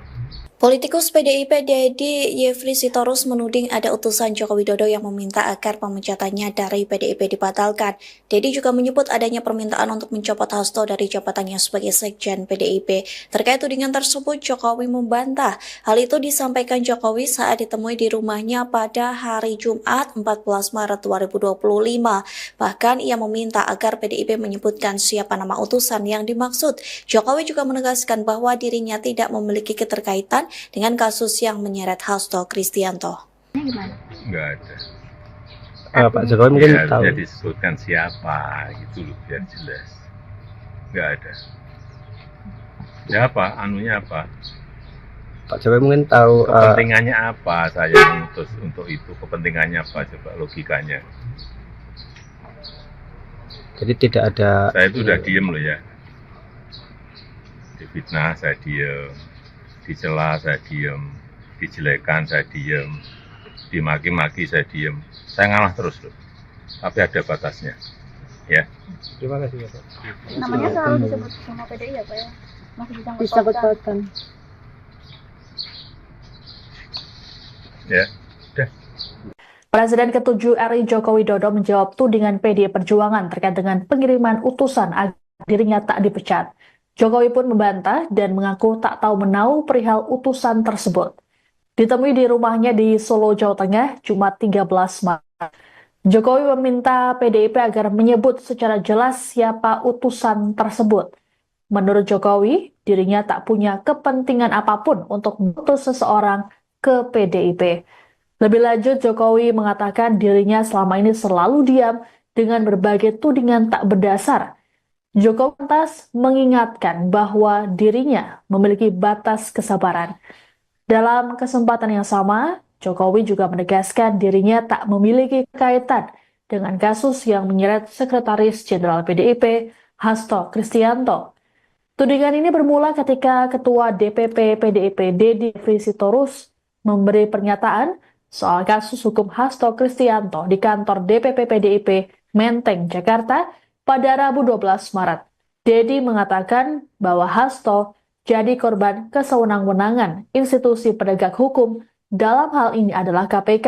Politikus PDIP Deddy Yefri Sitorus menuding ada utusan Joko Widodo yang meminta agar pemecatannya dari PDIP dibatalkan. Deddy juga menyebut adanya permintaan untuk mencopot Hasto dari jabatannya sebagai Sekjen PDIP. Terkait tudingan tersebut, Jokowi membantah. Hal itu disampaikan Jokowi saat ditemui di rumahnya pada hari Jumat 14 Maret 2025. Bahkan ia meminta agar PDIP menyebutkan siapa nama utusan yang dimaksud. Jokowi juga menegaskan bahwa dirinya tidak memiliki keterkaitan dengan kasus yang menyeret Hasto Kristianto. Enggak ada. Pak Jokowi mungkin Ya, tahu. bisa disebutkan siapa gitu loh, biar jelas. Enggak ada. Ya apa? Anunya apa? Pak Jokowi mungkin tahu. Kepentingannya apa saya ngutus untuk itu? Kepentingannya apa coba logikanya? Jadi tidak ada. Saya itu udah diem loh ya. Difitnah saya diem, dicela saya diem, dijelekan saya diem, dimaki-maki saya diem. Saya ngalah terus loh. Tapi ada batasnya. Ya. Terima kasih ya Pak. Namanya selalu disebut sama PDI ya Pak ya? Masih Disangkut-pautan. Ya. Udah. Presiden ke-7 RI Joko Widodo menjawab tudingan PDI Perjuangan terkait dengan pengiriman utusan agar dirinya tak dipecat. Jokowi pun membantah dan mengaku tak tahu menau perihal utusan tersebut. Ditemui di rumahnya di Solo, Jawa Tengah, Jumat 13 Maret. Jokowi meminta PDIP agar menyebut secara jelas siapa utusan tersebut. Menurut Jokowi, dirinya tak punya kepentingan apapun untuk mengutus seseorang ke PDIP. Lebih lanjut, Jokowi mengatakan dirinya selama ini selalu diam dengan berbagai tudingan tak berdasar. Jokowi lantas mengingatkan bahwa dirinya memiliki batas kesabaran. Dalam kesempatan yang sama, Jokowi juga menegaskan dirinya tak memiliki kaitan dengan kasus yang menyeret Sekretaris Jenderal PDIP, Hasto Kristianto. Tudingan ini bermula ketika Ketua DPP PDIP Deddy Yefri Sitorus memberi pernyataan soal kasus hukum Hasto Kristianto di kantor DPP PDIP Menteng, Jakarta pada Rabu 12 Maret. Deddy mengatakan bahwa Hasto jadi korban kesewenang-wenangan institusi penegak hukum, dalam hal ini adalah KPK.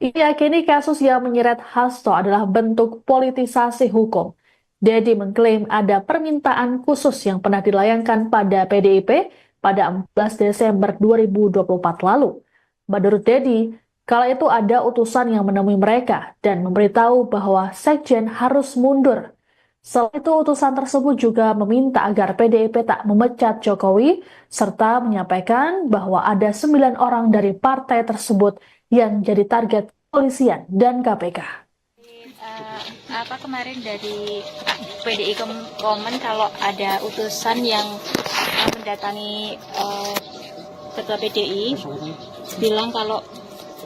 Ia yakini kasus yang menyeret Hasto adalah bentuk politisasi hukum. Deddy mengklaim ada permintaan khusus yang pernah dilayangkan pada PDIP pada 14 Desember 2024 lalu. Menurut Deddy, kala itu ada utusan yang menemui mereka dan memberitahu bahwa Sekjen harus mundur. Selain itu, utusan tersebut juga meminta agar PDIP tak memecat Jokowi, serta menyampaikan bahwa ada 9 orang dari partai tersebut yang jadi target kepolisian dan KPK. Kemarin dari PDI Komen kalau ada utusan yang mendatangi ketua PDI bilang kalau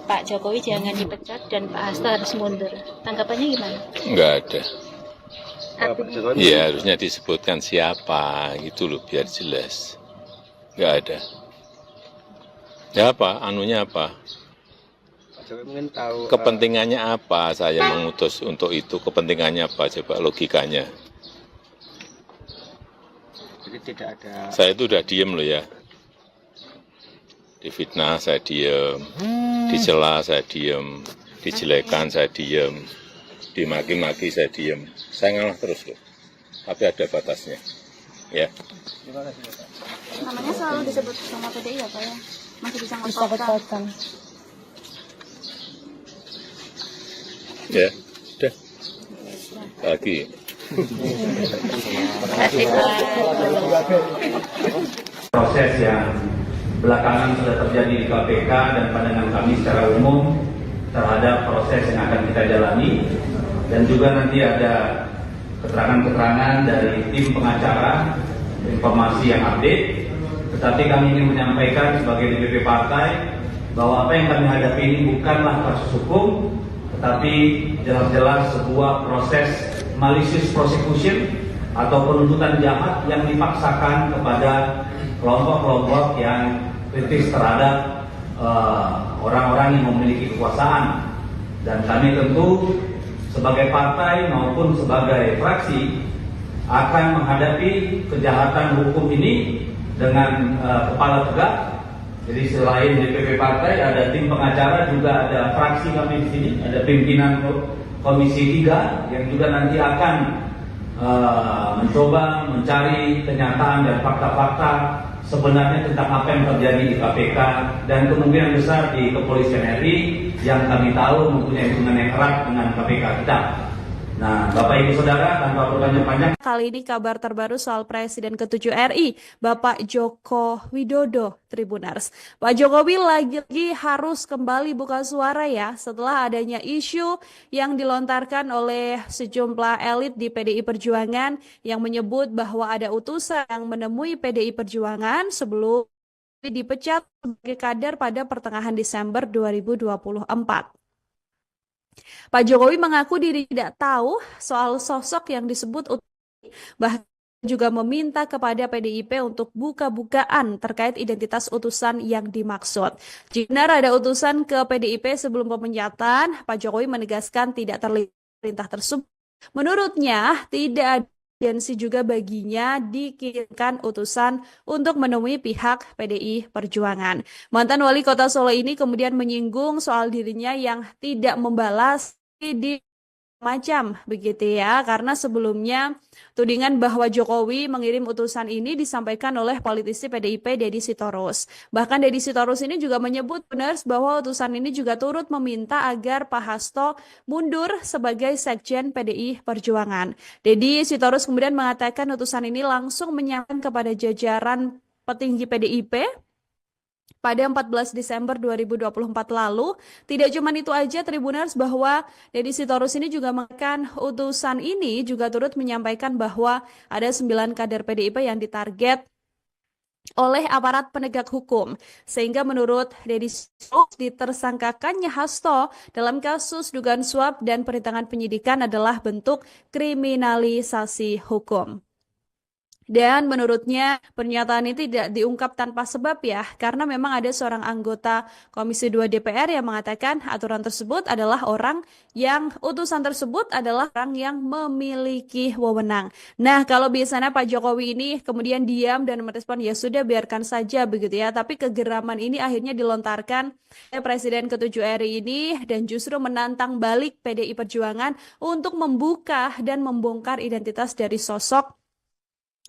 Pak Jokowi jangan dipecat dan Pak Hasto harus mundur. Tanggapannya gimana? Nggak ada. Pak Jokowi Iya, harusnya disebutkan siapa, gitu loh, biar jelas. Nggak ada. Ya apa, anunya apa? Pak Jokowi mungkin tahu Kepentingannya apa saya mengutus untuk itu? Kepentingannya apa? Coba logikanya. jadi tidak ada Saya itu udah diem loh ya. Difitnah saya diem, dicela saya diem, dijelekan saya diem, dimaki-maki saya diem. Saya ngalah terus loh. Tapi ada batasnya. Ya. Namanya selalu disebut sama PDI ya Pak ya? Masih bisa Disangkut-pautkan. Ya. Udah. Lagi. Proses yang belakangan sudah terjadi di KPK dan pandangan kami secara umum terhadap proses yang akan kita jalani, dan juga nanti ada keterangan-keterangan dari tim pengacara, informasi yang update. Tetapi kami ingin menyampaikan sebagai DPP partai bahwa apa yang kami hadapi ini bukanlah kasus hukum, tetapi jelas-jelas sebuah proses malicious prosecution atau penuntutan jahat yang dipaksakan kepada kelompok-kelompok yang kritis terhadap orang-orang yang memiliki kekuasaan. Dan kami tentu sebagai partai maupun sebagai fraksi akan menghadapi kejahatan hukum ini dengan kepala tegak. Jadi selain DPP partai ada tim pengacara, juga ada fraksi kami di sini, ada pimpinan Komisi 3 yang juga nanti akan mencoba mencari kenyataan dan fakta-fakta sebenarnya tentang apa yang terjadi di KPK dan kemungkinan besar di Kepolisian RI yang kami tahu mempunyai hubungan yang erat dengan KPK kita. Nah, Bapak Ibu Saudara, tanpa berpanjang-panjang, Kali ini kabar terbaru soal Presiden ke-7 RI, Bapak Joko Widodo, Tribuners. Pak Jokowi lagi-lagi harus kembali buka suara ya setelah adanya isu yang dilontarkan oleh sejumlah elit di PDI Perjuangan yang menyebut bahwa ada utusan yang menemui PDI Perjuangan sebelum dipecat sebagai kader pada pertengahan Desember 2024. Pak Jokowi mengaku diri tidak tahu soal sosok yang disebut bahkan juga meminta kepada PDIP untuk buka-bukaan terkait identitas utusan yang dimaksud. Jika benar ada utusan ke PDIP sebelum pemecatan, Pak Jokowi menegaskan tidak terlihat perintah tersebut. Menurutnya, tidak ada urgensi juga baginya dikirimkan utusan untuk menemui pihak PDI Perjuangan. Mantan wali kota Solo ini kemudian menyinggung soal dirinya yang tidak membalas di macam begitu ya, karena sebelumnya tudingan bahwa Jokowi mengirim utusan ini disampaikan oleh politisi PDIP Deddy Sitorus. Bahkan Deddy Sitorus ini juga menyebut benar bahwa utusan ini juga turut meminta agar Pak Hasto mundur sebagai Sekjen PDI Perjuangan. Deddy Sitorus kemudian mengatakan utusan ini langsung menyampaikan kepada jajaran petinggi PDIP pada 14 Desember 2024 lalu. Tidak cuma itu aja Tribuners, bahwa Deddy Sitorus ini juga mengatakan utusan ini juga turut menyampaikan bahwa ada 9 kader PDIP yang ditarget oleh aparat penegak hukum. Sehingga menurut Deddy Sitorus ditersangkakannya Hasto dalam kasus dugaan suap dan perintangan penyidikan adalah bentuk kriminalisasi hukum. Dan menurutnya pernyataan ini tidak diungkap tanpa sebab ya, karena memang ada seorang anggota Komisi 2 DPR yang mengatakan aturan tersebut adalah utusan tersebut adalah orang yang memiliki wewenang. Nah, kalau biasanya Pak Jokowi ini kemudian diam dan merespon ya sudah biarkan saja begitu ya, tapi kegeraman ini akhirnya dilontarkan oleh Presiden ke-7 RI ini dan justru menantang balik PDI Perjuangan untuk membuka dan membongkar identitas dari sosok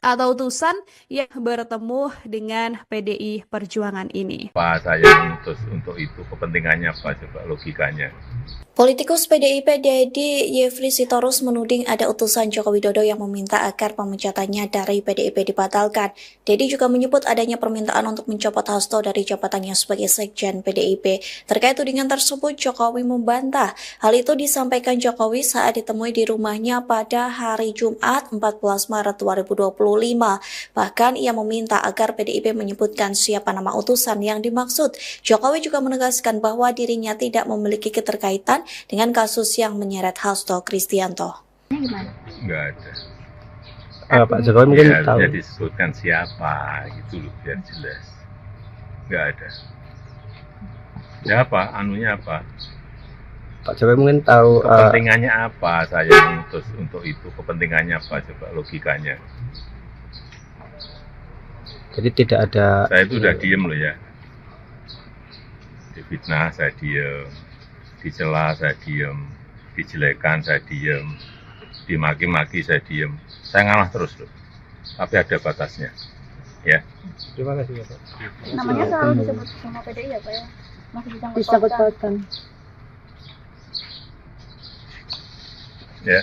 atau utusan yang bertemu dengan PDI Perjuangan ini. Apa saya mengutus untuk itu? Kepentingannya apa? Coba logikanya. Politikus PDIP Deddy Yefri Sitorus menuding ada utusan Joko Widodo yang meminta agar pemecatannya dari PDIP dibatalkan. Deddy juga menyebut adanya permintaan untuk mencopot Hasto dari jabatannya sebagai Sekjen PDIP. Terkait tudingan tersebut, Jokowi membantah. Hal itu disampaikan Jokowi saat ditemui di rumahnya pada hari Jumat 14 Maret 2025. Bahkan ia meminta agar PDIP menyebutkan siapa nama utusan yang dimaksud. Jokowi juga menegaskan bahwa dirinya tidak memiliki keterkaitan dengan kasus yang menyeret Hasto Kristianto. Nggak ada. Pak Jokowi mungkin Ya, tahu. bisa disebutkan siapa gitu loh, biar jelas. Nggak ada. Ya apa? Anunya apa? Pak Jokowi mungkin tahu. Kepentingannya apa saya mengutus untuk itu? Kepentingannya apa? Coba logikanya. Jadi tidak ada. Saya itu udah diem loh ya. Difitnah saya diem. Dicela saya diem, dijelekan saya diem, dimaki-maki saya diem. Saya ngalah terus loh, tapi ada batasnya, ya. Terima kasih Pak. Namanya selalu disebut sama PDI ya Pak ya? Masih Disangkut-pautkan. Ya,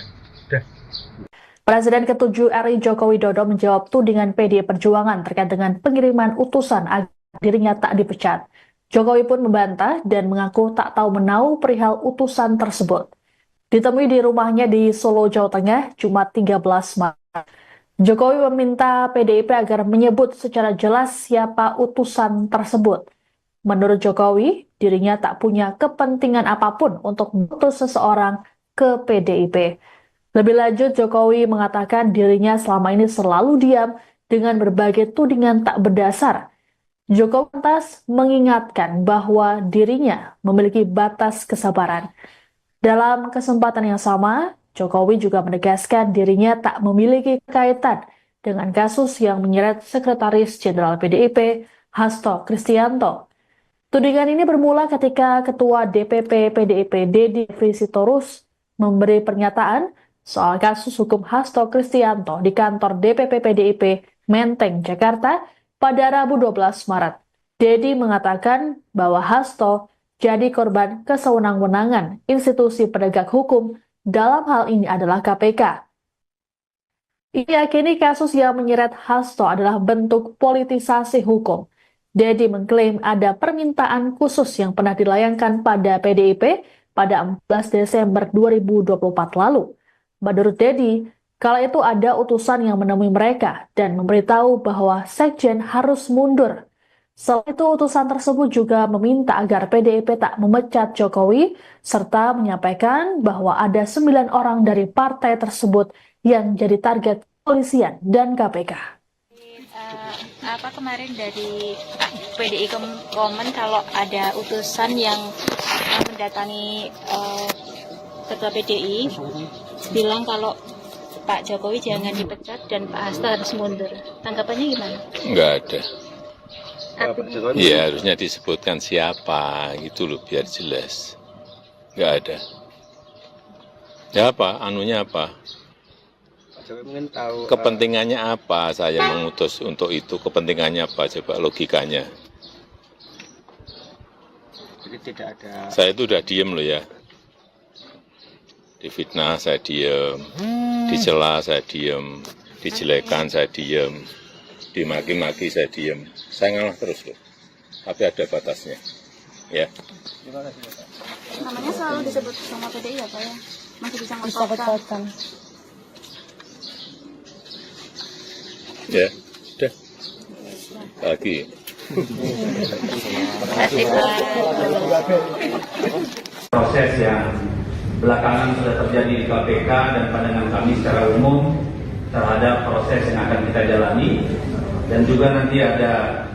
udah. Presiden ke-7 RI Joko Widodo menjawab tudingan PDI Perjuangan terkait dengan pengiriman utusan agar dirinya tak dipecat. Jokowi pun membantah dan mengaku tak tahu menau perihal utusan tersebut. Ditemui di rumahnya di Solo, Jawa Tengah, Jumat 13 Maret. Jokowi meminta PDIP agar menyebut secara jelas siapa utusan tersebut. Menurut Jokowi, dirinya tak punya kepentingan apapun untuk mengutus seseorang ke PDIP. Lebih lanjut, Jokowi mengatakan dirinya selama ini selalu diam dengan berbagai tudingan tak berdasar. Jokowi lantas mengingatkan bahwa dirinya memiliki batas kesabaran. Dalam kesempatan yang sama, Jokowi juga menegaskan dirinya tak memiliki kaitan dengan kasus yang menyeret Sekretaris Jenderal PDIP, Hasto Kristianto. Tudingan ini bermula ketika Ketua DPP PDIP Deddy Yefri Sitorus memberi pernyataan soal kasus hukum Hasto Kristianto di kantor DPP PDIP Menteng, Jakarta, pada Rabu 12 Maret, Deddy mengatakan bahwa Hasto jadi korban kesewenang-wenangan institusi penegak hukum, dalam hal ini adalah KPK. Ia yakini kasus yang menyeret Hasto adalah bentuk politisasi hukum. Deddy mengklaim ada permintaan khusus yang pernah dilayangkan pada PDIP pada 14 Desember 2024 lalu. Menurut Deddy, kala itu ada utusan yang menemui mereka dan memberitahu bahwa Sekjen harus mundur. Selain itu, utusan tersebut juga meminta agar PDIP tak memecat Jokowi, serta menyampaikan bahwa ada 9 orang dari partai tersebut yang jadi target kepolisian dan KPK. Kemarin dari PDI komen kalau ada utusan yang mendatangi Ketua PDI, bilang kalau Pak Jokowi jangan dipecat dan Pak Hasto harus mundur. Tanggapannya gimana? Nggak ada. Pak Jokowi Iya, harusnya disebutkan siapa gitu loh, biar jelas. Nggak ada. Ya apa? Anunya apa? Pak Jokowi mungkin tahu. Kepentingannya apa saya mengutus untuk itu? Kepentingannya apa? Coba logikanya. Jadi tidak ada. Saya itu udah diem loh ya. Difitnah saya diem, dicela saya diem, dijelekan saya diem, dimaki-maki saya diem. Saya ngalah terus loh, tapi ada batasnya, ya. Terima kasih Pak. Namanya selalu disebut sama PDI ya Pak ya? Masih disangkut-pautkan. Disangkut-pautkan. Ya, udah. Lagi. Terima kasih Pak. Proses yang belakangan sudah terjadi di KPK dan pandangan kami secara umum terhadap proses yang akan kita jalani, dan juga nanti ada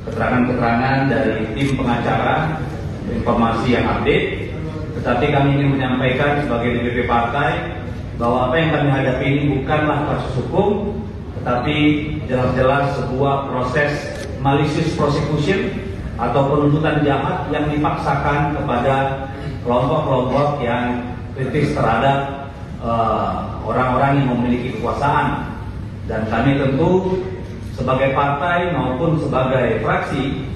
keterangan-keterangan dari tim pengacara, informasi yang update. Tetapi kami ingin menyampaikan sebagai DPP partai bahwa apa yang kami hadapi ini bukanlah kasus hukum, tetapi jelas-jelas sebuah proses malicious prosecution atau penuntutan jahat yang dipaksakan kepada kelompok-kelompok yang kritis terhadap orang-orang yang memiliki kekuasaan. Dan kami tentu sebagai partai maupun sebagai fraksi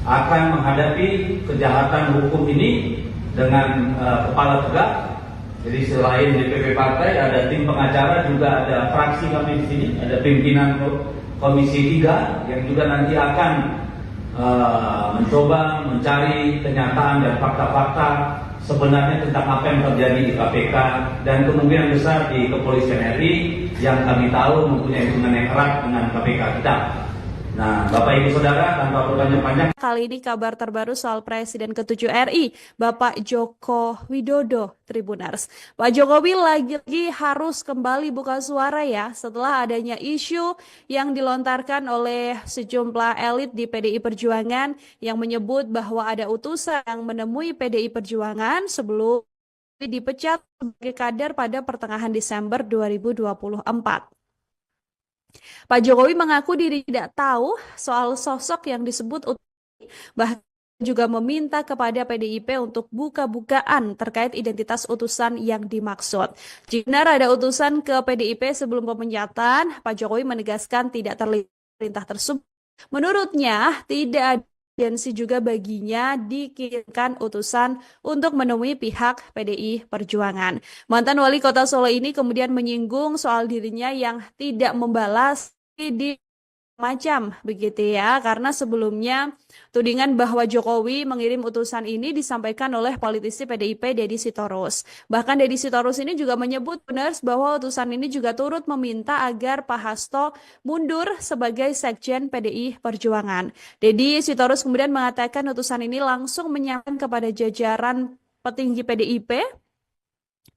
akan menghadapi kejahatan hukum ini dengan kepala tegak. Jadi selain DPP partai ada tim pengacara, juga ada fraksi kami di sini, ada pimpinan Komisi 3 yang juga nanti akan mencoba mencari kenyataan dan fakta-fakta sebenarnya tentang apa yang terjadi di KPK dan kemungkinan besar di Kepolisian RI yang kami tahu mempunyai hubungan yang erat dengan KPK kita. Nah, Bapak Ibu Saudara, tanpa berpanjang-panjang. Kali ini kabar terbaru soal Presiden ke-7 RI, Bapak Joko Widodo, Tribuners. Pak Jokowi lagi-lagi harus kembali buka suara ya setelah adanya isu yang dilontarkan oleh sejumlah elit di PDI Perjuangan yang menyebut bahwa ada utusan yang menemui PDI Perjuangan sebelum dipecat sebagai kader pada pertengahan Desember 2024. Pak Jokowi mengaku diri tidak tahu soal sosok yang disebut bahkan juga meminta kepada PDIP untuk buka-bukaan terkait identitas utusan yang dimaksud. Jika benar ada utusan ke PDIP sebelum pemecatan, Pak Jokowi menegaskan tidak terlihat perintah tersebut. Menurutnya, tidak ada urgensi juga baginya dikirimkan utusan untuk menemui pihak PDI Perjuangan. Mantan wali kota Solo ini kemudian menyinggung soal dirinya yang tidak membalas di macam begitu ya, karena sebelumnya tudingan bahwa Jokowi mengirim utusan ini disampaikan oleh politisi PDIP Deddy Sitorus. Bahkan Deddy Sitorus ini juga menyebut benar bahwa utusan ini juga turut meminta agar Pak Hasto mundur sebagai Sekjen PDI Perjuangan. Deddy Sitorus kemudian mengatakan utusan ini langsung menyampaikan kepada jajaran petinggi PDIP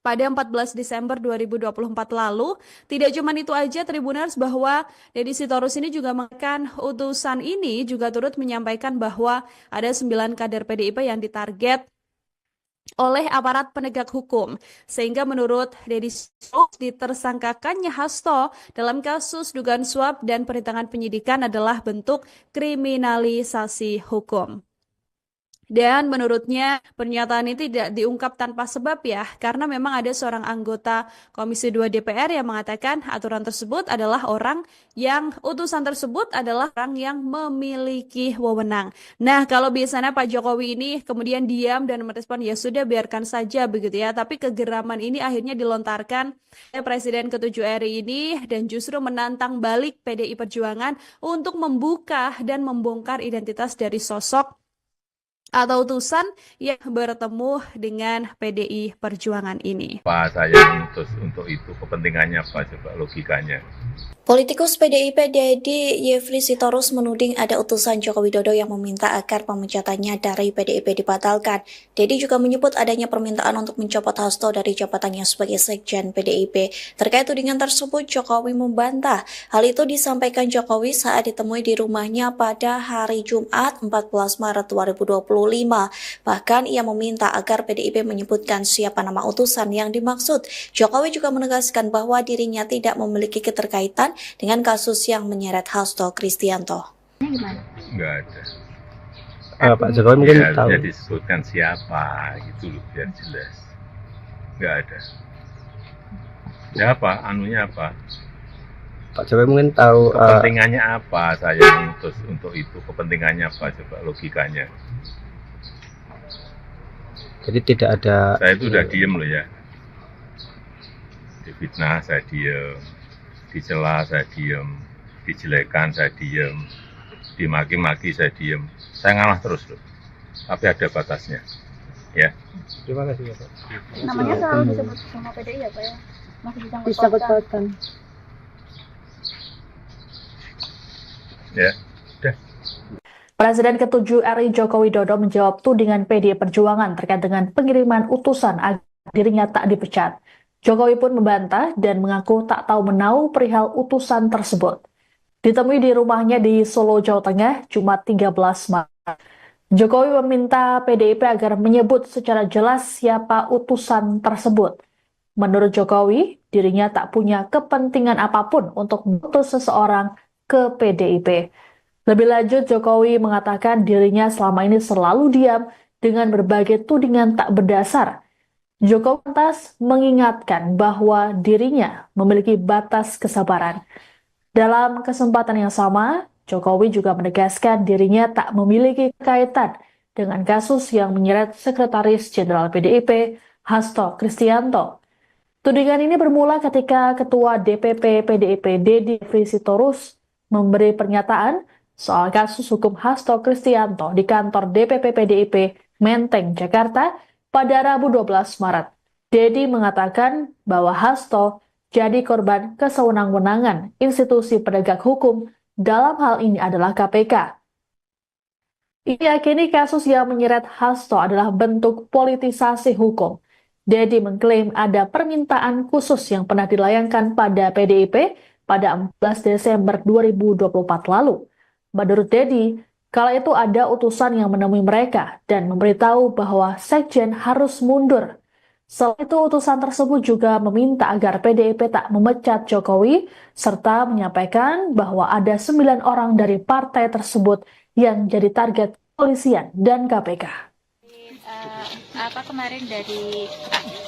pada 14 Desember 2024 lalu. Tidak cuma itu aja Tribuners, bahwa Deddy Sitorus ini juga mengatakan utusan ini juga turut menyampaikan bahwa ada 9 kader PDIP yang ditarget oleh aparat penegak hukum. Sehingga menurut Deddy Sitorus ditersangkakannya Hasto dalam kasus dugaan suap dan perintangan penyidikan adalah bentuk kriminalisasi hukum. Dan menurutnya pernyataan ini tidak diungkap tanpa sebab ya, karena memang ada seorang anggota Komisi 2 DPR yang mengatakan aturan tersebut adalah utusan tersebut adalah orang yang memiliki wewenang. Nah, kalau biasanya Pak Jokowi ini kemudian diam dan merespon ya sudah biarkan saja begitu ya, tapi kegeraman ini akhirnya dilontarkan oleh Presiden ke-7 RI ini dan justru menantang balik PDI Perjuangan untuk membuka dan membongkar identitas dari sosok atau utusan yang bertemu dengan PDI Perjuangan ini. Pak saya ngutus untuk itu, kepentingannya apa coba logikanya? Politikus PDIP Deddy Yefri Sitorus menuding ada utusan Joko Widodo yang meminta agar pemecatannya dari PDIP dibatalkan. Deddy juga menyebut adanya permintaan untuk mencopot Hasto dari jabatannya sebagai Sekjen PDIP. Terkait tudingan tersebut, Jokowi membantah. Hal itu disampaikan Jokowi saat ditemui di rumahnya pada hari Jumat 14 Maret 2025. Bahkan ia meminta agar PDIP menyebutkan siapa nama utusan yang dimaksud. Jokowi juga menegaskan bahwa dirinya tidak memiliki keterkaitan dengan kasus yang menyeret Hasto Kristianto. Enggak ada. Pak Jokowi mungkin Ya, tahu. bisa disebutkan siapa gitu loh, biar jelas. Enggak ada. Ya apa? Anunya apa? Pak Jokowi mungkin tahu. Kepentingannya apa saya ngutus untuk itu? Kepentingannya apa coba logikanya? Jadi tidak ada. Saya itu udah diem loh ya. Difitnah saya diem, dicela saya diem, dijelekan saya diem, dimaki-maki saya diem. Saya ngalah terus loh. Tapi ada batasnya. Ya. Terima kasih Pak. Namanya selalu disebut sama PDI ya Pak ya? Masih Disangkut-pautkan. Ya. Udah. Presiden ke-7 RI Joko Widodo menjawab tudingan PDI Perjuangan terkait dengan pengiriman utusan agar dirinya tak dipecat. Jokowi pun membantah dan mengaku tak tahu menau perihal utusan tersebut. Ditemui di rumahnya di Solo, Jawa Tengah, Jumat 13 Maret. Jokowi meminta PDIP agar menyebut secara jelas siapa utusan tersebut. Menurut Jokowi, dirinya tak punya kepentingan apapun untuk mengutus seseorang ke PDIP. Lebih lanjut, Jokowi mengatakan dirinya selama ini selalu diam dengan berbagai tudingan tak berdasar. Jokowi lantas mengingatkan bahwa dirinya memiliki batas kesabaran. Dalam kesempatan yang sama, Jokowi juga menegaskan dirinya tak memiliki kaitan dengan kasus yang menyeret Sekretaris Jenderal PDIP Hasto Kristianto. Tudingan ini bermula ketika Ketua DPP PDIP Dedi Sitorus memberi pernyataan soal kasus hukum Hasto Kristianto di kantor DPP PDIP Menteng, Jakarta pada Rabu 12 Maret. Dedi mengatakan bahwa Hasto jadi korban kesewenang-wenangan institusi penegak hukum, dalam hal ini adalah KPK. Ia yakini kasus yang menyeret Hasto adalah bentuk politisasi hukum. Dedi mengklaim ada permintaan khusus yang pernah dilayangkan pada PDIP pada 14 Desember 2024 lalu. Menurut Dedi, kala itu ada utusan yang menemui mereka dan memberitahu bahwa Sekjen harus mundur. Selain itu, utusan tersebut juga meminta agar PDIP tak memecat Jokowi, serta menyampaikan bahwa ada 9 orang dari partai tersebut yang jadi target polisian dan KPK. Kemarin dari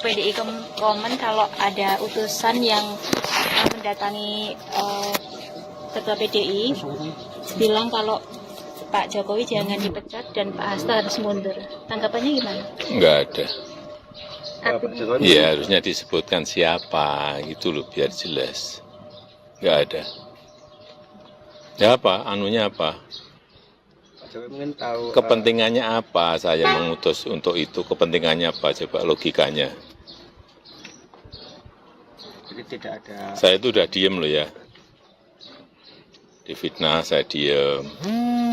PDI komen kalau ada utusan yang mendatangi Ketua PDI bilang kalau Pak Jokowi jangan dipecat dan Pak Hasto harus mundur. Tanggapannya gimana? Enggak ada. Iya, harusnya disebutkan siapa gitu loh biar jelas. Enggak ada. Ya apa? Anunya apa? Mungkin tahu Kepentingannya apa saya mengutus untuk itu? Kepentingannya apa? Coba logikanya. jadi tidak ada Saya itu udah diem loh ya. Difitnah saya diem,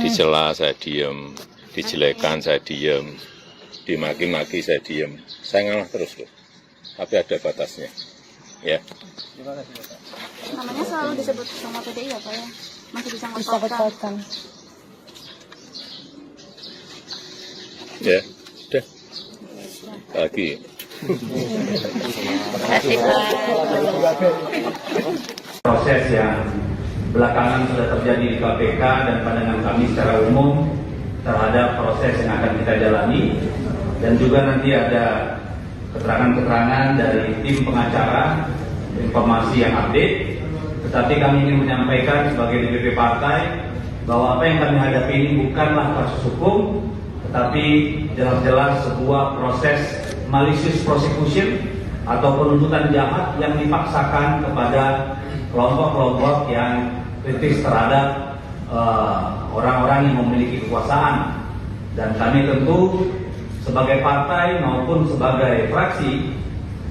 dicela saya diem, dijelekan saya diem, dimaki-maki saya diem. Saya ngalah terus loh. Tapi ada batasnya. Ya. Namanya selalu disebut sama PDI ya Pak ya? Masih bisa Disangkut-pautkan. Ya, udah. Lagi. Proses yang belakangan sudah terjadi di KPK dan pandangan kami secara umum terhadap proses yang akan kita jalani, dan juga nanti ada keterangan-keterangan dari tim pengacara, informasi yang update. Tetapi kami ingin menyampaikan sebagai DPP partai bahwa apa yang kami hadapi ini bukanlah kasus hukum, tetapi jelas-jelas sebuah proses malicious prosecution atau penuntutan jahat yang dipaksakan kepada kelompok-kelompok yang kritis terhadap orang-orang yang memiliki kekuasaan. Dan kami tentu sebagai partai maupun sebagai fraksi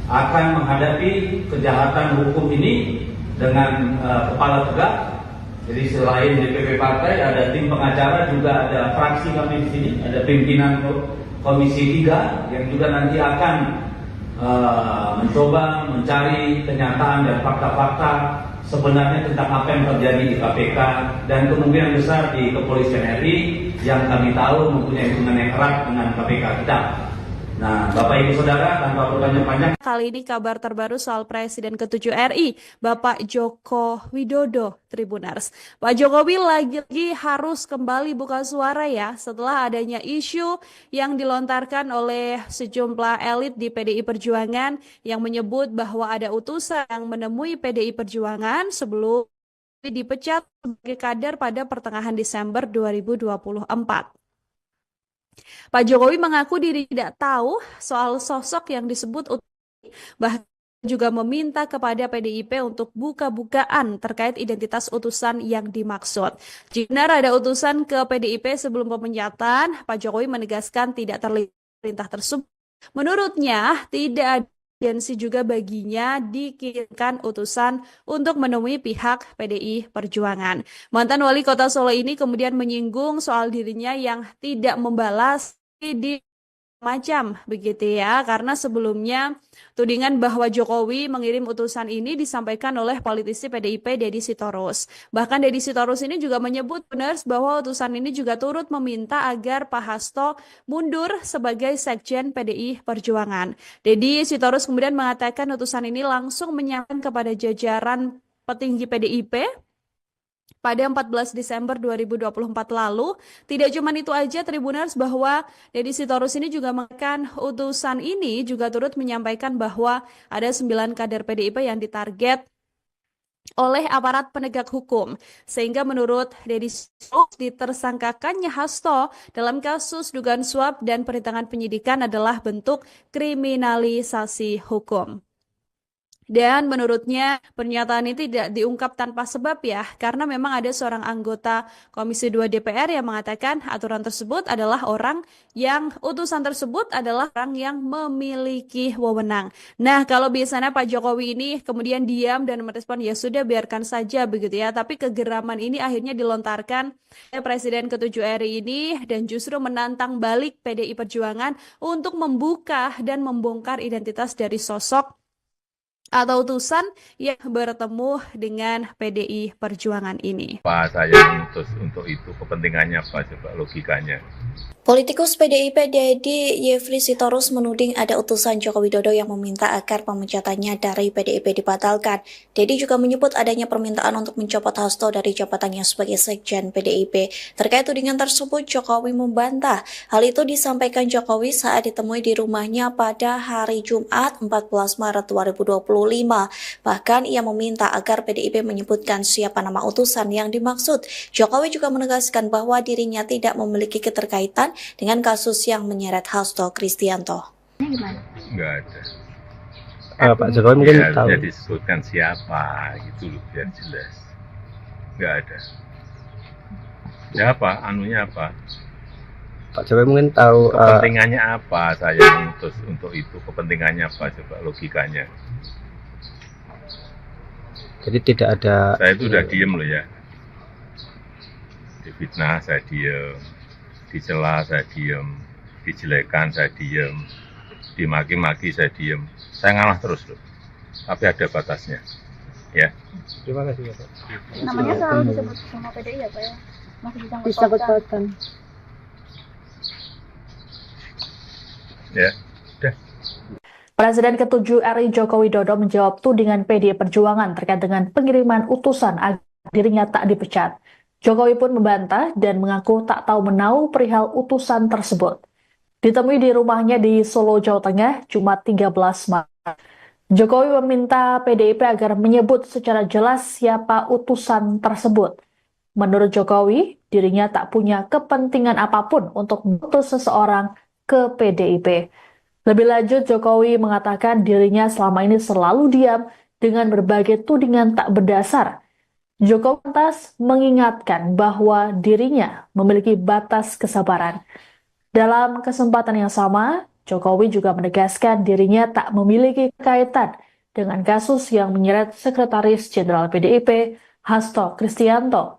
akan menghadapi kejahatan hukum ini dengan kepala tegak. Jadi selain DPP partai ada tim pengacara, juga ada fraksi kami di sini, ada pimpinan Komisi 3 yang juga nanti akan mencoba mencari kenyataan dan fakta-fakta sebenarnya tentang apa yang terjadi di KPK dan kemungkinan besar di Kepolisian RI yang kami tahu mempunyai hubungan yang erat dengan KPK kita. Nah, Bapak Ibu Saudara, tanpa berpanjang-panjang, Kali ini kabar terbaru soal Presiden ke-7 RI, Bapak Joko Widodo, Tribuners. Pak Jokowi lagi-lagi harus kembali buka suara ya setelah adanya isu yang dilontarkan oleh sejumlah elit di PDI Perjuangan yang menyebut bahwa ada utusan yang menemui PDI Perjuangan sebelum dipecat sebagai kader pada pertengahan Desember 2024. Pak Jokowi mengaku diri tidak tahu soal sosok yang disebut bahkan juga meminta kepada PDIP untuk buka-bukaan terkait identitas utusan yang dimaksud. Jika benar ada utusan ke PDIP sebelum pemecatan, Pak Jokowi menegaskan tidak terlihat perintah tersebut. Menurutnya, tidak ada urgensi juga baginya dikirimkan utusan untuk menemui pihak PDI Perjuangan. Mantan wali kota Solo ini kemudian menyinggung soal dirinya yang tidak membalas di macam begitu ya, karena sebelumnya tudingan bahwa Jokowi mengirim utusan ini disampaikan oleh politisi PDIP Dedi Sitorus. Bahkan Dedi Sitorus ini juga menyebut benar bahwa utusan ini juga turut meminta agar Pak Hasto mundur sebagai Sekjen PDI Perjuangan. Dedi Sitorus kemudian mengatakan utusan ini langsung menyampaikan kepada jajaran petinggi PDIP pada 14 Desember 2024 lalu. Tidak cuma itu aja Tribuners, bahwa Dedi Sitorus ini juga mengatakan utusan ini juga turut menyampaikan bahwa ada 9 kader PDIP yang ditarget oleh aparat penegak hukum. Sehingga menurut Deddy Sitorus, ditersangkakannya Hasto dalam kasus dugaan suap dan perintangan penyidikan adalah bentuk kriminalisasi hukum. Dan menurutnya pernyataan ini tidak diungkap tanpa sebab ya, karena memang ada seorang anggota Komisi 2 DPR yang mengatakan aturan tersebut adalah utusan tersebut adalah orang yang memiliki wewenang. Nah, kalau biasanya Pak Jokowi ini kemudian diam dan merespon ya sudah biarkan saja begitu ya, tapi kegeraman ini akhirnya dilontarkan oleh Presiden ke-7 RI ini dan justru menantang balik PDI Perjuangan untuk membuka dan membongkar identitas dari sosok atau utusan yang bertemu dengan PDI Perjuangan ini. Pak saya mengutus untuk itu, kepentingannya apa coba logikanya? Politikus PDIP Deddy Yefri Sitorus menuding ada utusan Joko Widodo yang meminta agar pemecatannya dari PDIP dibatalkan. Deddy juga menyebut adanya permintaan untuk mencopot Hasto dari jabatannya sebagai Sekjen PDIP. Terkait tudingan tersebut, Jokowi membantah. Hal itu disampaikan Jokowi saat ditemui di rumahnya pada hari Jumat 14 Maret 2025. Bahkan ia meminta agar PDIP menyebutkan siapa nama utusan yang dimaksud. Jokowi juga menegaskan bahwa dirinya tidak memiliki keterkaitan dengan kasus yang menyeret Hasto Kristianto. Enggak ada. Pak Jokowi mungkin Ya, tahu. harusnya disebutkan siapa gitu loh biar jelas. Enggak ada. Ya apa? Anunya apa? Pak Jokowi mungkin tahu. Kepentingannya apa saya mengutus untuk itu? Kepentingannya apa coba logikanya? Jadi tidak ada. Saya itu udah diem loh ya. Difitnah saya diem, dicela saya diem, dijelekan saya diem, dimaki-maki saya diem. Saya ngalah terus loh. Tapi ada batasnya. Ya. Terima kasih ya Pak. Namanya selalu disebut sama PDI ya Pak ya? Masih Disangkut-pautkan. Ya. Udah. Presiden ke-7 RI Joko Widodo menjawab tudingan PDI Perjuangan terkait dengan pengiriman utusan agar dirinya tak dipecat. Jokowi pun membantah dan mengaku tak tahu menau perihal utusan tersebut. Ditemui di rumahnya di Solo, Jawa Tengah, Jumat 13 Maret. Jokowi meminta PDIP agar menyebut secara jelas siapa utusan tersebut. Menurut Jokowi, dirinya tak punya kepentingan apapun untuk mengutus seseorang ke PDIP. Lebih lanjut, Jokowi mengatakan dirinya selama ini selalu diam dengan berbagai tudingan tak berdasar. Jokowi lantas mengingatkan bahwa dirinya memiliki batas kesabaran. Dalam kesempatan yang sama, Jokowi juga menegaskan dirinya tak memiliki kaitan dengan kasus yang menyeret Sekretaris Jenderal PDIP, Hasto Kristianto.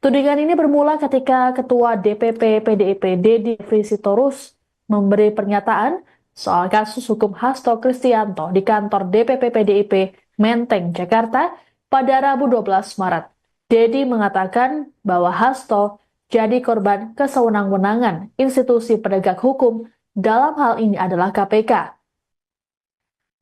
Tudingan ini bermula ketika Ketua DPP PDIP Deddy Yefri Sitorus memberi pernyataan soal kasus hukum Hasto Kristianto di kantor DPP PDIP Menteng, Jakarta pada Rabu 12 Maret. Deddy mengatakan bahwa Hasto jadi korban kesewenang-wenangan institusi penegak hukum, dalam hal ini adalah KPK.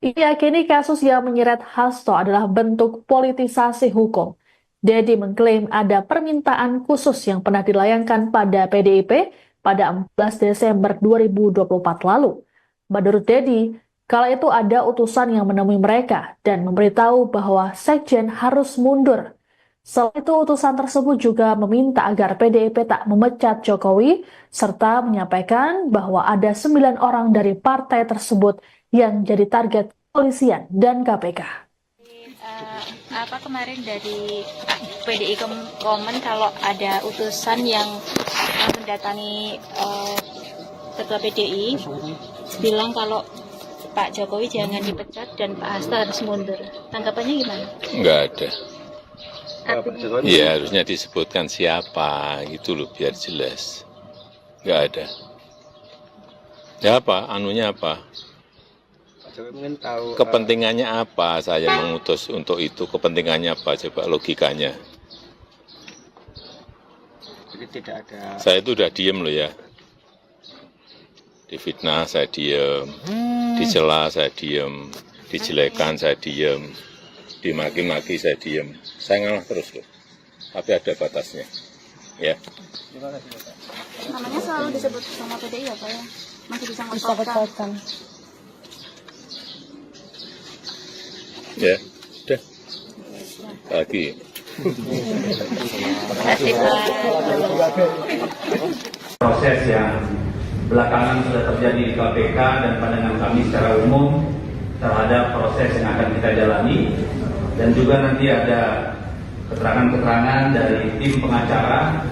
Ia yakini kasus yang menyeret Hasto adalah bentuk politisasi hukum. Deddy mengklaim ada permintaan khusus yang pernah dilayangkan pada PDIP pada 14 Desember 2024 lalu. Menurut Deddy, kala itu ada utusan yang menemui mereka dan memberitahu bahwa Sekjen harus mundur. Selain itu, utusan tersebut juga meminta agar PDIP tak memecat Jokowi, serta menyampaikan bahwa ada 9 orang dari partai tersebut yang jadi target kepolisian dan KPK. Kemarin dari PDI komen kalau ada utusan yang mendatangi Ketua PDI bilang kalau Pak Jokowi jangan dipecat dan Pak Hasto harus mundur. Tanggapannya gimana? Enggak ada. Pak Jokowi. Iya, harusnya disebutkan siapa gitu loh biar jelas. Enggak ada. Ya apa? Anunya apa? Pak Jokowi mungkin tahu. Kepentingannya apa saya mengutus untuk itu? Kepentingannya apa coba logikanya? Jadi tidak ada. Saya itu udah diem loh ya. Difitnah saya diem, dicela saya diem, dijelekan saya diem, dimaki-maki saya diem. Saya ngalah terus loh. Tapi ada batasnya. Ya. Terima kasih ya Pak. Namanya selalu disebut sama PDI ya Pak ya? Masih disangkut-pautkan. Disangkut-pautkan. Ya. Udah. Lagi. Kasih Pak. Proses yang belakangan sudah terjadi di KPK dan pandangan kami secara umum terhadap proses yang akan kita jalani, dan juga nanti ada keterangan-keterangan dari tim pengacara,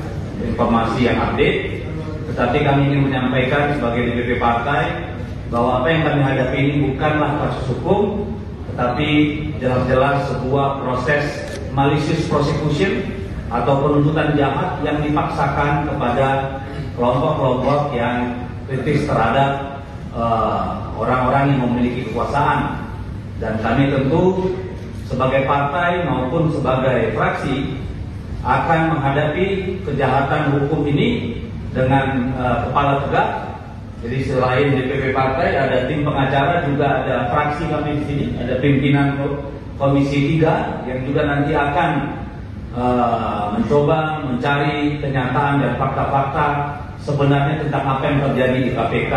informasi yang update. Tetapi kami ingin menyampaikan sebagai DPP partai bahwa apa yang kami hadapi ini bukanlah kasus hukum, tetapi jelas-jelas sebuah proses malicious prosecution atau penuntutan jahat yang dipaksakan kepada kelompok-kelompok yang kritis terhadap orang-orang yang memiliki kekuasaan. Dan kami tentu sebagai partai maupun sebagai fraksi akan menghadapi kejahatan hukum ini dengan kepala tegak. Jadi selain DPP partai, ada tim pengacara, juga ada fraksi kami di sini, ada pimpinan Komisi 3 yang juga nanti akan mencoba mencari kenyataan dan fakta-fakta sebenarnya tentang apa yang terjadi di KPK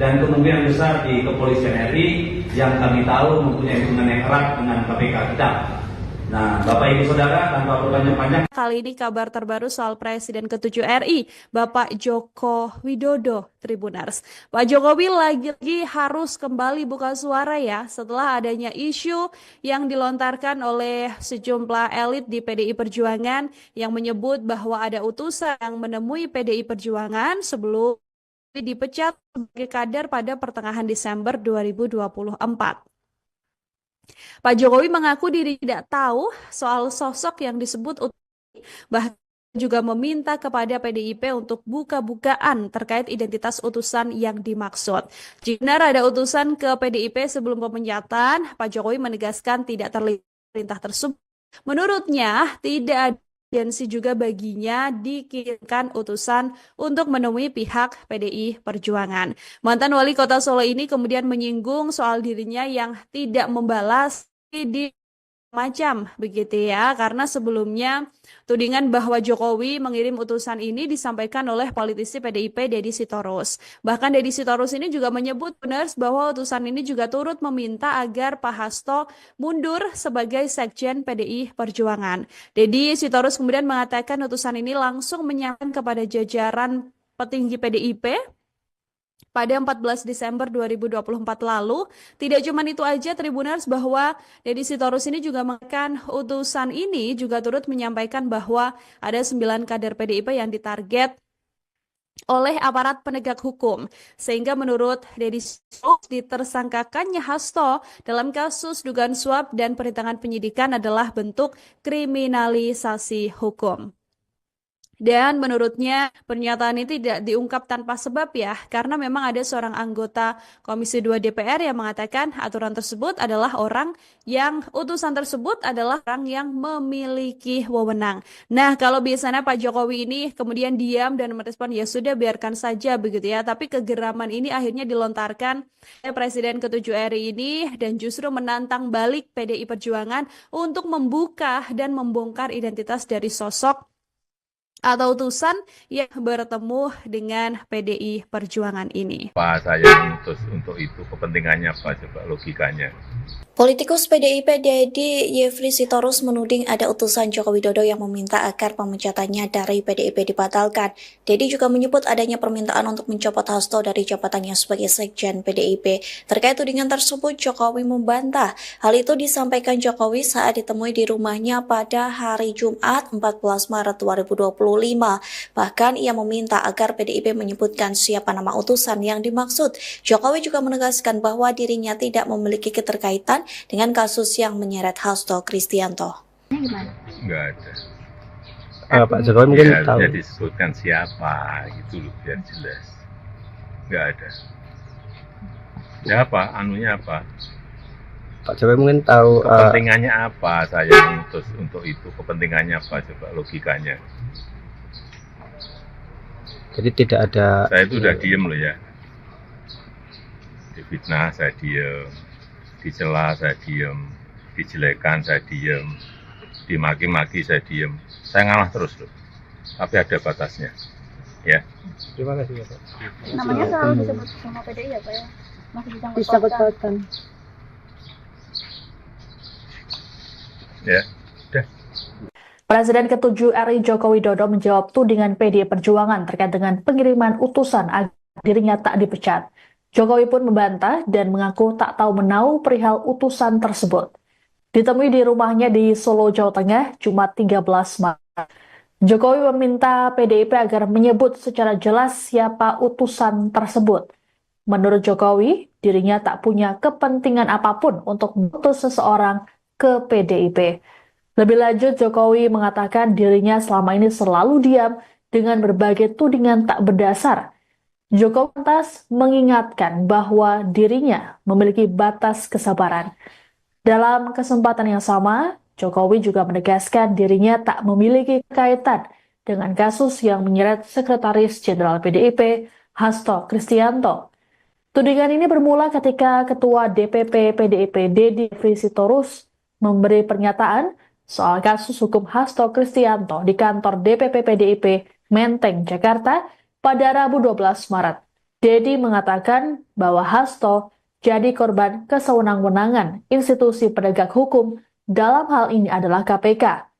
dan kemungkinan besar di Kepolisian RI yang kami tahu mempunyai hubungan yang erat dengan KPK kita. Nah, Bapak Ibu Saudara, tanpa berpanjang-panjang, Kali ini kabar terbaru soal Presiden ke-7 RI, Bapak Joko Widodo, Tribuners. Pak Jokowi lagi-lagi harus kembali buka suara ya setelah adanya isu yang dilontarkan oleh sejumlah elit di PDI Perjuangan yang menyebut bahwa ada utusan yang menemui PDI Perjuangan sebelum dipecat sebagai kader pada pertengahan Desember 2024. Pak Jokowi mengaku diri tidak tahu soal sosok yang disebut bahkan juga meminta kepada PDIP untuk buka-bukaan terkait identitas utusan yang dimaksud. Jika benar ada utusan ke PDIP sebelum pemecatan, Pak Jokowi menegaskan tidak terlihat perintah tersebut. Menurutnya, tidak ada urgensi juga baginya dikirimkan utusan untuk menemui pihak PDI Perjuangan. Mantan wali kota Solo ini kemudian menyinggung soal dirinya yang tidak membalas di macam begitu ya, karena sebelumnya tudingan bahwa Jokowi mengirim utusan ini disampaikan oleh politisi PDIP Deddy Sitorus. Bahkan Deddy Sitorus ini juga menyebut benar bahwa utusan ini juga turut meminta agar Pak Hasto mundur sebagai Sekjen PDI Perjuangan. Deddy Sitorus kemudian mengatakan utusan ini langsung menyampaikan kepada jajaran petinggi PDIP pada 14 Desember 2024 lalu. Tidak cuma itu aja Tribuners, bahwa Deddy Sitorus ini juga mengatakan utusan ini juga turut menyampaikan bahwa ada 9 kader PDIP yang ditarget oleh aparat penegak hukum. Sehingga menurut Deddy Sitorus ditersangkakannya Hasto dalam kasus dugaan suap dan perintangan penyidikan adalah bentuk kriminalisasi hukum. Dan menurutnya pernyataan ini tidak diungkap tanpa sebab ya, karena memang ada seorang anggota Komisi 2 DPR yang mengatakan aturan tersebut adalah utusan tersebut adalah orang yang memiliki wewenang. Nah, kalau biasanya Pak Jokowi ini kemudian diam dan merespon ya sudah biarkan saja begitu ya, tapi kegeraman ini akhirnya dilontarkan oleh Presiden ke-7 RI ini dan justru menantang balik PDI Perjuangan untuk membuka dan membongkar identitas dari sosok atau utusan yang bertemu dengan PDI Perjuangan ini. Pak saya ngutus untuk itu, kepentingannya apa coba logikanya? Politikus PDIP Deddy Yefri Sitorus menuding ada utusan Joko Widodo yang meminta agar pemecatannya dari PDIP dibatalkan. Deddy juga menyebut adanya permintaan untuk mencopot Hasto dari jabatannya sebagai Sekjen PDIP. Terkait tudingan tersebut, Jokowi membantah. Hal itu disampaikan Jokowi saat ditemui di rumahnya pada hari Jumat 14 Maret 2025. Bahkan ia meminta agar PDIP menyebutkan siapa nama utusan yang dimaksud. Jokowi juga menegaskan bahwa dirinya tidak memiliki keterkaitan dengan kasus yang menyeret Hasto Kristianto. Enggak ada. Pak Jokowi mungkin Ya, tahu. bisa disebutkan siapa gitu loh, biar jelas. Enggak ada. Ya apa? Anunya apa? Pak Jokowi mungkin tahu. Kepentingannya apa saya ngutus untuk itu? Kepentingannya apa coba logikanya? Jadi tidak ada. Saya itu udah diem loh ya. Difitnah saya diem, dicela saya diem, dijelekan saya diem, dimaki-maki saya diem. Saya ngalah terus loh. Tapi ada batasnya. Ya. Terima kasih Pak. Namanya selalu disebut sama PDI ya Pak ya? Masih Disangkut-pautan. Ya. Udah. Presiden ke-7 RI Joko Widodo menjawab tudingan PDI Perjuangan terkait dengan pengiriman utusan agar dirinya tak dipecat. Jokowi pun membantah dan mengaku tak tahu menau perihal utusan tersebut. Ditemui di rumahnya di Solo, Jawa Tengah, Jumat 13 Maret. Jokowi meminta PDIP agar menyebut secara jelas siapa utusan tersebut. Menurut Jokowi, dirinya tak punya kepentingan apapun untuk mengutus seseorang ke PDIP. Lebih lanjut, Jokowi mengatakan dirinya selama ini selalu diam dengan berbagai tudingan tak berdasar. Jokowi lantas mengingatkan bahwa dirinya memiliki batas kesabaran. Dalam kesempatan yang sama, Jokowi juga menegaskan dirinya tak memiliki kaitan dengan kasus yang menyeret Sekretaris Jenderal PDIP, Hasto Kristianto. Tudingan ini bermula ketika Ketua DPP PDIP Deddy Sitorus memberi pernyataan soal kasus hukum Hasto Kristianto di kantor DPP PDIP Menteng, Jakarta pada Rabu 12 Maret. Deddy mengatakan bahwa Hasto jadi korban kesewenang-wenangan institusi penegak hukum, dalam hal ini adalah KPK.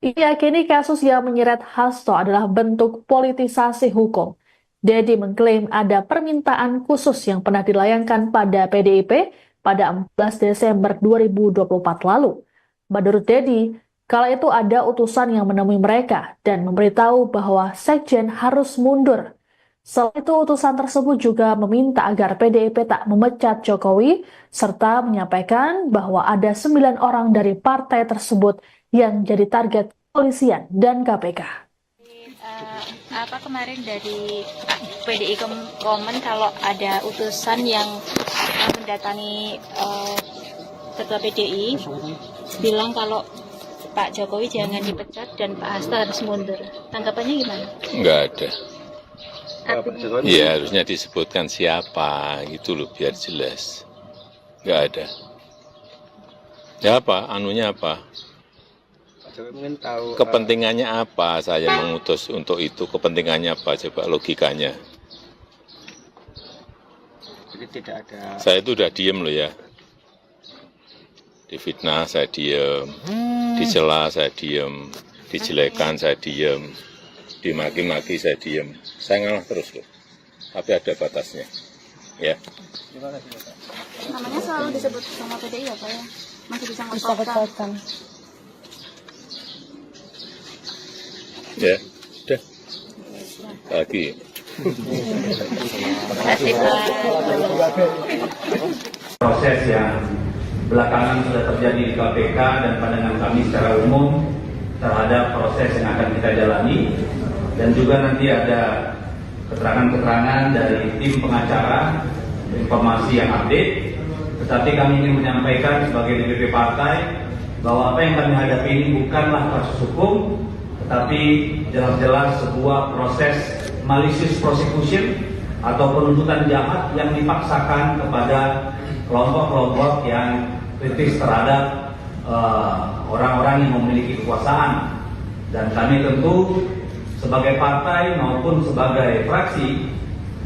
Ia yakini kasus yang menyeret Hasto adalah bentuk politisasi hukum. Deddy mengklaim ada permintaan khusus yang pernah dilayangkan pada PDIP pada 14 Desember 2024 lalu. Menurut Deddy, kala itu ada utusan yang menemui mereka dan memberitahu bahwa Sekjen harus mundur. Selain itu, utusan tersebut juga meminta agar PDIP tak memecat Jokowi, serta menyampaikan bahwa ada 9 orang dari partai tersebut yang jadi target kepolisian dan KPK. Kemarin dari PDI komen kalau ada utusan yang mendatangi Ketua PDI, bilang kalau Pak Jokowi jangan dipecat dan Pak Hasto harus mundur. Tanggapannya gimana? Enggak ada. Iya, harusnya disebutkan siapa, gitu loh, biar jelas. Enggak ada. Ya apa, anunya apa? Pak Jokowi mungkin tahu Kepentingannya apa saya mengutus untuk itu? Kepentingannya apa? Coba logikanya. jadi tidak ada. Saya itu udah diem loh ya. Difitnah saya diem, dicela saya diem, dijelekan saya diem, dimaki-maki saya diem. Saya ngalah terus loh. Tapi ada batasnya. Ya. Terima kasih, Pak. Namanya selalu disebut sama PDI ya Pak ya? Masih bisa Disangkut-pautkan. Ya, udah. Lagi. Proses yang belakangan sudah terjadi di KPK dan pandangan kami secara umum terhadap proses yang akan kita jalani, dan juga nanti ada keterangan-keterangan dari tim pengacara, informasi yang update. Tetapi kami ingin menyampaikan sebagai DPP partai bahwa apa yang kami hadapi ini bukanlah kasus hukum, tetapi jelas-jelas sebuah proses malicious prosecution atau penuntutan jahat yang dipaksakan kepada kelompok-kelompok yang kritis terhadap orang-orang yang memiliki kekuasaan. Dan kami tentu sebagai partai maupun sebagai fraksi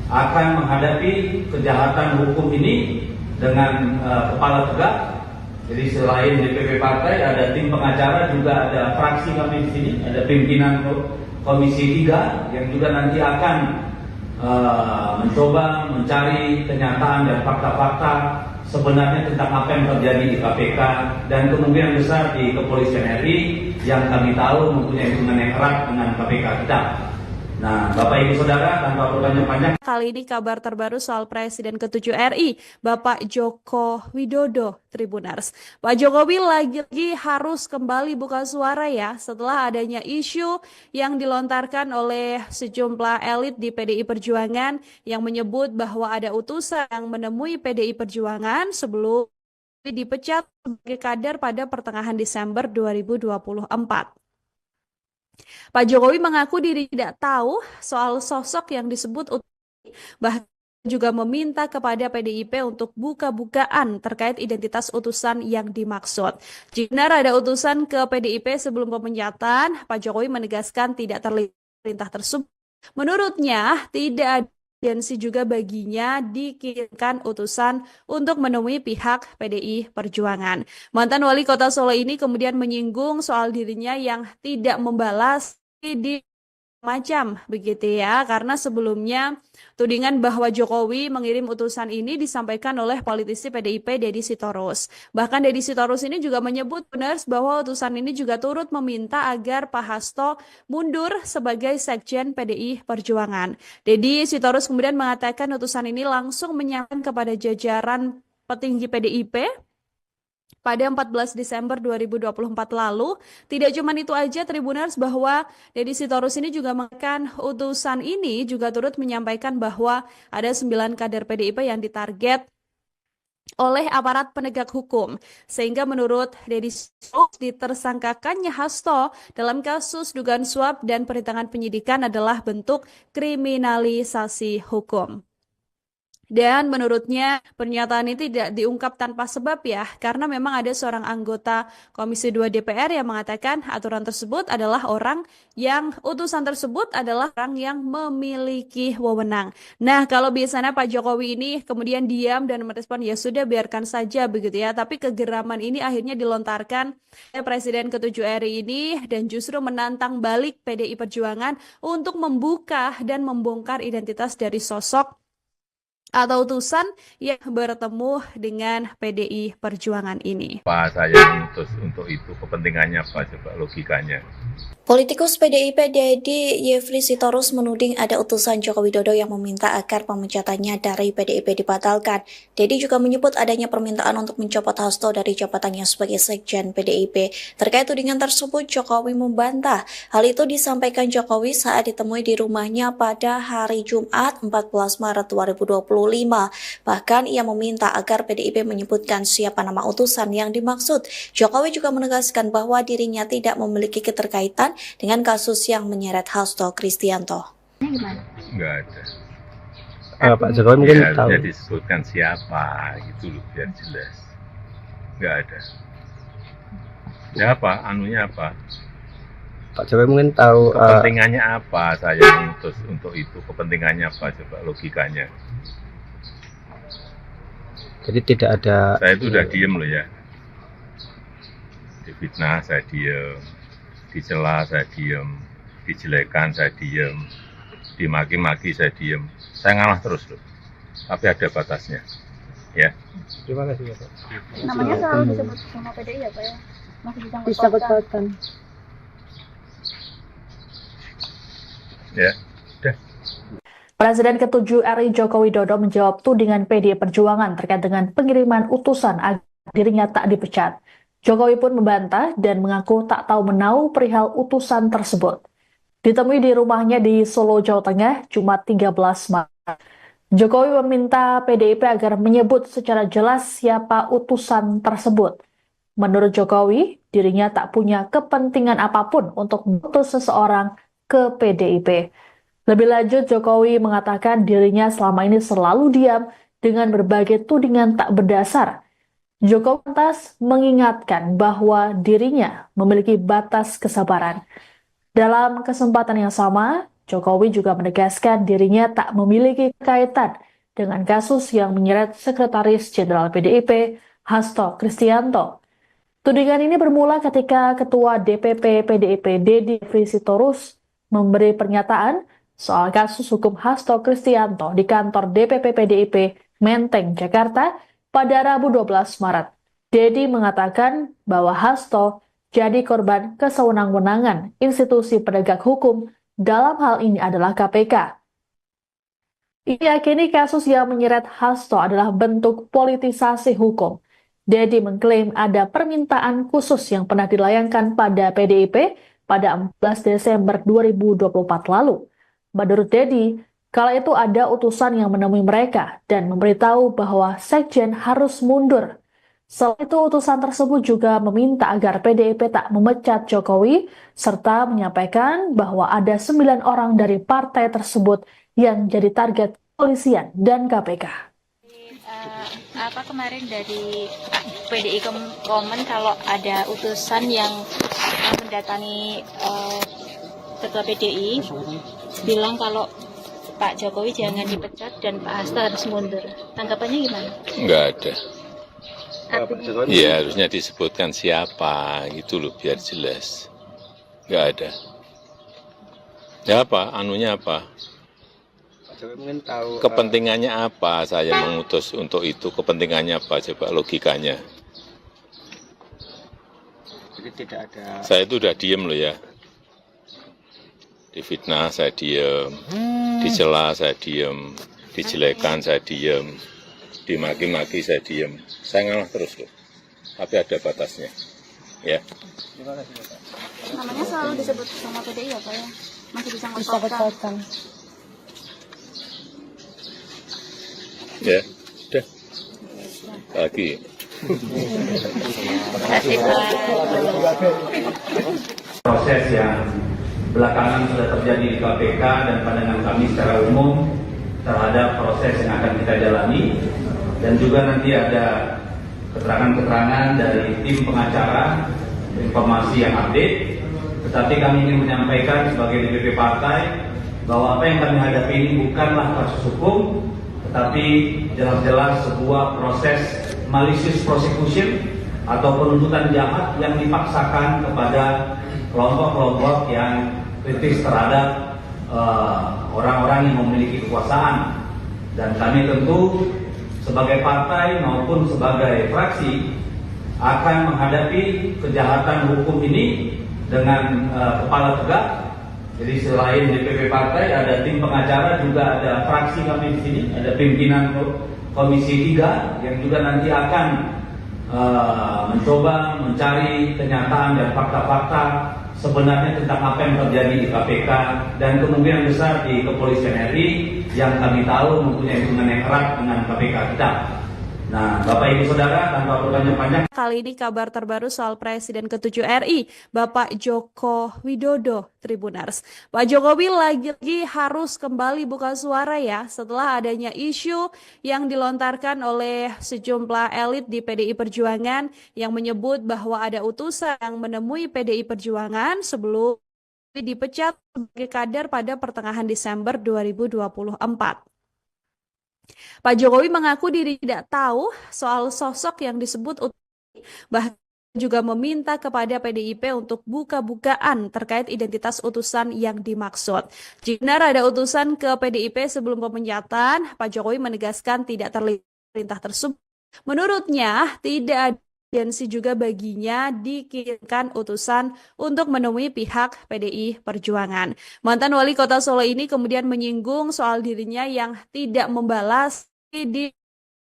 akan menghadapi kejahatan hukum ini dengan kepala tegak. Jadi selain DPP partai ada tim pengacara, juga ada fraksi kami di sini, ada pimpinan Komisi 3 yang juga nanti akan mencoba mencari kenyataan dan fakta-fakta sebenarnya tentang apa yang terjadi di KPK dan kemungkinan besar di Kepolisian RI yang kami tahu mempunyai hubungan yang erat dengan KPK kita. Nah, Bapak Ibu Saudara, tanpa berpanjang-panjang, Kali ini kabar terbaru soal Presiden ke-7 RI, Bapak Joko Widodo, Tribuners. Pak Jokowi lagi-lagi harus kembali buka suara ya setelah adanya isu yang dilontarkan oleh sejumlah elit di PDI Perjuangan yang menyebut bahwa ada utusan yang menemui PDI Perjuangan sebelum dipecat sebagai kader pada pertengahan Desember 2024. Pak Jokowi mengaku diri tidak tahu soal sosok yang disebut bahkan juga meminta kepada PDIP untuk buka-bukaan terkait identitas utusan yang dimaksud. Jika benar ada utusan ke PDIP sebelum pemecatan, Pak Jokowi menegaskan tidak terlintas tersebut. Menurutnya, tidak ada urgensi juga baginya dikirimkan utusan untuk menemui pihak PDI Perjuangan. Mantan wali kota Solo ini kemudian menyinggung soal dirinya yang tidak membalas di macam begitu ya, karena sebelumnya tudingan bahwa Jokowi mengirim utusan ini disampaikan oleh politisi PDIP Deddy Sitorus. Bahkan Deddy Sitorus ini juga menyebut benar bahwa utusan ini juga turut meminta agar Pak Hasto mundur sebagai Sekjen PDI Perjuangan. Deddy Sitorus kemudian mengatakan utusan ini langsung menyampaikan kepada jajaran petinggi PDIP pada 14 Desember 2024 lalu. Tidak cuma itu aja Tribuners, bahwa Deddy Sitorus ini juga mengatakan utusan ini juga turut menyampaikan bahwa ada 9 kader PDIP yang ditarget oleh aparat penegak hukum. Sehingga menurut Deddy Sitorus ditersangkakannya Hasto dalam kasus dugaan suap dan perintangan penyidikan adalah bentuk kriminalisasi hukum. Dan menurutnya pernyataan ini tidak diungkap tanpa sebab ya, karena memang ada seorang anggota Komisi 2 DPR yang mengatakan aturan tersebut adalah utusan tersebut adalah orang yang memiliki wewenang. Nah, kalau biasanya Pak Jokowi ini kemudian diam dan merespon ya sudah biarkan saja begitu ya, tapi kegeraman ini akhirnya dilontarkan oleh Presiden ke-7 RI ini dan justru menantang balik PDI Perjuangan untuk membuka dan membongkar identitas dari sosok atau utusan yang bertemu dengan PDI Perjuangan ini. Pak saya mengutus untuk itu, kepentingannya apa coba logikanya? Politikus PDIP Deddy Yefri Sitorus menuding ada utusan Joko Widodo yang meminta agar pemecatannya dari PDIP dibatalkan. Deddy juga menyebut adanya permintaan untuk mencopot Hasto dari jabatannya sebagai Sekjen PDIP. Terkait tudingan tersebut, Jokowi membantah. Hal itu disampaikan Jokowi saat ditemui di rumahnya pada hari Jumat 14 Maret 2025. Bahkan ia meminta agar PDIP menyebutkan siapa nama utusan yang dimaksud. Jokowi juga menegaskan bahwa dirinya tidak memiliki keterkaitan dengan kasus yang menyeret Hasto Kristianto. Enggak ada. Pak Jokowi mungkin Ya, tahu. harusnya disebutkan siapa gitu loh biar jelas. Enggak ada. Ya apa? Anunya apa? Pak Jokowi mungkin tahu. Kepentingannya apa saya mengutus untuk itu? Kepentingannya apa coba logikanya? Jadi tidak ada. Saya itu udah diem loh ya. Difitnah saya diem, dicela saya diem, dijelekan saya diem, dimaki-maki saya diem. Saya ngalah terus loh. Tapi ada batasnya. Ya. Terima kasih ya Pak. Namanya selalu disebut sama PDI ya Pak ya? Masih Disangkut-pautkan. Ya. Udah. Presiden ke-7 RI Joko Widodo menjawab tudingan PDI Perjuangan terkait dengan pengiriman utusan agar dirinya tak dipecat. Jokowi pun membantah dan mengaku tak tahu menau perihal utusan tersebut. Ditemui di rumahnya di Solo, Jawa Tengah, Jumat 13 Maret. Jokowi meminta PDIP agar menyebut secara jelas siapa utusan tersebut. Menurut Jokowi, dirinya tak punya kepentingan apapun untuk mengutus seseorang ke PDIP. Lebih lanjut, Jokowi mengatakan dirinya selama ini selalu diam dengan berbagai tudingan tak berdasar. Jokowi lantas mengingatkan bahwa dirinya memiliki batas kesabaran. Dalam kesempatan yang sama, Jokowi juga menegaskan dirinya tak memiliki kaitan dengan kasus yang menyeret Sekretaris Jenderal PDIP, Hasto Kristianto. Tudingan ini bermula ketika Ketua DPP PDIP Deddy Yefri Sitorus memberi pernyataan soal kasus hukum Hasto Kristianto di kantor DPP PDIP Menteng, Jakarta pada Rabu 12 Maret. Deddy mengatakan bahwa Hasto jadi korban kesewenang-wenangan institusi penegak hukum, dalam hal ini adalah KPK. Ia yakini kasus yang menyeret Hasto adalah bentuk politisasi hukum. Deddy mengklaim ada permintaan khusus yang pernah dilayangkan pada PDIP pada 14 Desember 2024 lalu. Menurut Deddy, kala itu ada utusan yang menemui mereka dan memberitahu bahwa Sekjen harus mundur. Selain itu, utusan tersebut juga meminta agar PDIP tak memecat Jokowi, serta menyampaikan bahwa ada 9 orang dari partai tersebut yang jadi target kepolisian dan KPK. Kemarin dari PDI komen kalau ada utusan yang mendatangi ketua PDI bilang kalau Pak Jokowi jangan dipecat dan Pak Hasto harus mundur. Tanggapannya gimana? Nggak ada. Pak Jokowi Iya, harusnya disebutkan siapa, gitu loh, biar jelas. Nggak ada. Ya apa, anunya apa? Pak Jokowi mungkin tahu Kepentingannya apa saya mengutus untuk itu? Kepentingannya apa? Coba logikanya. jadi tidak ada Saya itu udah diem loh ya. Difitnah saya diem, dicela saya diem, dijelekan saya diem, dimaki-maki saya diem. Saya ngalah terus loh. Tapi ada batasnya. Ya. Namanya selalu disebut sama PDI ya Pak ya? Masih bisa Disangkut-pautkan. Ya. Udah. Lagi. Terima kasih Pak. Proses yang belakangan sudah terjadi di KPK dan pandangan kami secara umum terhadap proses yang akan kita jalani, dan juga nanti ada keterangan-keterangan dari tim pengacara, informasi yang update. Tetapi kami ingin menyampaikan sebagai DPP partai bahwa apa yang kami hadapi ini bukanlah kasus hukum, tetapi jelas-jelas sebuah proses malicious prosecution atau penuntutan jahat yang dipaksakan kepada kelompok-kelompok yang kritis terhadap orang-orang yang memiliki kekuasaan. Dan kami tentu sebagai partai maupun sebagai fraksi akan menghadapi kejahatan hukum ini dengan kepala tegak. Jadi selain DPP partai ada tim pengacara, juga ada fraksi kami di sini, ada pimpinan Komisi 3 yang juga nanti akan mencoba mencari kenyataan dan fakta-fakta sebenarnya tentang apa yang terjadi di KPK dan kemungkinan besar di Kepolisian RI yang kami tahu mempunyai hubungan yang erat dengan KPK kita. Nah, Bapak Ibu Saudara, tanpa berpanjang-panjang, Kali ini kabar terbaru soal Presiden ke-7 RI, Bapak Joko Widodo, Tribuners. Pak Jokowi lagi-lagi harus kembali buka suara ya setelah adanya isu yang dilontarkan oleh sejumlah elit di PDI Perjuangan yang menyebut bahwa ada utusan yang menemui PDI Perjuangan sebelum dipecat sebagai kader pada pertengahan Desember 2024. Pak Jokowi mengaku diri tidak tahu soal sosok yang disebut bahkan juga meminta kepada PDIP untuk buka-bukaan terkait identitas utusan yang dimaksud. Jika benar ada utusan ke PDIP sebelum pemecatan, Pak Jokowi menegaskan tidak terlihat perintah tersebut. Menurutnya, tidak ada urgensi juga baginya dikirimkan utusan untuk menemui pihak PDI Perjuangan. Mantan wali kota Solo ini kemudian menyinggung soal dirinya yang tidak membalas di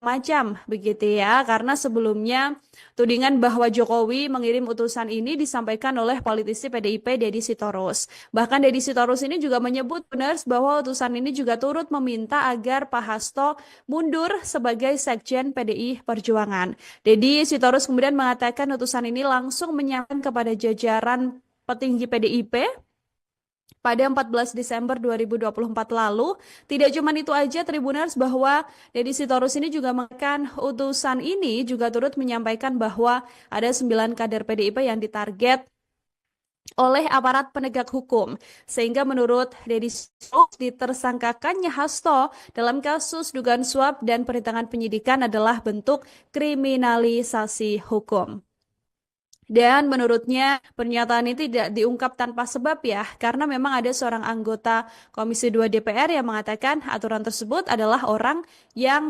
macam begitu ya, karena sebelumnya tudingan bahwa Jokowi mengirim utusan ini disampaikan oleh politisi PDIP Deddy Sitorus. Bahkan Deddy Sitorus ini juga menyebut benar bahwa utusan ini juga turut meminta agar Pak Hasto mundur sebagai sekjen PDI Perjuangan. Deddy Sitorus kemudian mengatakan utusan ini langsung menyampaikan kepada jajaran petinggi PDIP pada 14 Desember 2024 lalu. Tidak cuma itu aja Tribuners, bahwa Deddy Sitorus ini juga mengatakan utusan ini juga turut menyampaikan bahwa ada 9 kader PDIP yang ditarget oleh aparat penegak hukum. Sehingga menurut Deddy Sitorus ditersangkakannya Hasto dalam kasus dugaan suap dan perintangan penyidikan adalah bentuk kriminalisasi hukum. Dan menurutnya pernyataan ini tidak diungkap tanpa sebab ya, karena memang ada seorang anggota Komisi 2 DPR yang mengatakan aturan tersebut adalah orang yang